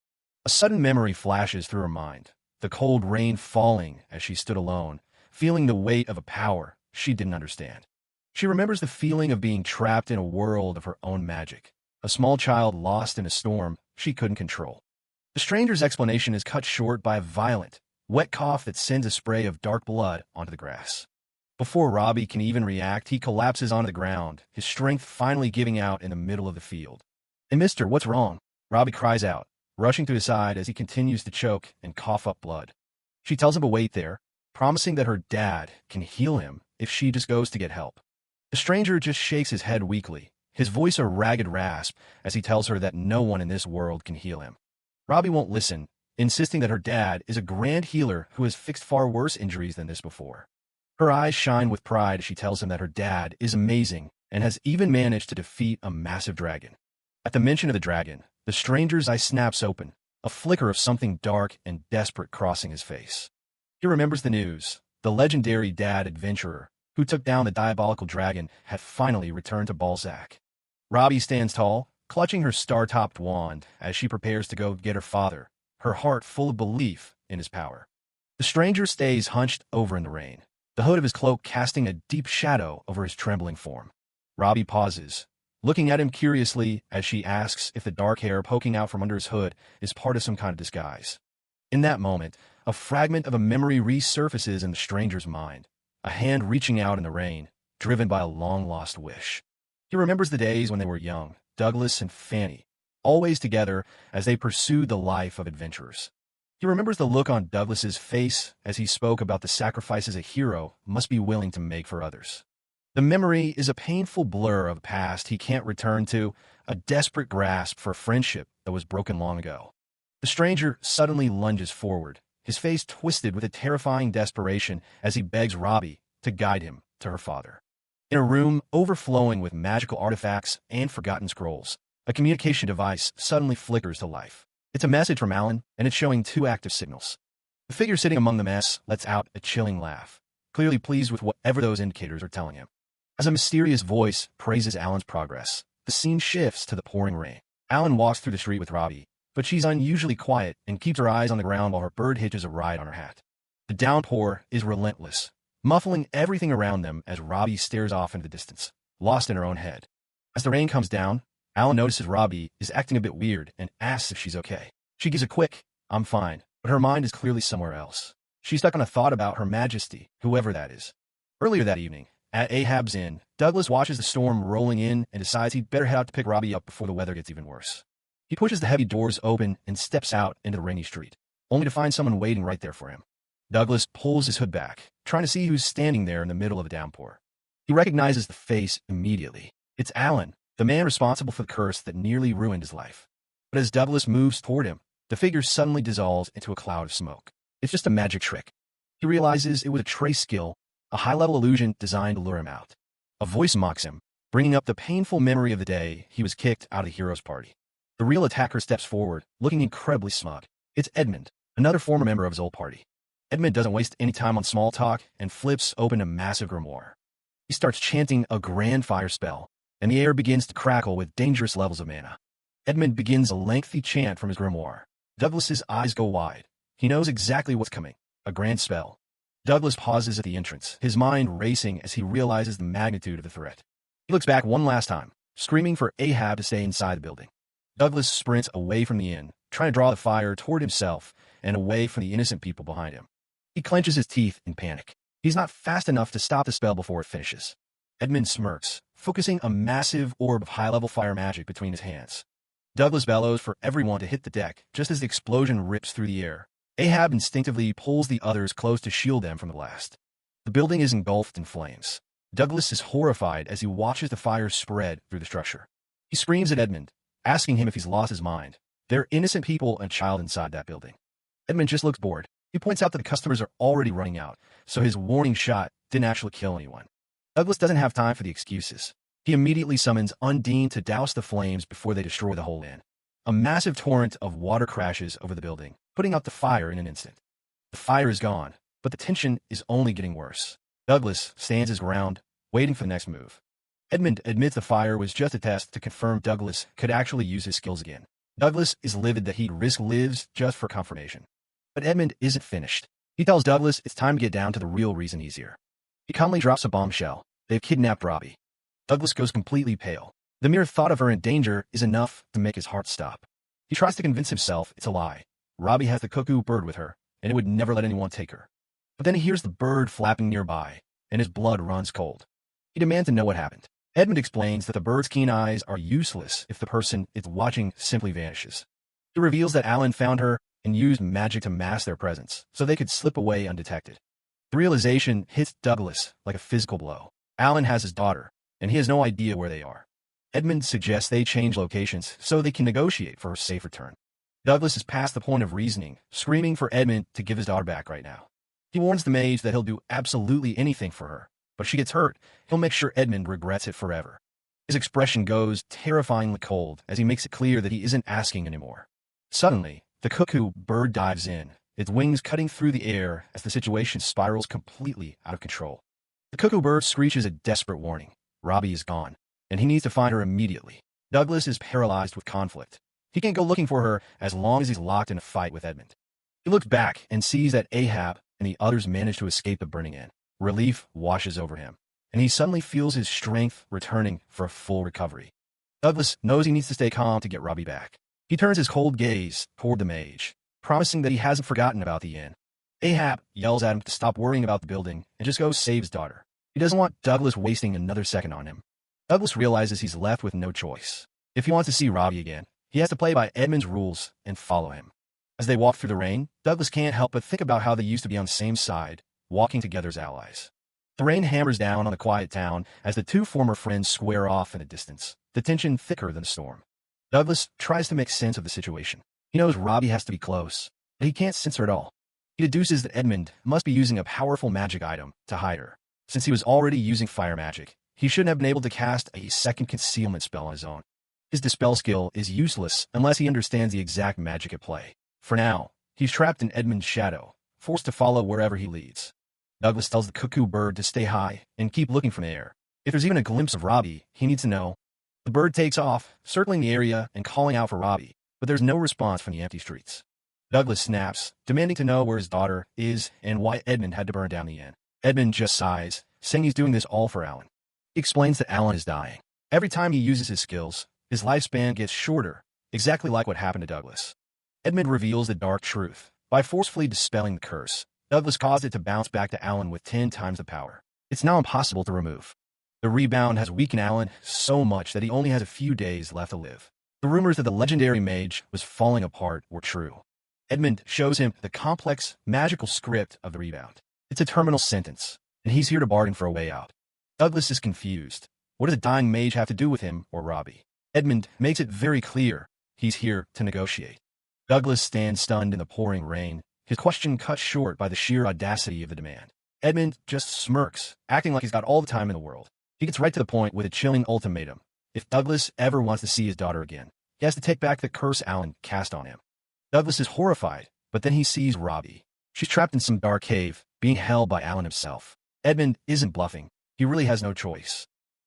A sudden memory flashes through her mind, the cold rain falling as she stood alone, feeling the weight of a power she didn't understand. She remembers the feeling of being trapped in a world of her own magic, a small child lost in a storm she couldn't control. The stranger's explanation is cut short by a violent, wet cough that sends a spray of dark blood onto the grass. Before Robbie can even react, he collapses onto the ground, his strength finally giving out in the middle of the field. "Hey, mister, what's wrong?" Robbie cries out, rushing to his side as he continues to choke and cough up blood. She tells him to wait there, promising that her dad can heal him if she just goes to get help. The stranger just shakes his head weakly, his voice a ragged rasp as he tells her that no one in this world can heal him. Robbie won't listen, insisting that her dad is a grand healer who has fixed far worse injuries than this before. Her eyes shine with pride as she tells him that her dad is amazing and has even managed to defeat a massive dragon. At the mention of the dragon, the stranger's eye snaps open, a flicker of something dark and desperate crossing his face. He remembers the news. The legendary dad adventurer who took down the diabolical dragon had finally returned to Balzac. Robbie stands tall, clutching her star-topped wand as she prepares to go get her father, her heart full of belief in his power. The stranger stays hunched over in the rain, the hood of his cloak casting a deep shadow over his trembling form. Robbie pauses, looking at him curiously as she asks if the dark hair poking out from under his hood is part of some kind of disguise. In that moment, a fragment of a memory resurfaces in the stranger's mind, a hand reaching out in the rain, driven by a long-lost wish. He remembers the days when they were young, Douglas and Fanny, always together as they pursued the life of adventurers. He remembers the look on Douglas's face as he spoke about the sacrifices a hero must be willing to make for others. The memory is a painful blur of a past he can't return to, a desperate grasp for a friendship that was broken long ago. The stranger suddenly lunges forward, his face twisted with a terrifying desperation as he begs Robbie to guide him to her father. In a room overflowing with magical artifacts and forgotten scrolls, a communication device suddenly flickers to life. It's a message from Alan, and it's showing two active signals. The figure sitting among the mess lets out a chilling laugh, clearly pleased with whatever those indicators are telling him. As a mysterious voice praises Alan's progress, the scene shifts to the pouring rain. Alan walks through the street with Robbie, but she's unusually quiet and keeps her eyes on the ground while her bird hitches a ride on her hat. The downpour is relentless, muffling everything around them as Robbie stares off into the distance, lost in her own head. As the rain comes down, Alan notices Robbie is acting a bit weird and asks if she's okay. She gives a quick, "I'm fine," but her mind is clearly somewhere else. She's stuck on a thought about Her Majesty, whoever that is. Earlier that evening, at Ahab's Inn, Douglas watches the storm rolling in and decides he'd better head out to pick Robbie up before the weather gets even worse. He pushes the heavy doors open and steps out into the rainy street, only to find someone waiting right there for him. Douglas pulls his hood back, trying to see who's standing there in the middle of a downpour. He recognizes the face immediately. It's Alan, the man responsible for the curse that nearly ruined his life. But as Douglas moves toward him, the figure suddenly dissolves into a cloud of smoke. It's just a magic trick. He realizes it was a trace skill, a high-level illusion designed to lure him out. A voice mocks him, bringing up the painful memory of the day he was kicked out of the hero's party. The real attacker steps forward, looking incredibly smug. It's Edmund, another former member of his old party. Edmund doesn't waste any time on small talk and flips open a massive grimoire. He starts chanting a grand fire spell, and the air begins to crackle with dangerous levels of mana. Edmund begins a lengthy chant from his grimoire. Douglas's eyes go wide, He knows exactly what's coming. A grand spell. Douglas pauses at the entrance, his mind racing as he realizes the magnitude of the threat. He looks back one last time, screaming for Ahab to stay inside the building. Douglas sprints away from the inn, trying to draw the fire toward himself and away from the innocent people behind him. He clenches his teeth in panic. He's not fast enough to stop the spell before it finishes. Edmund smirks, focusing a massive orb of high-level fire magic between his hands. Douglas bellows for everyone to hit the deck, just as the explosion rips through the air. Ahab instinctively pulls the others close to shield them from the blast. The building is engulfed in flames. Douglas is horrified as he watches the fire spread through the structure. He screams at Edmund, asking him if he's lost his mind. There are innocent people and a child inside that building. Edmund just looks bored. He points out that the customers are already running out, so his warning shot didn't actually kill anyone. Douglas doesn't have time for the excuses. He immediately summons Undine to douse the flames before they destroy the whole inn. A massive torrent of water crashes over the building, putting out the fire in an instant. The fire is gone, but the tension is only getting worse. Douglas stands his ground, waiting for the next move. Edmund admits the fire was just a test to confirm Douglas could actually use his skills again. Douglas is livid that he'd risk lives just for confirmation. But Edmund isn't finished. He tells Douglas it's time to get down to the real reason he's here. He calmly drops a bombshell. They've kidnapped Robbie. Douglas goes completely pale. The mere thought of her in danger is enough to make his heart stop. He tries to convince himself it's a lie. Robbie has the cuckoo bird with her, and it would never let anyone take her. But then he hears the bird flapping nearby, and his blood runs cold. He demands to know what happened. Edmund explains that the bird's keen eyes are useless if the person it's watching simply vanishes. He reveals that Alan found her and used magic to mask their presence, so they could slip away undetected. The realization hits Douglas like a physical blow. Alan has his daughter, and he has no idea where they are. Edmund suggests they change locations so they can negotiate for a safe return. Douglas is past the point of reasoning, screaming for Edmund to give his daughter back right now. He warns the mage that he'll do absolutely anything for her, but if she gets hurt, he'll make sure Edmund regrets it forever. His expression goes terrifyingly cold as he makes it clear that he isn't asking anymore. Suddenly, the cuckoo bird dives in, its wings cutting through the air as the situation spirals completely out of control. The cuckoo bird screeches a desperate warning. Robbie is gone, and he needs to find her immediately. Douglas is paralyzed with conflict. He can't go looking for her as long as he's locked in a fight with Edmund. He looks back and sees that Ahab and the others manage to escape the burning inn. Relief washes over him, and he suddenly feels his strength returning for a full recovery. Douglas knows he needs to stay calm to get Robbie back. He turns his cold gaze toward the mage, promising that he hasn't forgotten about the inn. Ahab yells at him to stop worrying about the building and just go save his daughter. He doesn't want Douglas wasting another second on him. Douglas realizes he's left with no choice. If he wants to see Robbie again, he has to play by Edmund's rules and follow him. As they walk through the rain, Douglas can't help but think about how they used to be on the same side, walking together as allies. The rain hammers down on the quiet town as the two former friends square off in the distance, the tension thicker than the storm. Douglas tries to make sense of the situation. He knows Robbie has to be close, but he can't sense her at all. He deduces that Edmund must be using a powerful magic item to hide her. Since he was already using fire magic, he shouldn't have been able to cast a second concealment spell on his own. His dispel skill is useless unless he understands the exact magic at play. For now, he's trapped in Edmund's shadow, forced to follow wherever he leads. Douglas tells the cuckoo bird to stay high and keep looking from the air. If there's even a glimpse of Robbie, he needs to know. The bird takes off, circling the area and calling out for Robbie, but there's no response from the empty streets. Douglas snaps, demanding to know where his daughter is and why Edmund had to burn down the inn. Edmund just sighs, saying he's doing this all for Alan. He explains that Alan is dying. Every time he uses his skills, his lifespan gets shorter, exactly like what happened to Douglas. Edmund reveals the dark truth. By forcefully dispelling the curse, Douglas caused it to bounce back to Alan with 10 times the power. It's now impossible to remove. The rebound has weakened Alan so much that he only has a few days left to live. The rumors that the legendary mage was falling apart were true. Edmund shows him the complex, magical script of the rebound. It's a terminal sentence, and he's here to bargain for a way out. Douglas is confused. What does a dying mage have to do with him or Robbie? Edmund makes it very clear he's here to negotiate. Douglas stands stunned in the pouring rain, his question cut short by the sheer audacity of the demand. Edmund just smirks, acting like he's got all the time in the world. He gets right to the point with a chilling ultimatum. If Douglas ever wants to see his daughter again, he has to take back the curse Alan cast on him. Douglas is horrified, but then he sees Robbie. She's trapped in some dark cave, being held by Alan himself. Edmund isn't bluffing. He really has no choice.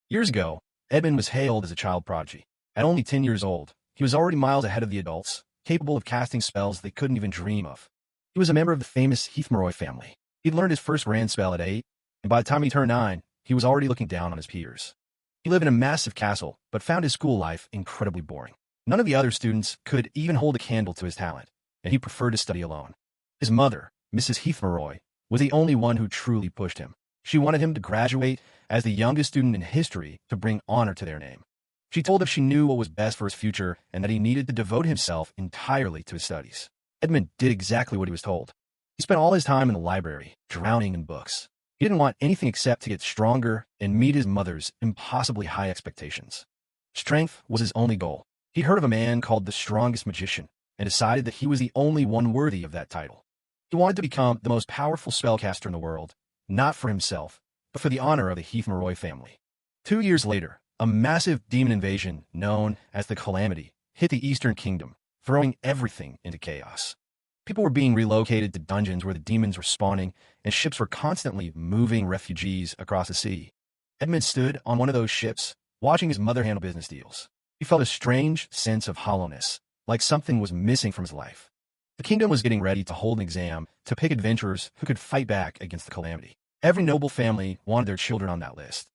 Years ago, Edmund was hailed as a child prodigy. At only 10 years old, he was already miles ahead of the adults, capable of casting spells they couldn't even dream of. He was a member of the famous Heathmeroy family. He'd learned his first grand spell at 8, and by the time he turned 9, he was already looking down on his peers. He lived in a massive castle, but found his school life incredibly boring. None of the other students could even hold a candle to his talent, and he preferred to study alone. His mother, Mrs. Heathmeroy, was the only one who truly pushed him. She wanted him to graduate as the youngest student in history to bring honor to their name. She told him she knew what was best for his future and that he needed to devote himself entirely to his studies. Edmund did exactly what he was told. He spent all his time in the library, drowning in books. He didn't want anything except to get stronger and meet his mother's impossibly high expectations. Strength was his only goal. He'd heard of a man called the strongest magician and decided that he was the only one worthy of that title. He wanted to become the most powerful spellcaster in the world, not for himself, but for the honor of the Heathmeroy family. 2 years later, a massive demon invasion known as the Calamity hit the Eastern Kingdom, throwing everything into chaos. People were being relocated to dungeons where the demons were spawning, and ships were constantly moving refugees across the sea. Edmund stood on one of those ships, watching his mother handle business deals. He felt a strange sense of hollowness, like something was missing from his life. The kingdom was getting ready to hold an exam to pick adventurers who could fight back against the Calamity. Every noble family wanted their children on that list.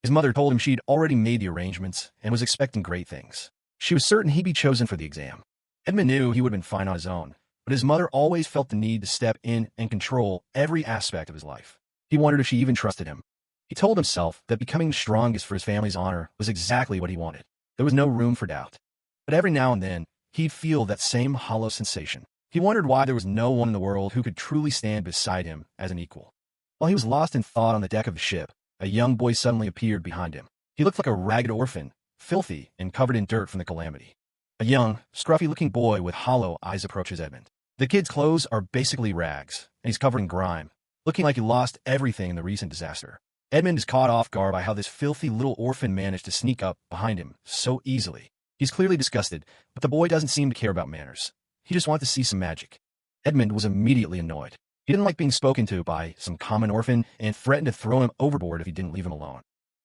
His mother told him she'd already made the arrangements and was expecting great things. She was certain he'd be chosen for the exam. Edmund knew he would have been fine on his own, but his mother always felt the need to step in and control every aspect of his life. He wondered if she even trusted him. He told himself that becoming the strongest for his family's honor was exactly what he wanted. There was no room for doubt. But every now and then, he'd feel that same hollow sensation. He wondered why there was no one in the world who could truly stand beside him as an equal. While he was lost in thought on the deck of the ship, a young boy suddenly appeared behind him. He looked like a ragged orphan, filthy and covered in dirt from the Calamity. A young, scruffy-looking boy with hollow eyes approaches Edmund. The kid's clothes are basically rags, and he's covered in grime, looking like he lost everything in the recent disaster. Edmund is caught off guard by how this filthy little orphan managed to sneak up behind him so easily. He's clearly disgusted, but the boy doesn't seem to care about manners. He just wants to see some magic. Edmund was immediately annoyed. He didn't like being spoken to by some common orphan and threatened to throw him overboard if he didn't leave him alone.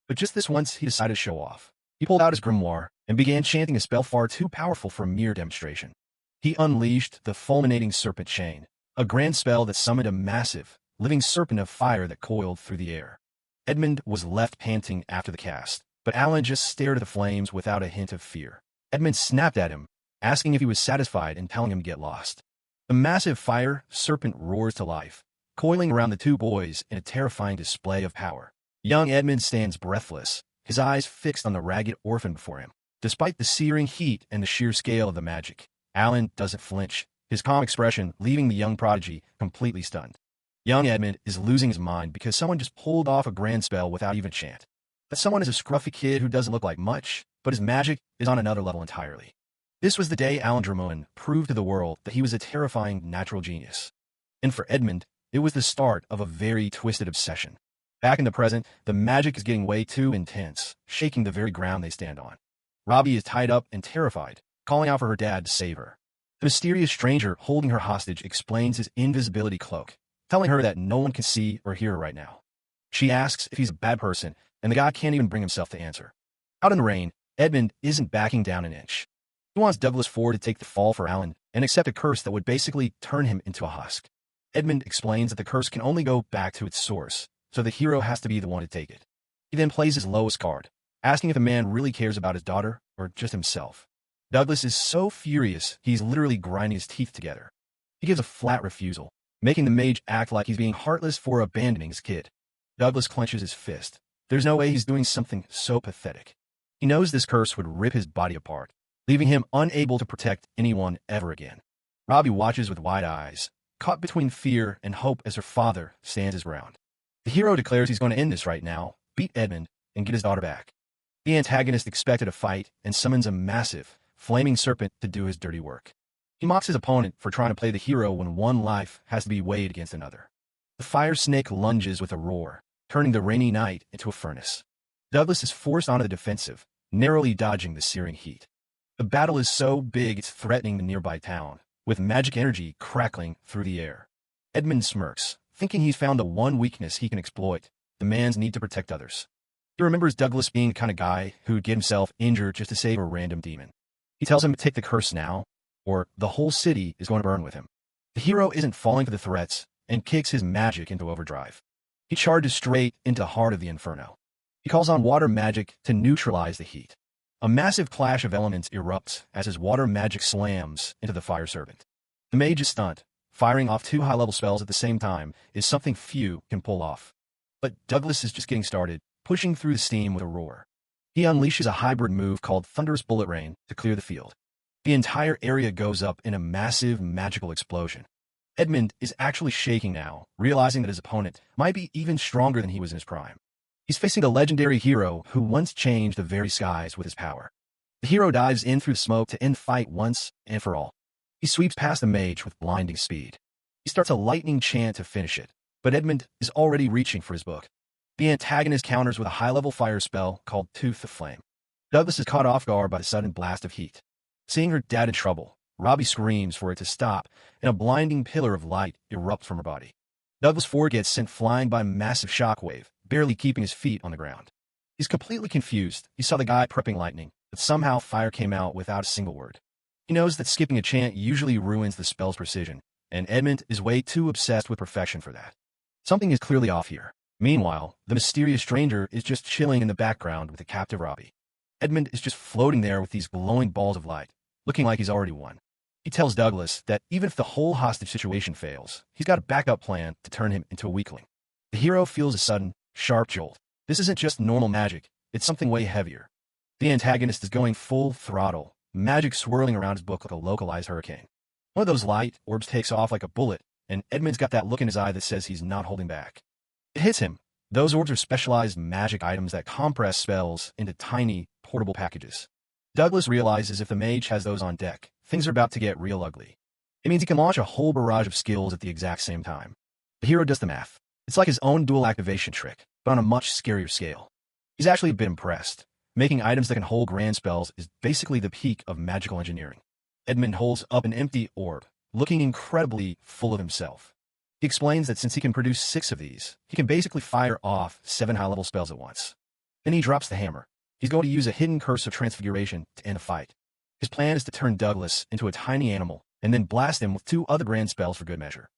But just this once, he decided to show off. He pulled out his grimoire and began chanting a spell far too powerful for a mere demonstration. He unleashed the fulminating serpent chain, a grand spell that summoned a massive, living serpent of fire that coiled through the air. Edmund was left panting after the cast, but Alan just stared at the flames without a hint of fear. Edmund snapped at him, asking if he was satisfied and telling him to get lost. The massive fire serpent roars to life, coiling around the two boys in a terrifying display of power. Young Edmund stands breathless, his eyes fixed on the ragged orphan before him. Despite the searing heat and the sheer scale of the magic, Alan doesn't flinch, his calm expression leaving the young prodigy completely stunned. Young Edmund is losing his mind because someone just pulled off a grand spell without even a chant. That someone is a scruffy kid who doesn't look like much, but his magic is on another level entirely. This was the day Alan Drummond proved to the world that he was a terrifying natural genius. And for Edmund, it was the start of a very twisted obsession. Back in the present, the magic is getting way too intense, shaking the very ground they stand on. Robbie is tied up and terrified, calling out for her dad to save her. The mysterious stranger holding her hostage explains his invisibility cloak, telling her that no one can see or hear her right now. She asks if he's a bad person, and the guy can't even bring himself to answer. Out in the rain, Edmund isn't backing down an inch. He wants Douglas Ford to take the fall for Alan and accept a curse that would basically turn him into a husk. Edmund explains that the curse can only go back to its source, so the hero has to be the one to take it. He then plays his lowest card, asking if the man really cares about his daughter or just himself. Douglas is so furious he's literally grinding his teeth together. He gives a flat refusal, making the mage act like he's being heartless for abandoning his kid. Douglas clenches his fist. There's no way he's doing something so pathetic. He knows this curse would rip his body apart, leaving him unable to protect anyone ever again. Robbie watches with wide eyes, caught between fear and hope as her father stands his ground. The hero declares he's going to end this right now, beat Edmund, and get his daughter back. The antagonist expected a fight and summons a massive, flaming serpent to do his dirty work. He mocks his opponent for trying to play the hero when one life has to be weighed against another. The fire snake lunges with a roar, turning the rainy night into a furnace. Douglas is forced onto the defensive, narrowly dodging the searing heat. The battle is so big it's threatening the nearby town, with magic energy crackling through the air. Edmund smirks, thinking he's found the one weakness he can exploit, the man's need to protect others. He remembers Douglas being the kind of guy who'd get himself injured just to save a random demon. He tells him to take the curse now, or the whole city is going to burn with him. The hero isn't falling for the threats and kicks his magic into overdrive. He charges straight into the heart of the inferno. He calls on water magic to neutralize the heat. A massive clash of elements erupts as his water magic slams into the fire servant. The mage is stunned. Firing off 2 high-level spells at the same time is something few can pull off. But Douglas is just getting started, pushing through the steam with a roar. He unleashes a hybrid move called Thunderous Bullet Rain to clear the field. The entire area goes up in a massive magical explosion. Edmund is actually shaking now, realizing that his opponent might be even stronger than he was in his prime. He's facing a legendary hero who once changed the very skies with his power. The hero dives in through the smoke to end the fight once and for all. He sweeps past the mage with blinding speed. He starts a lightning chant to finish it, but Edmund is already reaching for his book. The antagonist counters with a high-level fire spell called Tooth of Flame. Douglas is caught off guard by the sudden blast of heat. Seeing her dad in trouble, Robbie screams for it to stop, and a blinding pillar of light erupts from her body. Douglas Ford gets sent flying by a massive shockwave, barely keeping his feet on the ground. He's completely confused. He saw the guy prepping lightning, but somehow fire came out without a single word. He knows that skipping a chant usually ruins the spell's precision, and Edmund is way too obsessed with perfection for that. Something is clearly off here. Meanwhile, the mysterious stranger is just chilling in the background with the captive Robbie. Edmund is just floating there with these glowing balls of light, looking like he's already won. He tells Douglas that even if the whole hostage situation fails, he's got a backup plan to turn him into a weakling. The hero feels a sudden, sharp jolt. This isn't just normal magic, it's something way heavier. The antagonist is going full throttle, magic swirling around his book like a localized hurricane. One of those light orbs takes off like a bullet, and Edmund's got that look in his eye that says he's not holding back. It hits him. Those orbs are specialized magic items that compress spells into tiny, portable packages. Douglas realizes if the mage has those on deck, things are about to get real ugly. It means he can launch a whole barrage of skills at the exact same time. The hero does the math. It's like his own dual activation trick, but on a much scarier scale. He's actually a bit impressed. Making items that can hold grand spells is basically the peak of magical engineering. Edmund holds up an empty orb, looking incredibly full of himself. He explains that since he can produce 6 of these, he can basically fire off 7 high-level spells at once. Then he drops the hammer. He's going to use a hidden curse of transfiguration to end the fight. His plan is to turn Douglas into a tiny animal and then blast him with 2 other grand spells for good measure.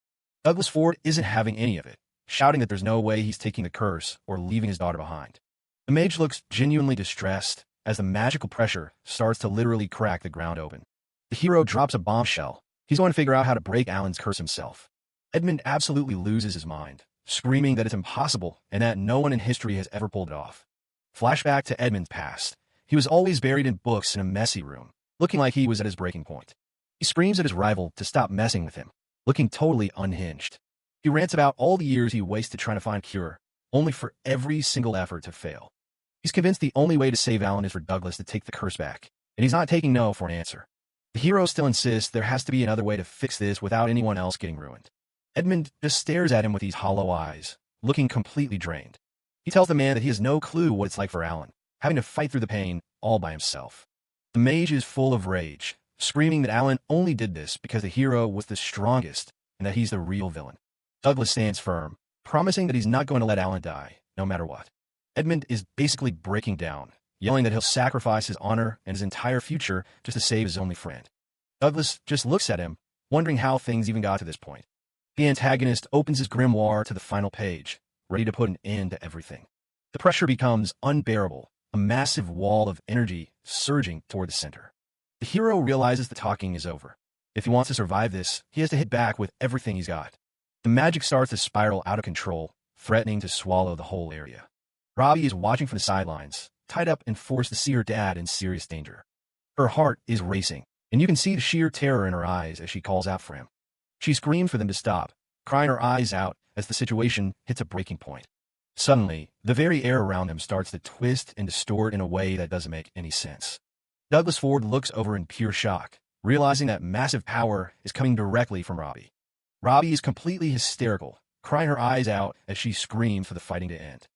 Douglas Ford isn't having any of it, shouting that there's no way he's taking the curse or leaving his daughter behind. The mage looks genuinely distressed as the magical pressure starts to literally crack the ground open. The hero drops a bombshell. He's going to figure out how to break Alan's curse himself. Edmund absolutely loses his mind, screaming that it's impossible and that no one in history has ever pulled it off. Flashback to Edmund's past. He was always buried in books in a messy room, looking like he was at his breaking point. He screams at his rival to stop messing with him, looking totally unhinged. He rants about all the years he wasted trying to find a cure, only for every single effort to fail. He's convinced the only way to save Alan is for Douglas to take the curse back, and he's not taking no for an answer. The hero still insists there has to be another way to fix this without anyone else getting ruined. Edmund just stares at him with these hollow eyes, looking completely drained. He tells the man that he has no clue what it's like for Alan, having to fight through the pain all by himself. The mage is full of rage, screaming that Alan only did this because the hero was the strongest and that he's the real villain. Douglas stands firm, promising that he's not going to let Alan die, no matter what. Edmund is basically breaking down, yelling that he'll sacrifice his honor and his entire future just to save his only friend. Douglas just looks at him, wondering how things even got to this point. The antagonist opens his grimoire to the final page, ready to put an end to everything. The pressure becomes unbearable, a massive wall of energy surging toward the center. The hero realizes the talking is over. If he wants to survive this, he has to hit back with everything he's got. The magic starts to spiral out of control, threatening to swallow the whole area. Robbie is watching from the sidelines, tied up and forced to see her dad in serious danger. Her heart is racing, and you can see the sheer terror in her eyes as she calls out for him. She screams for them to stop, crying her eyes out as the situation hits a breaking point. Suddenly, the very air around them starts to twist and distort in a way that doesn't make any sense. Douglas Ford looks over in pure shock, realizing that massive power is coming directly from Robbie. Robbie is completely hysterical, crying her eyes out as she screams for the fighting to end.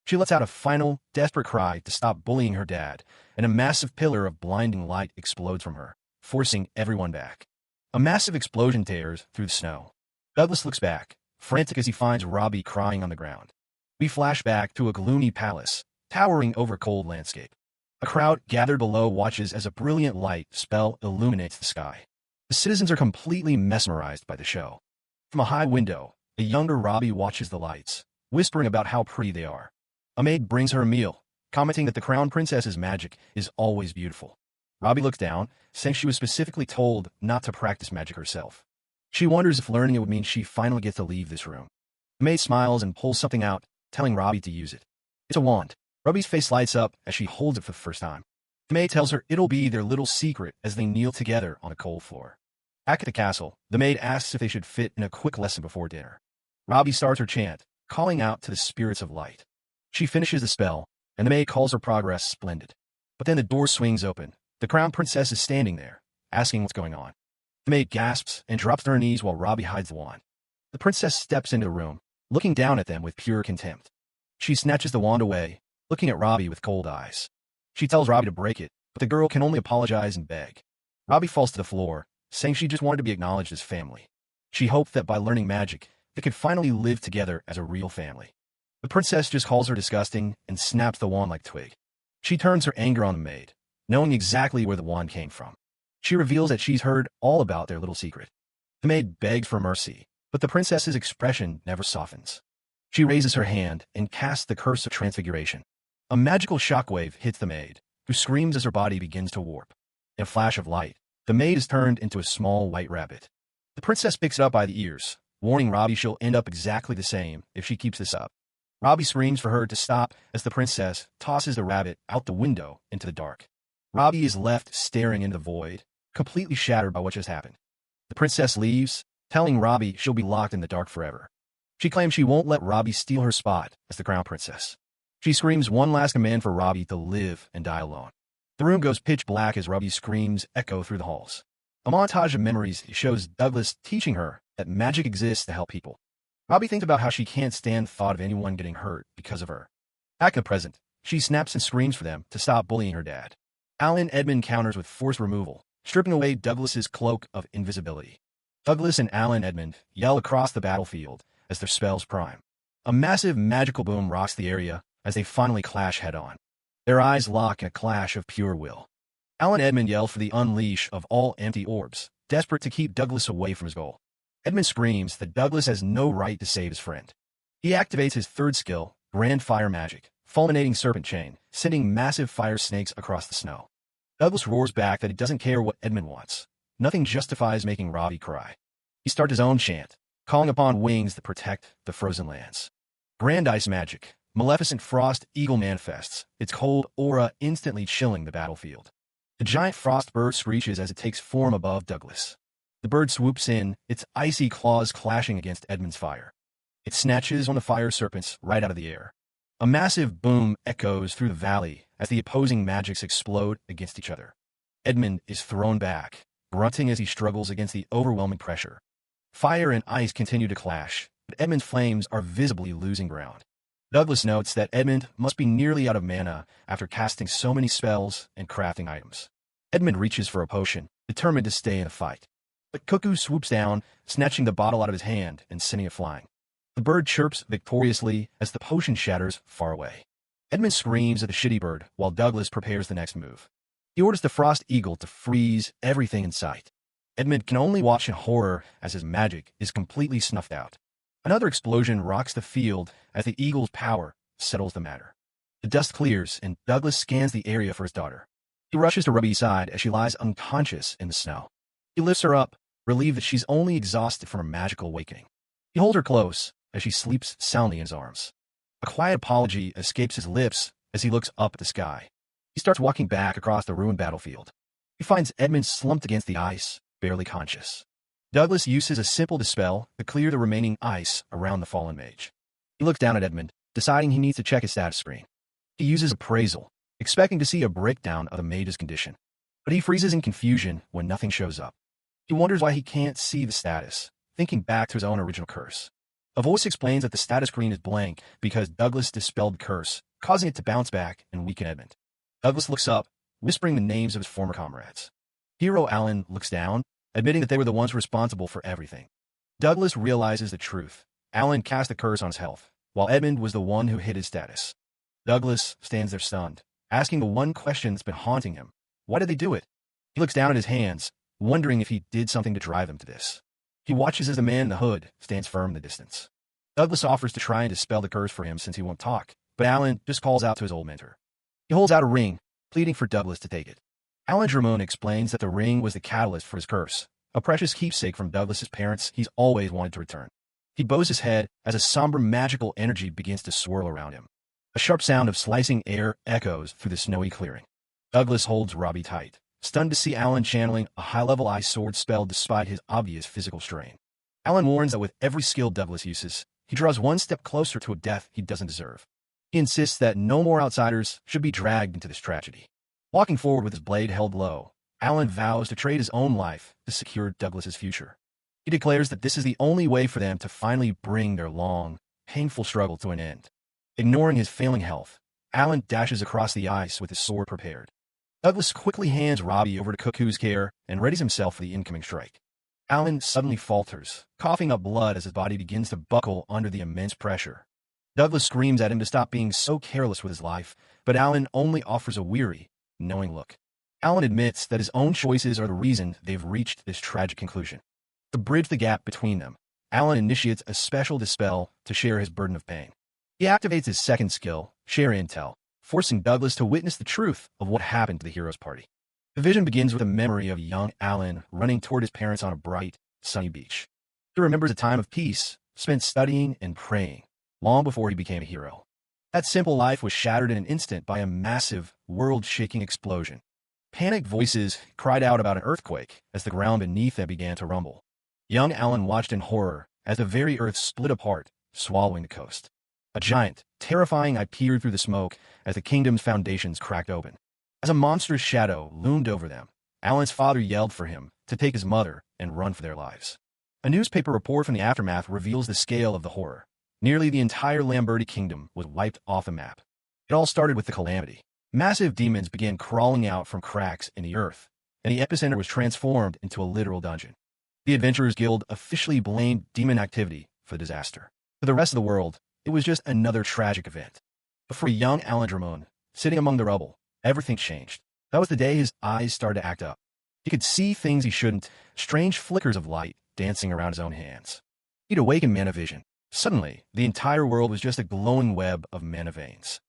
She lets out a final, desperate cry to stop bullying her dad, and a massive pillar of blinding light explodes from her, forcing everyone back. A massive explosion tears through the snow. Douglas looks back, frantic as he finds Robbie crying on the ground. We flash back to a gloomy palace, towering over a cold landscape. A crowd gathered below watches as a brilliant light spell illuminates the sky. The citizens are completely mesmerized by the show. From a high window, a younger Robbie watches the lights, whispering about how pretty they are. A maid brings her a meal, commenting that the crown princess's magic is always beautiful. Robbie looks down, saying she was specifically told not to practice magic herself. She wonders if learning it would mean she finally gets to leave this room. The maid smiles and pulls something out, telling Robbie to use it. It's a wand. Robbie's face lights up as she holds it for the first time. The maid tells her it'll be their little secret as they kneel together on a cold floor. Back at the castle, the maid asks if they should fit in a quick lesson before dinner. Robbie starts her chant, calling out to the spirits of light. She finishes the spell, and the maid calls her progress splendid. But then the door swings open. The crown princess is standing there, asking what's going on. The maid gasps and drops to her knees while Robbie hides the wand. The princess steps into the room, looking down at them with pure contempt. She snatches the wand away, looking at Robbie with cold eyes. She tells Robbie to break it, but the girl can only apologize and beg. Robbie falls to the floor, saying she just wanted to be acknowledged as family. She hoped that by learning magic, they could finally live together as a real family. The princess just calls her disgusting and snaps the wand like a twig. She turns her anger on the maid, knowing exactly where the wand came from. She reveals that she's heard all about their little secret. The maid begs for mercy, but the princess's expression never softens. She raises her hand and casts the curse of transfiguration. A magical shockwave hits the maid, who screams as her body begins to warp. In a flash of light, the maid is turned into a small white rabbit. The princess picks it up by the ears, warning Robbie she'll end up exactly the same if she keeps this up. Robbie screams for her to stop as the princess tosses the rabbit out the window into the dark. Robbie is left staring into the void, completely shattered by what just happened. The princess leaves, telling Robbie she'll be locked in the dark forever. She claims she won't let Robbie steal her spot as the crown princess. She screams one last command for Robbie to live and die alone. The room goes pitch black as Robbie's screams echo through the halls. A montage of memories shows Douglas teaching her that magic exists to help people. Robbie thinks about how she can't stand the thought of anyone getting hurt because of her. Back in the present, she snaps and screams for them to stop bullying her dad. Alan Edmund counters with forced removal, stripping away Douglas's cloak of invisibility. Douglas and Alan Edmund yell across the battlefield as their spells prime. A massive magical boom rocks the area as they finally clash head-on. Their eyes lock in a clash of pure will. Alan Edmund yells for the unleash of all empty orbs, desperate to keep Douglas away from his goal. Edmund screams that Douglas has no right to save his friend. He activates his third skill, Grand Fire Magic, fulminating Serpent Chain, sending massive fire snakes across the snow. Douglas roars back that he doesn't care what Edmund wants. Nothing justifies making Robbie cry. He starts his own chant, calling upon wings that protect the frozen lands. Grand Ice Magic, Maleficent Frost Eagle manifests, its cold aura instantly chilling the battlefield. The giant frost bird screeches as it takes form above Douglas. The bird swoops in, its icy claws clashing against Edmund's fire. It snatches one of the fire serpents right out of the air. A massive boom echoes through the valley as the opposing magics explode against each other. Edmund is thrown back, grunting as he struggles against the overwhelming pressure. Fire and ice continue to clash, but Edmund's flames are visibly losing ground. Douglas notes that Edmund must be nearly out of mana after casting so many spells and crafting items. Edmund reaches for a potion, determined to stay in the fight. But Cuckoo swoops down, snatching the bottle out of his hand and sending it flying. The bird chirps victoriously as the potion shatters far away. Edmund screams at the shitty bird while Douglas prepares the next move. He orders the Frost Eagle to freeze everything in sight. Edmund can only watch in horror as his magic is completely snuffed out. Another explosion rocks the field as the eagle's power settles the matter. The dust clears and Douglas scans the area for his daughter. He rushes to Ruby's side as she lies unconscious in the snow. He lifts her up, relieved that she's only exhausted from her magical awakening. He holds her close as she sleeps soundly in his arms. A quiet apology escapes his lips as he looks up at the sky. He starts walking back across the ruined battlefield. He finds Edmund slumped against the ice, barely conscious. Douglas uses a simple dispel to clear the remaining ice around the fallen mage. He looks down at Edmund, deciding he needs to check his status screen. He uses appraisal, expecting to see a breakdown of the mage's condition. But he freezes in confusion when nothing shows up. He wonders why he can't see the status, thinking back to his own original curse. A voice explains that the status screen is blank because Douglas dispelled the curse, causing it to bounce back and weaken Edmund. Douglas looks up, whispering the names of his former comrades. Hero Alan looks down, admitting that they were the ones responsible for everything. Douglas realizes the truth. Alan cast a curse on his health, while Edmund was the one who hid his status. Douglas stands there stunned, asking the one question that's been haunting him. Why did they do it? He looks down at his hands, wondering if he did something to drive him to this. He watches as the man in the hood stands firm in the distance. Douglas offers to try and dispel the curse for him since he won't talk, but Alan just calls out to his old mentor. He holds out a ring, pleading for Douglas to take it. Alan Drummond explains that the ring was the catalyst for his curse, a precious keepsake from Douglas's parents he's always wanted to return. He bows his head as a somber magical energy begins to swirl around him. A sharp sound of slicing air echoes through the snowy clearing. Douglas holds Robbie tight, stunned to see Alan channeling a high-level ice sword spell despite his obvious physical strain. Alan warns that with every skill Douglas uses, he draws one step closer to a death he doesn't deserve. He insists that no more outsiders should be dragged into this tragedy. Walking forward with his blade held low, Alan vows to trade his own life to secure Douglas's future. He declares that this is the only way for them to finally bring their long, painful struggle to an end. Ignoring his failing health, Alan dashes across the ice with his sword prepared. Douglas quickly hands Robbie over to Cuckoo's care and readies himself for the incoming strike. Alan suddenly falters, coughing up blood as his body begins to buckle under the immense pressure. Douglas screams at him to stop being so careless with his life, but Alan only offers a weary, knowing look. Alan admits that his own choices are the reason they've reached this tragic conclusion. To bridge the gap between them, Alan initiates a special dispel to share his burden of pain. He activates his second skill, Share Intel, forcing Douglas to witness the truth of what happened to the hero's party. The vision begins with a memory of young Alan running toward his parents on a bright, sunny beach. He remembers a time of peace, spent studying and praying, long before he became a hero. That simple life was shattered in an instant by a massive, world-shaking explosion. Panicked voices cried out about an earthquake as the ground beneath them began to rumble. Young Alan watched in horror as the very earth split apart, swallowing the coast. A giant, terrifying eye peered through the smoke as the kingdom's foundations cracked open. As a monstrous shadow loomed over them, Alan's father yelled for him to take his mother and run for their lives. A newspaper report from the aftermath reveals the scale of the horror. Nearly the entire Lamberti kingdom was wiped off the map. It all started with the calamity. Massive demons began crawling out from cracks in the earth, and the epicenter was transformed into a literal dungeon. The Adventurers Guild officially blamed demon activity for the disaster. For the rest of the world, it was just another tragic event. But for young Alan Drummond, sitting among the rubble, everything changed. That was the day his eyes started to act up. He could see things he shouldn't, strange flickers of light dancing around his own hands. He'd awakened mana vision. Suddenly, the entire world was just a glowing web of mana veins.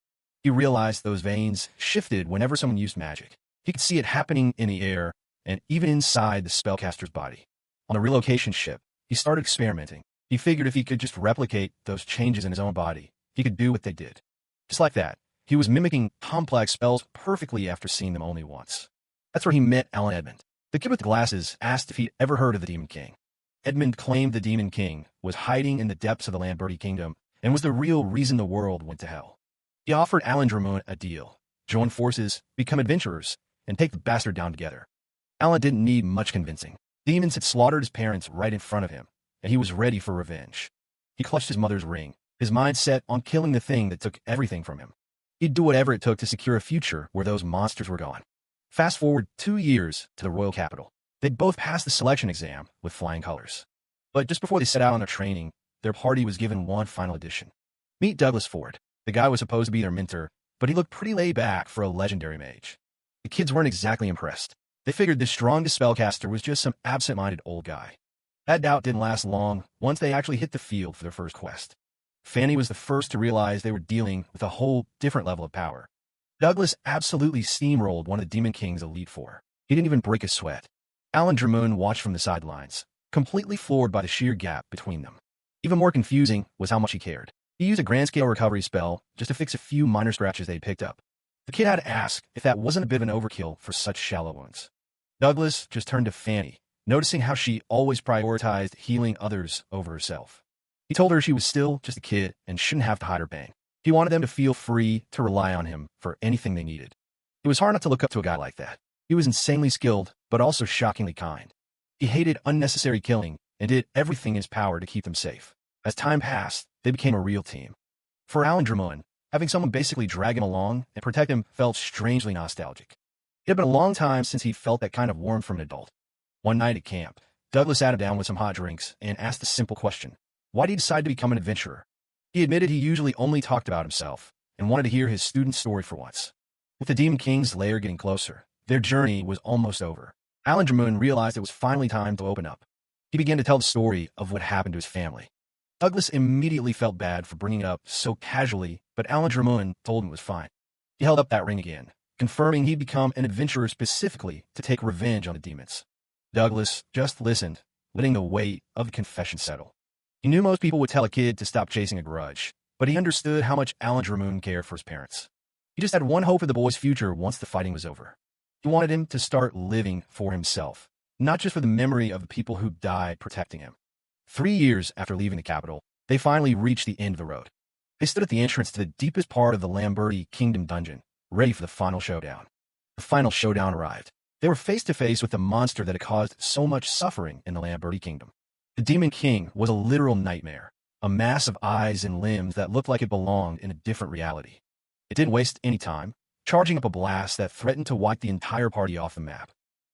He realized those veins shifted whenever someone used magic. He could see it happening in the air and even inside the spellcaster's body. On the relocation ship, he started experimenting. He figured if he could just replicate those changes in his own body, he could do what they did. Just like that, he was mimicking complex spells perfectly after seeing them only once. That's where he met Alan Edmund. The kid with the glasses asked if he'd ever heard of the Demon King. Edmund claimed the Demon King was hiding in the depths of the Lamberti kingdom and was the real reason the world went to hell. He offered Alan Drummond a deal: join forces, become adventurers, and take the bastard down together. Alan didn't need much convincing. Demons had slaughtered his parents right in front of him, and he was ready for revenge. He clutched his mother's ring, his mind set on killing the thing that took everything from him. He'd do whatever it took to secure a future where those monsters were gone. Fast forward 2 years to the royal capital. They'd both passed the selection exam with flying colors. But just before they set out on their training, their party was given one final addition. Meet Douglas Ford. The guy was supposed to be their mentor, but he looked pretty laid back for a legendary mage. The kids weren't exactly impressed. They figured this strongest spellcaster was just some absent-minded old guy. That doubt didn't last long once they actually hit the field for their first quest. Fanny was the first to realize they were dealing with a whole different level of power. Douglas absolutely steamrolled one of the Demon King's Elite Four. He didn't even break a sweat. Alan Drummond watched from the sidelines, completely floored by the sheer gap between them. Even more confusing was how much he cared. He used a grand-scale recovery spell just to fix a few minor scratches they'd picked up. The kid had to ask if that wasn't a bit of an overkill for such shallow wounds. Douglas just turned to Fanny, noticing how she always prioritized healing others over herself. He told her she was still just a kid and shouldn't have to hide her pain. He wanted them to feel free to rely on him for anything they needed. It was hard not to look up to a guy like that. He was insanely skilled, but also shockingly kind. He hated unnecessary killing and did everything in his power to keep them safe. As time passed, they became a real team. For Alan Drummond, having someone basically drag him along and protect him felt strangely nostalgic. It had been a long time since he felt that kind of warmth from an adult. One night at camp, Douglas sat him down with some hot drinks and asked a simple question: why did he decide to become an adventurer? He admitted he usually only talked about himself and wanted to hear his student's story for once. With the Demon King's lair getting closer, their journey was almost over. Alan Dramoon realized it was finally time to open up. He began to tell the story of what happened to his family. Douglas immediately felt bad for bringing it up so casually, but Alan Dramoon told him it was fine. He held up that ring again, confirming he'd become an adventurer specifically to take revenge on the demons. Douglas just listened, letting the weight of the confession settle. He knew most people would tell a kid to stop chasing a grudge, but he understood how much Alan Dramoon cared for his parents. He just had one hope for the boy's future once the fighting was over. He wanted him to start living for himself, not just for the memory of the people who died protecting him. 3 years after leaving the capital, they finally reached the end of the road. They stood at the entrance to the deepest part of the Lamberti Kingdom dungeon, ready for the final showdown. The final showdown arrived. They were face to face with the monster that had caused so much suffering in the Lamberti Kingdom. The Demon King was a literal nightmare, a mass of eyes and limbs that looked like it belonged in a different reality. It didn't waste any time, charging up a blast that threatened to wipe the entire party off the map.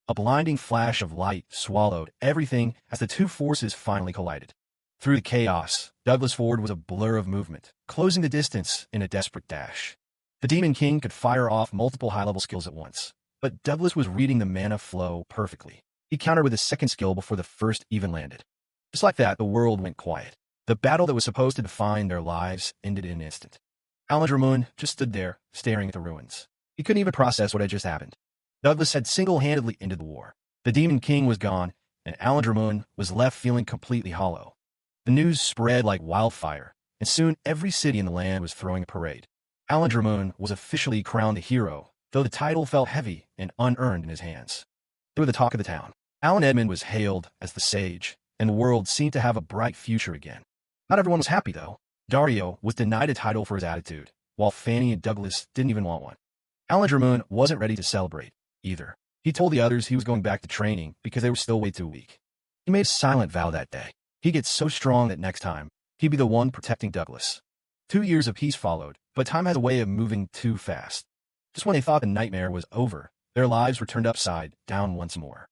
A blinding flash of light swallowed everything as the two forces finally collided. Through the chaos, Douglas Ford was a blur of movement, closing the distance in a desperate dash. The Demon King could fire off multiple high-level skills at once, but Douglas was reading the mana flow perfectly. He countered with his second skill before the first even landed. Just like that, the world went quiet. The battle that was supposed to define their lives ended in an instant. Alan Dramoon just stood there, staring at the ruins. He couldn't even process what had just happened. Douglas had single-handedly ended the war. The Demon King was gone, and Alan Dramoon was left feeling completely hollow. The news spread like wildfire, and soon every city in the land was throwing a parade. Alan Dramoon was officially crowned a hero, though the title felt heavy and unearned in his hands. They were the talk of the town. Alan Edmund was hailed as the sage, and the world seemed to have a bright future again. Not everyone was happy, though. Dario was denied a title for his attitude, while Fanny and Douglas didn't even want one. Alan Dramoon wasn't ready to celebrate, either. He told the others he was going back to training because they were still way too weak. He made a silent vow that day. He'd get so strong that next time, he'd be the one protecting Douglas. 2 years of peace followed, but time has a way of moving too fast. Just when they thought the nightmare was over, their lives were turned upside down once more.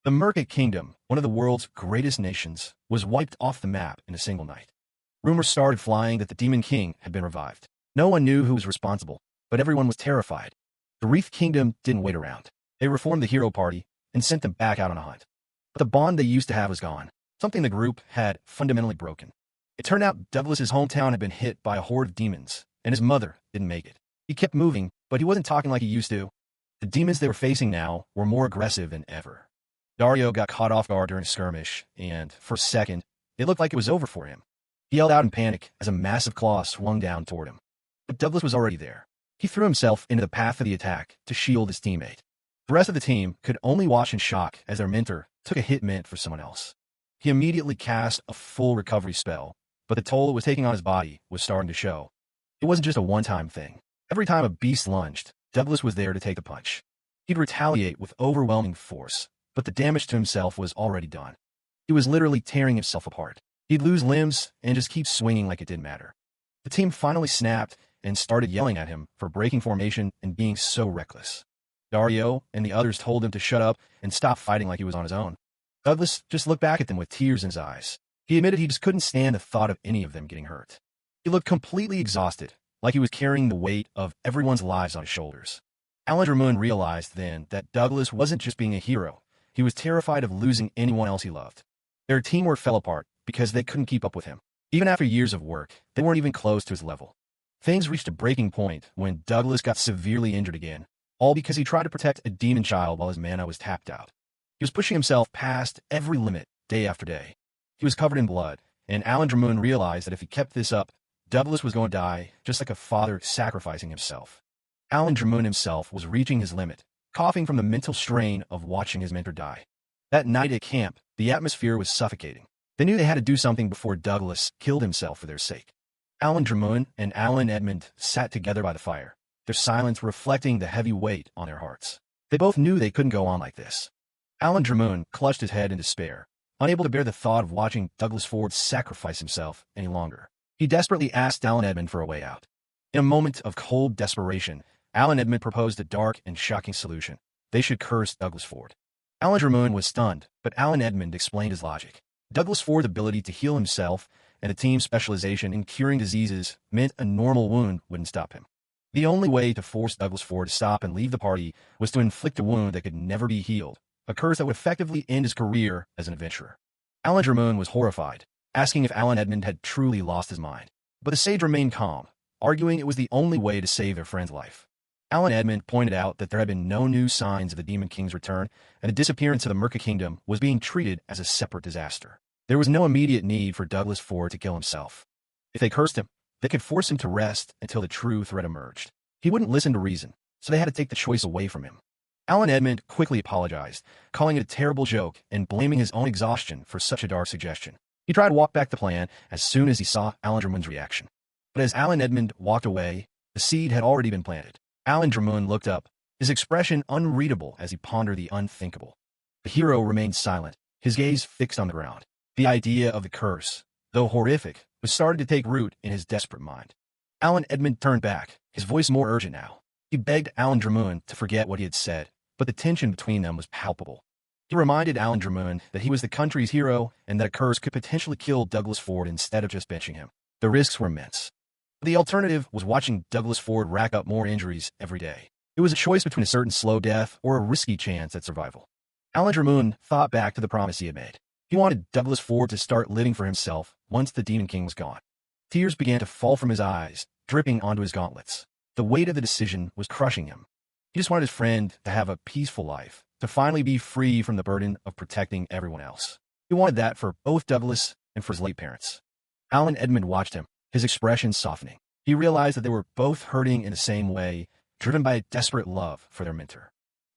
The Merca Kingdom, one of the world's greatest nations, was wiped off the map in a single night. Rumors started flying that the Demon King had been revived. No one knew who was responsible, but everyone was terrified. The Reef Kingdom didn't wait around. They reformed the hero party and sent them back out on a hunt. But the bond they used to have was gone, something the group had fundamentally broken. It turned out Douglas's hometown had been hit by a horde of demons, and his mother didn't make it. He kept moving, but he wasn't talking like he used to. The demons they were facing now were more aggressive than ever. Dario got caught off guard during a skirmish, and for a second, it looked like it was over for him. He yelled out in panic as a massive claw swung down toward him. But Douglas was already there. He threw himself into the path of the attack to shield his teammate. The rest of the team could only watch in shock as their mentor took a hit meant for someone else. He immediately cast a full recovery spell, but the toll it was taking on his body was starting to show. It wasn't just a one-time thing. Every time a beast lunged, Douglas was there to take the punch. He'd retaliate with overwhelming force, but the damage to himself was already done. He was literally tearing himself apart. He'd lose limbs and just keep swinging like it didn't matter. The team finally snapped and started yelling at him for breaking formation and being so reckless. Dario and the others told him to shut up and stop fighting like he was on his own. Douglas just looked back at them with tears in his eyes. He admitted he just couldn't stand the thought of any of them getting hurt. He looked completely exhausted, like he was carrying the weight of everyone's lives on his shoulders. Alan Dramoon realized then that Douglas wasn't just being a hero. He was terrified of losing anyone else he loved. Their teamwork fell apart because they couldn't keep up with him. Even after years of work, they weren't even close to his level. Things reached a breaking point when Douglas got severely injured again, all because he tried to protect a demon child while his mana was tapped out. He was pushing himself past every limit, day after day. He was covered in blood, and Alan Dramoon realized that if he kept this up, Douglas was going to die, just like a father sacrificing himself. Alan Dramoon himself was reaching his limit, coughing from the mental strain of watching his mentor die. That night at camp, the atmosphere was suffocating. They knew they had to do something before Douglas killed himself for their sake. Alan Dramoon and Alan Edmund sat together by the fire, their silence reflecting the heavy weight on their hearts. They both knew they couldn't go on like this. Alan Dramoon clutched his head in despair, unable to bear the thought of watching Douglas Ford sacrifice himself any longer. He desperately asked Alan Edmund for a way out. In a moment of cold desperation, Alan Edmund proposed a dark and shocking solution. They should curse Douglas Ford. Alan Dramoon was stunned, but Alan Edmund explained his logic. Douglas Ford's ability to heal himself and the team's specialization in curing diseases meant a normal wound wouldn't stop him. The only way to force Douglas Ford to stop and leave the party was to inflict a wound that could never be healed, a curse that would effectively end his career as an adventurer. Alan Drummond was horrified, asking if Alan Edmund had truly lost his mind. But the sage remained calm, arguing it was the only way to save their friend's life. Alan Edmund pointed out that there had been no new signs of the Demon King's return, and the disappearance of the Merca Kingdom was being treated as a separate disaster. There was no immediate need for Douglas Ford to kill himself. If they cursed him, they could force him to rest until the true threat emerged. He wouldn't listen to reason, so they had to take the choice away from him. Alan Edmund quickly apologized, calling it a terrible joke and blaming his own exhaustion for such a dark suggestion. He tried to walk back the plan as soon as he saw Alan Drummond's reaction. But as Alan Edmund walked away, the seed had already been planted. Alan Drummond looked up, his expression unreadable as he pondered the unthinkable. The hero remained silent, his gaze fixed on the ground. The idea of the curse, though horrific, was starting to take root in his desperate mind. Alan Edmund turned back, his voice more urgent now. He begged Alan Drummond to forget what he had said, but the tension between them was palpable. He reminded Alan Drummond that he was the country's hero and that a curse could potentially kill Douglas Ford instead of just benching him. The risks were immense. The alternative was watching Douglas Ford rack up more injuries every day. It was a choice between a certain slow death or a risky chance at survival. Alan Drummond thought back to the promise he had made. He wanted Douglas Ford to start living for himself once the Demon King was gone. Tears began to fall from his eyes, dripping onto his gauntlets. The weight of the decision was crushing him. He just wanted his friend to have a peaceful life, to finally be free from the burden of protecting everyone else. He wanted that for both Douglas and for his late parents. Alan Edmund watched him, his expression softening. He realized that they were both hurting in the same way, driven by a desperate love for their mentor.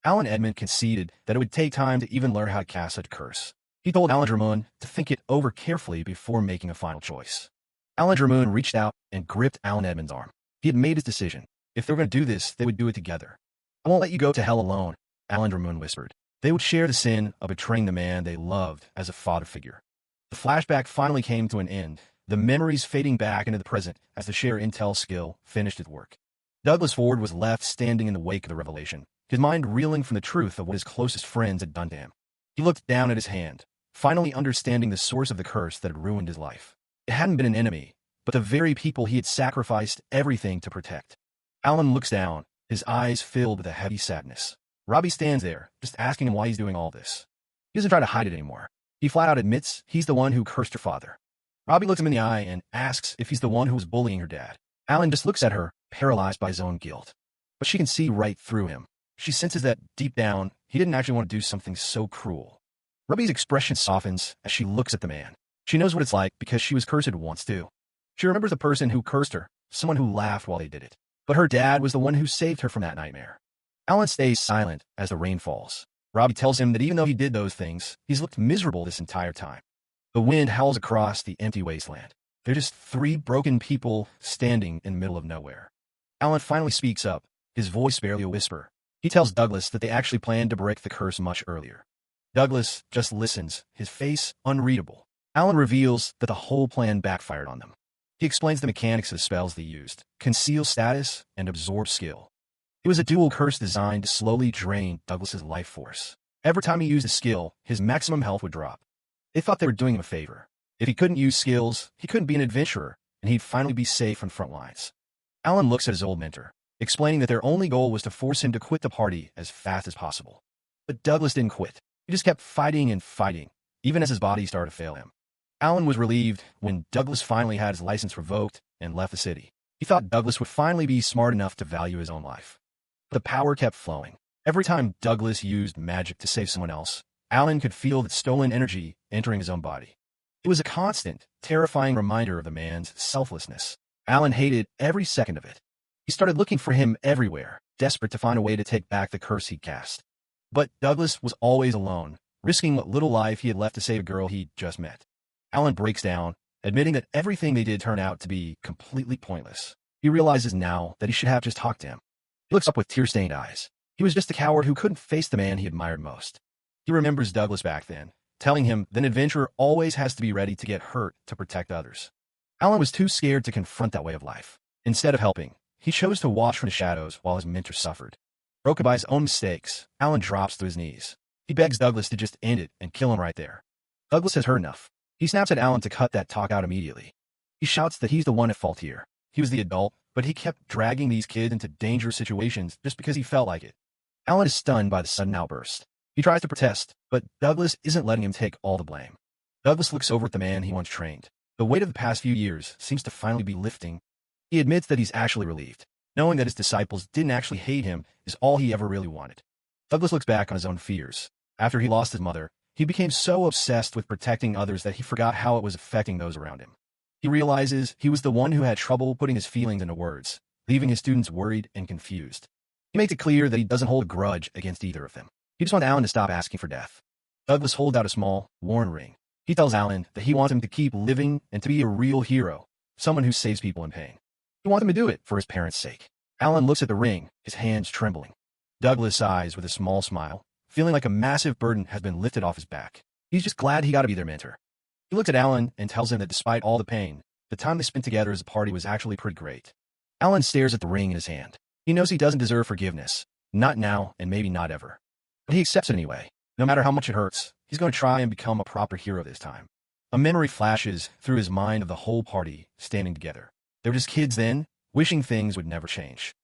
Alan Edmund conceded that it would take time to even learn how to cast such a curse. He told Alan Drummond to think it over carefully before making a final choice. Alan Drummond reached out and gripped Alan Edmund's arm. He had made his decision. If they were going to do this, they would do it together. "I won't let you go to hell alone," Alan Drummond whispered. They would share the sin of betraying the man they loved as a father figure. The flashback finally came to an end, the memories fading back into the present as the share intel skill finished its work. Douglas Ford was left standing in the wake of the revelation, his mind reeling from the truth of what his closest friends had done to him. He looked down at his hand, finally understanding the source of the curse that had ruined his life. It hadn't been an enemy, but the very people he had sacrificed everything to protect. Alan looks down, his eyes filled with a heavy sadness. Robbie stands there, just asking him why he's doing all this. He doesn't try to hide it anymore. He flat out admits he's the one who cursed her father. Robbie looks him in the eye and asks if he's the one who was bullying her dad. Alan just looks at her, paralyzed by his own guilt. But she can see right through him. She senses that, deep down, he didn't actually want to do something so cruel. Robbie's expression softens as she looks at the man. She knows what it's like because she was cursed once too. She remembers the person who cursed her, someone who laughed while they did it. But her dad was the one who saved her from that nightmare. Alan stays silent as the rain falls. Robbie tells him that even though he did those things, he's looked miserable this entire time. The wind howls across the empty wasteland. They're just three broken people standing in the middle of nowhere. Alan finally speaks up, his voice barely a whisper. He tells Douglas that they actually planned to break the curse much earlier. Douglas just listens, his face unreadable. Alan reveals that the whole plan backfired on them. He explains the mechanics of the spells they used: conceal status and absorb skill. It was a dual curse designed to slowly drain Douglas's life force. Every time he used a skill, his maximum health would drop. They thought they were doing him a favor. If he couldn't use skills, he couldn't be an adventurer, and he'd finally be safe on front lines. Alan looks at his old mentor, explaining that their only goal was to force him to quit the party as fast as possible. But Douglas didn't quit. He just kept fighting and fighting, even as his body started to fail him. Alan was relieved when Douglas finally had his license revoked and left the city. He thought Douglas would finally be smart enough to value his own life. The power kept flowing. Every time Douglas used magic to save someone else, Alan could feel the stolen energy entering his own body. It was a constant, terrifying reminder of the man's selflessness. Alan hated every second of it. He started looking for him everywhere, desperate to find a way to take back the curse he'd cast. But Douglas was always alone, risking what little life he had left to save a girl he'd just met. Alan breaks down, admitting that everything they did turned out to be completely pointless. He realizes now that he should have just talked to him. He looks up with tear-stained eyes. He was just a coward who couldn't face the man he admired most. He remembers Douglas back then, telling him that an adventurer always has to be ready to get hurt to protect others. Alan was too scared to confront that way of life. Instead of helping, he chose to watch from the shadows while his mentor suffered. Broken by his own mistakes, Alan drops to his knees. He begs Douglas to just end it and kill him right there. Douglas has heard enough. He snaps at Alan to cut that talk out immediately. He shouts that he's the one at fault here. He was the adult, but he kept dragging these kids into dangerous situations just because he felt like it. Alan is stunned by the sudden outburst. He tries to protest, but Douglas isn't letting him take all the blame. Douglas looks over at the man he once trained. The weight of the past few years seems to finally be lifting. He admits that he's actually relieved. Knowing that his disciples didn't actually hate him is all he ever really wanted. Douglas looks back on his own fears. After he lost his mother, he became so obsessed with protecting others that he forgot how it was affecting those around him. He realizes he was the one who had trouble putting his feelings into words, leaving his students worried and confused. He makes it clear that he doesn't hold a grudge against either of them. He just wants Alan to stop asking for death. Douglas holds out a small, worn ring. He tells Alan that he wants him to keep living and to be a real hero, someone who saves people in pain. He wants him to do it for his parents' sake. Alan looks at the ring, his hands trembling. Douglas sighs with a small smile, feeling like a massive burden has been lifted off his back. He's just glad he got to be their mentor. He looks at Alan and tells him that despite all the pain, the time they spent together as a party was actually pretty great. Alan stares at the ring in his hand. He knows he doesn't deserve forgiveness. Not now, and maybe not ever. But he accepts it anyway. No matter how much it hurts, he's going to try and become a proper hero this time. A memory flashes through his mind of the whole party standing together. They were just kids then, wishing things would never change.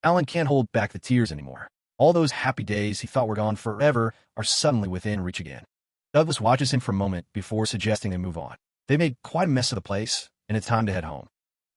Alan can't hold back the tears anymore. All those happy days he thought were gone forever are suddenly within reach again. Douglas watches him for a moment before suggesting they move on. They made quite a mess of the place, and it's time to head home.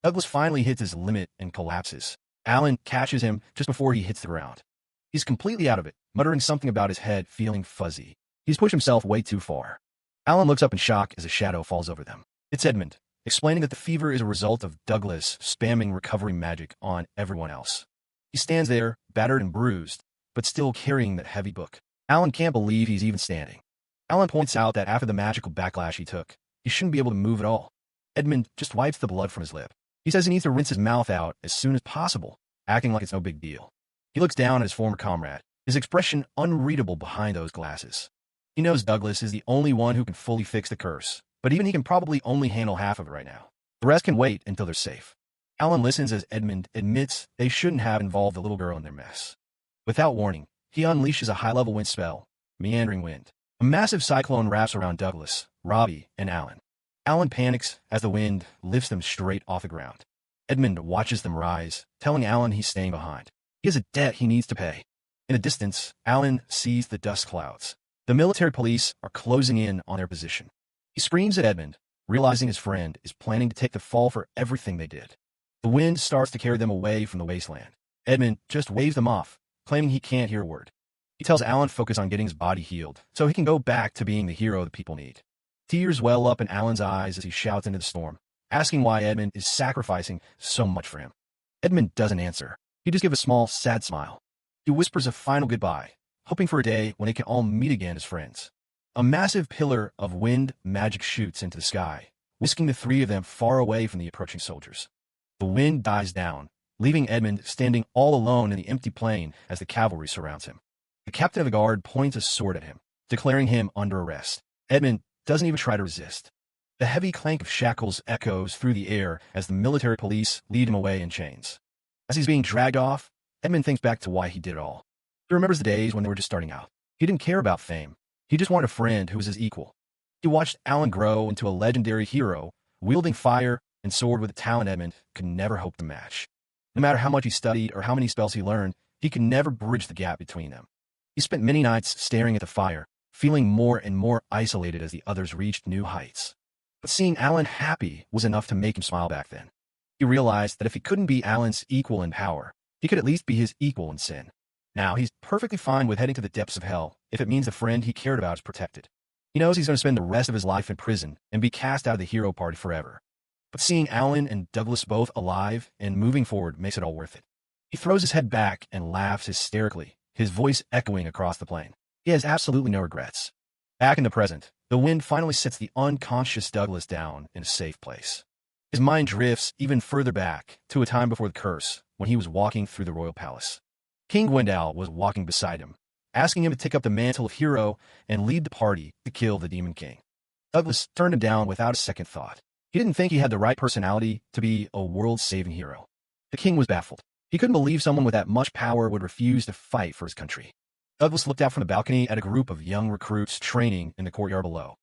Douglas finally hits his limit and collapses. Alan catches him just before he hits the ground. He's completely out of it, muttering something about his head feeling fuzzy. He's pushed himself way too far. Alan looks up in shock as a shadow falls over them. It's Edmund, explaining that the fever is a result of Douglas spamming recovery magic on everyone else. He stands there, battered and bruised, but still carrying that heavy book. Alan can't believe he's even standing. Alan points out that after the magical backlash he took, he shouldn't be able to move at all. Edmund just wipes the blood from his lip. He says he needs to rinse his mouth out as soon as possible, acting like it's no big deal. He looks down at his former comrade, his expression unreadable behind those glasses. He knows Douglas is the only one who can fully fix the curse, but even he can probably only handle half of it right now. The rest can wait until they're safe. Alan listens as Edmund admits they shouldn't have involved the little girl in their mess. Without warning, he unleashes a high-level wind spell, Meandering Wind. A massive cyclone wraps around Douglas, Robbie, and Alan. Alan panics as the wind lifts them straight off the ground. Edmund watches them rise, telling Alan he's staying behind. He has a debt he needs to pay. In the distance, Alan sees the dust clouds. The military police are closing in on their position. He screams at Edmund, realizing his friend is planning to take the fall for everything they did. The wind starts to carry them away from the wasteland. Edmund just waves them off, claiming he can't hear a word. He tells Alan to focus on getting his body healed, so he can go back to being the hero the people need. Tears well up in Alan's eyes as he shouts into the storm, asking why Edmund is sacrificing so much for him. Edmund doesn't answer. He just gives a small, sad smile. He whispers a final goodbye, hoping for a day when they can all meet again as friends. A massive pillar of wind magic shoots into the sky, whisking the three of them far away from the approaching soldiers. The wind dies down, leaving Edmund standing all alone in the empty plain as the cavalry surrounds him. The captain of the guard points a sword at him, declaring him under arrest. Edmund doesn't even try to resist. The heavy clank of shackles echoes through the air as the military police lead him away in chains. As he's being dragged off, Edmund thinks back to why he did it all. He remembers the days when they were just starting out. He didn't care about fame. He just wanted a friend who was his equal. He watched Alan grow into a legendary hero, wielding fire and sword with a talent Edmund could never hope to match. No matter how much he studied or how many spells he learned, he could never bridge the gap between them. He spent many nights staring at the fire, feeling more and more isolated as the others reached new heights. But seeing Alan happy was enough to make him smile back then. He realized that if he couldn't be Alan's equal in power, he could at least be his equal in sin. Now he's perfectly fine with heading to the depths of hell if it means the friend he cared about is protected. He knows he's going to spend the rest of his life in prison and be cast out of the hero party forever. But seeing Alan and Douglas both alive and moving forward makes it all worth it. He throws his head back and laughs hysterically, his voice echoing across the plain. He has absolutely no regrets. Back in the present, the wind finally sets the unconscious Douglas down in a safe place. His mind drifts even further back to a time before the curse, when he was walking through the royal palace. King Gwendal was walking beside him, asking him to take up the mantle of hero and lead the party to kill the Demon King. Douglas turned him down without a second thought. He didn't think he had the right personality to be a world-saving hero. The king was baffled. He couldn't believe someone with that much power would refuse to fight for his country. Douglas looked out from the balcony at a group of young recruits training in the courtyard below.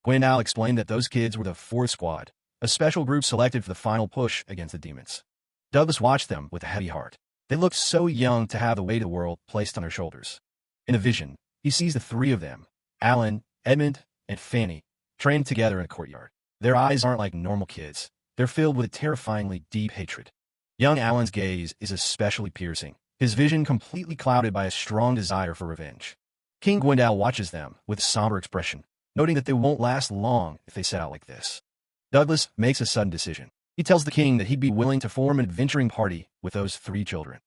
Gwendal explained that those kids were the 4th Squad, a special group selected for the final push against the demons. Douglas watched them with a heavy heart. They looked so young to have the weight of the world placed on their shoulders. In a vision, He sees the three of them, Alan, Edmund, and Fanny, trained together in a courtyard. Their eyes aren't like normal kids. They're filled with a terrifyingly deep hatred. Young Alan's gaze is especially piercing, his vision completely clouded by a strong desire for revenge. King Gwendal watches them with a somber expression, noting that they won't last long if they set out like this. Douglas makes a sudden decision. He tells the king that he'd be willing to form an adventuring party with those three children.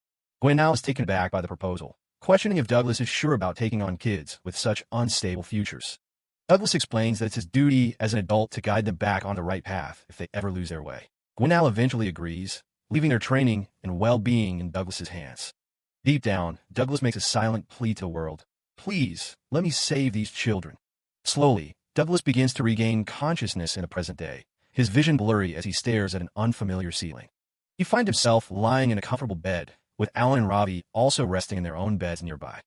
Gwendal is taken aback by the proposal, questioning if Douglas is sure about taking on kids with such unstable futures. Douglas explains that it's his duty as an adult to guide them back on the right path if they ever lose their way. Gwendal eventually agrees, leaving their training and well-being in Douglas's hands. Deep down, Douglas makes a silent plea to the world. Please, let me save these children. Slowly, Douglas begins to regain consciousness in the present day, his vision blurry as he stares at an unfamiliar ceiling. He finds himself lying in a comfortable bed, with Alan and Robbie also resting in their own beds nearby.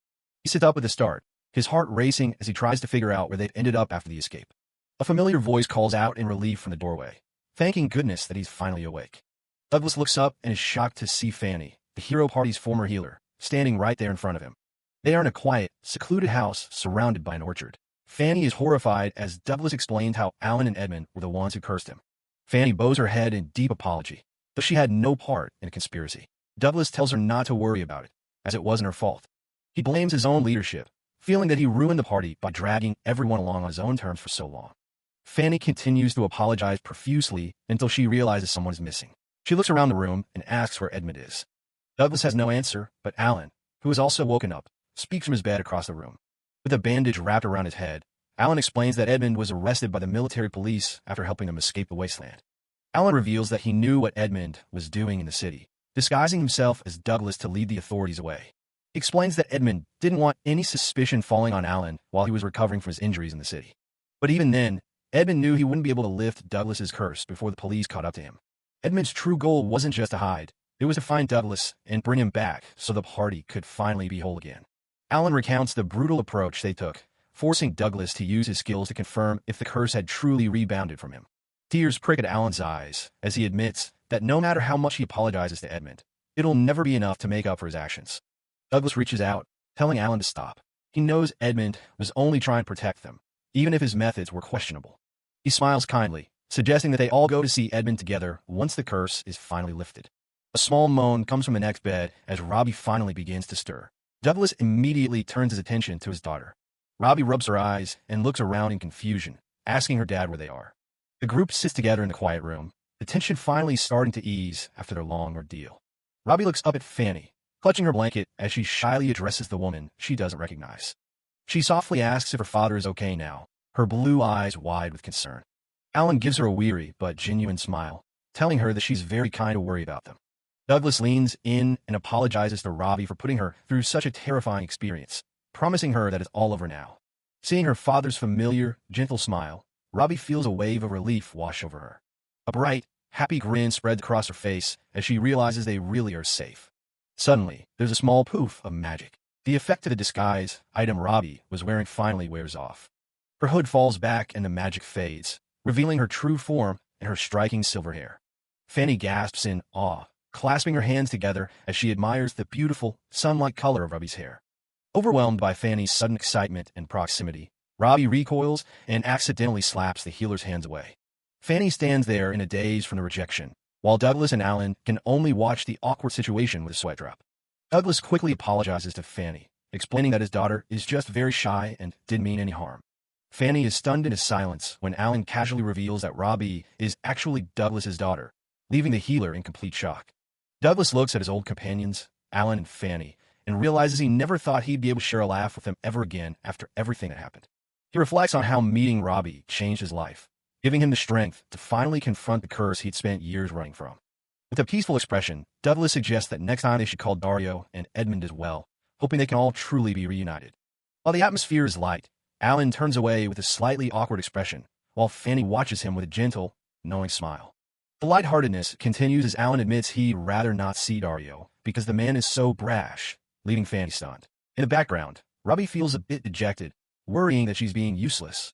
He sits up with a start, his heart racing as he tries to figure out where they've ended up after the escape. A familiar voice calls out in relief from the doorway, thanking goodness that he's finally awake. Douglas looks up and is shocked to see Fanny, the hero party's former healer, standing right there in front of him. They are in a quiet, secluded house surrounded by an orchard. Fanny is horrified as Douglas explains how Alan and Edmund were the ones who cursed him. Fanny bows her head in deep apology, though she had no part in a conspiracy. Douglas tells her not to worry about it, as it wasn't her fault. He blames his own leadership, feeling that he ruined the party by dragging everyone along on his own terms for so long. Fanny continues to apologize profusely until she realizes someone is missing. She looks around the room and asks where Edmund is. Douglas has no answer, but Alan, who has also woken up, speaks from his bed across the room. With a bandage wrapped around his head, Alan explains that Edmund was arrested by the military police after helping him escape the wasteland. Alan reveals that he knew what Edmund was doing in the city, disguising himself as Douglas to lead the authorities away. He explains that Edmund didn't want any suspicion falling on Alan while he was recovering from his injuries in the city. But even then, Edmund knew he wouldn't be able to lift Douglas's curse before the police caught up to him. Edmund's true goal wasn't just to hide, it was to find Douglas and bring him back so the party could finally be whole again. Alan recounts the brutal approach they took, forcing Douglas to use his skills to confirm if the curse had truly rebounded from him. Tears prick at Alan's eyes as he admits that no matter how much he apologizes to Edmund, it'll never be enough to make up for his actions. Douglas reaches out, telling Alan to stop. He knows Edmund was only trying to protect them, even if his methods were questionable. He smiles kindly, suggesting that they all go to see Edmund together once the curse is finally lifted. A small moan comes from the next bed as Robbie finally begins to stir. Douglas immediately turns his attention to his daughter. Robbie rubs her eyes and looks around in confusion, asking her dad where they are. The group sits together in the quiet room, the tension finally starting to ease after their long ordeal. Robbie looks up at Fanny, clutching her blanket as she shyly addresses the woman she doesn't recognize. She softly asks if her father is okay now, her blue eyes wide with concern. Alan gives her a weary but genuine smile, telling her that she's very kind to worry about them. Douglas leans in and apologizes to Robbie for putting her through such a terrifying experience, promising her that it's all over now. Seeing her father's familiar, gentle smile, Robbie feels a wave of relief wash over her. A bright, happy grin spreads across her face as she realizes they really are safe. Suddenly, there's a small poof of magic. The effect of the disguise item Robbie was wearing finally wears off. Her hood falls back and the magic fades, revealing her true form and her striking silver hair. Fanny gasps in awe, clasping her hands together as she admires the beautiful, sun-like color of Robbie's hair. Overwhelmed by Fanny's sudden excitement and proximity, Robbie recoils and accidentally slaps the healer's hands away. Fanny stands there in a daze from the rejection, while Douglas and Alan can only watch the awkward situation with a sweat drop. Douglas quickly apologizes to Fanny, explaining that his daughter is just very shy and didn't mean any harm. Fanny is stunned into silence when Alan casually reveals that Robbie is actually Douglas's daughter, leaving the healer in complete shock. Douglas looks at his old companions, Alan and Fanny, and realizes he never thought he'd be able to share a laugh with them ever again after everything that happened. He reflects on how meeting Robbie changed his life, giving him the strength to finally confront the curse he'd spent years running from. With a peaceful expression, Douglas suggests that next time they should call Dario and Edmund as well, hoping they can all truly be reunited. While the atmosphere is light, Alan turns away with a slightly awkward expression, while Fanny watches him with a gentle, knowing smile. The lightheartedness continues as Alan admits he'd rather not see Dario, because the man is so brash, leaving Fanny stunned. In the background, Robbie feels a bit dejected, worrying that she's being useless.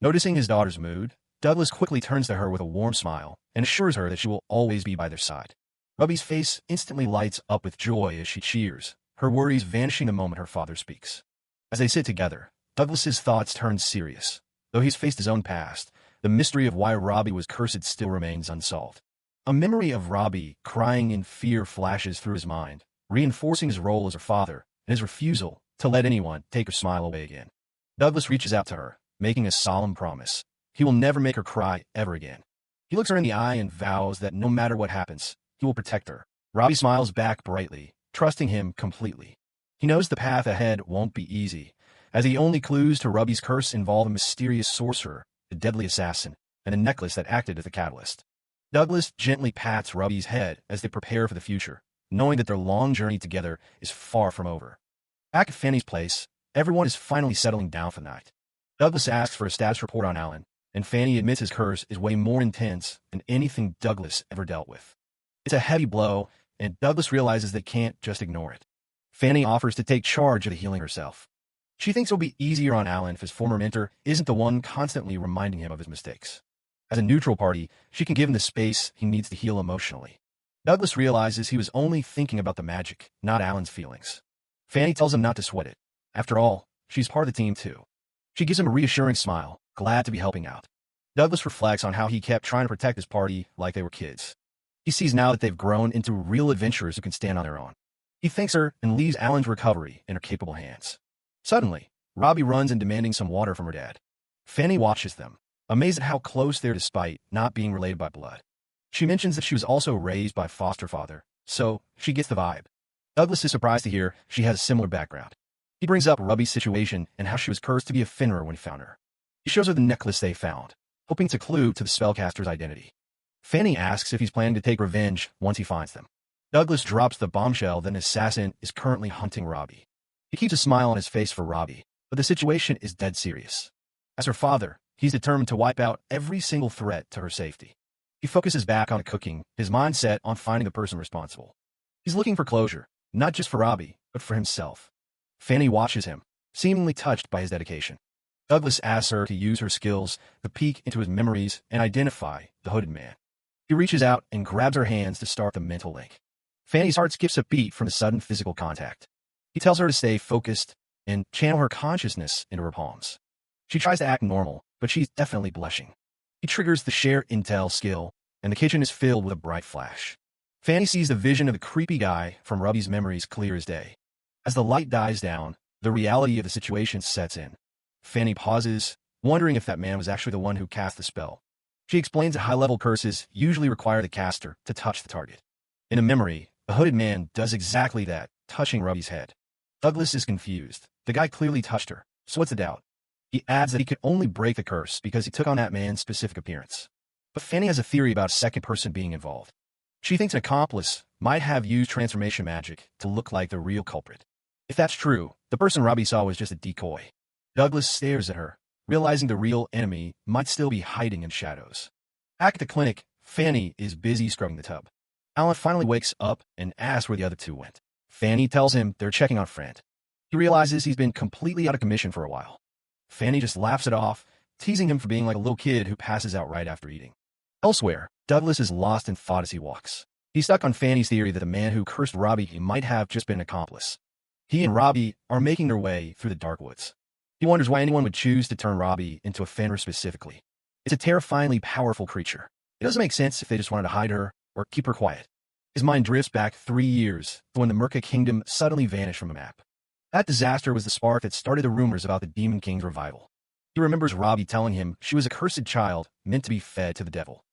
Noticing his daughter's mood, Douglas quickly turns to her with a warm smile and assures her that she will always be by their side. Robbie's face instantly lights up with joy as she cheers, her worries vanishing the moment her father speaks. As they sit together, Douglas's thoughts turn serious. Though he's faced his own past, the mystery of why Robbie was cursed still remains unsolved. A memory of Robbie crying in fear flashes through his mind, reinforcing his role as her father and his refusal to let anyone take her smile away again. Douglas reaches out to her, making a solemn promise. He will never make her cry ever again. He looks her in the eye and vows that no matter what happens, he will protect her. Robbie smiles back brightly, trusting him completely. He knows the path ahead won't be easy, as the only clues to Robbie's curse involve a mysterious sorcerer, the deadly assassin, and a necklace that acted as the catalyst. Douglas gently pats Robbie's head as they prepare for the future, knowing that their long journey together is far from over. Back at Fanny's place, everyone is finally settling down for the night. Douglas asks for a status report on Alan, and Fanny admits his curse is way more intense than anything Douglas ever dealt with. It's a heavy blow, and Douglas realizes they can't just ignore it. Fanny offers to take charge of the healing herself. She thinks it'll be easier on Alan if his former mentor isn't the one constantly reminding him of his mistakes. As a neutral party, she can give him the space he needs to heal emotionally. Douglas realizes he was only thinking about the magic, not Alan's feelings. Fanny tells him not to sweat it. After all, she's part of the team too. She gives him a reassuring smile, glad to be helping out. Douglas reflects on how he kept trying to protect his party like they were kids. He sees now that they've grown into real adventurers who can stand on their own. He thanks her and leaves Alan's recovery in her capable hands. Suddenly, Robbie runs in demanding some water from her dad. Fanny watches them, amazed at how close they're despite not being related by blood. She mentions that she was also raised by a foster father, so she gets the vibe. Douglas is surprised to hear she has a similar background. He brings up Robbie's situation and how she was cursed to be a Finra when he found her. He shows her the necklace they found, hoping it's a clue to the spellcaster's identity. Fanny asks if he's planning to take revenge once he finds them. Douglas drops the bombshell that an assassin is currently hunting Robbie. He keeps a smile on his face for Robbie, but the situation is dead serious. As her father, he's determined to wipe out every single threat to her safety. He focuses back on cooking, his mind set on finding the person responsible. He's looking for closure, not just for Robbie, but for himself. Fanny watches him, seemingly touched by his dedication. Douglas asks her to use her skills to peek into his memories and identify the hooded man. He reaches out and grabs her hands to start the mental link. Fanny's heart skips a beat from the sudden physical contact. He tells her to stay focused and channel her consciousness into her palms. She tries to act normal, but she's definitely blushing. He triggers the share intel skill, and the kitchen is filled with a bright flash. Fanny sees the vision of the creepy guy from Robbie's memories clear as day. As the light dies down, the reality of the situation sets in. Fanny pauses, wondering if that man was actually the one who cast the spell. She explains that high-level curses usually require the caster to touch the target. In a memory, the hooded man does exactly that, touching Robbie's head. Douglas is confused. The guy clearly touched her, so what's the doubt? He adds that he could only break the curse because he took on that man's specific appearance. But Fanny has a theory about a second person being involved. She thinks an accomplice might have used transformation magic to look like the real culprit. If that's true, the person Robbie saw was just a decoy. Douglas stares at her, realizing the real enemy might still be hiding in shadows. Back at the clinic, Fanny is busy scrubbing the tub. Alan finally wakes up and asks where the other two went. Fanny tells him they're checking on Friend. He realizes he's been completely out of commission for a while. Fanny just laughs it off, teasing him for being like a little kid who passes out right after eating. Elsewhere, Douglas is lost in thought as he walks. He's stuck on Fanny's theory that the man who cursed Robbie might have just been an accomplice. He and Robbie are making their way through the dark woods. He wonders why anyone would choose to turn Robbie into a Fenrir specifically. It's a terrifyingly powerful creature. It doesn't make sense if they just wanted to hide her or keep her quiet. His mind drifts back 3 years to when the Merca Kingdom suddenly vanished from a map. That disaster was the spark that started the rumors about the Demon King's revival. He remembers Robbie telling him she was a cursed child meant to be fed to the devil.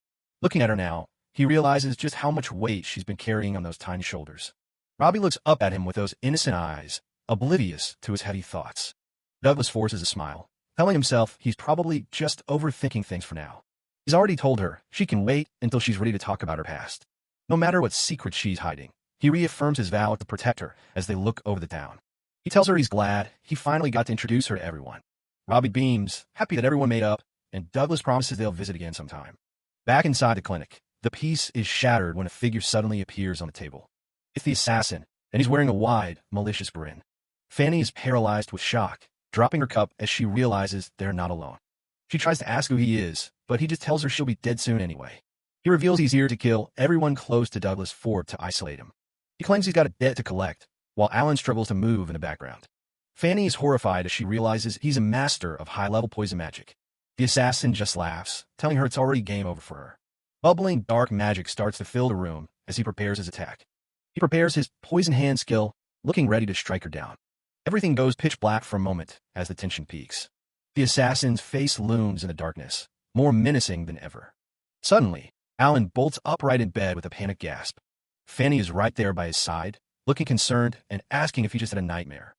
Looking at her now, he realizes just how much weight she's been carrying on those tiny shoulders. Robbie looks up at him with those innocent eyes, oblivious to his heavy thoughts. Douglas forces a smile, telling himself he's probably just overthinking things for now. He's already told her she can wait until she's ready to talk about her past. No matter what secret she's hiding, he reaffirms his vow to protect her as they look over the town. He tells her he's glad he finally got to introduce her to everyone. Robbie beams, happy that everyone made up, and Douglas promises they'll visit again sometime. Back inside the clinic, the peace is shattered when a figure suddenly appears on the table. It's the assassin, and he's wearing a wide, malicious grin. Fanny is paralyzed with shock, dropping her cup as she realizes they're not alone. She tries to ask who he is, but he just tells her she'll be dead soon anyway. He reveals he's here to kill everyone close to Douglas Ford to isolate him. He claims he's got a debt to collect, while Alan struggles to move in the background. Fanny is horrified as she realizes he's a master of high-level poison magic. The assassin just laughs, telling her it's already game over for her. Bubbling dark magic starts to fill the room as he prepares his attack. He prepares his poison hand skill, looking ready to strike her down. Everything goes pitch black for a moment as the tension peaks. The assassin's face looms in the darkness, more menacing than ever. Suddenly, Alan bolts upright in bed with a panicked gasp. Fanny is right there by his side, looking concerned and asking if he just had a nightmare.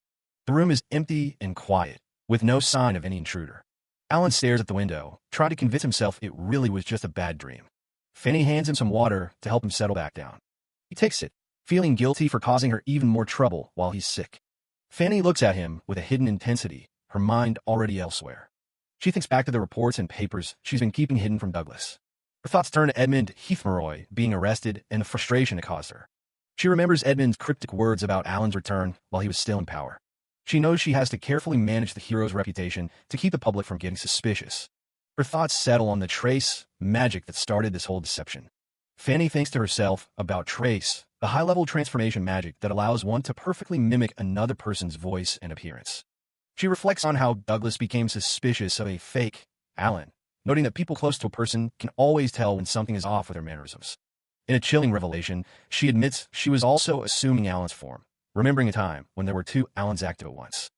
The room is empty and quiet, with no sign of any intruder. Alan stares at the window, trying to convince himself it really was just a bad dream. Fanny hands him some water to help him settle back down. He takes it, feeling guilty for causing her even more trouble while he's sick. Fanny looks at him with a hidden intensity, her mind already elsewhere. She thinks back to the reports and papers she's been keeping hidden from Douglas. Her thoughts turn to Edmund Heathmaroy being arrested and the frustration it caused her. She remembers Edmund's cryptic words about Alan's return while he was still in power. She knows she has to carefully manage the hero's reputation to keep the public from getting suspicious. Her thoughts settle on the trace magic that started this whole deception. Fanny thinks to herself about trace, the high-level transformation magic that allows one to perfectly mimic another person's voice and appearance. She reflects on how Douglas became suspicious of a fake Alan, noting that people close to a person can always tell when something is off with their mannerisms. In a chilling revelation, she admits she was also assuming Alan's form, remembering a time when there were two Alans active at once.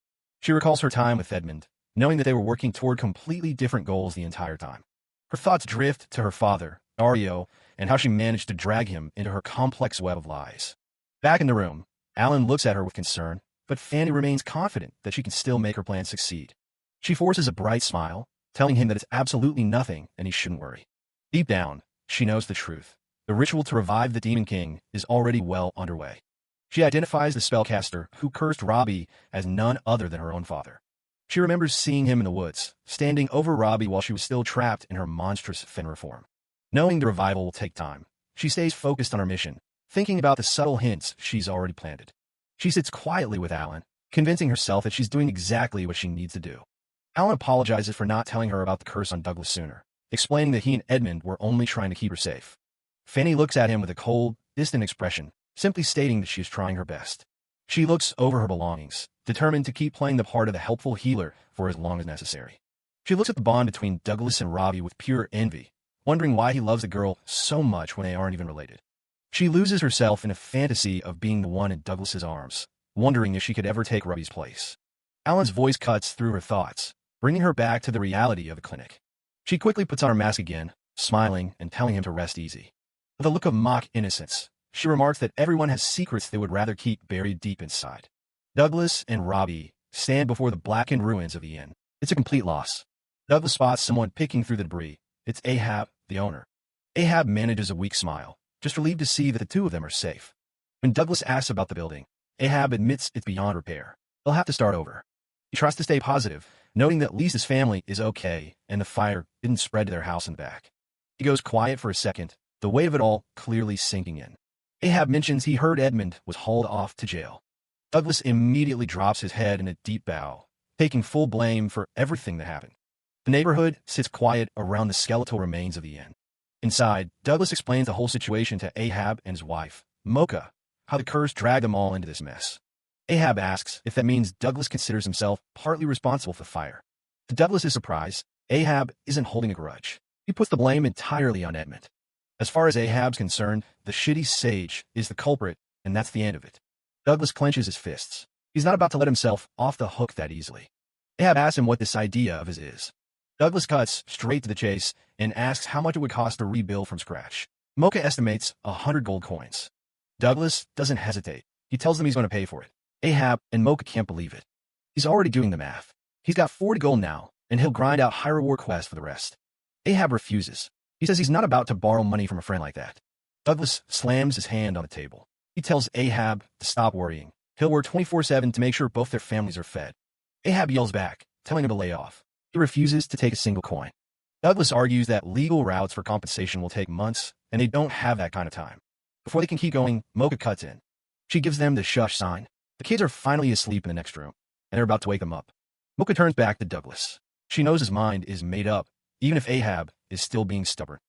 She recalls her time with Edmund, knowing that they were working toward completely different goals the entire time. Her thoughts drift to her father, Dario, and how she managed to drag him into her complex web of lies. Back in the room, Alan looks at her with concern, but Fanny remains confident that she can still make her plan succeed. She forces a bright smile, telling him that it's absolutely nothing and he shouldn't worry. Deep down, she knows the truth. The ritual to revive the Demon King is already well underway. She identifies the spellcaster who cursed Robbie as none other than her own father. She remembers seeing him in the woods, standing over Robbie while she was still trapped in her monstrous Fenrir form. Knowing the revival will take time, she stays focused on her mission, thinking about the subtle hints she's already planted. She sits quietly with Alan, convincing herself that she's doing exactly what she needs to do. Alan apologizes for not telling her about the curse on Douglas sooner, explaining that he and Edmund were only trying to keep her safe. Fanny looks at him with a cold, distant expression, simply stating that she is trying her best. She looks over her belongings, determined to keep playing the part of the helpful healer for as long as necessary. She looks at the bond between Douglas and Robbie with pure envy, wondering why he loves the girl so much when they aren't even related. She loses herself in a fantasy of being the one in Douglas's arms, wondering if she could ever take Robbie's place. Alan's voice cuts through her thoughts, bringing her back to the reality of the clinic. She quickly puts on her mask again, smiling and telling him to rest easy. With a look of mock innocence, she remarks that everyone has secrets they would rather keep buried deep inside. Douglas and Robbie stand before the blackened ruins of the inn. It's a complete loss. Douglas spots someone picking through the debris. It's Ahab, the owner. Ahab manages a weak smile, just relieved to see that the two of them are safe. When Douglas asks about the building, Ahab admits it's beyond repair. They'll have to start over. He tries to stay positive, noting that Lisa's family is okay and the fire didn't spread to their house in the back. He goes quiet for a second, the weight of it all clearly sinking in. Ahab mentions he heard Edmund was hauled off to jail. Douglas immediately drops his head in a deep bow, taking full blame for everything that happened. The neighborhood sits quiet around the skeletal remains of the inn. Inside, Douglas explains the whole situation to Ahab and his wife, Mocha, how the curse dragged them all into this mess. Ahab asks if that means Douglas considers himself partly responsible for the fire. To Douglas's surprise, Ahab isn't holding a grudge. He puts the blame entirely on Edmund. As far as Ahab's concerned, the shitty sage is the culprit, and that's the end of it. Douglas clenches his fists. He's not about to let himself off the hook that easily. Ahab asks him what this idea of his is. Douglas cuts straight to the chase and asks how much it would cost to rebuild from scratch. Mocha estimates 100 gold coins. Douglas doesn't hesitate. He tells them he's going to pay for it. Ahab and Mocha can't believe it. He's already doing the math. He's got 40 gold now, and he'll grind out high reward quests for the rest. Ahab refuses. He says he's not about to borrow money from a friend like that. Douglas slams his hand on the table. He tells Ahab to stop worrying. He'll work 24/7 to make sure both their families are fed. Ahab yells back, telling him to lay off. He refuses to take a single coin. Douglas argues that legal routes for compensation will take months, and they don't have that kind of time. Before they can keep going, Mocha cuts in. She gives them the shush sign. The kids are finally asleep in the next room, and they're about to wake them up. Mocha turns back to Douglas. She knows his mind is made up, even if Ahab is still being stubborn.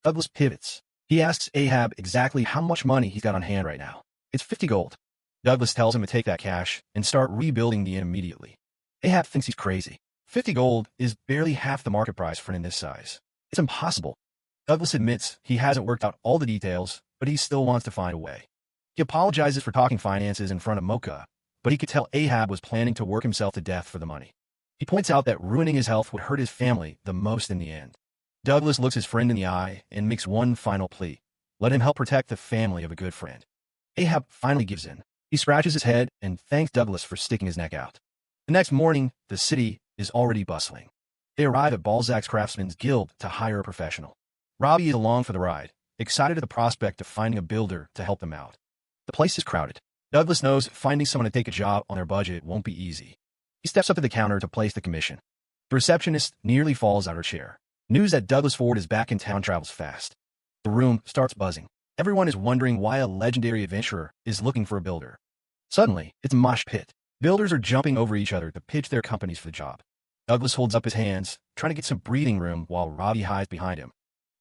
Douglas pivots. He asks Ahab exactly how much money he's got on hand right now. It's 50 gold. Douglas tells him to take that cash and start rebuilding the inn immediately. Ahab thinks he's crazy. 50 gold is barely half the market price for an inn this size. It's impossible. Douglas admits he hasn't worked out all the details, but he still wants to find a way. He apologizes for talking finances in front of Mocha, but he could tell Ahab was planning to work himself to death for the money. He points out that ruining his health would hurt his family the most in the end. Douglas looks his friend in the eye and makes one final plea. Let him help protect the family of a good friend. Ahab finally gives in. He scratches his head and thanks Douglas for sticking his neck out. The next morning, the city is already bustling. They arrive at Balzac's Craftsman's Guild to hire a professional. Robbie is along for the ride, excited at the prospect of finding a builder to help them out. The place is crowded. Douglas knows finding someone to take a job on their budget won't be easy. He steps up to the counter to place the commission. The receptionist nearly falls out of her chair. News that Douglas Ford is back in town travels fast. The room starts buzzing. Everyone is wondering why a legendary adventurer is looking for a builder. Suddenly, it's a mosh pit. Builders are jumping over each other to pitch their companies for the job. Douglas holds up his hands, trying to get some breathing room while Robbie hides behind him.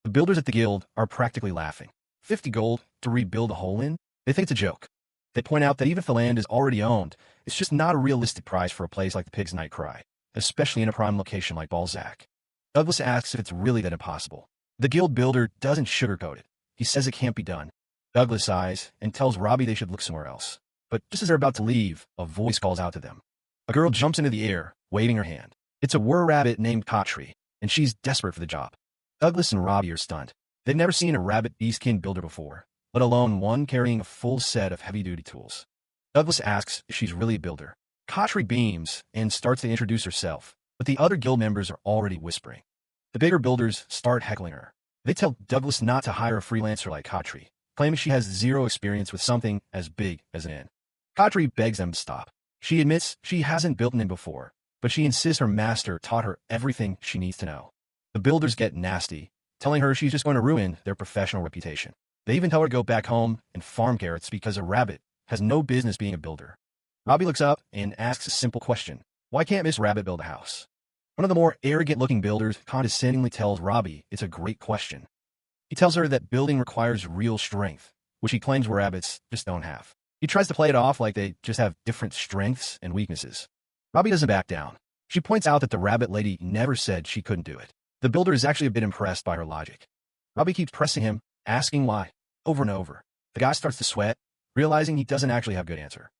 The builders at the guild are practically laughing. 50 gold to rebuild a whole inn? They think it's a joke. They point out that even if the land is already owned, it's just not a realistic price for a place like the Pig's Night Cry, especially in a prime location like Balzac. Douglas asks if it's really that impossible. The guild builder doesn't sugarcoat it. He says it can't be done. Douglas sighs and tells Robbie they should look somewhere else. But just as they're about to leave, a voice calls out to them. A girl jumps into the air, waving her hand. It's a were-rabbit named Kotri, and she's desperate for the job. Douglas and Robbie are stunned. They've never seen a rabbit beastkin builder before, let alone one carrying a full set of heavy-duty tools. Douglas asks if she's really a builder. Kotri beams and starts to introduce herself, but the other guild members are already whispering. The bigger builders start heckling her. They tell Douglas not to hire a freelancer like Kotri, claiming she has zero experience with something as big as an inn. Kotri begs them to stop. She admits she hasn't built an inn before, but she insists her master taught her everything she needs to know. The builders get nasty, telling her she's just going to ruin their professional reputation. They even tell her to go back home and farm carrots because a rabbit has no business being a builder. Robbie looks up and asks a simple question. Why can't Miss Rabbit build a house? One of the more arrogant-looking builders condescendingly tells Robbie it's a great question. He tells her that building requires real strength, which he claims rabbits just don't have. He tries to play it off like they just have different strengths and weaknesses. Robbie doesn't back down. She points out that the rabbit lady never said she couldn't do it. The builder is actually a bit impressed by her logic. Robbie keeps pressing him, asking why, over and over. The guy starts to sweat, realizing he doesn't actually have a good answer.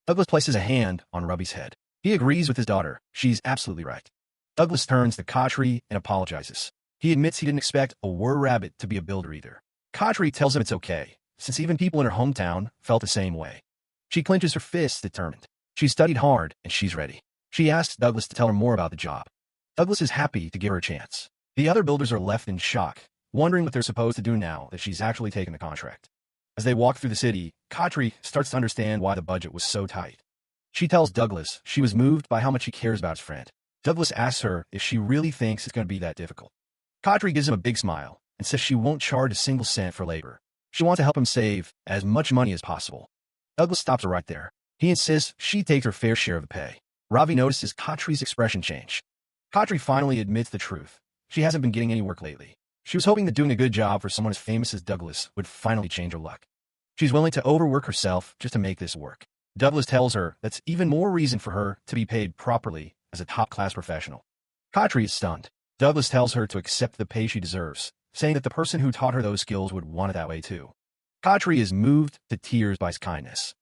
Douglas places a hand on Robbie's head. He agrees with his daughter. She's absolutely right. Douglas turns to Kotri and apologizes. He admits he didn't expect a were-rabbit to be a builder either. Kotri tells him it's okay, since even people in her hometown felt the same way. She clenches her fists, determined. She's studied hard, and she's ready. She asks Douglas to tell her more about the job. Douglas is happy to give her a chance. The other builders are left in shock, wondering what they're supposed to do now that she's actually taken the contract. As they walk through the city, Kotri starts to understand why the budget was so tight. She tells Douglas she was moved by how much he cares about his friend. Douglas asks her if she really thinks it's going to be that difficult. Kotri gives him a big smile and says she won't charge a single cent for labor. She wants to help him save as much money as possible. Douglas stops her right there. He insists she takes her fair share of the pay. Robbie notices Kotri's expression change. Kotri finally admits the truth. She hasn't been getting any work lately. She was hoping that doing a good job for someone as famous as Douglas would finally change her luck. She's willing to overwork herself just to make this work. Douglas tells her that's even more reason for her to be paid properly as a top-class professional. Kotri is stunned. Douglas tells her to accept the pay she deserves, saying that the person who taught her those skills would want it that way too. Kotri is moved to tears by his kindness.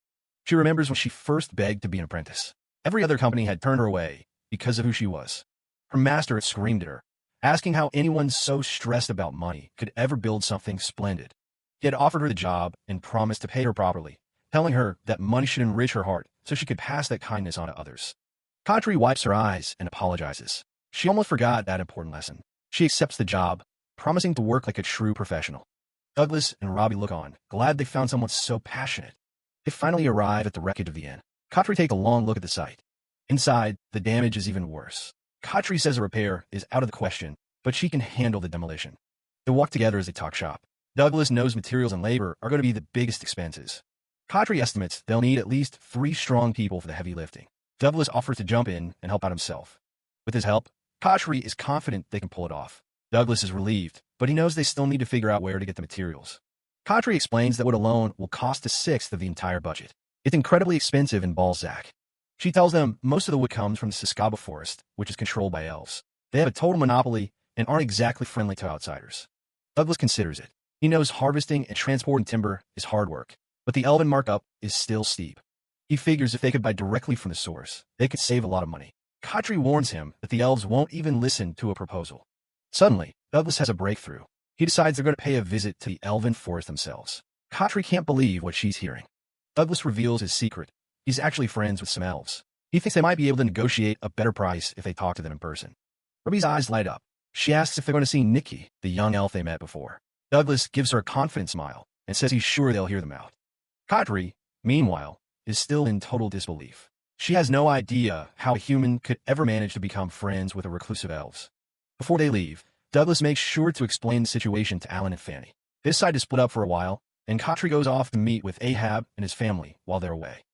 She remembers when she first begged to be an apprentice. Every other company had turned her away because of who she was. Her master had screamed at her, asking how anyone so stressed about money could ever build something splendid. He had offered her the job and promised to pay her properly, telling her that money should enrich her heart so she could pass that kindness on to others. Kotri wipes her eyes and apologizes. She almost forgot that important lesson. She accepts the job, promising to work like a true professional. Douglas and Robbie look on, glad they found someone so passionate. They finally arrive at the wreckage of the inn. Kotri takes a long look at the site. Inside, the damage is even worse. Kotri says a repair is out of the question, but she can handle the demolition. They walk together as they talk shop. Douglas knows materials and labor are going to be the biggest expenses. Kotri estimates they'll need at least 3 strong people for the heavy lifting. Douglas offers to jump in and help out himself. With his help, Kotri is confident they can pull it off. Douglas is relieved, but he knows they still need to figure out where to get the materials. Kotri explains that wood alone will cost 1/6 of the entire budget. It's incredibly expensive in Balzac. She tells them most of the wood comes from the Siskaba forest, which is controlled by elves. They have a total monopoly and aren't exactly friendly to outsiders. Douglas considers it. He knows harvesting and transporting timber is hard work, but the elven markup is still steep. He figures if they could buy directly from the source, they could save a lot of money. Khatri warns him that the elves won't even listen to a proposal. Suddenly, Douglas has a breakthrough. He decides they're going to pay a visit to the elven forest themselves. Khatri can't believe what she's hearing. Douglas reveals his secret. He's actually friends with some elves. He thinks they might be able to negotiate a better price if they talk to them in person. Ruby's eyes light up. She asks if they're going to see Nikki, the young elf they met before. Douglas gives her a confident smile and says he's sure they'll hear them out. Khatri, meanwhile, is still in total disbelief. She has no idea how a human could ever manage to become friends with a reclusive elves. Before they leave, Douglas makes sure to explain the situation to Alan and Fanny. This side is split up for a while, and Khatri goes off to meet with Ahab and his family while they're away.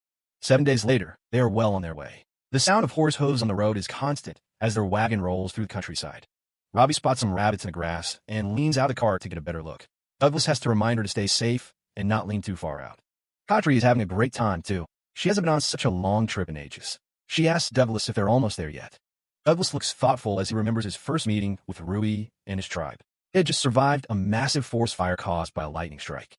7 days later, they are well on their way. The sound of horse hooves on the road is constant as their wagon rolls through the countryside. Robbie spots some rabbits in the grass and leans out the car to get a better look. Douglas has to remind her to stay safe and not lean too far out. Khatri is having a great time, too. She hasn't been on such a long trip in ages. She asks Douglas if they're almost there yet. Douglas looks thoughtful as he remembers his first meeting with Rui and his tribe. They had just survived a massive forest fire caused by a lightning strike.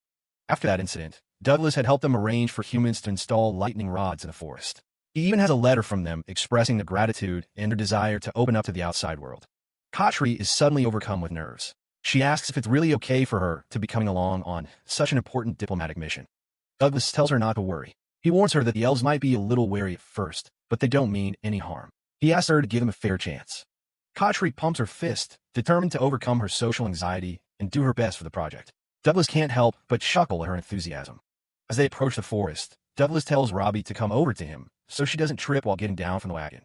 After that incident, Douglas had helped them arrange for humans to install lightning rods in the forest. He even has a letter from them expressing their gratitude and their desire to open up to the outside world. Khatri is suddenly overcome with nerves. She asks if it's really okay for her to be coming along on such an important diplomatic mission. Douglas tells her not to worry. He warns her that the elves might be a little wary at first, but they don't mean any harm. He asks her to give him a fair chance. Khatri pumps her fist, determined to overcome her social anxiety and do her best for the project. Douglas can't help but chuckle at her enthusiasm. As they approach the forest, Douglas tells Robbie to come over to him so she doesn't trip while getting down from the wagon.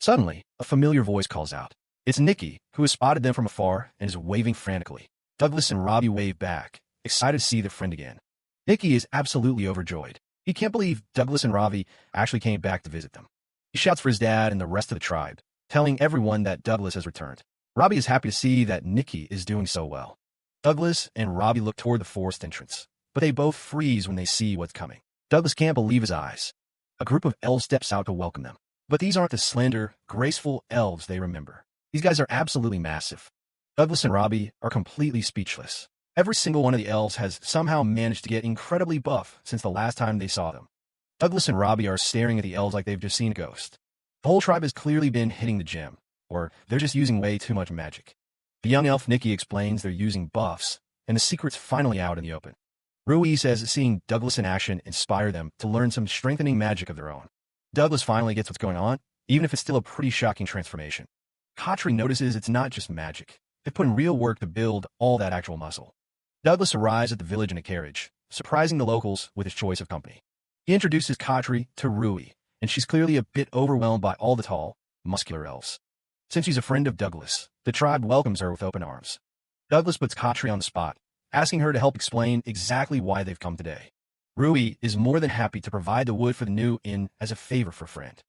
Suddenly, a familiar voice calls out. It's Nikki, who has spotted them from afar and is waving frantically. Douglas and Robbie wave back, excited to see their friend again. Nikki is absolutely overjoyed. He can't believe Douglas and Robbie actually came back to visit them. He shouts for his dad and the rest of the tribe, telling everyone that Douglas has returned. Robbie is happy to see that Nikki is doing so well. Douglas and Robbie look toward the forest entrance, but they both freeze when they see what's coming. Douglas can't believe his eyes. A group of elves steps out to welcome them. But these aren't the slender, graceful elves they remember. These guys are absolutely massive. Douglas and Robbie are completely speechless. Every single one of the elves has somehow managed to get incredibly buff since the last time they saw them. Douglas and Robbie are staring at the elves like they've just seen a ghost. The whole tribe has clearly been hitting the gym, or they're just using way too much magic. The young elf Nikki explains they're using buffs, and the secret's finally out in the open. Rui says seeing Douglas in action inspired them to learn some strengthening magic of their own. Douglas finally gets what's going on, even if it's still a pretty shocking transformation. Khatri notices it's not just magic. They've put in real work to build all that actual muscle. Douglas arrives at the village in a carriage, surprising the locals with his choice of company. He introduces Khatri to Rui, and she's clearly a bit overwhelmed by all the tall, muscular elves. Since she's a friend of Douglas, the tribe welcomes her with open arms. Douglas puts Khatri on the spot, asking her to help explain exactly why they've come today. Rui is more than happy to provide the wood for the new inn as a favor for a friend.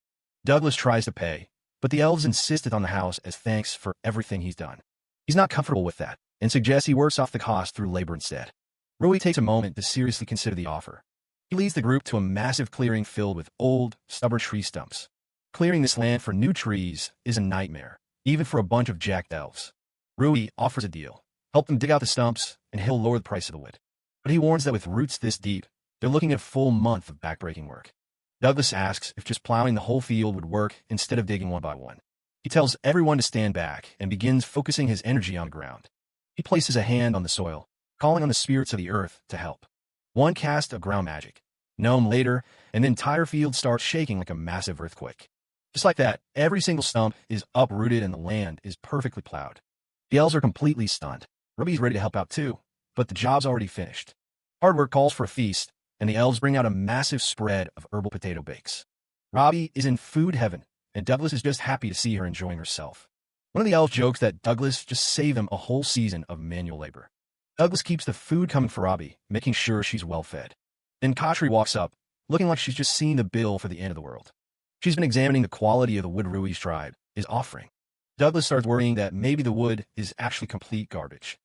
Douglas tries to pay, but the elves insisted on the house as thanks for everything he's done. He's not comfortable with that, and suggests he works off the cost through labor instead. Rui takes a moment to seriously consider the offer. He leads the group to a massive clearing filled with old, stubborn tree stumps. Clearing this land for new trees is a nightmare, even for a bunch of jacked elves. Rui offers a deal. Help them dig out the stumps, and he'll lower the price of the wood. But he warns that with roots this deep, they're looking at a full month of backbreaking work. Douglas asks if just plowing the whole field would work instead of digging one by one. He tells everyone to stand back and begins focusing his energy on the ground. He places a hand on the soil, calling on the spirits of the earth to help. One cast of ground magic. Gnome later, and the entire field starts shaking like a massive earthquake. Just like that, every single stump is uprooted and the land is perfectly plowed. The elves are completely stunned. Ruby's ready to help out too, but the job's already finished. Hard work calls for a feast, and the elves bring out a massive spread of herbal potato bakes. Robbie is in food heaven, and Douglas is just happy to see her enjoying herself. One of the elves jokes that Douglas just saved them a whole season of manual labor. Douglas keeps the food coming for Robbie, making sure she's well fed. Then Khatri walks up, looking like she's just seen the bill for the end of the world. She's been examining the quality of the wood Rui's tribe is offering. Douglas starts worrying that maybe the wood is actually complete garbage.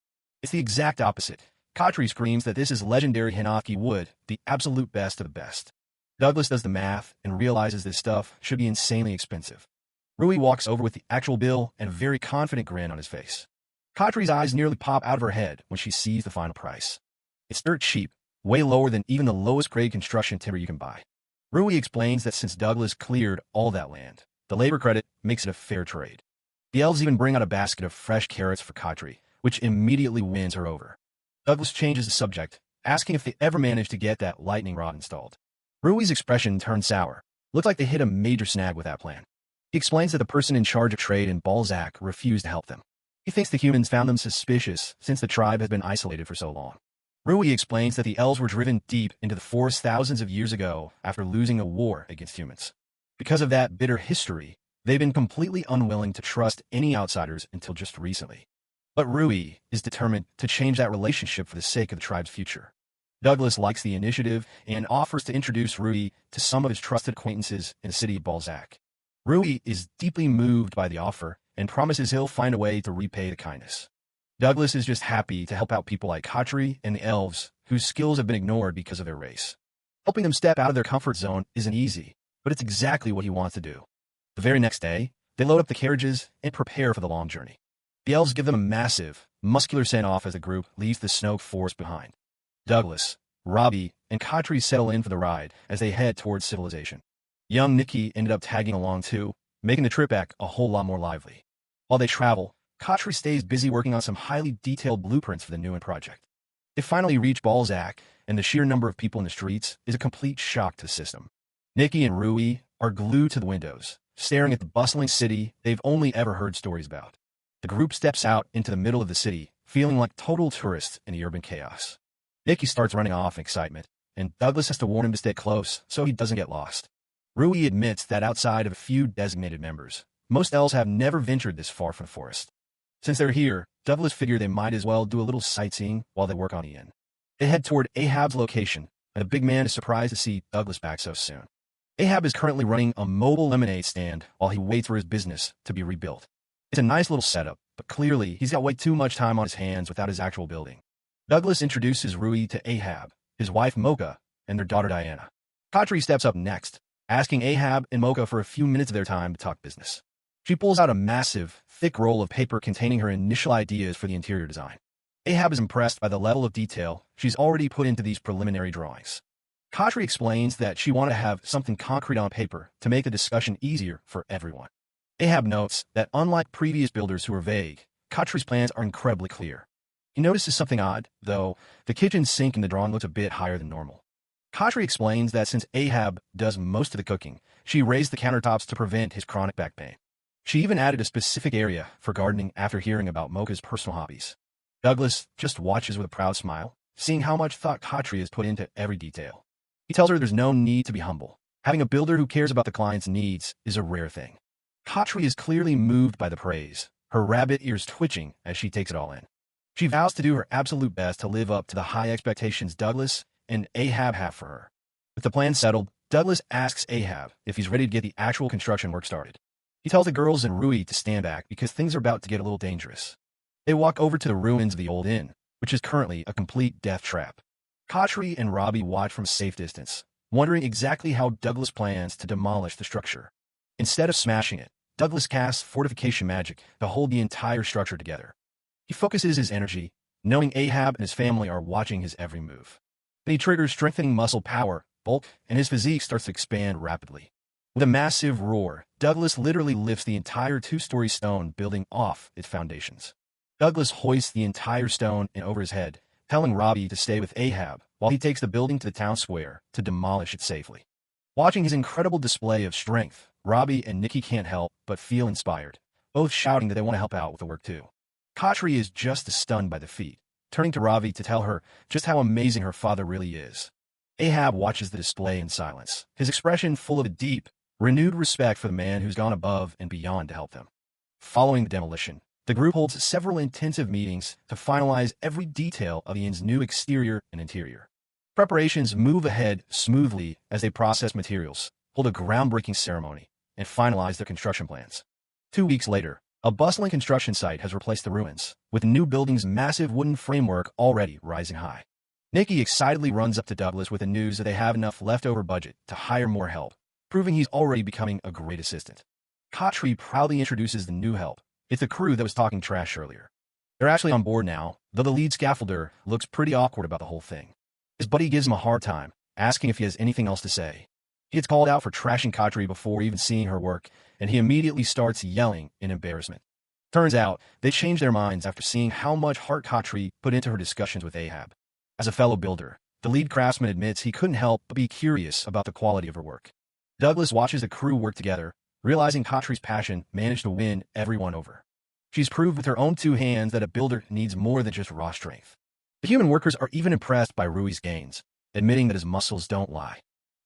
It's the exact opposite. Khatri screams that this is legendary Hinoki wood, the absolute best of the best. Douglas does the math and realizes this stuff should be insanely expensive. Rui walks over with the actual bill and a very confident grin on his face. Katri's eyes nearly pop out of her head when she sees the final price. It's dirt cheap, way lower than even the lowest grade construction timber you can buy. Rui explains that since Douglas cleared all that land, the labor credit makes it a fair trade. The elves even bring out a basket of fresh carrots for Katri, which immediately wins her over. Douglas changes the subject, asking if they ever managed to get that lightning rod installed. Rui's expression turns sour. Looks like they hit a major snag with that plan. He explains that the person in charge of trade in Balzac refused to help them. He thinks the humans found them suspicious since the tribe has been isolated for so long. Rui explains that the elves were driven deep into the forest thousands of years ago after losing a war against humans. Because of that bitter history, they've been completely unwilling to trust any outsiders until just recently. But Rui is determined to change that relationship for the sake of the tribe's future. Douglas likes the initiative and offers to introduce Rui to some of his trusted acquaintances in the city of Balzac. Rui is deeply moved by the offer and promises he'll find a way to repay the kindness. Douglas is just happy to help out people like Katri and the elves, whose skills have been ignored because of their race. Helping them step out of their comfort zone isn't easy, but it's exactly what he wants to do. The very next day, they load up the carriages and prepare for the long journey. The elves give them a massive, muscular send-off as the group leaves the snow forest behind. Douglas, Robbie, and Katri settle in for the ride as they head towards civilization. Young Nikki ended up tagging along too, making the trip back a whole lot more lively. While they travel, Katri stays busy working on some highly detailed blueprints for the new project. They finally reach Balzac, and the sheer number of people in the streets is a complete shock to the system. Nikki and Rui are glued to the windows, staring at the bustling city they've only ever heard stories about. The group steps out into the middle of the city, feeling like total tourists in the urban chaos. Nikki starts running off in excitement, and Douglas has to warn him to stay close so he doesn't get lost. Rui admits that outside of a few designated members, most elves have never ventured this far from the forest. Since they're here, Douglas figured they might as well do a little sightseeing while they work on the inn. They head toward Ahab's location, and the big man is surprised to see Douglas back so soon. Ahab is currently running a mobile lemonade stand while he waits for his business to be rebuilt. It's a nice little setup, but clearly he's got way too much time on his hands without his actual building. Douglas introduces Rui to Ahab, his wife Mocha, and their daughter Diana. Katri steps up next, asking Ahab and Mocha for a few minutes of their time to talk business. She pulls out a massive, thick roll of paper containing her initial ideas for the interior design. Ahab is impressed by the level of detail she's already put into these preliminary drawings. Katri explains that she wanted to have something concrete on paper to make the discussion easier for everyone. Ahab notes that unlike previous builders who were vague, Katri's plans are incredibly clear. He notices something odd, though. The kitchen sink in the drawing looks a bit higher than normal. Katri explains that since Ahab does most of the cooking, she raised the countertops to prevent his chronic back pain. She even added a specific area for gardening after hearing about Mocha's personal hobbies. Douglas just watches with a proud smile, seeing how much thought Katri has put into every detail. He tells her there's no need to be humble. Having a builder who cares about the client's needs is a rare thing. Katri is clearly moved by the praise, her rabbit ears twitching as she takes it all in. She vows to do her absolute best to live up to the high expectations Douglas and Ahab have for her. With the plan settled, Douglas asks Ahab if he's ready to get the actual construction work started. He tells the girls and Rui to stand back because things are about to get a little dangerous. They walk over to the ruins of the old inn, which is currently a complete death trap. Katri and Robbie watch from a safe distance, wondering exactly how Douglas plans to demolish the structure. Instead of smashing it, Douglas casts fortification magic to hold the entire structure together. He focuses his energy, knowing Ahab and his family are watching his every move. Then he triggers strengthening muscle power, bulk, and his physique starts to expand rapidly. With a massive roar, Douglas literally lifts the entire two-story stone building off its foundations. Douglas hoists the entire stone in over his head, telling Robbie to stay with Ahab while he takes the building to the town square to demolish it safely. Watching his incredible display of strength, Robbie and Nikki can't help but feel inspired, both shouting that they want to help out with the work too. Katri is just as stunned by the feat, turning to Robbie to tell her just how amazing her father really is. Ahab watches the display in silence, his expression full of a deep, renewed respect for the man who's gone above and beyond to help them. Following the demolition, the group holds several intensive meetings to finalize every detail of the inn's new exterior and interior. Preparations move ahead smoothly as they process materials, hold a groundbreaking ceremony, and finalize their construction plans. 2 weeks later, a bustling construction site has replaced the ruins, with the new building's massive wooden framework already rising high. Nikki excitedly runs up to Douglas with the news that they have enough leftover budget to hire more help, proving he's already becoming a great assistant. Khatri proudly introduces the new help. It's the crew that was talking trash earlier. They're actually on board now, though the lead scaffolder looks pretty awkward about the whole thing. His buddy gives him a hard time, asking if he has anything else to say. He gets called out for trashing Khatri before even seeing her work, and he immediately starts yelling in embarrassment. Turns out, they changed their minds after seeing how much heart Khatri put into her discussions with Ahab. As a fellow builder, the lead craftsman admits he couldn't help but be curious about the quality of her work. Douglas watches the crew work together, realizing Khatri's passion managed to win everyone over. She's proved with her own two hands that a builder needs more than just raw strength. The human workers are even impressed by Rui's gains, admitting that his muscles don't lie.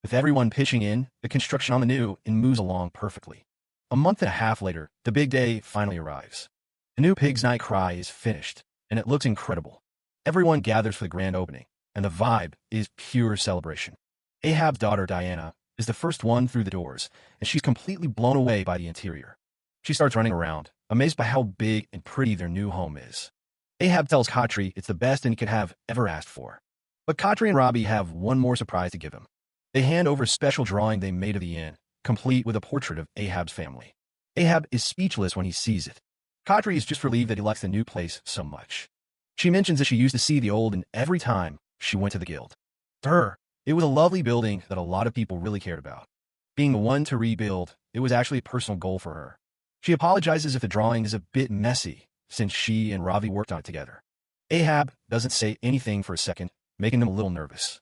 With everyone pitching in, the construction on the new moves along perfectly. A month and a half later, the big day finally arrives. The new Pig's Night Cry is finished, and it looks incredible. Everyone gathers for the grand opening, and the vibe is pure celebration. Ahab's daughter, Diana, is the first one through the doors, and she's completely blown away by the interior. She starts running around, amazed by how big and pretty their new home is. Ahab tells Khatri it's the best he could have ever asked for. But Khatri and Robbie have one more surprise to give him. They hand over a special drawing they made of the inn, complete with a portrait of Ahab's family. Ahab is speechless when he sees it. Khatri is just relieved that he likes the new place so much. She mentions that she used to see the old inn every time she went to the guild. To her, it was a lovely building that a lot of people really cared about. Being the one to rebuild, it was actually a personal goal for her. She apologizes if the drawing is a bit messy, since she and Ravi worked on it together. Ahab doesn't say anything for a second, making him a little nervous.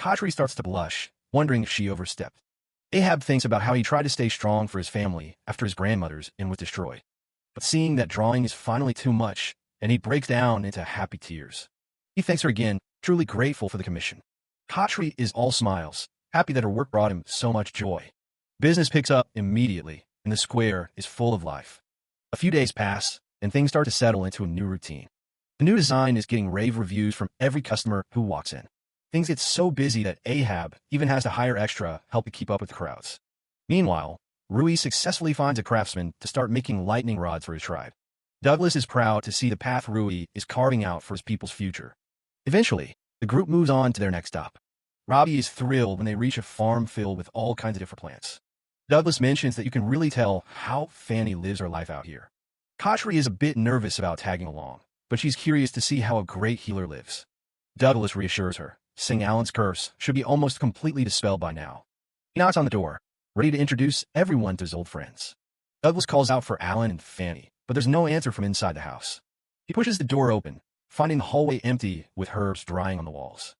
Khatri starts to blush, wondering if she overstepped. Ahab thinks about how he tried to stay strong for his family after his grandmother's inn was destroyed. But seeing that drawing is finally too much, and he breaks down into happy tears. He thanks her again, truly grateful for the commission. Khatri is all smiles, happy that her work brought him so much joy. Business picks up immediately, and the square is full of life. A few days pass, and things start to settle into a new routine. The new design is getting rave reviews from every customer who walks in. Things get so busy that Ahab even has to hire extra help to keep up with the crowds. Meanwhile, Rui successfully finds a craftsman to start making lightning rods for his tribe. Douglas is proud to see the path Rui is carving out for his people's future. Eventually, the group moves on to their next stop. Robbie is thrilled when they reach a farm filled with all kinds of different plants. Douglas mentions that you can really tell how Fanny lives her life out here. Khatri is a bit nervous about tagging along, but she's curious to see how a great healer lives. Douglas reassures her, saying Alan's curse should be almost completely dispelled by now. He knocks on the door, ready to introduce everyone to his old friends. Douglas calls out for Alan and Fanny, but there's no answer from inside the house. He pushes the door open, finding the hallway empty with herbs drying on the walls.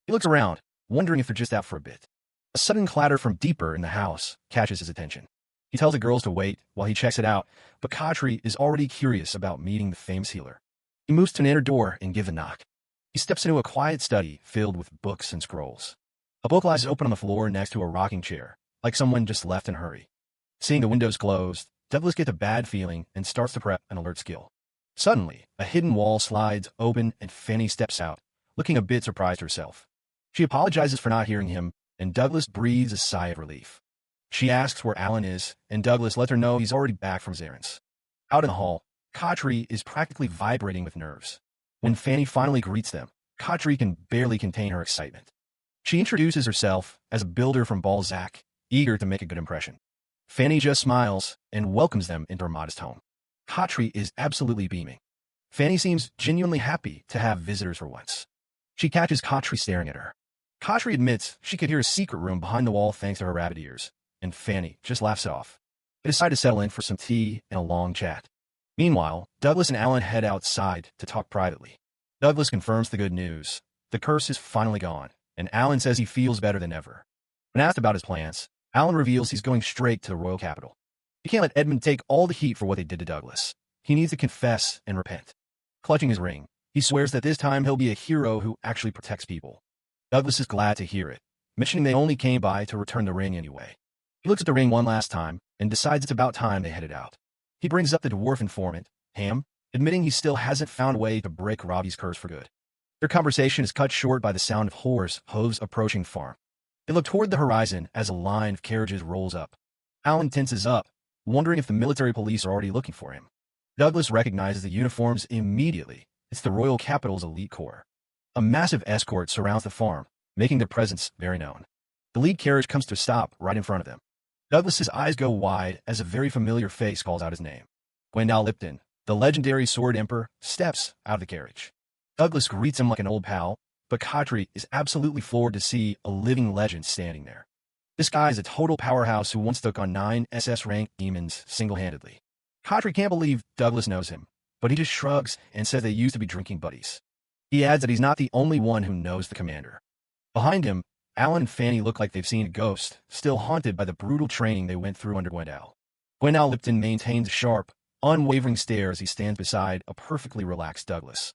He looks around, wondering if they're just out for a bit. A sudden clatter from deeper in the house catches his attention. He tells the girls to wait while he checks it out, but Khatri is already curious about meeting the famous healer. He moves to an inner door and gives a knock. He steps into a quiet study filled with books and scrolls. A book lies open on the floor next to a rocking chair, like someone just left in a hurry. Seeing the windows closed, Douglas gets a bad feeling and starts to prep an alert skill. Suddenly, a hidden wall slides open and Fanny steps out, looking a bit surprised herself. She apologizes for not hearing him, and Douglas breathes a sigh of relief. She asks where Alan is, and Douglas lets her know he's already back from his errands. Out in the hall, Khatri is practically vibrating with nerves. When Fanny finally greets them, Khatri can barely contain her excitement. She introduces herself as a builder from Balzac, eager to make a good impression. Fanny just smiles and welcomes them into her modest home. Khatri is absolutely beaming. Fanny seems genuinely happy to have visitors for once. She catches Khatri staring at her. Khatri admits she could hear a secret room behind the wall thanks to her rabbit ears, and Fanny just laughs it off. They decide to settle in for some tea and a long chat. Meanwhile, Douglas and Alan head outside to talk privately. Douglas confirms the good news. The curse is finally gone, and Alan says he feels better than ever. When asked about his plans, Alan reveals he's going straight to the royal capital. He can't let Edmund take all the heat for what they did to Douglas. He needs to confess and repent. Clutching his ring, he swears that this time he'll be a hero who actually protects people. Douglas is glad to hear it, mentioning they only came by to return the ring anyway. He looks at the ring one last time and decides it's about time they headed out. He brings up the dwarf informant, Ham, admitting he still hasn't found a way to break Robbie's curse for good. Their conversation is cut short by the sound of horse hooves approaching farm. They look toward the horizon as a line of carriages rolls up. Alan tenses up, wondering if the military police are already looking for him. Douglas recognizes the uniforms immediately. It's the royal capital's elite corps. A massive escort surrounds the farm, making their presence very known. The lead carriage comes to a stop right in front of them. Douglas's eyes go wide as a very familiar face calls out his name. Gwendal Lipton, the legendary Sword Emperor, steps out of the carriage. Douglas greets him like an old pal, but Khatri is absolutely floored to see a living legend standing there. This guy is a total powerhouse who once took on 9 SS-rank demons single-handedly. Khatri can't believe Douglas knows him, but he just shrugs and says they used to be drinking buddies. He adds that he's not the only one who knows the commander. Behind him, Alan and Fanny look like they've seen a ghost, still haunted by the brutal training they went through under Gwendal. Gwendal Lipton maintains a sharp, unwavering stare as he stands beside a perfectly relaxed Douglas.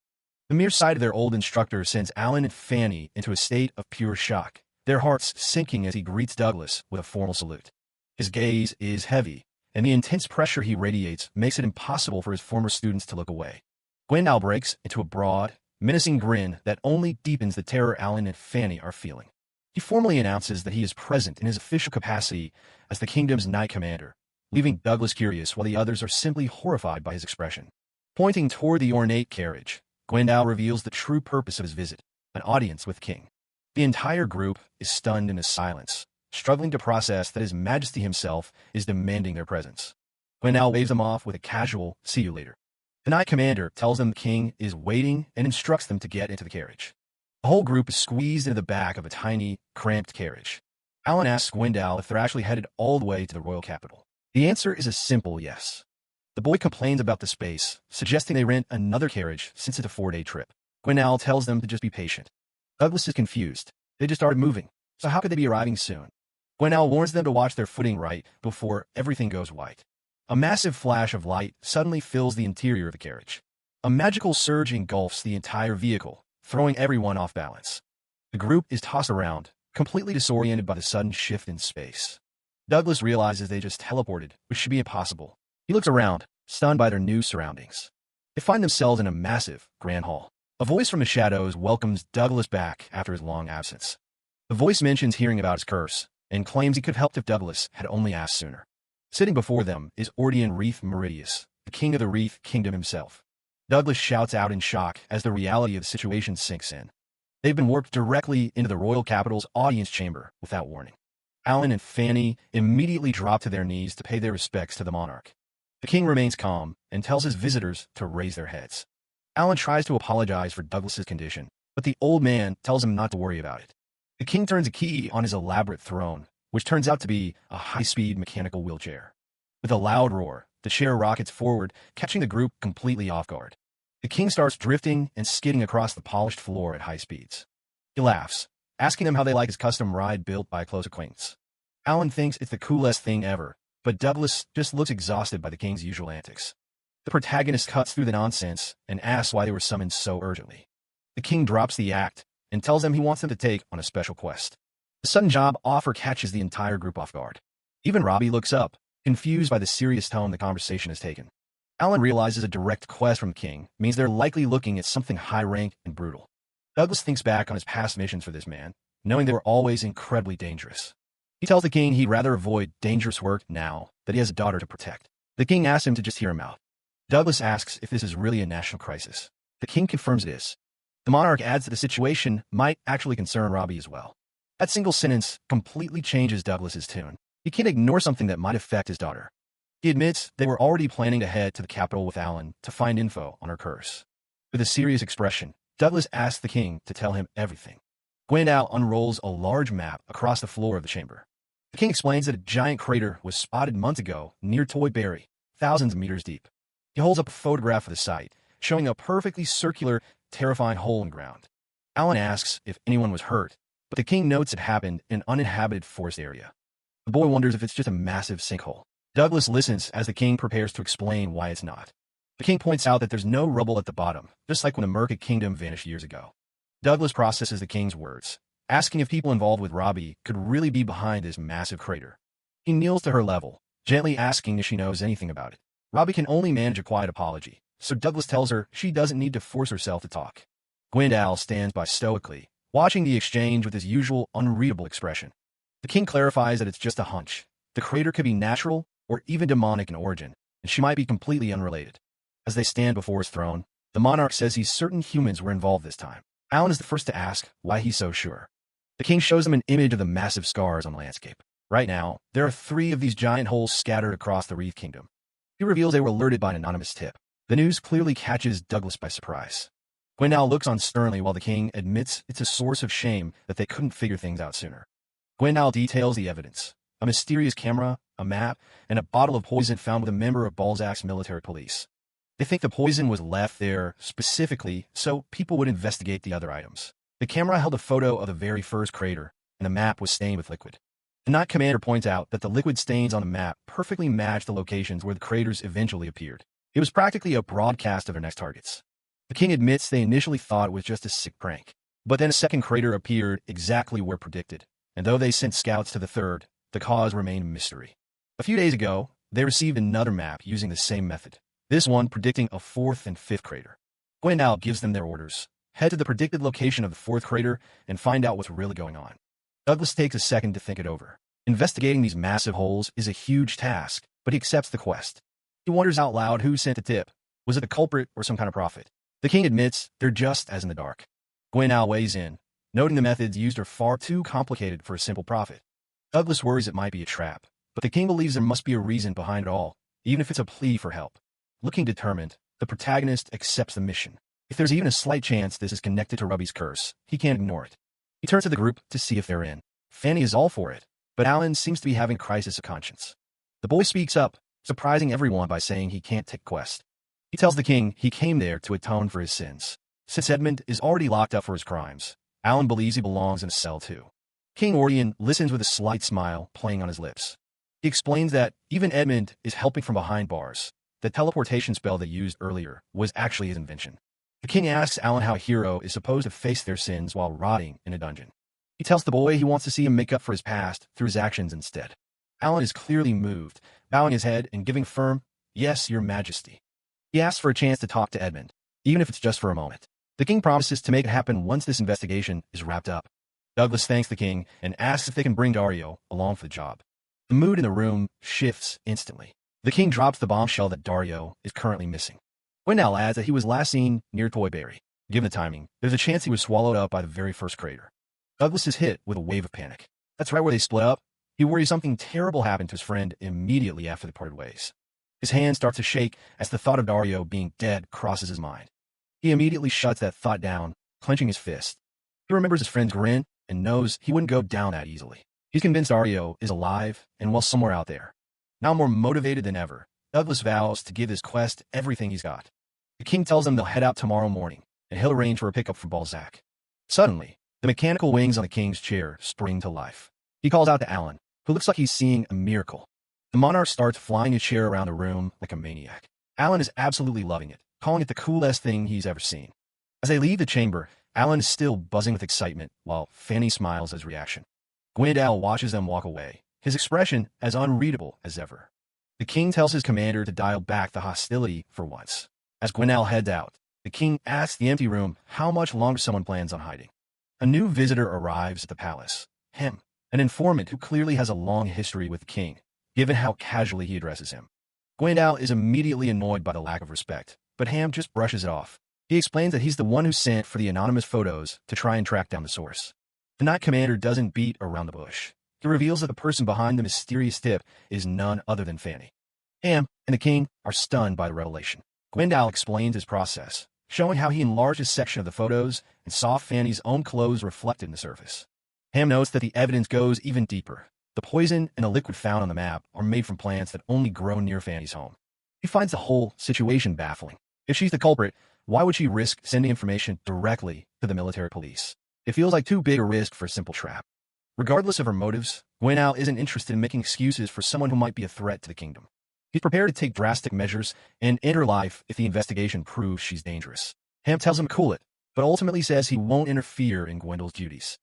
The mere sight of their old instructor sends Alan and Fanny into a state of pure shock, their hearts sinking as he greets Douglas with a formal salute. His gaze is heavy, and the intense pressure he radiates makes it impossible for his former students to look away. Gwendal breaks into a broad, menacing grin that only deepens the terror Alan and Fanny are feeling. He formally announces that he is present in his official capacity as the kingdom's Knight Commander, leaving Douglas curious while the others are simply horrified by his expression. Pointing toward the ornate carriage, Gwendal reveals the true purpose of his visit, an audience with King. The entire group is stunned into silence, struggling to process that His Majesty himself is demanding their presence. Gwendal waves them off with a casual, "See you later." The Knight Commander tells them the king is waiting and instructs them to get into the carriage. The whole group is squeezed into the back of a tiny, cramped carriage. Alan asks Gwendal if they're actually headed all the way to the royal capital. The answer is a simple yes. The boy complains about the space, suggesting they rent another carriage since it's a 4-day trip. Gwendal tells them to just be patient. Douglas is confused. They just started moving, so how could they be arriving soon? Gwendal warns them to watch their footing right before everything goes white. A massive flash of light suddenly fills the interior of the carriage. A magical surge engulfs the entire vehicle, throwing everyone off balance. The group is tossed around, completely disoriented by the sudden shift in space. Douglas realizes they just teleported, which should be impossible. He looks around, stunned by their new surroundings. They find themselves in a massive, grand hall. A voice from the shadows welcomes Douglas back after his long absence. The voice mentions hearing about his curse, and claims he could have helped if Douglas had only asked sooner. Sitting before them is Ordian Wreath Meridius, the king of the Wreath Kingdom himself. Douglas shouts out in shock as the reality of the situation sinks in. They've been warped directly into the royal capital's audience chamber without warning. Alan and Fanny immediately drop to their knees to pay their respects to the monarch. The king remains calm and tells his visitors to raise their heads. Alan tries to apologize for Douglas's condition, but the old man tells him not to worry about it. The king turns a key on his elaborate throne, which turns out to be a high-speed mechanical wheelchair. With a loud roar, the chair rockets forward, catching the group completely off guard. The king starts drifting and skidding across the polished floor at high speeds. He laughs, asking them how they like his custom ride built by a close acquaintance. Alan thinks it's the coolest thing ever, but Douglas just looks exhausted by the king's usual antics. The protagonist cuts through the nonsense and asks why they were summoned so urgently. The king drops the act and tells them he wants them to take on a special quest. The sudden job offer catches the entire group off guard. Even Robbie looks up, confused by the serious tone the conversation has taken. Alan realizes a direct quest from the king means they're likely looking at something high-ranked and brutal. Douglas thinks back on his past missions for this man, knowing they were always incredibly dangerous. He tells the king he'd rather avoid dangerous work now that he has a daughter to protect. The king asks him to just hear him out. Douglas asks if this is really a national crisis. The king confirms it is. The monarch adds that the situation might actually concern Robbie as well. That single sentence completely changes Douglas's tune. He can't ignore something that might affect his daughter. He admits they were already planning to head to the capital with Alan to find info on her curse. With a serious expression, Douglas asks the king to tell him everything. Gwendal unrolls a large map across the floor of the chamber. The king explains that a giant crater was spotted months ago near Toy Berry, thousands of meters deep. He holds up a photograph of the site, showing a perfectly circular, terrifying hole in the ground. Alan asks if anyone was hurt, but the king notes it happened in an uninhabited forest area. The boy wonders if it's just a massive sinkhole. Douglas listens as the king prepares to explain why it's not. The king points out that there's no rubble at the bottom, just like when the Merca kingdom vanished years ago. Douglas processes the king's words, asking if people involved with Robbie could really be behind this massive crater. He kneels to her level, gently asking if she knows anything about it. Robbie can only manage a quiet apology, so Douglas tells her she doesn't need to force herself to talk. Gwendal stands by stoically, watching the exchange with his usual unreadable expression. The king clarifies that it's just a hunch. The crater could be natural or even demonic in origin, and she might be completely unrelated. As they stand before his throne, the monarch says he's certain humans were involved this time. Alan is the first to ask why he's so sure. The king shows him an image of the massive scars on the landscape. Right now, there are 3 of these giant holes scattered across the Wreath Kingdom. He reveals they were alerted by an anonymous tip. The news clearly catches Douglas by surprise. Gwendal looks on sternly while the king admits it's a source of shame that they couldn't figure things out sooner. Gwendal details the evidence: a mysterious camera, a map, and a bottle of poison found with a member of Balzac's military police. They think the poison was left there specifically so people would investigate the other items. The camera held a photo of the very first crater, and the map was stained with liquid. The Night Commander points out that the liquid stains on the map perfectly match the locations where the craters eventually appeared. It was practically a broadcast of their next targets. The king admits they initially thought it was just a sick prank. But then a second crater appeared exactly where predicted, and though they sent scouts to the third, the cause remained a mystery. A few days ago, they received another map using the same method, this one predicting a 4th and 5th crater. Gwendal gives them their orders: head to the predicted location of the 4th crater and find out what's really going on. Douglas takes a second to think it over. Investigating these massive holes is a huge task, but he accepts the quest. He wonders out loud who sent the tip. Was it the culprit or some kind of prophet? The king admits they're just as in the dark. Gwendal weighs in, noting the methods used are far too complicated for a simple prophet. Douglas worries it might be a trap, but the king believes there must be a reason behind it all, even if it's a plea for help. Looking determined, the protagonist accepts the mission. If there's even a slight chance this is connected to Ruby's curse, he can't ignore it. He turns to the group to see if they're in. Fanny is all for it, but Alan seems to be having a crisis of conscience. The boy speaks up, surprising everyone by saying he can't take quest. He tells the king he came there to atone for his sins. Since Edmund is already locked up for his crimes, Alan believes he belongs in a cell too. King Orion listens with a slight smile playing on his lips. He explains that even Edmund is helping from behind bars. The teleportation spell they used earlier was actually his invention. The king asks Alan how a hero is supposed to face their sins while rotting in a dungeon. He tells the boy he wants to see him make up for his past through his actions instead. Alan is clearly moved, bowing his head and giving firm, "Yes, your majesty." He asks for a chance to talk to Edmund, even if it's just for a moment. The king promises to make it happen once this investigation is wrapped up. Douglas thanks the king and asks if they can bring Dario along for the job. The mood in the room shifts instantly. The king drops the bombshell that Dario is currently missing. Gwendal adds that he was last seen near Toyberry. Given the timing, there's a chance he was swallowed up by the very first crater. Douglas is hit with a wave of panic. That's right where they split up. He worries something terrible happened to his friend immediately after they parted ways. His hand starts to shake as the thought of Dario being dead crosses his mind. He immediately shuts that thought down, clenching his fist. He remembers his friend's grin and knows he wouldn't go down that easily. He's convinced Dario is alive and well somewhere out there. Now more motivated than ever, Douglas vows to give his quest everything he's got. The king tells them they'll head out tomorrow morning, and he'll arrange for a pickup from Balzac. Suddenly, the mechanical wings on the king's chair spring to life. He calls out to Alan, who looks like he's seeing a miracle. The monarch starts flying his chair around the room like a maniac. Alan is absolutely loving it, calling it the coolest thing he's ever seen. As they leave the chamber, Alan is still buzzing with excitement, while Fanny smiles as reaction. Gwendal watches them walk away, his expression as unreadable as ever. The king tells his commander to dial back the hostility for once. As Gwendal heads out, the king asks the empty room how much longer someone plans on hiding. A new visitor arrives at the palace. Him, an informant who clearly has a long history with the king, given how casually he addresses him. Gwendal is immediately annoyed by the lack of respect, but Ham just brushes it off. He explains that he's the one who sent for the anonymous photos to try and track down the source. The Night Commander doesn't beat around the bush. He reveals that the person behind the mysterious tip is none other than Fanny. Ham and the king are stunned by the revelation. Gwendal explains his process, showing how he enlarged a section of the photos and saw Fanny's own clothes reflected in the surface. Ham notes that the evidence goes even deeper. The poison and the liquid found on the map are made from plants that only grow near Fanny's home. He finds the whole situation baffling. If she's the culprit, why would she risk sending information directly to the military police? It feels like too big a risk for a simple trap. Regardless of her motives, Gwendal isn't interested in making excuses for someone who might be a threat to the kingdom. He's prepared to take drastic measures and end her life if the investigation proves she's dangerous. Ham tells him to cool it, but ultimately says he won't interfere in Gwendal's duties.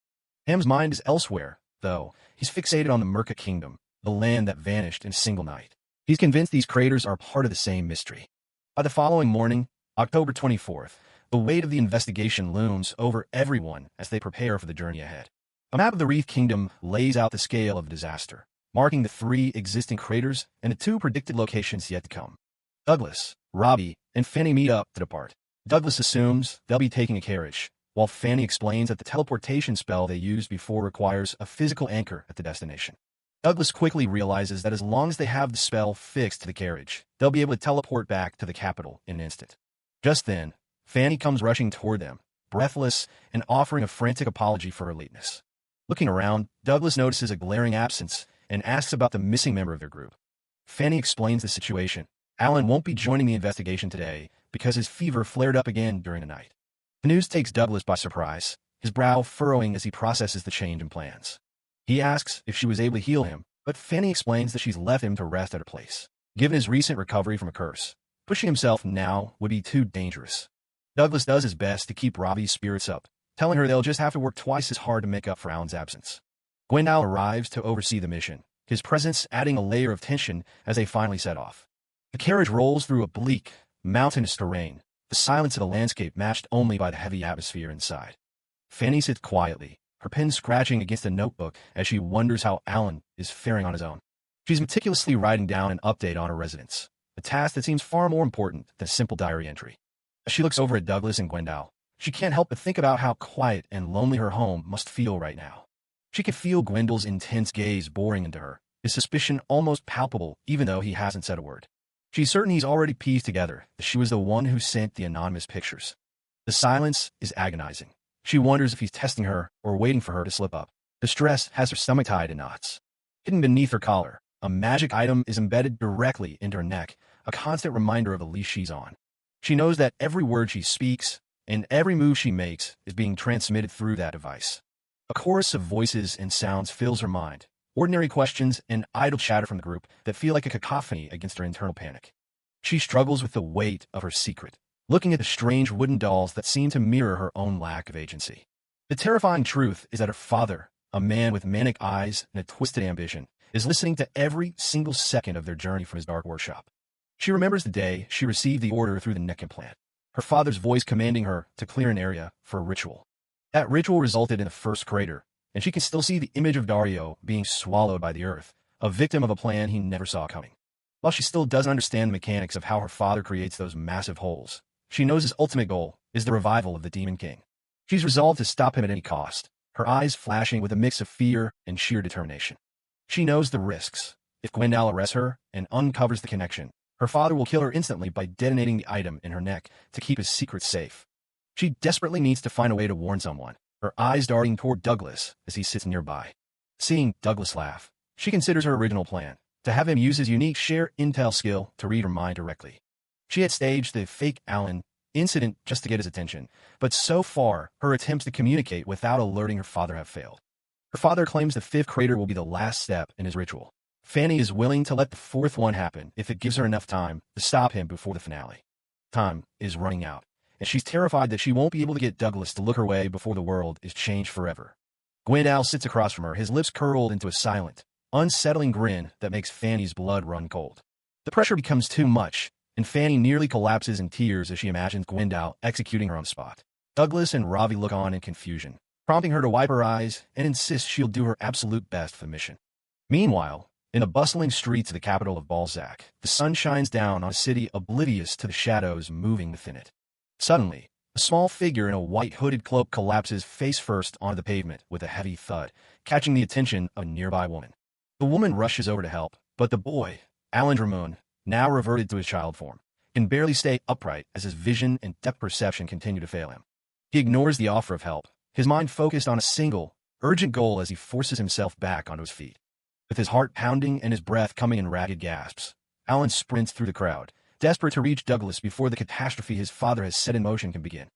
Ham's mind is elsewhere, though. He's fixated on the Merca Kingdom, the land that vanished in a single night. He's convinced these craters are part of the same mystery. By the following morning, October 24th, the weight of the investigation looms over everyone as they prepare for the journey ahead. A map of the Wreath Kingdom lays out the scale of the disaster, marking the 3 existing craters and the 2 predicted locations yet to come. Douglas, Robbie, and Fanny meet up to depart. Douglas assumes they'll be taking a carriage, while Fanny explains that the teleportation spell they used before requires a physical anchor at the destination. Douglas quickly realizes that as long as they have the spell fixed to the carriage, they'll be able to teleport back to the capital in an instant. Just then, Fanny comes rushing toward them, breathless and offering a frantic apology for her lateness. Looking around, Douglas notices a glaring absence and asks about the missing member of their group. Fanny explains the situation. Alan won't be joining the investigation today because his fever flared up again during the night. The news takes Douglas by surprise, his brow furrowing as he processes the change in plans. He asks if she was able to heal him, but Fanny explains that she's left him to rest at her place. Given his recent recovery from a curse, pushing himself now would be too dangerous. Douglas does his best to keep Ravi's spirits up, telling her they'll just have to work twice as hard to make up for Alan's absence. Gwendal arrives to oversee the mission, his presence adding a layer of tension as they finally set off. The carriage rolls through a bleak, mountainous terrain, the silence of the landscape matched only by the heavy atmosphere inside. Fanny sits quietly, her pen scratching against a notebook as she wonders how Alan is faring on his own. She's meticulously writing down an update on her residence, a task that seems far more important than a simple diary entry. As she looks over at Douglas and Gwendal, she can't help but think about how quiet and lonely her home must feel right now. She can feel Gwendal's intense gaze boring into her, his suspicion almost palpable even though he hasn't said a word. She's certain he's already pieced together that she was the one who sent the anonymous pictures. The silence is agonizing. She wonders if he's testing her or waiting for her to slip up. The stress has her stomach tied in knots. Hidden beneath her collar, a magic item is embedded directly into her neck, a constant reminder of the leash she's on. She knows that every word she speaks and every move she makes is being transmitted through that device. A chorus of voices and sounds fills her mind, ordinary questions and idle chatter from the group that feel like a cacophony against her internal panic. She struggles with the weight of her secret, looking at the strange wooden dolls that seem to mirror her own lack of agency. The terrifying truth is that her father, a man with manic eyes and a twisted ambition, is listening to every single second of their journey from his dark workshop. She remembers the day she received the order through the neck implant, her father's voice commanding her to clear an area for a ritual. That ritual resulted in the first crater, and she can still see the image of Dario being swallowed by the earth, a victim of a plan he never saw coming. While she still doesn't understand the mechanics of how her father creates those massive holes, she knows his ultimate goal is the revival of the Demon King. She's resolved to stop him at any cost, her eyes flashing with a mix of fear and sheer determination. She knows the risks. If Gwendal arrests her and uncovers the connection, her father will kill her instantly by detonating the item in her neck to keep his secret safe. She desperately needs to find a way to warn someone, her eyes darting toward Douglas as he sits nearby. Seeing Douglas laugh, she considers her original plan, to have him use his unique share intel skill to read her mind directly. She had staged the fake Alan incident just to get his attention, but so far, her attempts to communicate without alerting her father have failed. Her father claims the fifth crater will be the last step in his ritual. Fanny is willing to let the fourth one happen if it gives her enough time to stop him before the finale. Time is running out, and she's terrified that she won't be able to get Douglas to look her way before the world is changed forever. Gwendal sits across from her, his lips curled into a silent, unsettling grin that makes Fanny's blood run cold. The pressure becomes too much, and Fanny nearly collapses in tears as she imagines Gwendal executing her on the spot. Douglas and Ravi look on in confusion, prompting her to wipe her eyes and insist she'll do her absolute best for the mission. Meanwhile, in the bustling streets of the capital of Balzac, the sun shines down on a city oblivious to the shadows moving within it. Suddenly, a small figure in a white hooded cloak collapses face first onto the pavement with a heavy thud, catching the attention of a nearby woman. The woman rushes over to help, but the boy, Alan Drummond, now reverted to his child form, can barely stay upright as his vision and depth perception continue to fail him. He ignores the offer of help, his mind focused on a single, urgent goal as he forces himself back onto his feet. With his heart pounding and his breath coming in ragged gasps, Alan sprints through the crowd, desperate to reach Douglas before the catastrophe his father has set in motion can begin.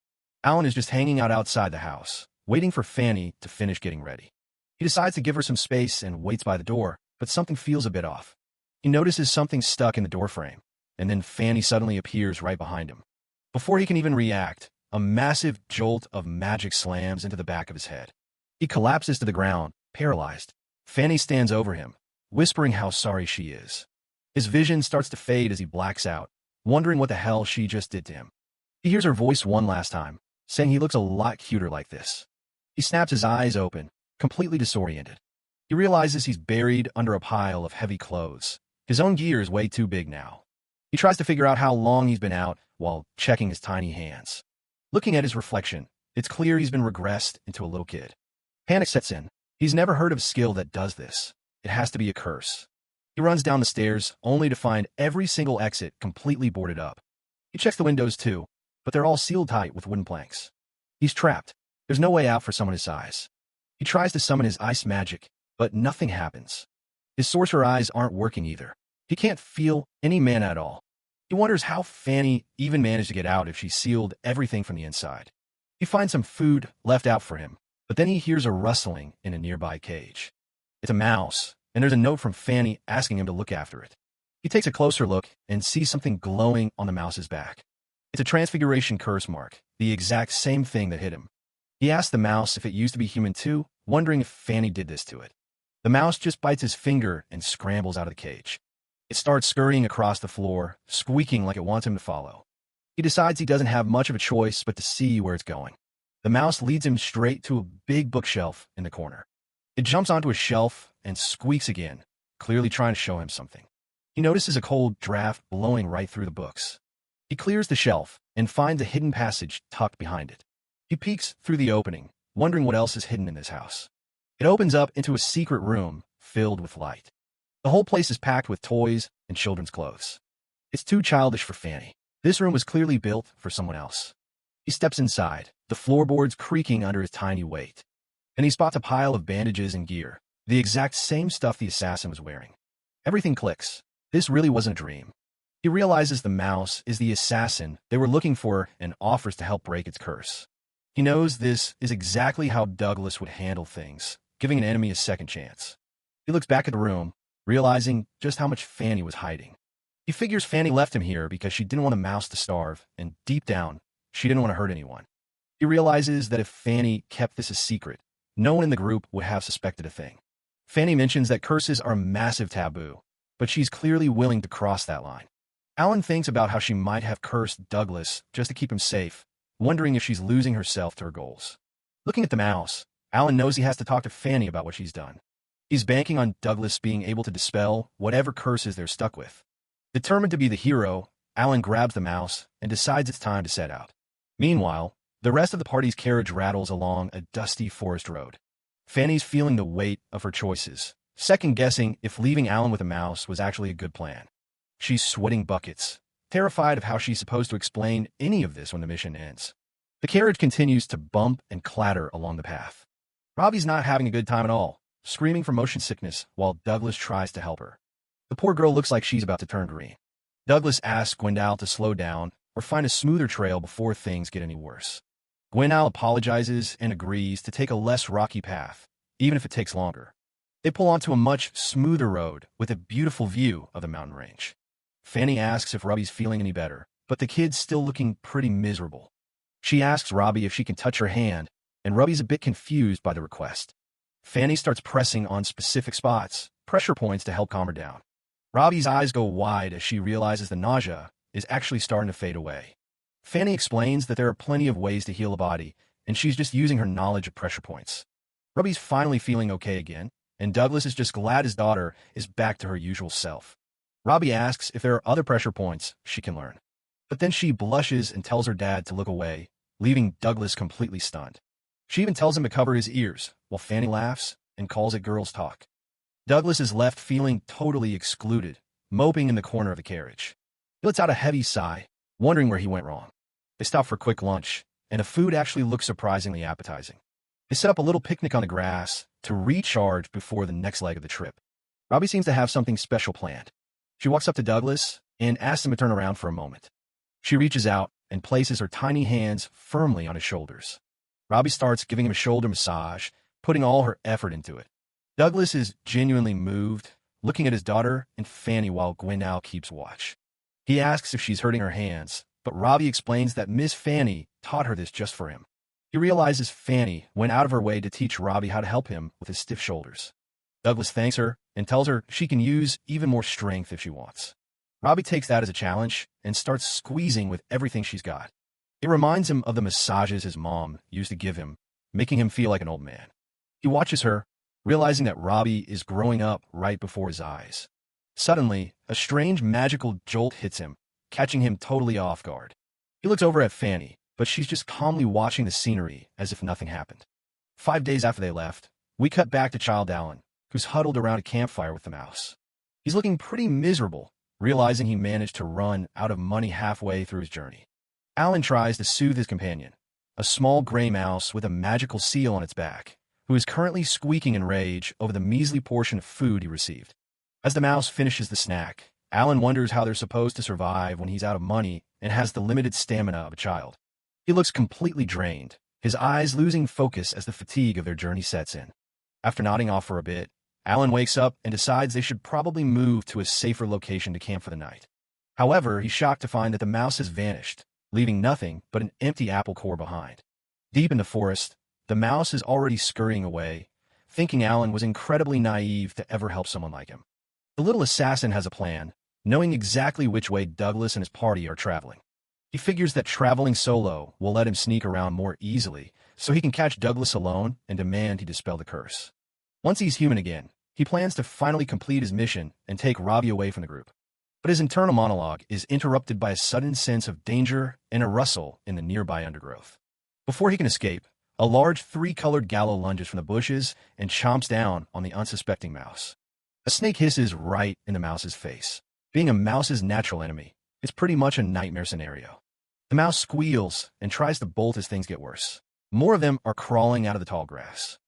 Alan is just hanging out outside the house, waiting for Fanny to finish getting ready. He decides to give her some space and waits by the door, but something feels a bit off. He notices something stuck in the doorframe, and then Fanny suddenly appears right behind him. Before he can even react, a massive jolt of magic slams into the back of his head. He collapses to the ground, paralyzed. Fanny stands over him, whispering how sorry she is. His vision starts to fade as he blacks out, wondering what the hell she just did to him. He hears her voice one last time, saying he looks a lot cuter like this. He snaps his eyes open, completely disoriented. He realizes he's buried under a pile of heavy clothes. His own gear is way too big now. He tries to figure out how long he's been out while checking his tiny hands. Looking at his reflection, It's clear he's been regressed into a little kid. Panic sets in. He's never heard of a skill that does this. It has to be a curse. He runs down the stairs, only to find every single exit completely boarded up. He checks the windows too, but they're all sealed tight with wooden planks. He's trapped. There's no way out for someone his size. He tries to summon his ice magic, but nothing happens. His sorcerer eyes aren't working either. He can't feel any mana at all. He wonders how Fanny even managed to get out if she sealed everything from the inside. He finds some food left out for him, but then he hears a rustling in a nearby cage. It's a mouse, and there's a note from Fanny asking him to look after it. He takes a closer look and sees something glowing on the mouse's back. It's a transfiguration curse mark, the exact same thing that hit him. He asks the mouse if it used to be human too, wondering if Fanny did this to it. The mouse just bites his finger and scrambles out of the cage. It starts scurrying across the floor, squeaking like it wants him to follow. He decides he doesn't have much of a choice but to see where it's going. The mouse leads him straight to a big bookshelf in the corner. It jumps onto a shelf and squeaks again, clearly trying to show him something. He notices a cold draft blowing right through the books. He clears the shelf and finds a hidden passage tucked behind it. He peeks through the opening, wondering what else is hidden in this house. It opens up into a secret room filled with light. The whole place is packed with toys and children's clothes. It's too childish for Fanny. This room was clearly built for someone else. He steps inside, the floorboards creaking under his tiny weight. And he spots a pile of bandages and gear, the exact same stuff the assassin was wearing. Everything clicks. This really wasn't a dream. He realizes the mouse is the assassin they were looking for and offers to help break its curse. He knows this is exactly how Douglas would handle things, giving an enemy a second chance. He looks back at the room, realizing just how much Fanny was hiding. He figures Fanny left him here because she didn't want the mouse to starve, and deep down, she didn't want to hurt anyone. He realizes that if Fanny kept this a secret, no one in the group would have suspected a thing. Fanny mentions that curses are a massive taboo, but she's clearly willing to cross that line. Alan thinks about how she might have cursed Douglas just to keep him safe, wondering if she's losing herself to her goals. Looking at the mouse, Alan knows he has to talk to Fanny about what she's done. He's banking on Douglas being able to dispel whatever curses they're stuck with. Determined to be the hero, Alan grabs the mouse and decides it's time to set out. Meanwhile, the rest of the party's carriage rattles along a dusty forest road. Fanny's feeling the weight of her choices, second-guessing if leaving Alan with a mouse was actually a good plan. She's sweating buckets, terrified of how she's supposed to explain any of this when the mission ends. The carriage continues to bump and clatter along the path. Robbie's not having a good time at all, screaming from motion sickness while Douglas tries to help her. The poor girl looks like she's about to turn green. Douglas asks Gwendal to slow down or find a smoother trail before things get any worse. Gwendal apologizes and agrees to take a less rocky path, even if it takes longer. They pull onto a much smoother road with a beautiful view of the mountain range. Fanny asks if Robbie's feeling any better, but the kid's still looking pretty miserable. She asks Robbie if she can touch her hand, and Robbie's a bit confused by the request. Fanny starts pressing on specific spots, pressure points to help calm her down. Robbie's eyes go wide as she realizes the nausea is actually starting to fade away. Fanny explains that there are plenty of ways to heal a body, and she's just using her knowledge of pressure points. Robbie's finally feeling okay again, and Douglas is just glad his daughter is back to her usual self. Robbie asks if there are other pressure points she can learn. But then she blushes and tells her dad to look away, leaving Douglas completely stunned. She even tells him to cover his ears, while Fanny laughs and calls it girls' talk. Douglas is left feeling totally excluded, moping in the corner of the carriage. He lets out a heavy sigh, wondering where he went wrong. They stop for a quick lunch, and the food actually looks surprisingly appetizing. They set up a little picnic on the grass to recharge before the next leg of the trip. Robbie seems to have something special planned. She walks up to Douglas and asks him to turn around for a moment. She reaches out and places her tiny hands firmly on his shoulders. Robbie starts giving him a shoulder massage, putting all her effort into it. Douglas is genuinely moved, looking at his daughter and Fanny while Gwendal keeps watch. He asks if she's hurting her hands, but Robbie explains that Miss Fanny taught her this just for him. He realizes Fanny went out of her way to teach Robbie how to help him with his stiff shoulders. Douglas thanks her and tells her she can use even more strength if she wants. Robbie takes that as a challenge and starts squeezing with everything she's got. It reminds him of the massages his mom used to give him, making him feel like an old man. He watches her, realizing that Robbie is growing up right before his eyes. Suddenly, a strange magical jolt hits him, catching him totally off guard. He looks over at Fanny, but she's just calmly watching the scenery as if nothing happened. 5 days after they left, we cut back to Child Alan, who's huddled around a campfire with the mouse. He's looking pretty miserable, realizing he managed to run out of money halfway through his journey. Alan tries to soothe his companion, a small gray mouse with a magical seal on its back, who is currently squeaking in rage over the measly portion of food he received. As the mouse finishes the snack, Alan wonders how they're supposed to survive when he's out of money and has the limited stamina of a child. He looks completely drained, his eyes losing focus as the fatigue of their journey sets in. After nodding off for a bit, Alan wakes up and decides they should probably move to a safer location to camp for the night. However, he's shocked to find that the mouse has vanished, leaving nothing but an empty apple core behind. Deep in the forest, the mouse is already scurrying away, thinking Alan was incredibly naive to ever help someone like him. The little assassin has a plan, knowing exactly which way Douglas and his party are traveling. He figures that traveling solo will let him sneak around more easily, so he can catch Douglas alone and demand he dispel the curse. Once he's human again, he plans to finally complete his mission and take Robbie away from the group. But his internal monologue is interrupted by a sudden sense of danger and a rustle in the nearby undergrowth. Before he can escape, a large three-colored gallow lunges from the bushes and chomps down on the unsuspecting mouse. A snake hisses right in the mouse's face. Being a mouse's natural enemy, it's pretty much a nightmare scenario. The mouse squeals and tries to bolt as things get worse. More of them are crawling out of the tall grass.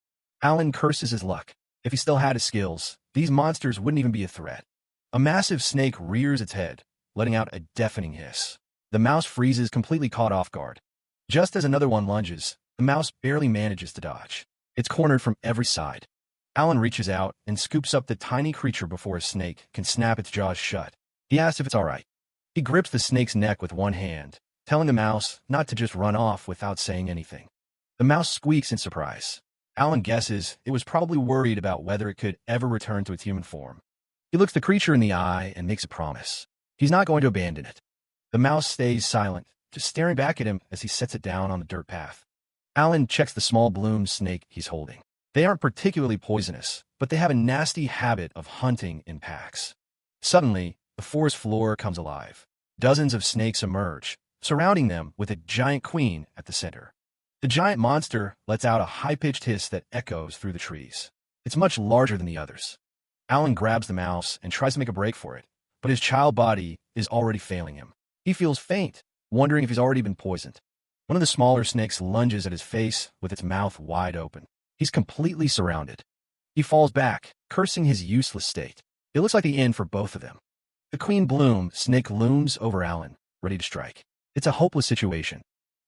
Alan curses his luck. If he still had his skills, these monsters wouldn't even be a threat. A massive snake rears its head, letting out a deafening hiss. The mouse freezes, completely caught off guard. Just as another one lunges, the mouse barely manages to dodge. It's cornered from every side. Alan reaches out and scoops up the tiny creature before a snake can snap its jaws shut. He asks if it's all right. He grips the snake's neck with one hand, telling the mouse not to just run off without saying anything. The mouse squeaks in surprise. Alan guesses it was probably worried about whether it could ever return to its human form. He looks the creature in the eye and makes a promise. He's not going to abandon it. The mouse stays silent, just staring back at him as he sets it down on the dirt path. Alan checks the small bloom snake he's holding. They aren't particularly poisonous, but they have a nasty habit of hunting in packs. Suddenly, the forest floor comes alive. Dozens of snakes emerge, surrounding them with a giant queen at the center. The giant monster lets out a high-pitched hiss that echoes through the trees. It's much larger than the others. Alan grabs the mouse and tries to make a break for it, but his child body is already failing him. He feels faint, wondering if he's already been poisoned. One of the smaller snakes lunges at his face with its mouth wide open. He's completely surrounded. He falls back, cursing his useless state. It looks like the end for both of them. The Queen Bloom snake looms over Alan, ready to strike. It's a hopeless situation.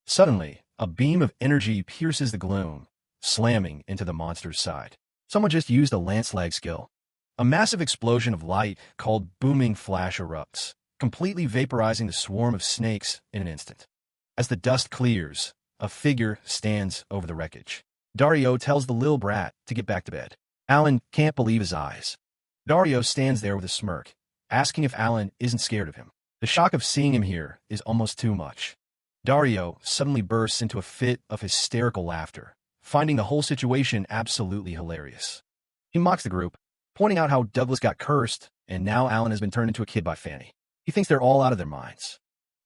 Suddenly, a beam of energy pierces the gloom, slamming into the monster's side. Someone just used a lance-lag skill. A massive explosion of light called Booming Flash erupts, completely vaporizing the swarm of snakes in an instant. As the dust clears, a figure stands over the wreckage. Dario tells the lil brat to get back to bed. Alan can't believe his eyes. Dario stands there with a smirk, asking if Alan isn't scared of him. The shock of seeing him here is almost too much. Dario suddenly bursts into a fit of hysterical laughter, finding the whole situation absolutely hilarious. He mocks the group, pointing out how Douglas got cursed, and now Alan has been turned into a kid by Fanny. He thinks they're all out of their minds.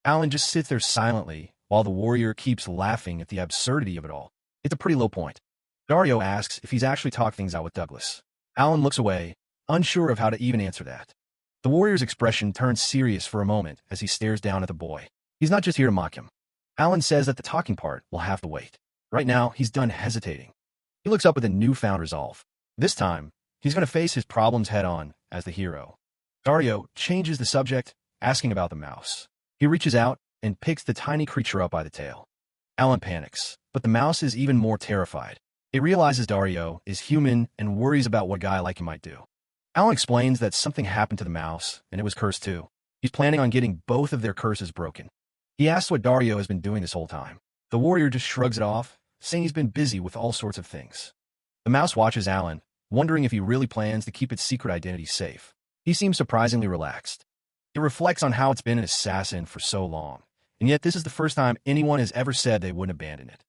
Alan just sits there silently, while the warrior keeps laughing at the absurdity of it all. It's a pretty low point. Dario asks if he's actually talked things out with Douglas. Alan looks away, unsure of how to even answer that. The warrior's expression turns serious for a moment as he stares down at the boy. He's not just here to mock him. Alan says that the talking part will have to wait. Right now, he's done hesitating. He looks up with a newfound resolve. This time, he's going to face his problems head-on as the hero. Dario changes the subject, asking about the mouse. He reaches out and picks the tiny creature up by the tail. Alan panics, but the mouse is even more terrified. It realizes Dario is human and worries about what a guy like him might do. Alan explains that something happened to the mouse, and it was cursed too. He's planning on getting both of their curses broken. He asks what Dario has been doing this whole time. The warrior just shrugs it off, saying he's been busy with all sorts of things. The mouse watches Alan, wondering if he really plans to keep its secret identity safe. He seems surprisingly relaxed. It reflects on how it's been an assassin for so long, and yet this is the first time anyone has ever said they wouldn't abandon it.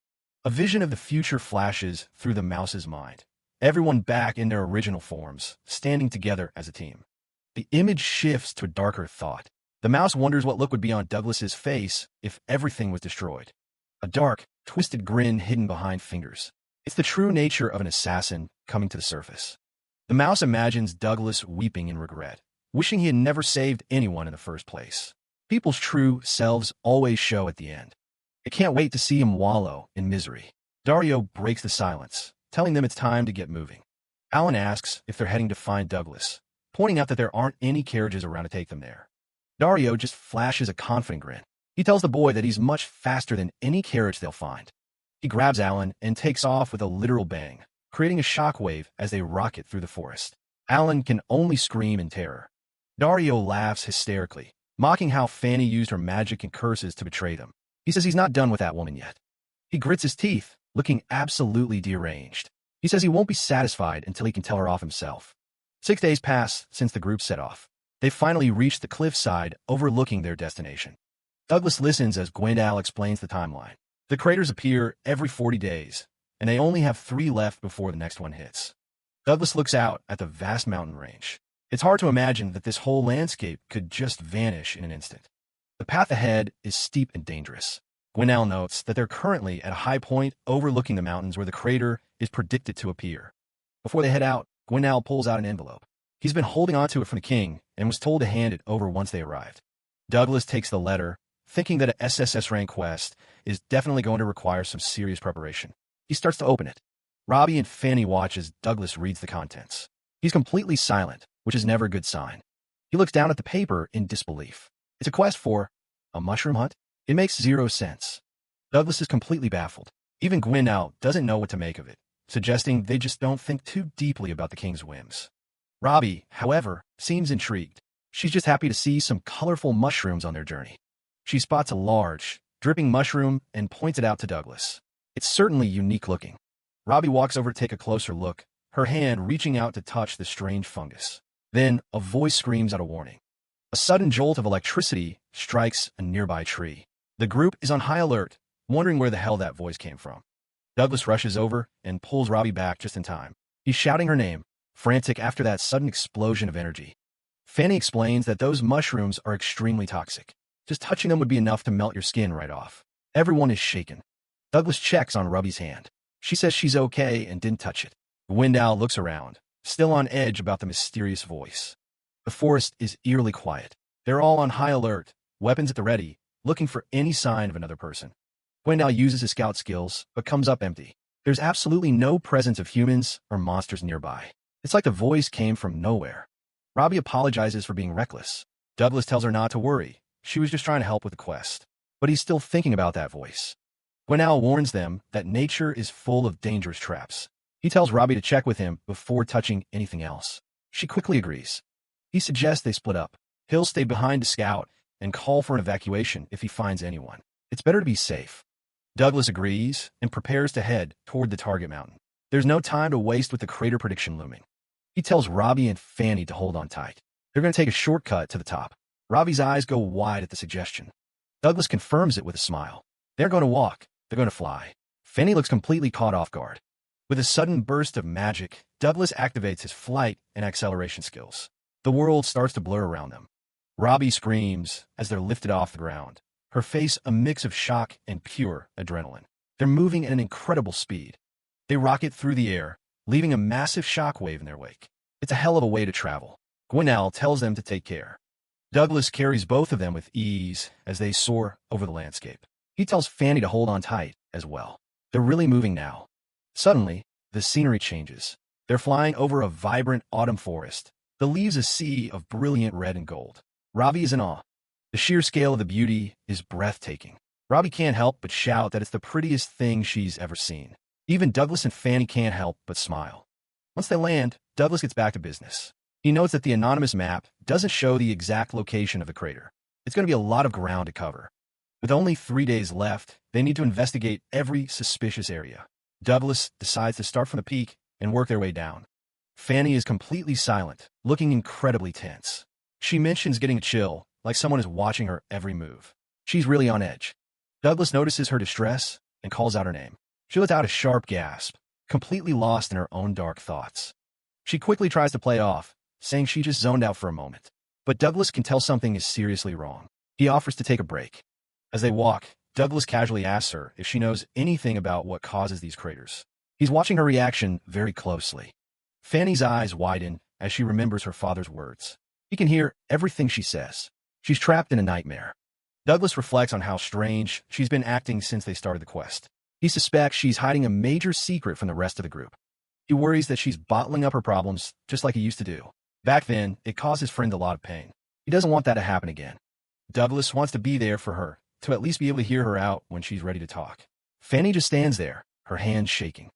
A vision of the future flashes through the mouse's mind. Everyone back in their original forms, standing together as a team. The image shifts to a darker thought. The mouse wonders what look would be on Douglas's face if everything was destroyed. a dark, twisted grin hidden behind fingers. It's the true nature of an assassin coming to the surface. The mouse imagines Douglas weeping in regret, wishing he had never saved anyone in the first place. People's true selves always show at the end. It can't wait to see him wallow in misery. Dario breaks the silence, telling them it's time to get moving. Alan asks if they're heading to find Douglas, pointing out that there aren't any carriages around to take them there. Dario just flashes a confident grin. He tells the boy that he's much faster than any carriage they'll find. He grabs Alan and takes off with a literal bang, creating a shockwave as they rocket through the forest. Alan can only scream in terror. Dario laughs hysterically, mocking how Fanny used her magic and curses to betray them. He says he's not done with that woman yet. He grits his teeth, looking absolutely deranged. He says he won't be satisfied until he can tell her off himself. 6 days pass since the group set off. They finally reach the cliffside overlooking their destination. Douglas listens as Gwendal explains the timeline. The craters appear every 40 days, and they only have 3 left before the next one hits. Douglas looks out at the vast mountain range. It's hard to imagine that this whole landscape could just vanish in an instant. The path ahead is steep and dangerous. Gwendal notes that they're currently at a high point overlooking the mountains where the crater is predicted to appear. Before they head out, Gwendal pulls out an envelope. He's been holding onto it from the king and was told to hand it over once they arrived. Douglas takes the letter, thinking that a SSS rank quest is definitely going to require some serious preparation. He starts to open it. Robbie and Fanny watch as Douglas reads the contents. He's completely silent, which is never a good sign. He looks down at the paper in disbelief. It's a quest for a mushroom hunt? It makes 0 sense. Douglas is completely baffled. Even Gwendal doesn't know what to make of it, suggesting they just don't think too deeply about the king's whims. Robbie, however, seems intrigued. She's just happy to see some colorful mushrooms on their journey. She spots a large, dripping mushroom and points it out to Douglas. It's certainly unique looking. Robbie walks over to take a closer look, her hand reaching out to touch the strange fungus. Then, a voice screams out a warning. A sudden jolt of electricity strikes a nearby tree. The group is on high alert, wondering where the hell that voice came from. Douglas rushes over and pulls Robbie back just in time. He's shouting her name, frantic after that sudden explosion of energy. Fanny explains that those mushrooms are extremely toxic. Just touching them would be enough to melt your skin right off. Everyone is shaken. Douglas checks on Robbie's hand. She says she's okay and didn't touch it. Gwendal looks around, still on edge about the mysterious voice. The forest is eerily quiet. They're all on high alert, weapons at the ready, looking for any sign of another person. Gwendal uses his scout skills, but comes up empty. There's absolutely no presence of humans or monsters nearby. It's like the voice came from nowhere. Robbie apologizes for being reckless. Douglas tells her not to worry. She was just trying to help with the quest. But he's still thinking about that voice. Gwendal warns them that nature is full of dangerous traps. He tells Robbie to check with him before touching anything else. She quickly agrees. He suggests they split up. He'll stay behind to scout and call for an evacuation if he finds anyone. It's better to be safe. Douglas agrees and prepares to head toward the target mountain. There's no time to waste with the crater prediction looming. He tells Robbie and Fanny to hold on tight. They're going to take a shortcut to the top. Robbie's eyes go wide at the suggestion. Douglas confirms it with a smile. They're going to walk. They're going to fly. Fanny looks completely caught off guard. With a sudden burst of magic, Douglas activates his flight and acceleration skills. The world starts to blur around them. Robbie screams as they're lifted off the ground, her face a mix of shock and pure adrenaline. They're moving at an incredible speed. They rocket through the air, leaving a massive shockwave in their wake. It's a hell of a way to travel. Gwendal tells them to take care. Douglas carries both of them with ease as they soar over the landscape. He tells Fanny to hold on tight as well. They're really moving now. Suddenly, the scenery changes. They're flying over a vibrant autumn forest. The leaves a sea of brilliant red and gold. Robbie is in awe. The sheer scale of the beauty is breathtaking. Robbie can't help but shout that it's the prettiest thing she's ever seen. Even Douglas and Fanny can't help but smile. Once they land, Douglas gets back to business. He notes that the anonymous map doesn't show the exact location of the crater. It's going to be a lot of ground to cover. With only 3 days left, they need to investigate every suspicious area. Douglas decides to start from the peak and work their way down. Fanny is completely silent, looking incredibly tense. She mentions getting a chill, like someone is watching her every move. She's really on edge. Douglas notices her distress and calls out her name. She lets out a sharp gasp, completely lost in her own dark thoughts. She quickly tries to play it off, saying she just zoned out for a moment. But Douglas can tell something is seriously wrong. He offers to take a break. As they walk, Douglas casually asks her if she knows anything about what causes these craters. He's watching her reaction very closely. Fanny's eyes widen as she remembers her father's words. He can hear everything she says. She's trapped in a nightmare. Douglas reflects on how strange she's been acting since they started the quest. He suspects she's hiding a major secret from the rest of the group. He worries that she's bottling up her problems just like he used to do. Back then, it caused his friend a lot of pain. He doesn't want that to happen again. Douglas wants to be there for her, to at least be able to hear her out when she's ready to talk. Fanny just stands there, her hands shaking.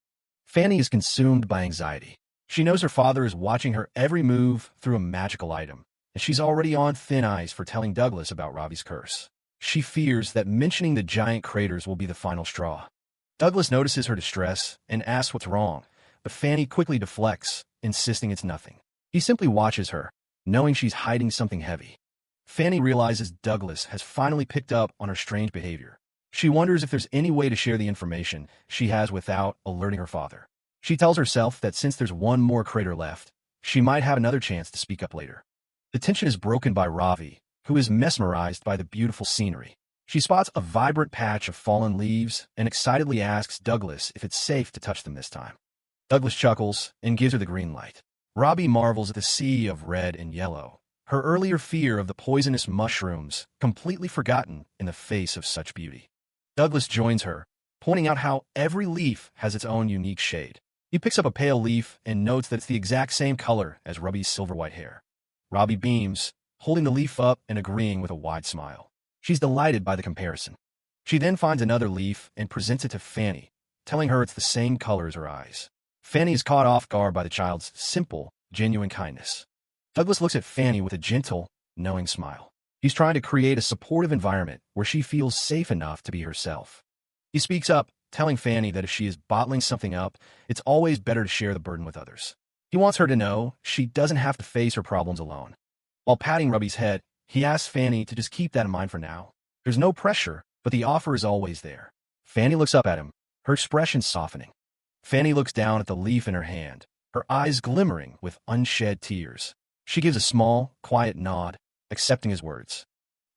Fanny is consumed by anxiety. She knows her father is watching her every move through a magical item, and she's already on thin ice for telling Douglas about Robbie's curse. She fears that mentioning the giant craters will be the final straw. Douglas notices her distress and asks what's wrong, but Fanny quickly deflects, insisting it's nothing. He simply watches her, knowing she's hiding something heavy. Fanny realizes Douglas has finally picked up on her strange behavior. She wonders if there's any way to share the information she has without alerting her father. She tells herself that since there's one more crater left, she might have another chance to speak up later. The tension is broken by Ravi, who is mesmerized by the beautiful scenery. She spots a vibrant patch of fallen leaves and excitedly asks Douglas if it's safe to touch them this time. Douglas chuckles and gives her the green light. Ravi marvels at the sea of red and yellow, her earlier fear of the poisonous mushrooms completely forgotten in the face of such beauty. Douglas joins her, pointing out how every leaf has its own unique shade. He picks up a pale leaf and notes that it's the exact same color as Ravi's silver-white hair. Ravi beams, holding the leaf up and agreeing with a wide smile. She's delighted by the comparison. She then finds another leaf and presents it to Fanny, telling her it's the same color as her eyes. Fanny is caught off guard by the child's simple, genuine kindness. Douglas looks at Fanny with a gentle, knowing smile. He's trying to create a supportive environment where she feels safe enough to be herself. He speaks up, telling Fanny that if she is bottling something up, it's always better to share the burden with others. He wants her to know she doesn't have to face her problems alone. While patting Ruby's head, he asks Fanny to just keep that in mind for now. There's no pressure, but the offer is always there. Fanny looks up at him, her expression softening. Fanny looks down at the leaf in her hand, her eyes glimmering with unshed tears. She gives a small, quiet nod, accepting his words.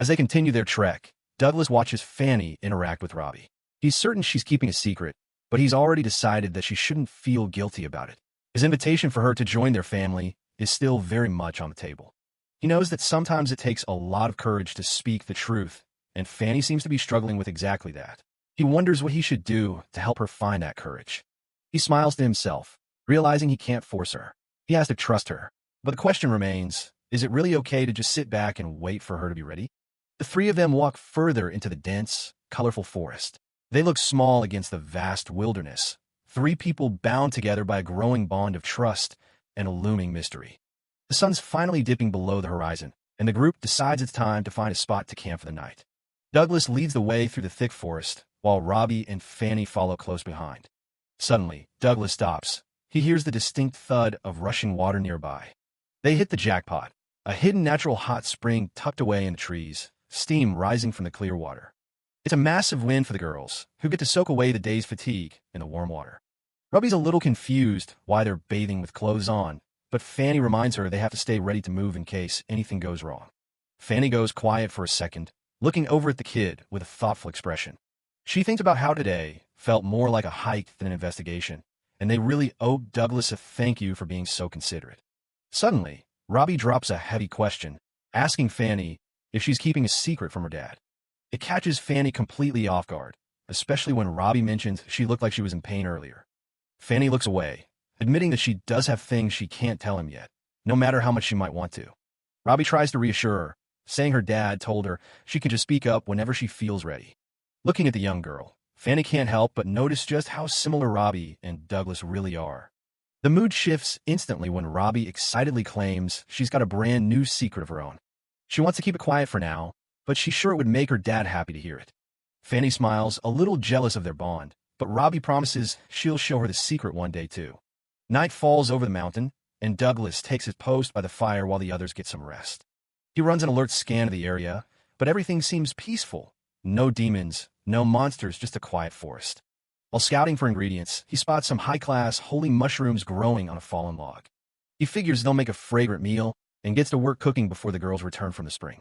As they continue their trek, Douglas watches Fanny interact with Robbie. He's certain she's keeping a secret, but he's already decided that she shouldn't feel guilty about it. His invitation for her to join their family is still very much on the table. He knows that sometimes it takes a lot of courage to speak the truth, and Fanny seems to be struggling with exactly that. He wonders what he should do to help her find that courage. He smiles to himself, realizing he can't force her. He has to trust her. But the question remains, is it really okay to just sit back and wait for her to be ready? The three of them walk further into the dense, colorful forest. They look small against the vast wilderness, three people bound together by a growing bond of trust and a looming mystery. The sun's finally dipping below the horizon, and the group decides it's time to find a spot to camp for the night. Douglas leads the way through the thick forest, while Robbie and Fanny follow close behind. Suddenly, Douglas stops. He hears the distinct thud of rushing water nearby. They hit the jackpot, a hidden natural hot spring tucked away in the trees, steam rising from the clear water. It's a massive win for the girls, who get to soak away the day's fatigue in the warm water. Robbie's a little confused why they're bathing with clothes on, but Fanny reminds her they have to stay ready to move in case anything goes wrong. Fanny goes quiet for a second, looking over at the kid with a thoughtful expression. She thinks about how today felt more like a hike than an investigation, and they really owe Douglas a thank you for being so considerate. Suddenly, Robbie drops a heavy question, asking Fanny if she's keeping a secret from her dad. It catches Fanny completely off guard, especially when Robbie mentions she looked like she was in pain earlier. Fanny looks away, admitting that she does have things she can't tell him yet, no matter how much she might want to. Robbie tries to reassure her, saying her dad told her she can just speak up whenever she feels ready. Looking at the young girl, Fanny can't help but notice just how similar Robbie and Douglas really are. The mood shifts instantly when Robbie excitedly claims she's got a brand new secret of her own. She wants to keep it quiet for now, but she's sure it would make her dad happy to hear it. Fanny smiles, a little jealous of their bond, but Robbie promises she'll show her the secret one day too. Night falls over the mountain, and Douglas takes his post by the fire while the others get some rest. He runs an alert scan of the area, but everything seems peaceful. No demons, no monsters, just a quiet forest. While scouting for ingredients, he spots some high-class holy mushrooms growing on a fallen log. He figures they'll make a fragrant meal and gets to work cooking before the girls return from the spring.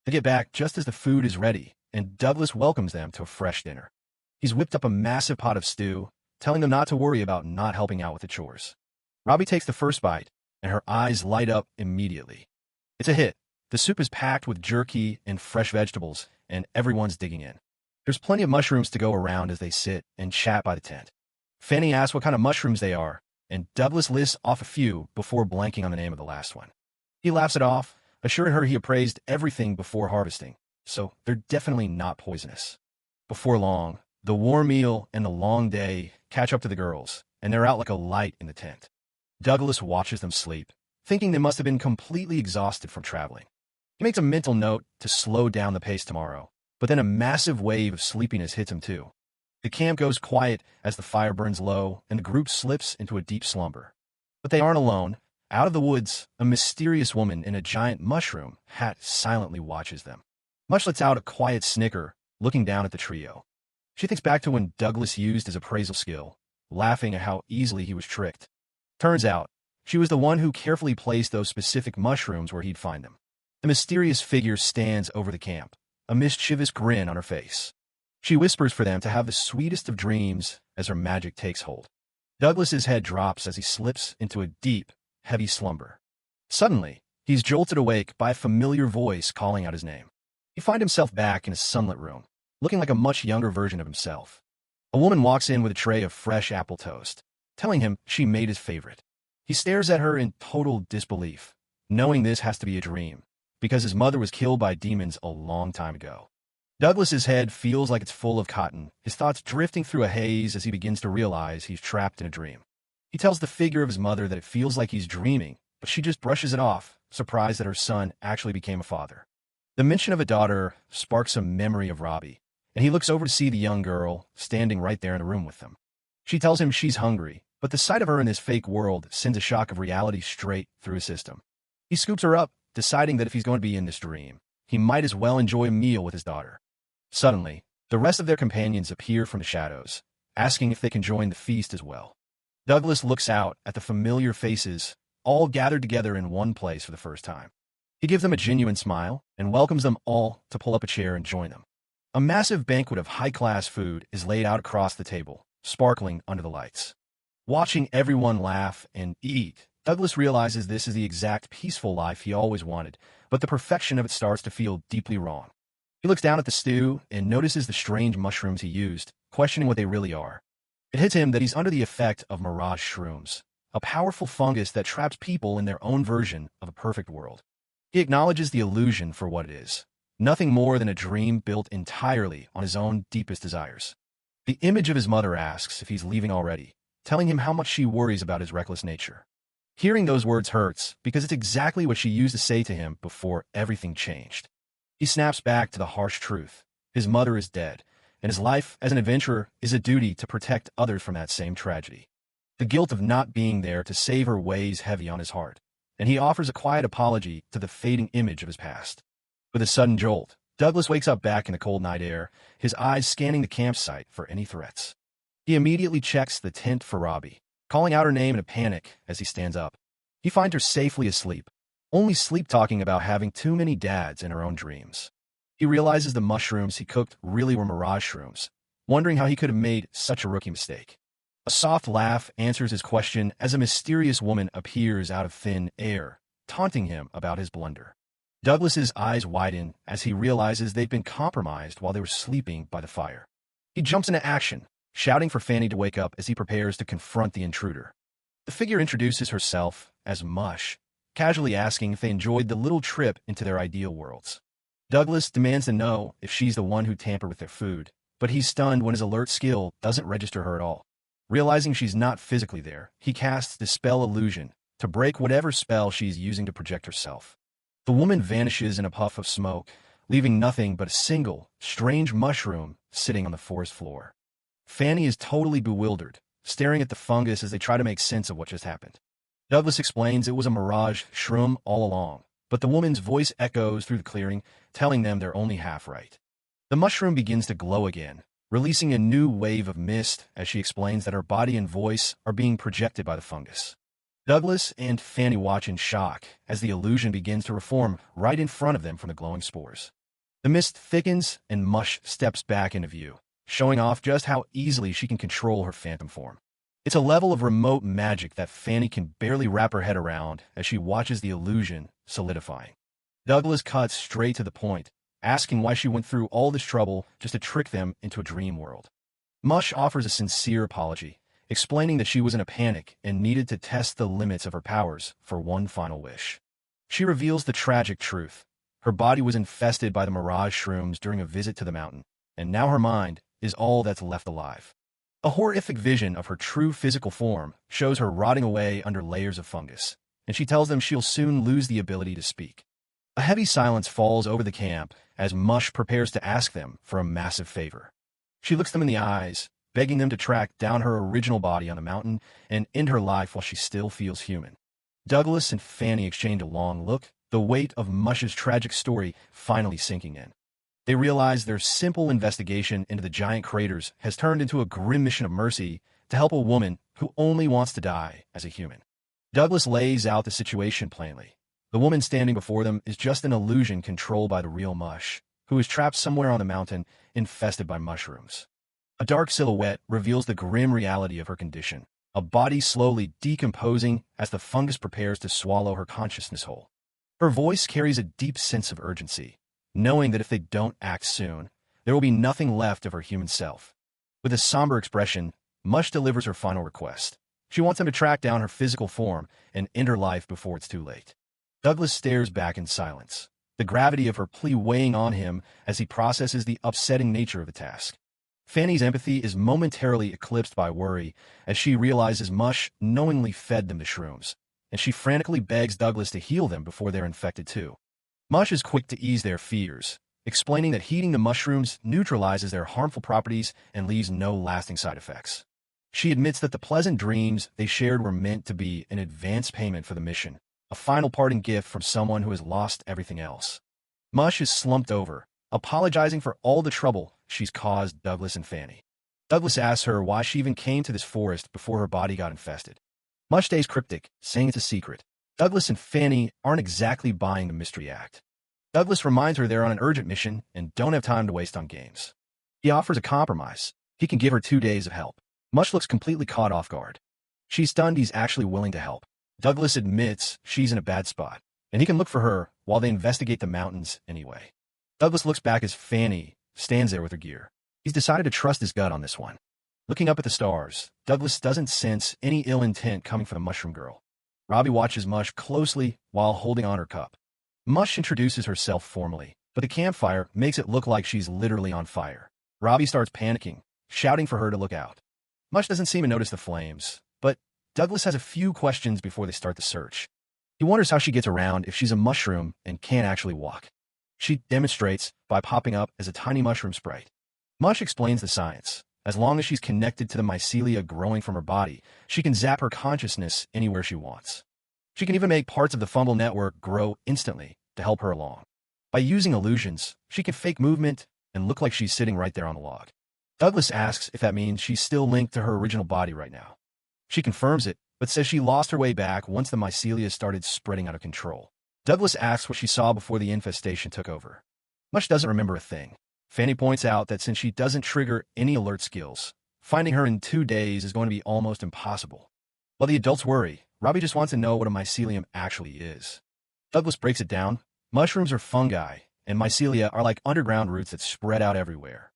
They get back just as the food is ready, and Douglas welcomes them to a fresh dinner. He's whipped up a massive pot of stew, telling them not to worry about not helping out with the chores. Robbie takes the first bite, and her eyes light up immediately. It's a hit. The soup is packed with jerky and fresh vegetables, and everyone's digging in. There's plenty of mushrooms to go around as they sit and chat by the tent. Fanny asks what kind of mushrooms they are, and Douglas lists off a few before blanking on the name of the last one. He laughs it off, assuring her he appraised everything before harvesting, so they're definitely not poisonous. Before long, the warm meal and the long day catch up to the girls, and they're out like a light in the tent. Douglas watches them sleep, thinking they must have been completely exhausted from traveling. He makes a mental note to slow down the pace tomorrow, but then a massive wave of sleepiness hits him too. The camp goes quiet as the fire burns low and the group slips into a deep slumber. But they aren't alone. Out of the woods, a mysterious woman in a giant mushroom hat silently watches them. Mush lets out a quiet snicker, looking down at the trio. She thinks back to when Douglas used his appraisal skill, laughing at how easily he was tricked. Turns out, she was the one who carefully placed those specific mushrooms where he'd find them. The mysterious figure stands over the camp, a mischievous grin on her face. She whispers for them to have the sweetest of dreams as her magic takes hold. Douglas's head drops as he slips into a deep, heavy slumber. Suddenly, he's jolted awake by a familiar voice calling out his name. He finds himself back in a sunlit room, looking like a much younger version of himself. A woman walks in with a tray of fresh apple toast, telling him she made his favorite. He stares at her in total disbelief, knowing this has to be a dream, because his mother was killed by demons a long time ago. Douglas's head feels like it's full of cotton, his thoughts drifting through a haze as he begins to realize he's trapped in a dream. He tells the figure of his mother that it feels like he's dreaming, but she just brushes it off, surprised that her son actually became a father. The mention of a daughter sparks a memory of Robbie, and he looks over to see the young girl standing right there in the room with them. She tells him she's hungry, but the sight of her in this fake world sends a shock of reality straight through his system. He scoops her up, deciding that if he's going to be in this dream, he might as well enjoy a meal with his daughter. Suddenly, the rest of their companions appear from the shadows, asking if they can join the feast as well. Douglas looks out at the familiar faces, all gathered together in one place for the first time. He gives them a genuine smile and welcomes them all to pull up a chair and join them. A massive banquet of high-class food is laid out across the table, sparkling under the lights. Watching everyone laugh and eat, Douglas realizes this is the exact peaceful life he always wanted, but the perfection of it starts to feel deeply wrong. He looks down at the stew and notices the strange mushrooms he used, questioning what they really are. It hits him that he's under the effect of mirage shrooms, a powerful fungus that traps people in their own version of a perfect world. He acknowledges the illusion for what it is, nothing more than a dream built entirely on his own deepest desires. The image of his mother asks if he's leaving already, telling him how much she worries about his reckless nature. Hearing those words hurts because it's exactly what she used to say to him before everything changed. He snaps back to the harsh truth. His mother is dead, and his life as an adventurer is a duty to protect others from that same tragedy. The guilt of not being there to save her weighs heavy on his heart, and he offers a quiet apology to the fading image of his past. With a sudden jolt, Douglas wakes up back in the cold night air, his eyes scanning the campsite for any threats. He immediately checks the tent for Robbie, calling out her name in a panic as he stands up. He finds her safely asleep, only sleep-talking about having too many dads in her own dreams. He realizes the mushrooms he cooked really were mirage shrooms, wondering how he could have made such a rookie mistake. A soft laugh answers his question as a mysterious woman appears out of thin air, taunting him about his blunder. Douglas's eyes widen as he realizes they've been compromised while they were sleeping by the fire. He jumps into action, shouting for Fanny to wake up as he prepares to confront the intruder. The figure introduces herself as Mush, casually asking if they enjoyed the little trip into their ideal worlds. Douglas demands to know if she's the one who tampered with their food, but he's stunned when his alert skill doesn't register her at all. Realizing she's not physically there, he casts Dispel Illusion to break whatever spell she's using to project herself. The woman vanishes in a puff of smoke, leaving nothing but a single, strange mushroom sitting on the forest floor. Fanny is totally bewildered, staring at the fungus as they try to make sense of what just happened. Douglas explains it was a mirage shroom all along, but the woman's voice echoes through the clearing, telling them they're only half right. The mushroom begins to glow again, releasing a new wave of mist as she explains that her body and voice are being projected by the fungus. Douglas and Fanny watch in shock as the illusion begins to reform right in front of them from the glowing spores. The mist thickens and Mush steps back into view, showing off just how easily she can control her phantom form. It's a level of remote magic that Fanny can barely wrap her head around as she watches the illusion solidifying. Douglas cuts straight to the point, asking why she went through all this trouble just to trick them into a dream world. Mush offers a sincere apology, explaining that she was in a panic and needed to test the limits of her powers for one final wish. She reveals the tragic truth. Her body was infested by the mirage shrooms during a visit to the mountain, and now her mind is all that's left alive. A horrific vision of her true physical form shows her rotting away under layers of fungus, and she tells them she'll soon lose the ability to speak. A heavy silence falls over the camp as Mush prepares to ask them for a massive favor. She looks them in the eyes, begging them to track down her original body on the mountain and end her life while she still feels human. Douglas and Fanny exchange a long look, the weight of Mush's tragic story finally sinking in. They realize their simple investigation into the giant craters has turned into a grim mission of mercy to help a woman who only wants to die as a human. Douglas lays out the situation plainly. The woman standing before them is just an illusion controlled by the real Mush, who is trapped somewhere on the mountain, infested by mushrooms. A dark silhouette reveals the grim reality of her condition, a body slowly decomposing as the fungus prepares to swallow her consciousness whole. Her voice carries a deep sense of urgency, knowing that if they don't act soon, there will be nothing left of her human self. With a somber expression, Mush delivers her final request. She wants them to track down her physical form and end her life before it's too late. Douglas stares back in silence, the gravity of her plea weighing on him as he processes the upsetting nature of the task. Fanny's empathy is momentarily eclipsed by worry as she realizes Mush knowingly fed them the shrooms, and she frantically begs Douglas to heal them before they're infected too. Mush is quick to ease their fears, explaining that heating the mushrooms neutralizes their harmful properties and leaves no lasting side effects. She admits that the pleasant dreams they shared were meant to be an advance payment for the mission, a final parting gift from someone who has lost everything else. Mush is slumped over, apologizing for all the trouble she's caused Douglas and Fanny. Douglas asks her why she even came to this forest before her body got infested. Mush stays cryptic, saying it's a secret. Douglas and Fanny aren't exactly buying the mystery act. Douglas reminds her they're on an urgent mission and don't have time to waste on games. He offers a compromise. He can give her 2 days of help. Mush looks completely caught off guard. She's stunned he's actually willing to help. Douglas admits she's in a bad spot, and he can look for her while they investigate the mountains anyway. Douglas looks back as Fanny stands there with her gear. He's decided to trust his gut on this one. Looking up at the stars, Douglas doesn't sense any ill intent coming from the mushroom girl. Robbie watches Mush closely while holding on her cup. Mush introduces herself formally, but the campfire makes it look like she's literally on fire. Robbie starts panicking, shouting for her to look out. Mush doesn't seem to notice the flames, but Douglas has a few questions before they start the search. He wonders how she gets around if she's a mushroom and can't actually walk. She demonstrates by popping up as a tiny mushroom sprite. Mush explains the science. As long as she's connected to the mycelia growing from her body, she can zap her consciousness anywhere she wants. She can even make parts of the fungal network grow instantly to help her along. By using illusions, she can fake movement and look like she's sitting right there on the log. Douglas asks if that means she's still linked to her original body right now. She confirms it, but says she lost her way back once the mycelia started spreading out of control. Douglas asks what she saw before the infestation took over. Mush doesn't remember a thing. Fanny points out that since she doesn't trigger any alert skills, finding her in 2 days is going to be almost impossible. While the adults worry, Robbie just wants to know what a mycelium actually is. Douglas breaks it down. Mushrooms are fungi, and mycelia are like underground roots that spread out everywhere.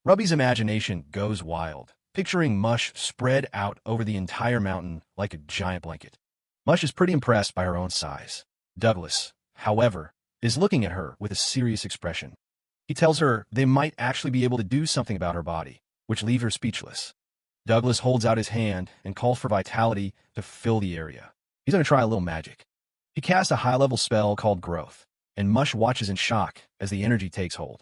Robbie's imagination goes wild, picturing Mush spread out over the entire mountain like a giant blanket. Mush is pretty impressed by her own size. Douglas, however, is looking at her with a serious expression. He tells her they might actually be able to do something about her body, which leaves her speechless. Douglas holds out his hand and calls for vitality to fill the area. He's going to try a little magic. He casts a high-level spell called Growth, and Mush watches in shock as the energy takes hold.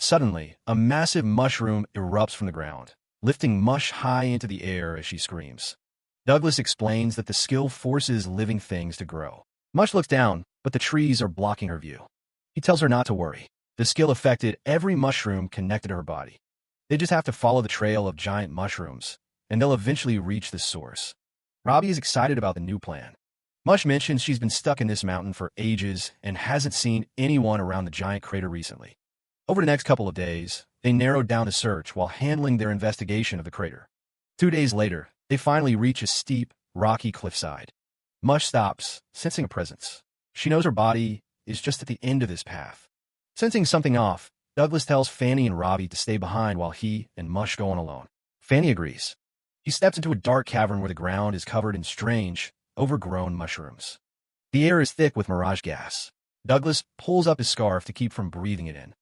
Suddenly, a massive mushroom erupts from the ground, lifting Mush high into the air as she screams. Douglas explains that the skill forces living things to grow. Mush looks down, but the trees are blocking her view. He tells her not to worry. The skill affected every mushroom connected to her body. They just have to follow the trail of giant mushrooms, and they'll eventually reach the source. Robbie is excited about the new plan. Mush mentions she's been stuck in this mountain for ages and hasn't seen anyone around the giant crater recently. Over the next couple of days, they narrowed down the search while handling their investigation of the crater. 2 days later, they finally reach a steep, rocky cliffside. Mush stops, sensing a presence. She knows her body is just at the end of this path. Sensing something off, Douglas tells Fanny and Robbie to stay behind while he and Mush go on alone. Fanny agrees. He steps into a dark cavern where the ground is covered in strange, overgrown mushrooms. The air is thick with mirage gas. Douglas pulls up his scarf to keep from breathing it in.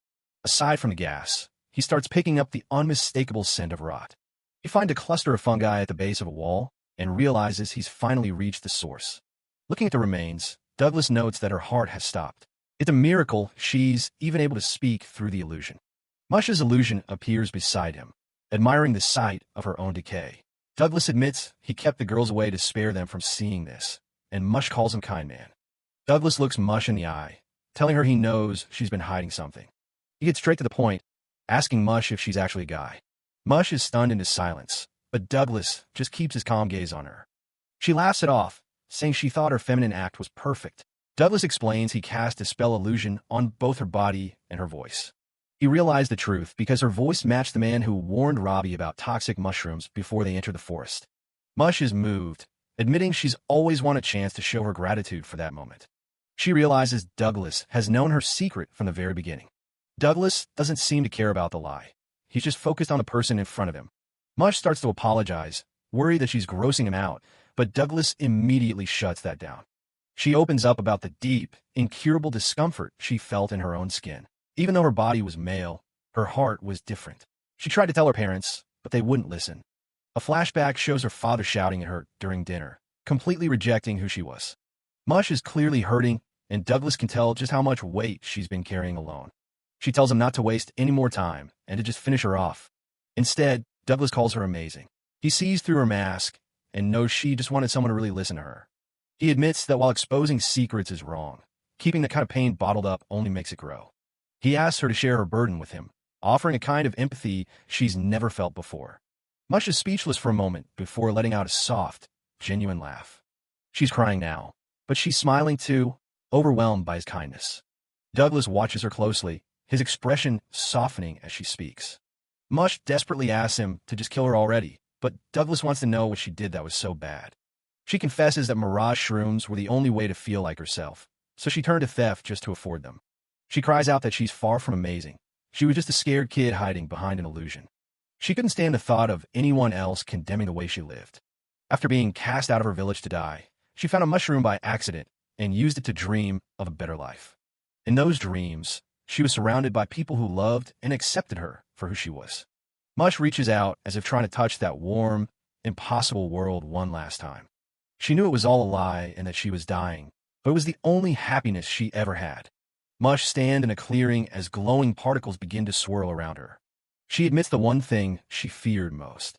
Aside from the gas, he starts picking up the unmistakable scent of rot. He finds a cluster of fungi at the base of a wall and realizes he's finally reached the source. Looking at the remains, Douglas notes that her heart has stopped. It's a miracle she's even able to speak through the illusion. Mush's illusion appears beside him, admiring the sight of her own decay. Douglas admits he kept the girls away to spare them from seeing this, and Mush calls him kind man. Douglas looks Mush in the eye, telling her he knows she's been hiding something. He gets straight to the point, asking Mush if she's actually a guy. Mush is stunned into silence, but Douglas just keeps his calm gaze on her. She laughs it off, saying she thought her feminine act was perfect. Douglas explains he cast a spell illusion on both her body and her voice. He realized the truth because her voice matched the man who warned Robbie about toxic mushrooms before they entered the forest. Mush is moved, admitting she's always wanted a chance to show her gratitude for that moment. She realizes Douglas has known her secret from the very beginning. Douglas doesn't seem to care about the lie. He's just focused on the person in front of him. Mush starts to apologize, worried that she's grossing him out, but Douglas immediately shuts that down. She opens up about the deep, incurable discomfort she felt in her own skin. Even though her body was male, her heart was different. She tried to tell her parents, but they wouldn't listen. A flashback shows her father shouting at her during dinner, completely rejecting who she was. Mush is clearly hurting, and Douglas can tell just how much weight she's been carrying alone. She tells him not to waste any more time and to just finish her off. Instead, Douglas calls her amazing. He sees through her mask and knows she just wanted someone to really listen to her. He admits that while exposing secrets is wrong, keeping the kind of pain bottled up only makes it grow. He asks her to share her burden with him, offering a kind of empathy she's never felt before. Mush is speechless for a moment before letting out a soft, genuine laugh. She's crying now, but she's smiling too, overwhelmed by his kindness. Douglas watches her closely, his expression softening as she speaks. Mush desperately asks him to just kill her already, but Douglas wants to know what she did that was so bad. She confesses that mirage shrooms were the only way to feel like herself, so she turned to theft just to afford them. She cries out that she's far from amazing. She was just a scared kid hiding behind an illusion. She couldn't stand the thought of anyone else condemning the way she lived. After being cast out of her village to die, she found a mushroom by accident and used it to dream of a better life. In those dreams, she was surrounded by people who loved and accepted her for who she was. Mush reaches out as if trying to touch that warm, impossible world one last time. She knew it was all a lie and that she was dying, but it was the only happiness she ever had. Mush stands in a clearing as glowing particles begin to swirl around her. She admits the one thing she feared most.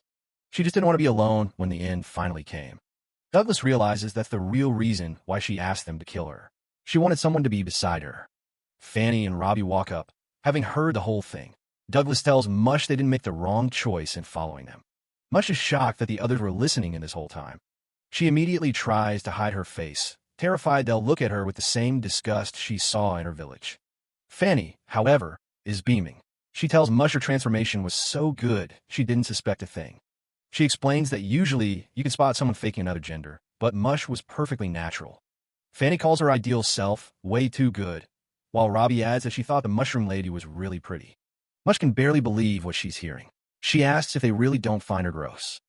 She just didn't want to be alone when the end finally came. Douglas realizes that's the real reason why she asked them to kill her. She wanted someone to be beside her. Fanny and Robbie walk up, having heard the whole thing. Douglas tells Mush they didn't make the wrong choice in following them. Mush is shocked that the others were listening in this whole time. She immediately tries to hide her face, terrified they'll look at her with the same disgust she saw in her village. Fanny, however, is beaming. She tells Mush her transformation was so good she didn't suspect a thing. She explains that usually you can spot someone faking another gender, but Mush was perfectly natural. Fanny calls her ideal self way too good, while Robbie adds that she thought the mushroom lady was really pretty. Mush can barely believe what she's hearing. She asks if they really don't find her gross.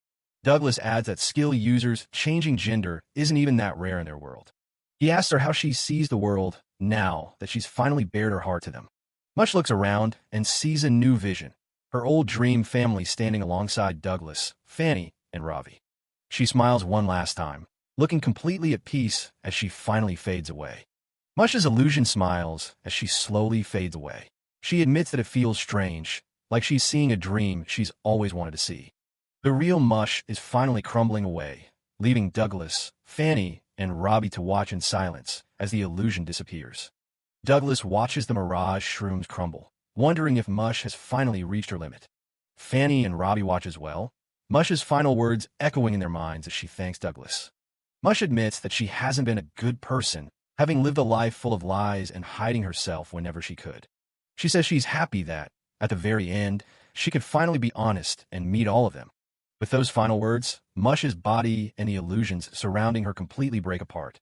Douglas adds that skill users changing gender isn't even that rare in their world. He asks her how she sees the world now that she's finally bared her heart to them. Mush looks around and sees a new vision, her old dream family standing alongside Douglas, Fanny, and Ravi. She smiles one last time, looking completely at peace as she finally fades away. Mush's illusion smiles as she slowly fades away. She admits that it feels strange, like she's seeing a dream she's always wanted to see. The real Mush is finally crumbling away, leaving Douglas, Fanny, and Robbie to watch in silence as the illusion disappears. Douglas watches the mirage shrooms crumble, wondering if Mush has finally reached her limit. Fanny and Robbie watch as well, Mush's final words echoing in their minds as she thanks Douglas. Mush admits that she hasn't been a good person, having lived a life full of lies and hiding herself whenever she could. She says she's happy that, at the very end, she could finally be honest and meet all of them. With those final words, Mush's body and the illusions surrounding her completely break apart.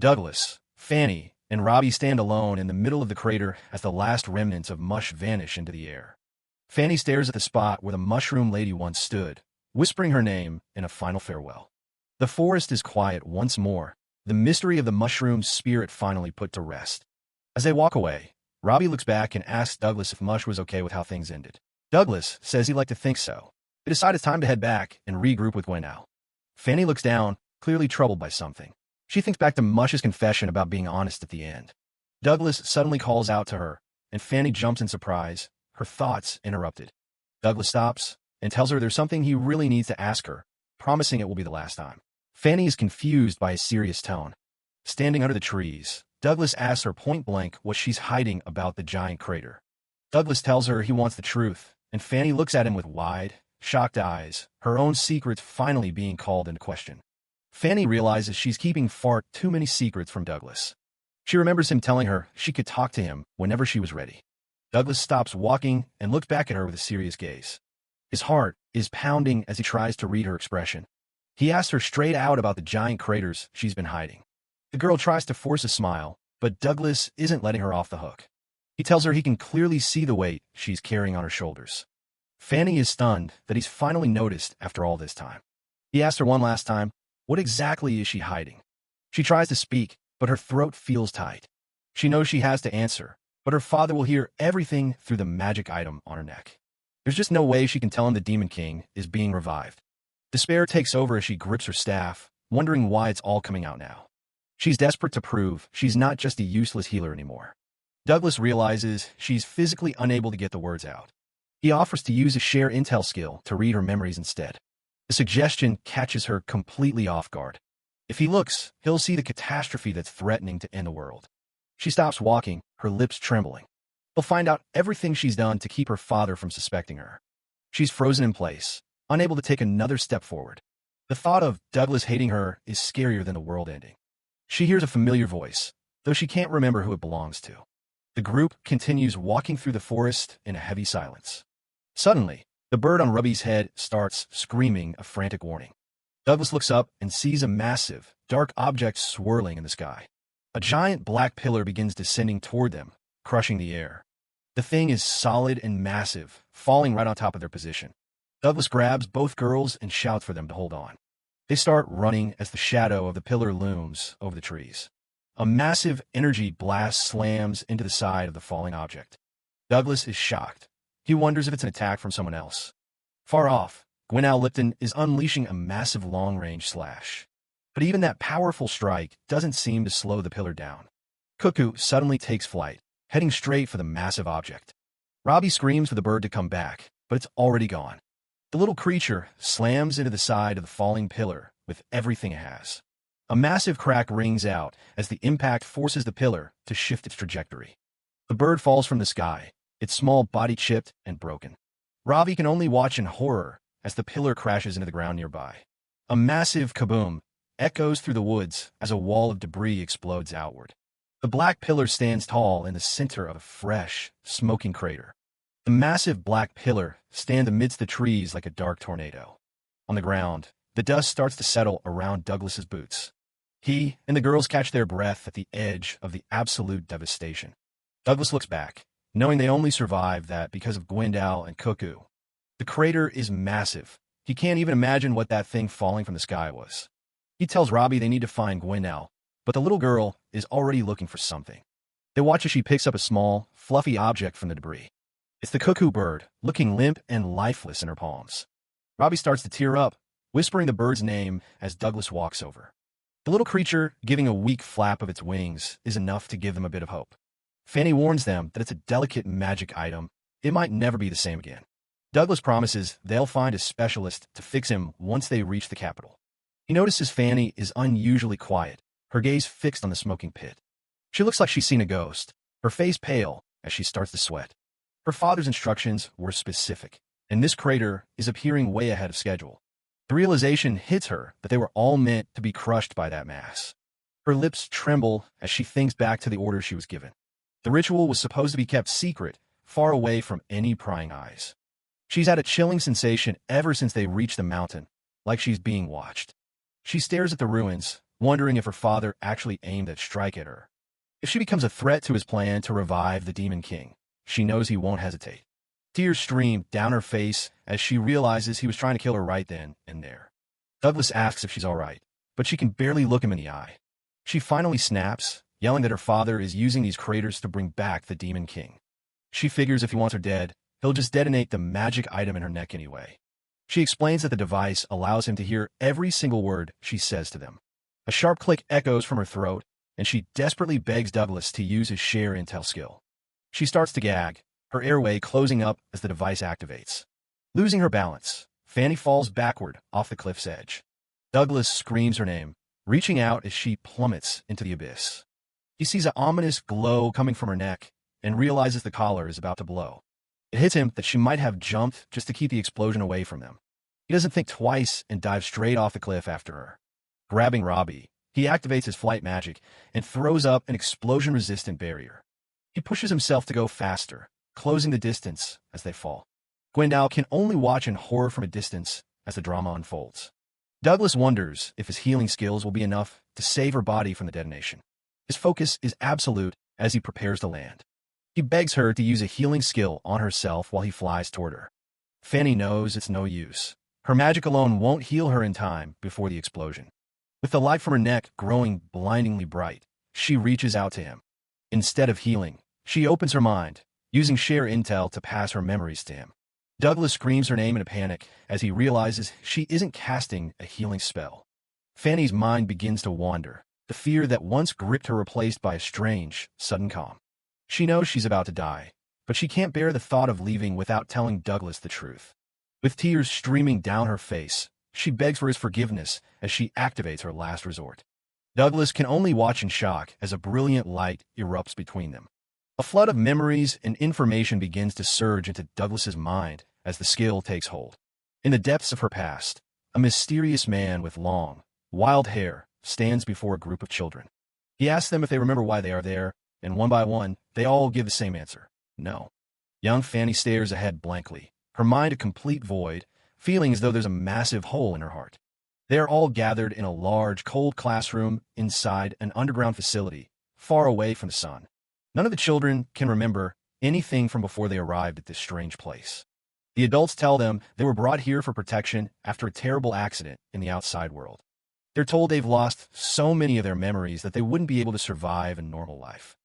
Douglas, Fanny, and Robbie stand alone in the middle of the crater as the last remnants of Mush vanish into the air. Fanny stares at the spot where the mushroom lady once stood, whispering her name in a final farewell. The forest is quiet once more, the mystery of the mushroom's spirit finally put to rest. As they walk away, Robbie looks back and asks Douglas if Mush was okay with how things ended. Douglas says he'd like to think so. They decide it's time to head back and regroup with Gwendow. Fanny looks down, clearly troubled by something. She thinks back to Mush's confession about being honest at the end. Douglas suddenly calls out to her, and Fanny jumps in surprise, her thoughts interrupted. Douglas stops and tells her there's something he really needs to ask her, promising it will be the last time. Fanny is confused by his serious tone. Standing under the trees, Douglas asks her point-blank what she's hiding about the giant crater. Douglas tells her he wants the truth, and Fanny looks at him with wide, shocked eyes, her own secrets finally being called into question. Fanny realizes she's keeping far too many secrets from Douglas. She remembers him telling her she could talk to him whenever she was ready. Douglas stops walking and looks back at her with a serious gaze. His heart is pounding as he tries to read her expression. He asks her straight out about the giant craters she's been hiding. The girl tries to force a smile, but Douglas isn't letting her off the hook. He tells her he can clearly see the weight she's carrying on her shoulders. Fanny is stunned that he's finally noticed after all this time. He asks her one last time, what exactly is she hiding? She tries to speak, but her throat feels tight. She knows she has to answer, but her father will hear everything through the magic item on her neck. There's just no way she can tell him the Demon King is being revived. Despair takes over as she grips her staff, wondering why it's all coming out now. She's desperate to prove she's not just a useless healer anymore. Douglas realizes she's physically unable to get the words out. He offers to use a share intel skill to read her memories instead. The suggestion catches her completely off guard. If he looks, he'll see the catastrophe that's threatening to end the world. She stops walking, her lips trembling. He'll find out everything she's done to keep her father from suspecting her. She's frozen in place, unable to take another step forward. The thought of Douglas hating her is scarier than the world ending. She hears a familiar voice, though she can't remember who it belongs to. The group continues walking through the forest in a heavy silence. Suddenly, the bird on Robbie's head starts screaming a frantic warning. Douglas looks up and sees a massive, dark object swirling in the sky. A giant black pillar begins descending toward them, crushing the air. The thing is solid and massive, falling right on top of their position. Douglas grabs both girls and shouts for them to hold on. They start running as the shadow of the pillar looms over the trees. A massive energy blast slams into the side of the falling object. Douglas is shocked. He wonders if it's an attack from someone else. Far off, Gwendow Lipton is unleashing a massive long-range slash. But even that powerful strike doesn't seem to slow the pillar down. Cuckoo suddenly takes flight, heading straight for the massive object. Robbie screams for the bird to come back, but it's already gone. The little creature slams into the side of the falling pillar with everything it has. A massive crack rings out as the impact forces the pillar to shift its trajectory. The bird falls from the sky, its small body chipped and broken. Robbie can only watch in horror as the pillar crashes into the ground nearby. A massive kaboom echoes through the woods as a wall of debris explodes outward. The black pillar stands tall in the center of a fresh, smoking crater. The massive black pillar stands amidst the trees like a dark tornado. On the ground, the dust starts to settle around Douglas's boots. He and the girls catch their breath at the edge of the absolute devastation. Douglas looks back, knowing they only survived that because of Gwendow and Cuckoo. The crater is massive. He can't even imagine what that thing falling from the sky was. He tells Robbie they need to find Gwendow, but the little girl is already looking for something. They watch as she picks up a small, fluffy object from the debris. It's the cuckoo bird, looking limp and lifeless in her palms. Robbie starts to tear up, whispering the bird's name as Douglas walks over. The little creature, giving a weak flap of its wings, is enough to give them a bit of hope. Fanny warns them that it's a delicate magic item. It might never be the same again. Douglas promises they'll find a specialist to fix him once they reach the capital. He notices Fanny is unusually quiet, her gaze fixed on the smoking pit. She looks like she's seen a ghost, her face pale as she starts to sweat. Her father's instructions were specific, and this crater is appearing way ahead of schedule. The realization hits her that they were all meant to be crushed by that mass. Her lips tremble as she thinks back to the orders she was given. The ritual was supposed to be kept secret far away from any prying eyes. She's had a chilling sensation ever since they reached the mountain, like she's being watched. She stares at the ruins, wondering if her father actually aimed that strike at her. If she becomes a threat to his plan to revive the Demon King, she knows he won't hesitate. Tears stream down her face as she realizes he was trying to kill her right then and there. Douglas asks if she's all right, but she can barely look him in the eye. She finally snaps, yelling that her father is using these craters to bring back the Demon King. She figures if he wants her dead, he'll just detonate the magic item in her neck anyway. She explains that the device allows him to hear every single word she says to them. A sharp click echoes from her throat, and she desperately begs Douglas to use his share intel skill. She starts to gag, her airway closing up as the device activates. Losing her balance, Fanny falls backward off the cliff's edge. Douglas screams her name, reaching out as she plummets into the abyss. He sees an ominous glow coming from her neck and realizes the collar is about to blow. It hits him that she might have jumped just to keep the explosion away from them. He doesn't think twice and dives straight off the cliff after her. Grabbing Robbie, he activates his flight magic and throws up an explosion-resistant barrier. He pushes himself to go faster, closing the distance as they fall. Gwendal can only watch in horror from a distance as the drama unfolds. Douglas wonders if his healing skills will be enough to save her body from the detonation. His focus is absolute as he prepares to land. He begs her to use a healing skill on herself while he flies toward her. Fanny knows it's no use. Her magic alone won't heal her in time before the explosion. With the light from her neck growing blindingly bright, she reaches out to him. Instead of healing, she opens her mind, using share intel to pass her memories to him. Douglas screams her name in a panic as he realizes she isn't casting a healing spell. Fanny's mind begins to wander, the fear that once gripped her replaced by a strange, sudden calm. She knows she's about to die, but she can't bear the thought of leaving without telling Douglas the truth. With tears streaming down her face, she begs for his forgiveness as she activates her last resort. Douglas can only watch in shock as a brilliant light erupts between them. A flood of memories and information begins to surge into Douglas's mind as the skill takes hold. In the depths of her past, a mysterious man with long, wild hair stands before a group of children. He asks them if they remember why they are there, and one by one, they all give the same answer: no. Young Fanny stares ahead blankly, her mind a complete void, feeling as though there's a massive hole in her heart. They are all gathered in a large, cold classroom inside an underground facility, far away from the sun. None of the children can remember anything from before they arrived at this strange place. The adults tell them they were brought here for protection after a terrible accident in the outside world. They're told they've lost so many of their memories that they wouldn't be able to survive a normal life.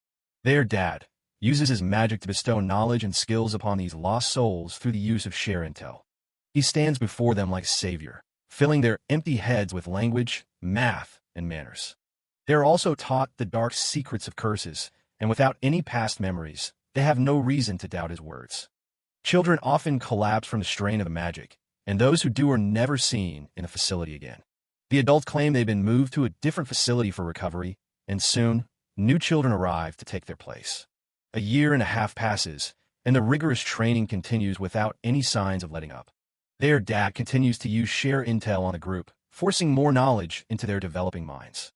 Their dad uses his magic to bestow knowledge and skills upon these lost souls through the use of share intel. He stands before them like a savior, filling their empty heads with language, math, and manners. They are also taught the dark secrets of curses, and without any past memories, they have no reason to doubt his words. Children often collapse from the strain of the magic, and those who do are never seen in the facility again. The adults claim they've been moved to a different facility for recovery, and soon, new children arrive to take their place. A year and a half passes, and the rigorous training continues without any signs of letting up. Their dad continues to use share intel on the group, forcing more knowledge into their developing minds.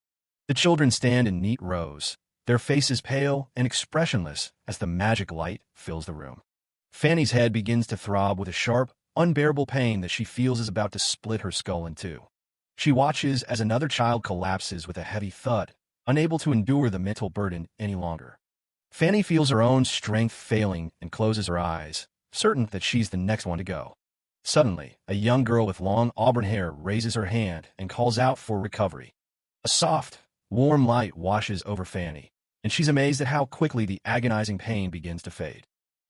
The children stand in neat rows, their faces pale and expressionless as the magic light fills the room. Fanny's head begins to throb with a sharp, unbearable pain that she feels is about to split her skull in two. She watches as another child collapses with a heavy thud, unable to endure the mental burden any longer. Fanny feels her own strength failing and closes her eyes, certain that she's the next one to go. Suddenly, a young girl with long auburn hair raises her hand and calls out for recovery. A soft, warm light washes over Fanny, and she's amazed at how quickly the agonizing pain begins to fade.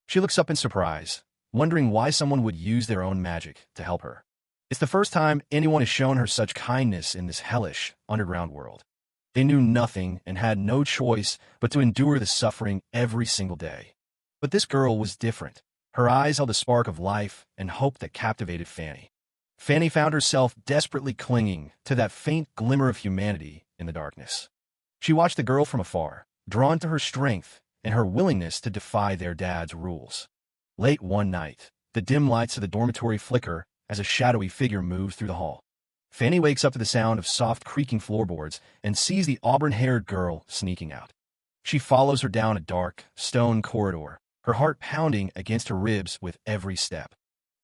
She looks up in surprise, wondering why someone would use their own magic to help her. It's the first time anyone has shown her such kindness in this hellish, underground world. They knew nothing and had no choice but to endure the suffering every single day. But this girl was different. Her eyes held a spark of life and hope that captivated Fanny. Fanny found herself desperately clinging to that faint glimmer of humanity in the darkness. She watched the girl from afar, drawn to her strength and her willingness to defy their dad's rules. Late one night, the dim lights of the dormitory flicker as a shadowy figure moves through the hall. Fanny wakes up to the sound of soft creaking floorboards and sees the auburn-haired girl sneaking out. She follows her down a dark, stone corridor, her heart pounding against her ribs with every step.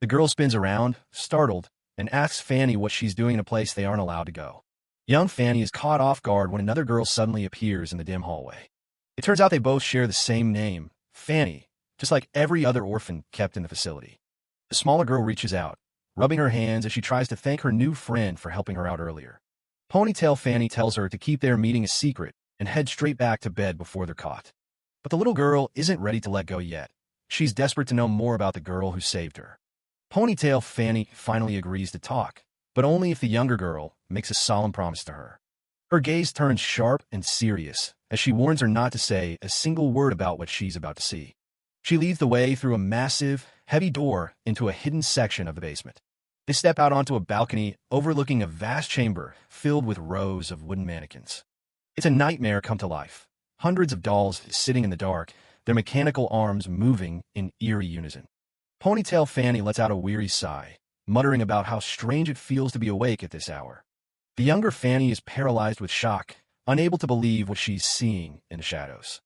The girl spins around, startled, and asks Fanny what she's doing in a place they aren't allowed to go. Young Fanny is caught off guard when another girl suddenly appears in the dim hallway. It turns out they both share the same name, Fanny, just like every other orphan kept in the facility. The smaller girl reaches out, rubbing her hands as she tries to thank her new friend for helping her out earlier. Ponytail Fanny tells her to keep their meeting a secret and head straight back to bed before they're caught. But the little girl isn't ready to let go yet. She's desperate to know more about the girl who saved her. Ponytail Fanny finally agrees to talk, but only if the younger girl makes a solemn promise to her. Her gaze turns sharp and serious as she warns her not to say a single word about what she's about to see. She leads the way through a massive, heavy door into a hidden section of the basement. They step out onto a balcony overlooking a vast chamber filled with rows of wooden mannequins. It's a nightmare come to life. Hundreds of dolls sitting in the dark, their mechanical arms moving in eerie unison. Ponytail Fanny lets out a weary sigh, muttering about how strange it feels to be awake at this hour. The younger Fanny is paralyzed with shock, unable to believe what she's seeing in the shadows.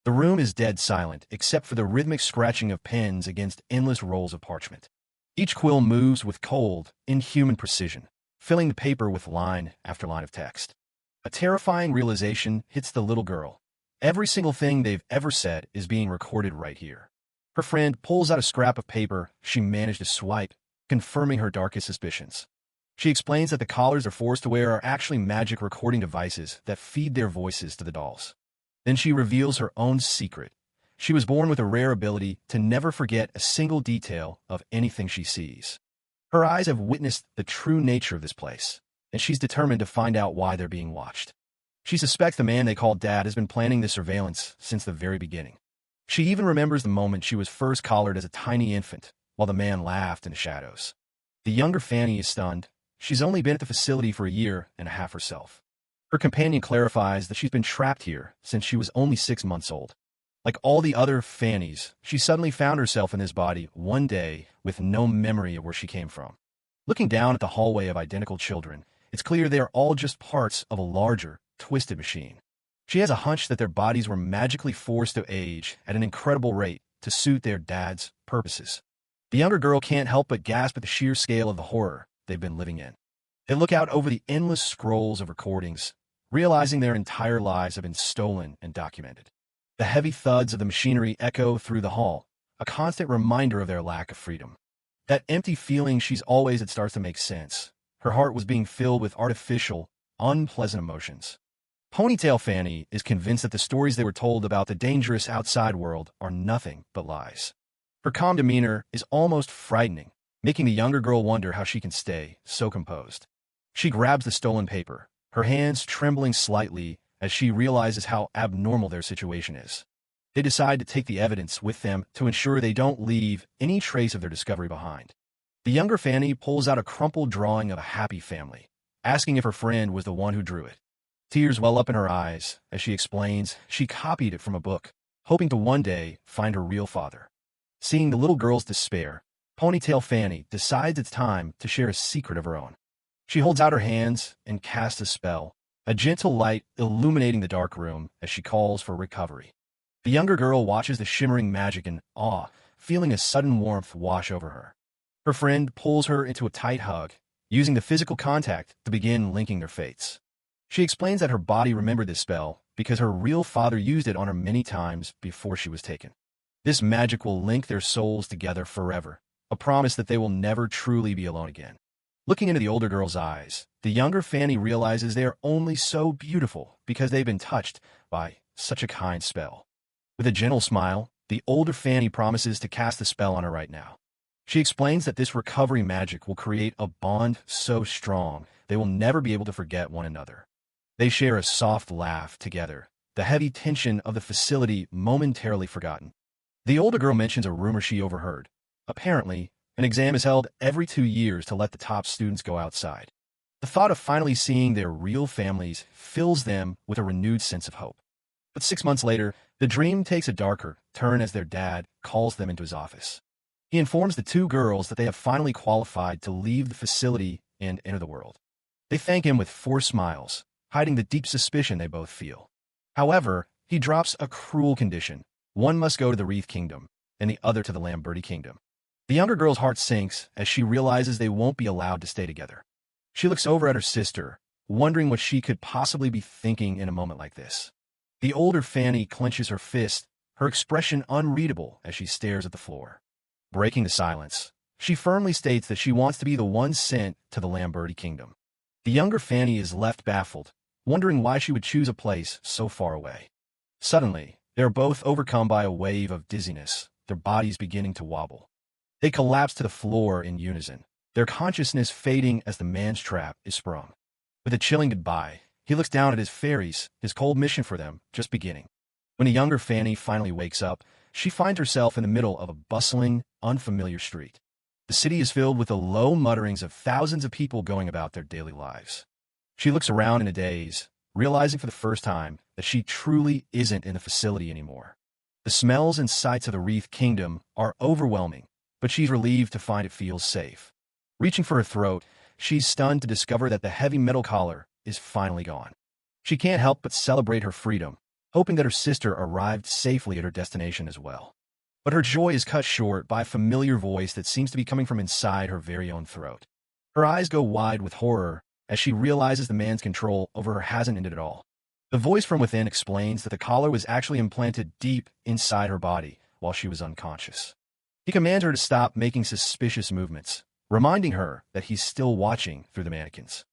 The room is dead silent, except for the rhythmic scratching of pens against endless rolls of parchment. Each quill moves with cold, inhuman precision, filling the paper with line after line of text. A terrifying realization hits the little girl. Every single thing they've ever said is being recorded right here. Her friend pulls out a scrap of paper she managed to swipe, confirming her darkest suspicions. She explains that the collars they're forced to wear are actually magic recording devices that feed their voices to the dolls. Then she reveals her own secret. She was born with a rare ability to never forget a single detail of anything she sees. Her eyes have witnessed the true nature of this place, and she's determined to find out why they're being watched. She suspects the man they call Dad has been planning this surveillance since the very beginning. She even remembers the moment she was first collared as a tiny infant, while the man laughed in the shadows. The younger Fanny is stunned. She's only been at the facility for a year and a half herself. Her companion clarifies that she's been trapped here since she was only 6 months old. Like all the other Fannies, she suddenly found herself in this body one day with no memory of where she came from. Looking down at the hallway of identical children, it's clear they are all just parts of a larger, twisted machine. She has a hunch that their bodies were magically forced to age at an incredible rate to suit their dad's purposes. The younger girl can't help but gasp at the sheer scale of the horror they've been living in. They look out over the endless scrolls of recordings, realizing their entire lives have been stolen and documented. The heavy thuds of the machinery echo through the hall, a constant reminder of their lack of freedom. That empty feeling she's always had starts to make sense. Her heart was being filled with artificial, unpleasant emotions. Ponytail Fanny is convinced that the stories they were told about the dangerous outside world are nothing but lies. Her calm demeanor is almost frightening, making the younger girl wonder how she can stay so composed. She grabs the stolen paper, her hands trembling slightly as she realizes how abnormal their situation is. They decide to take the evidence with them to ensure they don't leave any trace of their discovery behind. The younger Fanny pulls out a crumpled drawing of a happy family, asking if her friend was the one who drew it. Tears well up in her eyes as she explains she copied it from a book, hoping to one day find her real father. Seeing the little girl's despair, Ponytail Fanny decides it's time to share a secret of her own. She holds out her hands and casts a spell, a gentle light illuminating the dark room as she calls for recovery. The younger girl watches the shimmering magic in awe, feeling a sudden warmth wash over her. Her friend pulls her into a tight hug, using the physical contact to begin linking their fates. She explains that her body remembered this spell because her real father used it on her many times before she was taken. This magic will link their souls together forever, a promise that they will never truly be alone again. Looking into the older girl's eyes, the younger Fanny realizes they are only so beautiful because they've been touched by such a kind spell. With a gentle smile, the older Fanny promises to cast the spell on her right now. She explains that this recovery magic will create a bond so strong they will never be able to forget one another. They share a soft laugh together, the heavy tension of the facility momentarily forgotten. The older girl mentions a rumor she overheard. Apparently, an exam is held every 2 years to let the top students go outside. The thought of finally seeing their real families fills them with a renewed sense of hope. But 6 months later, the dream takes a darker turn as their dad calls them into his office. He informs the 2 girls that they have finally qualified to leave the facility and enter the world. They thank him with 4 smiles, hiding the deep suspicion they both feel. However, he drops a cruel condition. One must go to the Wreath Kingdom, and the other to the Lamberti kingdom. The younger girl's heart sinks as she realizes they won't be allowed to stay together. She looks over at her sister, wondering what she could possibly be thinking in a moment like this. The older Fanny clenches her fist, her expression unreadable as she stares at the floor. Breaking the silence, she firmly states that she wants to be the one sent to the Lamberti kingdom. The younger Fanny is left baffled, wondering why she would choose a place so far away. Suddenly, they are both overcome by a wave of dizziness, their bodies beginning to wobble. They collapse to the floor in unison, their consciousness fading as the man's trap is sprung. With a chilling goodbye, he looks down at his fairies, his cold mission for them just beginning. When a younger Fanny finally wakes up, she finds herself in the middle of a bustling, unfamiliar street. The city is filled with the low mutterings of thousands of people going about their daily lives. She looks around in a daze, realizing for the first time that she truly isn't in the facility anymore. The smells and sights of the Wreath Kingdom are overwhelming, but she's relieved to find it feels safe. Reaching for her throat, she's stunned to discover that the heavy metal collar is finally gone. She can't help but celebrate her freedom, hoping that her sister arrived safely at her destination as well. But her joy is cut short by a familiar voice that seems to be coming from inside her very own throat. Her eyes go wide with horror as she realizes the man's control over her hasn't ended at all. The voice from within explains that the collar was actually implanted deep inside her body while she was unconscious. He commands her to stop making suspicious movements, reminding her that he's still watching through the mannequins.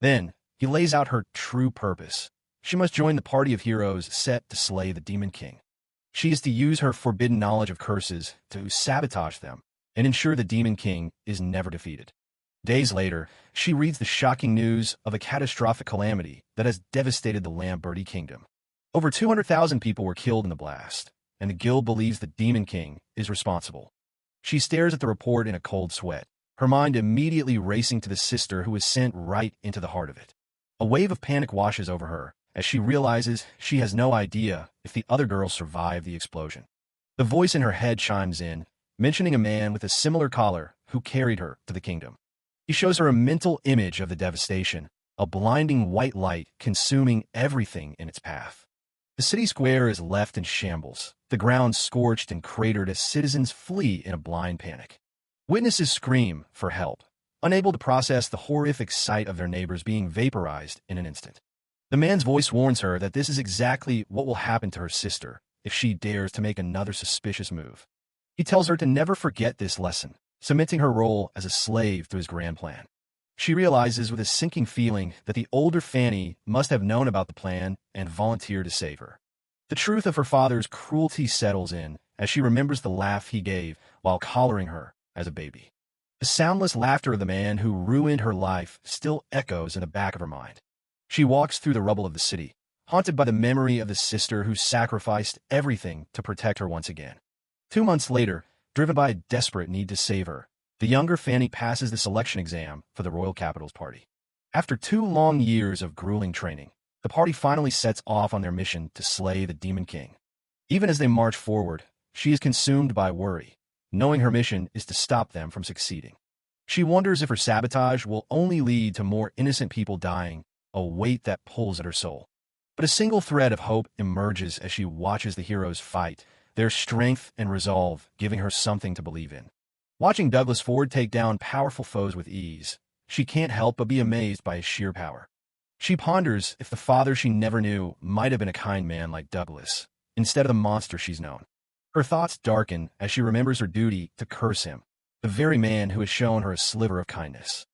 Then, he lays out her true purpose. She must join the party of heroes set to slay the Demon King. She is to use her forbidden knowledge of curses to sabotage them and ensure the Demon King is never defeated. Days later, she reads the shocking news of a catastrophic calamity that has devastated the Lamberti Kingdom. Over 200,000 people were killed in the blast, and the guild believes the Demon King is responsible. She stares at the report in a cold sweat, her mind immediately racing to the sister who was sent right into the heart of it. A wave of panic washes over her as she realizes she has no idea if the other girls survived the explosion. The voice in her head chimes in, mentioning a man with a similar collar who carried her to the kingdom. He shows her a mental image of the devastation, a blinding white light consuming everything in its path. The city square is left in shambles, the ground scorched and cratered as citizens flee in a blind panic. Witnesses scream for help, unable to process the horrific sight of their neighbors being vaporized in an instant. The man's voice warns her that this is exactly what will happen to her sister if she dares to make another suspicious move. He tells her to never forget this lesson, cementing her role as a slave to his grand plan. She realizes with a sinking feeling that the older Fanny must have known about the plan and volunteered to save her. The truth of her father's cruelty settles in as she remembers the laugh he gave while collaring her as a baby. The soundless laughter of the man who ruined her life still echoes in the back of her mind. She walks through the rubble of the city, haunted by the memory of the sister who sacrificed everything to protect her once again. 2 months later, driven by a desperate need to save her, the younger Fanny passes the selection exam for the Royal Capital's party. After 2 long years of grueling training, the party finally sets off on their mission to slay the Demon King. Even as they march forward, she is consumed by worry, knowing her mission is to stop them from succeeding. She wonders if her sabotage will only lead to more innocent people dying, a weight that pulls at her soul. But a single thread of hope emerges as she watches the heroes fight, their strength and resolve giving her something to believe in. Watching Douglas Ford take down powerful foes with ease, she can't help but be amazed by his sheer power. She ponders if the father she never knew might have been a kind man like Douglas, instead of the monster she's known. Her thoughts darken as she remembers her duty to curse him, the very man who has shown her a sliver of kindness.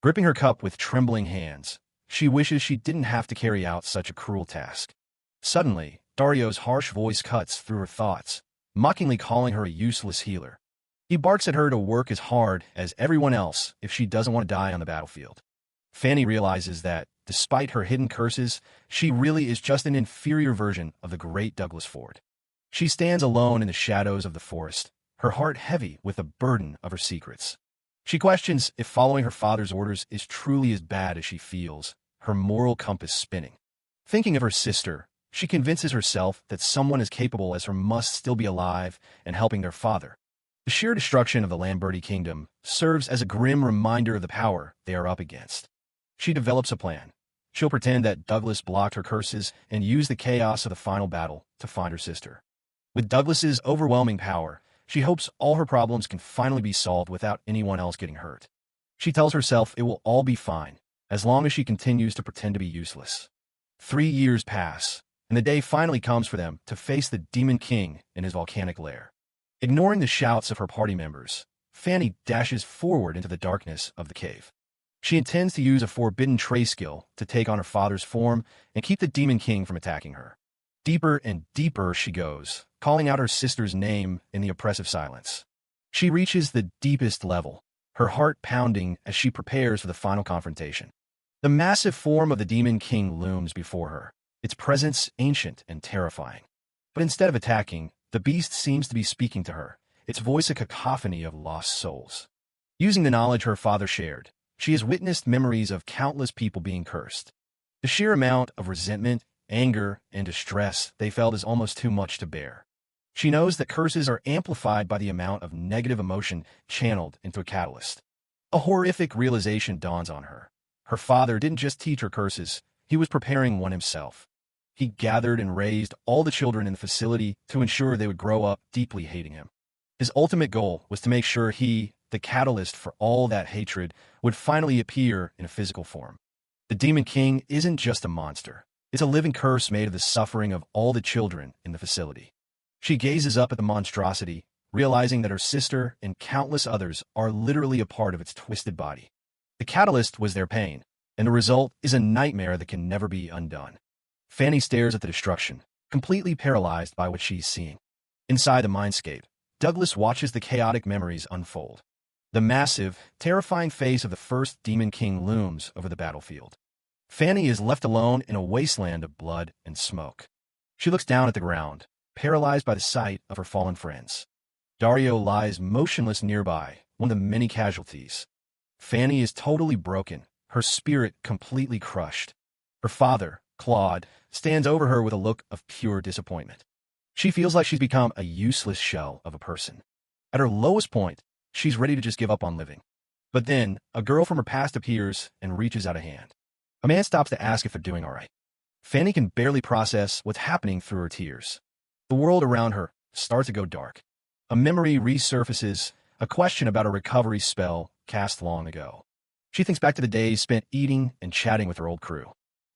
Gripping her cup with trembling hands, she wishes she didn't have to carry out such a cruel task. Suddenly, Dario's harsh voice cuts through her thoughts, mockingly calling her a useless healer. He barks at her to work as hard as everyone else if she doesn't want to die on the battlefield. Fanny realizes that, despite her hidden curses, she really is just an inferior version of the great Douglas Ford. She stands alone in the shadows of the forest, her heart heavy with the burden of her secrets. She questions if following her father's orders is truly as bad as she feels, her moral compass spinning. Thinking of her sister, she convinces herself that someone as capable as her must still be alive and helping their father. The sheer destruction of the Lamberti Kingdom serves as a grim reminder of the power they are up against. She develops a plan. She'll pretend that Douglas blocked her curses and use the chaos of the final battle to find her sister. With Douglas's overwhelming power, She hopes all her problems can finally be solved without anyone else getting hurt. She tells herself it will all be fine, as long as she continues to pretend to be useless. 3 years pass, and the day finally comes for them to face the Demon King in his volcanic lair. Ignoring the shouts of her party members, Fanny dashes forward into the darkness of the cave. She intends to use a forbidden tray skill to take on her father's form and keep the Demon King from attacking her. Deeper and deeper she goes, calling out her sister's name in the oppressive silence. She reaches the deepest level, her heart pounding as she prepares for the final confrontation. The massive form of the Demon King looms before her, its presence ancient and terrifying. But instead of attacking, the beast seems to be speaking to her, its voice a cacophony of lost souls. Using the knowledge her father shared, she has witnessed memories of countless people being cursed. The sheer amount of resentment, anger, and distress they felt is almost too much to bear. She knows that curses are amplified by the amount of negative emotion channeled into a catalyst. A horrific realization dawns on her. Her father didn't just teach her curses, he was preparing one himself. He gathered and raised all the children in the facility to ensure they would grow up deeply hating him. His ultimate goal was to make sure he, the catalyst for all that hatred, would finally appear in a physical form. The Demon King isn't just a monster. It's a living curse made of the suffering of all the children in the facility. She gazes up at the monstrosity, realizing that her sister and countless others are literally a part of its twisted body. The catalyst was their pain, and the result is a nightmare that can never be undone. Fanny stares at the destruction, completely paralyzed by what she's seeing. Inside the mindscape, Douglas watches the chaotic memories unfold. The massive, terrifying face of the first Demon King looms over the battlefield. Fanny is left alone in a wasteland of blood and smoke. She looks down at the ground, paralyzed by the sight of her fallen friends. Dario lies motionless nearby, one of the many casualties. Fanny is totally broken, her spirit completely crushed. Her father, Claude, stands over her with a look of pure disappointment. She feels like she's become a useless shell of a person. At her lowest point, she's ready to just give up on living. But then, a girl from her past appears and reaches out a hand. A man stops to ask if they're doing all right. Fanny can barely process what's happening through her tears. The world around her starts to go dark. A memory resurfaces, a question about a recovery spell cast long ago. She thinks back to the days spent eating and chatting with her old crew.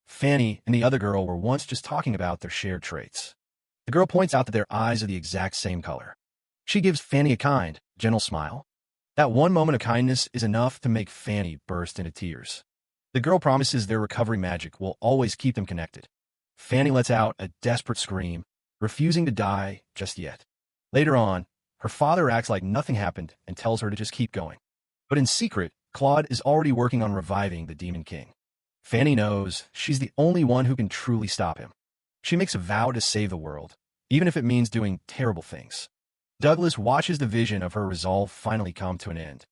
Fanny and the other girl were once just talking about their shared traits. The girl points out that their eyes are the exact same color. She gives Fanny a kind, gentle smile. That one moment of kindness is enough to make Fanny burst into tears. The girl promises their recovery magic will always keep them connected. Fanny lets out a desperate scream, refusing to die just yet. Later on, her father acts like nothing happened and tells her to just keep going. But in secret, Claude is already working on reviving the Demon King. Fanny knows she's the only one who can truly stop him. She makes a vow to save the world, even if it means doing terrible things. Douglas watches the vision of her resolve finally come to an end.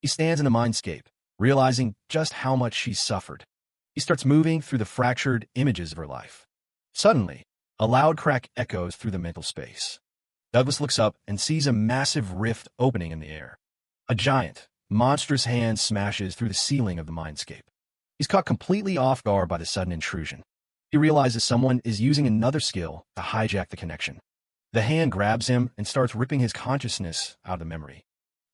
He stands in the mindscape, realizing just how much she's suffered. He starts moving through the fractured images of her life. Suddenly, a loud crack echoes through the mental space. Douglas looks up and sees a massive rift opening in the air. A giant, monstrous hand smashes through the ceiling of the mindscape. He's caught completely off guard by the sudden intrusion. He realizes someone is using another skill to hijack the connection. The hand grabs him and starts ripping his consciousness out of the memory.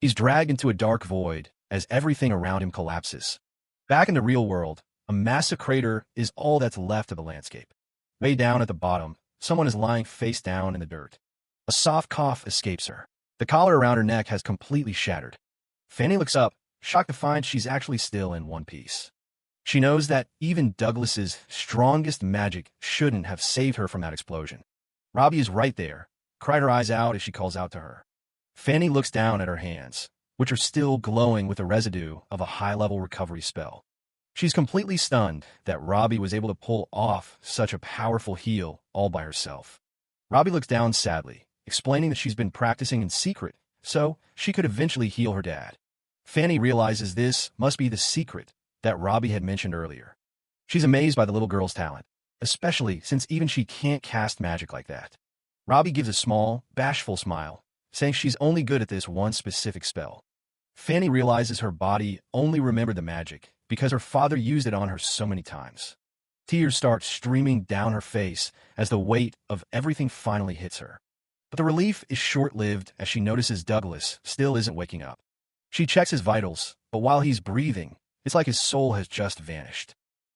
He's dragged into a dark void as everything around him collapses. Back in the real world, a massive crater is all that's left of the landscape. Way down at the bottom, someone is lying face down in the dirt. A soft cough escapes her. The collar around her neck has completely shattered. Fanny looks up, shocked to find she's actually still in one piece. She knows that even Douglas's strongest magic shouldn't have saved her from that explosion. Robbie is right there, cried her eyes out as she calls out to her. Fanny looks down at her hands, which are still glowing with the residue of a high-level recovery spell. She's completely stunned that Robbie was able to pull off such a powerful heal all by herself. Robbie looks down sadly, explaining that she's been practicing in secret, so she could eventually heal her dad. Fanny realizes this must be the secret that Robbie had mentioned earlier. She's amazed by the little girl's talent, especially since even she can't cast magic like that. Robbie gives a small, bashful smile, saying she's only good at this one specific spell. Fanny realizes her body only remembered the magic because her father used it on her so many times. Tears start streaming down her face as the weight of everything finally hits her. But the relief is short-lived as she notices Douglas still isn't waking up. She checks his vitals, but while he's breathing, it's like his soul has just vanished.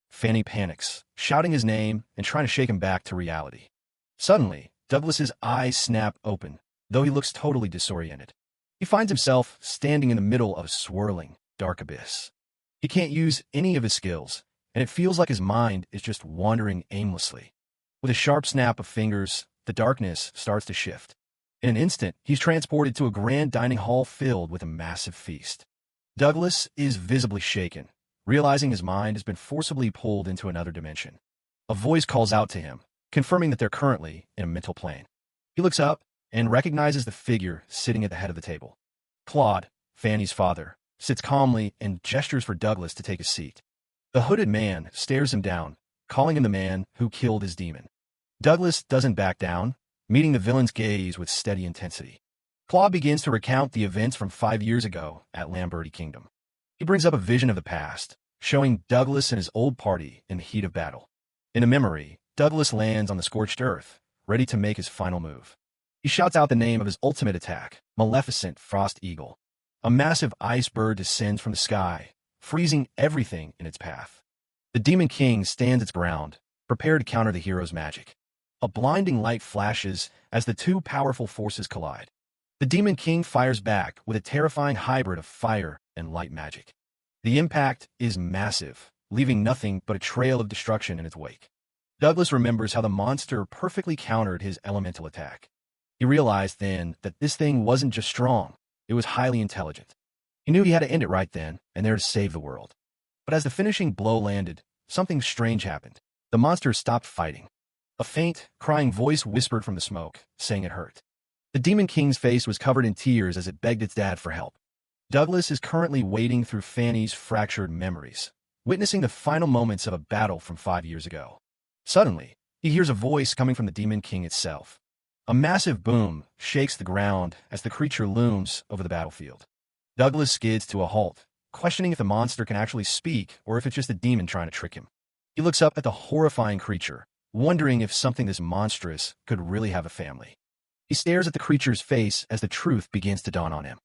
Fanny panics, shouting his name and trying to shake him back to reality. Suddenly, Douglas's eyes snap open, though he looks totally disoriented. He finds himself standing in the middle of a swirling, dark abyss. He can't use any of his skills, and it feels like his mind is just wandering aimlessly. With a sharp snap of fingers, the darkness starts to shift. In an instant, he's transported to a grand dining hall filled with a massive feast. Douglas is visibly shaken, realizing his mind has been forcibly pulled into another dimension. A voice calls out to him, confirming that they're currently in a mental plane. He looks up and recognizes the figure sitting at the head of the table. Claude, Fanny's father, sits calmly and gestures for Douglas to take a seat. The hooded man stares him down, calling him the man who killed his demon. Douglas doesn't back down, meeting the villain's gaze with steady intensity. Claude begins to recount the events from 5 years ago at Lamberti Kingdom. He brings up a vision of the past, showing Douglas and his old party in the heat of battle. In a memory, Douglas lands on the scorched earth, ready to make his final move. He shouts out the name of his ultimate attack, Maleficent Frost Eagle. A massive ice bird descends from the sky, freezing everything in its path. The Demon King stands its ground, prepared to counter the hero's magic. A blinding light flashes as the two powerful forces collide. The Demon King fires back with a terrifying hybrid of fire and light magic. The impact is massive, leaving nothing but a trail of destruction in its wake. Douglas remembers how the monster perfectly countered his elemental attack. He realized then that this thing wasn't just strong, it was highly intelligent. He knew he had to end it right then and there to save the world. But as the finishing blow landed, something strange happened. The monster stopped fighting. A faint, crying voice whispered from the smoke, saying it hurt. The Demon King's face was covered in tears as it begged its dad for help. Douglas is currently wading through Fanny's fractured memories, witnessing the final moments of a battle from 5 years ago. Suddenly, he hears a voice coming from the Demon King itself. A massive boom shakes the ground as the creature looms over the battlefield. Douglas skids to a halt, questioning if the monster can actually speak or if it's just a demon trying to trick him. He looks up at the horrifying creature, wondering if something this monstrous could really have a family. He stares at the creature's face as the truth begins to dawn on him.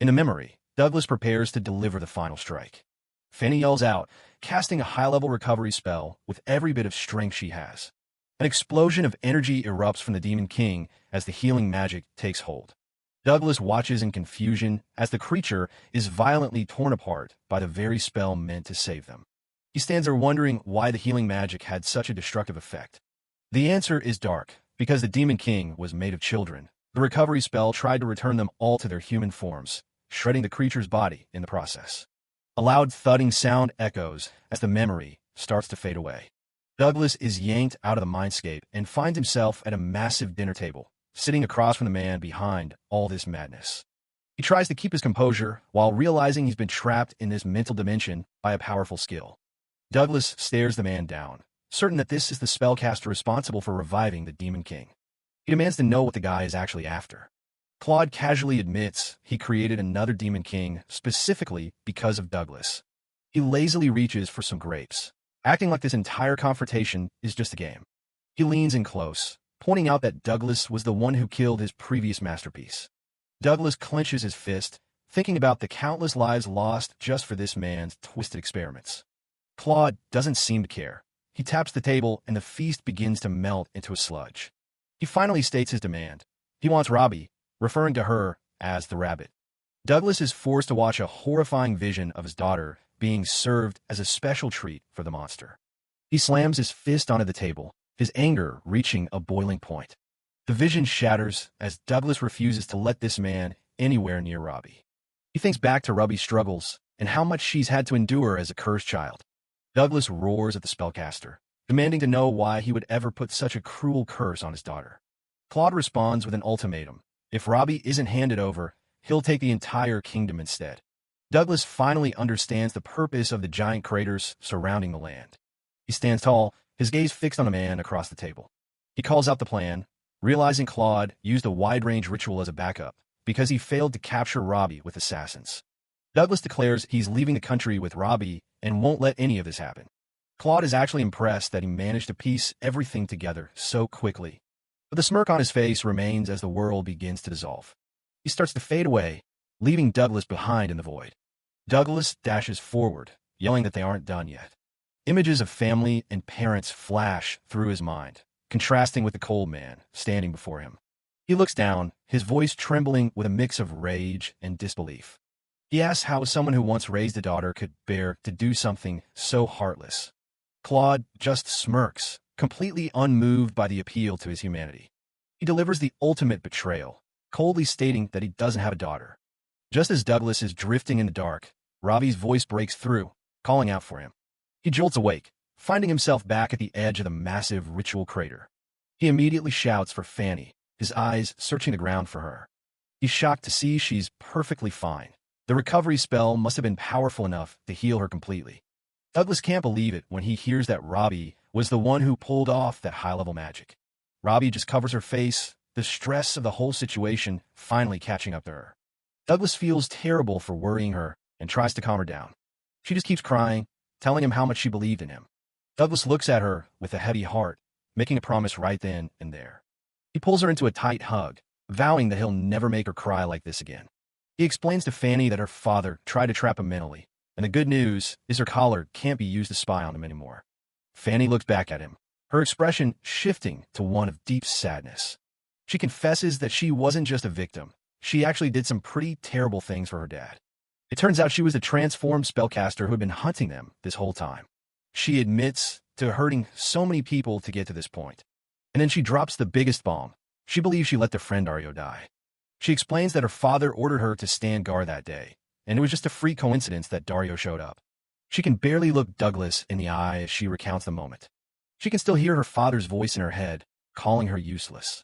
In a memory, Douglas prepares to deliver the final strike. Fanny yells out, casting a high-level recovery spell with every bit of strength she has. An explosion of energy erupts from the Demon King as the healing magic takes hold. Douglas watches in confusion as the creature is violently torn apart by the very spell meant to save them. He stands there wondering why the healing magic had such a destructive effect. The answer is dark, because the Demon King was made of children. The recovery spell tried to return them all to their human forms, shredding the creature's body in the process. A loud thudding sound echoes as the memory starts to fade away. Douglas is yanked out of the mindscape and finds himself at a massive dinner table, sitting across from the man behind all this madness. He tries to keep his composure while realizing he's been trapped in this mental dimension by a powerful skill. Douglas stares the man down, certain that this is the spellcaster responsible for reviving the Demon King. He demands to know what the guy is actually after. Claude casually admits he created another Demon King specifically because of Douglas. He lazily reaches for some grapes, acting like this entire confrontation is just a game. He leans in close, pointing out that Douglas was the one who killed his previous masterpiece. Douglas clenches his fist, thinking about the countless lives lost just for this man's twisted experiments. Claude doesn't seem to care. He taps the table and the feast begins to melt into a sludge. He finally states his demand. He wants Robbie, referring to her as the rabbit. Douglas is forced to watch a horrifying vision of his daughter being served as a special treat for the monster. He slams his fist onto the table, his anger reaching a boiling point. The vision shatters as Douglas refuses to let this man anywhere near Robbie. He thinks back to Robbie's struggles and how much she's had to endure as a cursed child. Douglas roars at the spellcaster, demanding to know why he would ever put such a cruel curse on his daughter. Claude responds with an ultimatum. If Robbie isn't handed over, he'll take the entire kingdom instead. Douglas finally understands the purpose of the giant craters surrounding the land. He stands tall, his gaze fixed on a man across the table. He calls out the plan, realizing Claude used a wide-range ritual as a backup because he failed to capture Robbie with assassins. Douglas declares he's leaving the country with Robbie and won't let any of this happen. Claude is actually impressed that he managed to piece everything together so quickly. But the smirk on his face remains as the world begins to dissolve. He starts to fade away, leaving Douglas behind in the void. Douglas dashes forward, yelling that they aren't done yet. Images of family and parents flash through his mind, contrasting with the cold man standing before him. He looks down, his voice trembling with a mix of rage and disbelief. He asks how someone who once raised a daughter could bear to do something so heartless. Claude just smirks, completely unmoved by the appeal to his humanity. He delivers the ultimate betrayal, coldly stating that he doesn't have a daughter. Just as Douglas is drifting in the dark, Ravi's voice breaks through, calling out for him. He jolts awake, finding himself back at the edge of the massive ritual crater. He immediately shouts for Fanny, his eyes searching the ground for her. He's shocked to see she's perfectly fine. The recovery spell must have been powerful enough to heal her completely. Douglas can't believe it when he hears that Ravi was the one who pulled off that high-level magic. Ravi just covers her face, the stress of the whole situation finally catching up to her. Douglas feels terrible for worrying her and tries to calm her down. She just keeps crying, telling him how much she believed in him. Douglas looks at her with a heavy heart, making a promise right then and there. He pulls her into a tight hug, vowing that he'll never make her cry like this again. He explains to Fanny that her father tried to trap him mentally, and the good news is her collar can't be used to spy on him anymore. Fanny looks back at him, her expression shifting to one of deep sadness. She confesses that she wasn't just a victim. She actually did some pretty terrible things for her dad. It turns out she was the transformed spellcaster who had been hunting them this whole time. She admits to hurting so many people to get to this point. And then she drops the biggest bomb. She believes she let their friend Dario die. She explains that her father ordered her to stand guard that day, and it was just a freak coincidence that Dario showed up. She can barely look Douglas in the eye as she recounts the moment. She can still hear her father's voice in her head, calling her useless.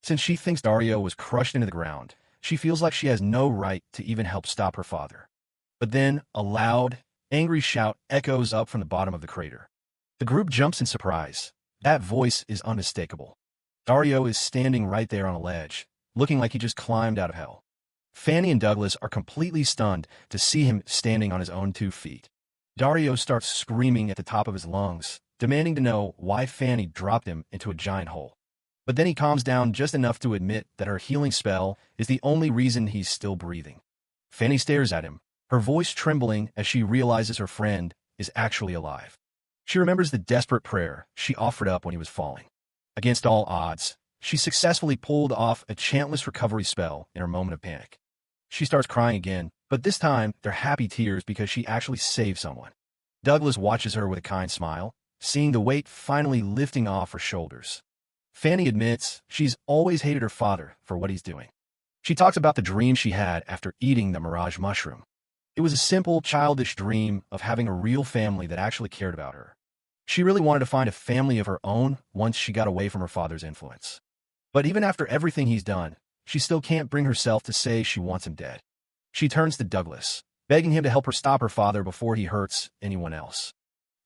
Since she thinks Dario was crushed into the ground, she feels like she has no right to even help stop her father. But then, a loud, angry shout echoes up from the bottom of the crater. The group jumps in surprise. That voice is unmistakable. Dario is standing right there on a ledge, looking like he just climbed out of hell. Fanny and Douglas are completely stunned to see him standing on his own 2 feet. Dario starts screaming at the top of his lungs, demanding to know why Fanny dropped him into a giant hole. But then he calms down just enough to admit that her healing spell is the only reason he's still breathing. Fanny stares at him, her voice trembling as she realizes her friend is actually alive. She remembers the desperate prayer she offered up when he was falling. Against all odds, she successfully pulled off a chantless recovery spell in her moment of panic. She starts crying again, but this time they're happy tears because she actually saved someone. Douglas watches her with a kind smile, seeing the weight finally lifting off her shoulders. Fanny admits she's always hated her father for what he's doing. She talks about the dream she had after eating the mirage mushroom. It was a simple, childish dream of having a real family that actually cared about her. She really wanted to find a family of her own once she got away from her father's influence. But even after everything he's done, she still can't bring herself to say she wants him dead. She turns to Douglas, begging him to help her stop her father before he hurts anyone else.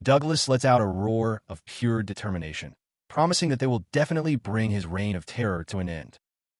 Douglas lets out a roar of pure determination, promising that they will definitely bring his reign of terror to an end.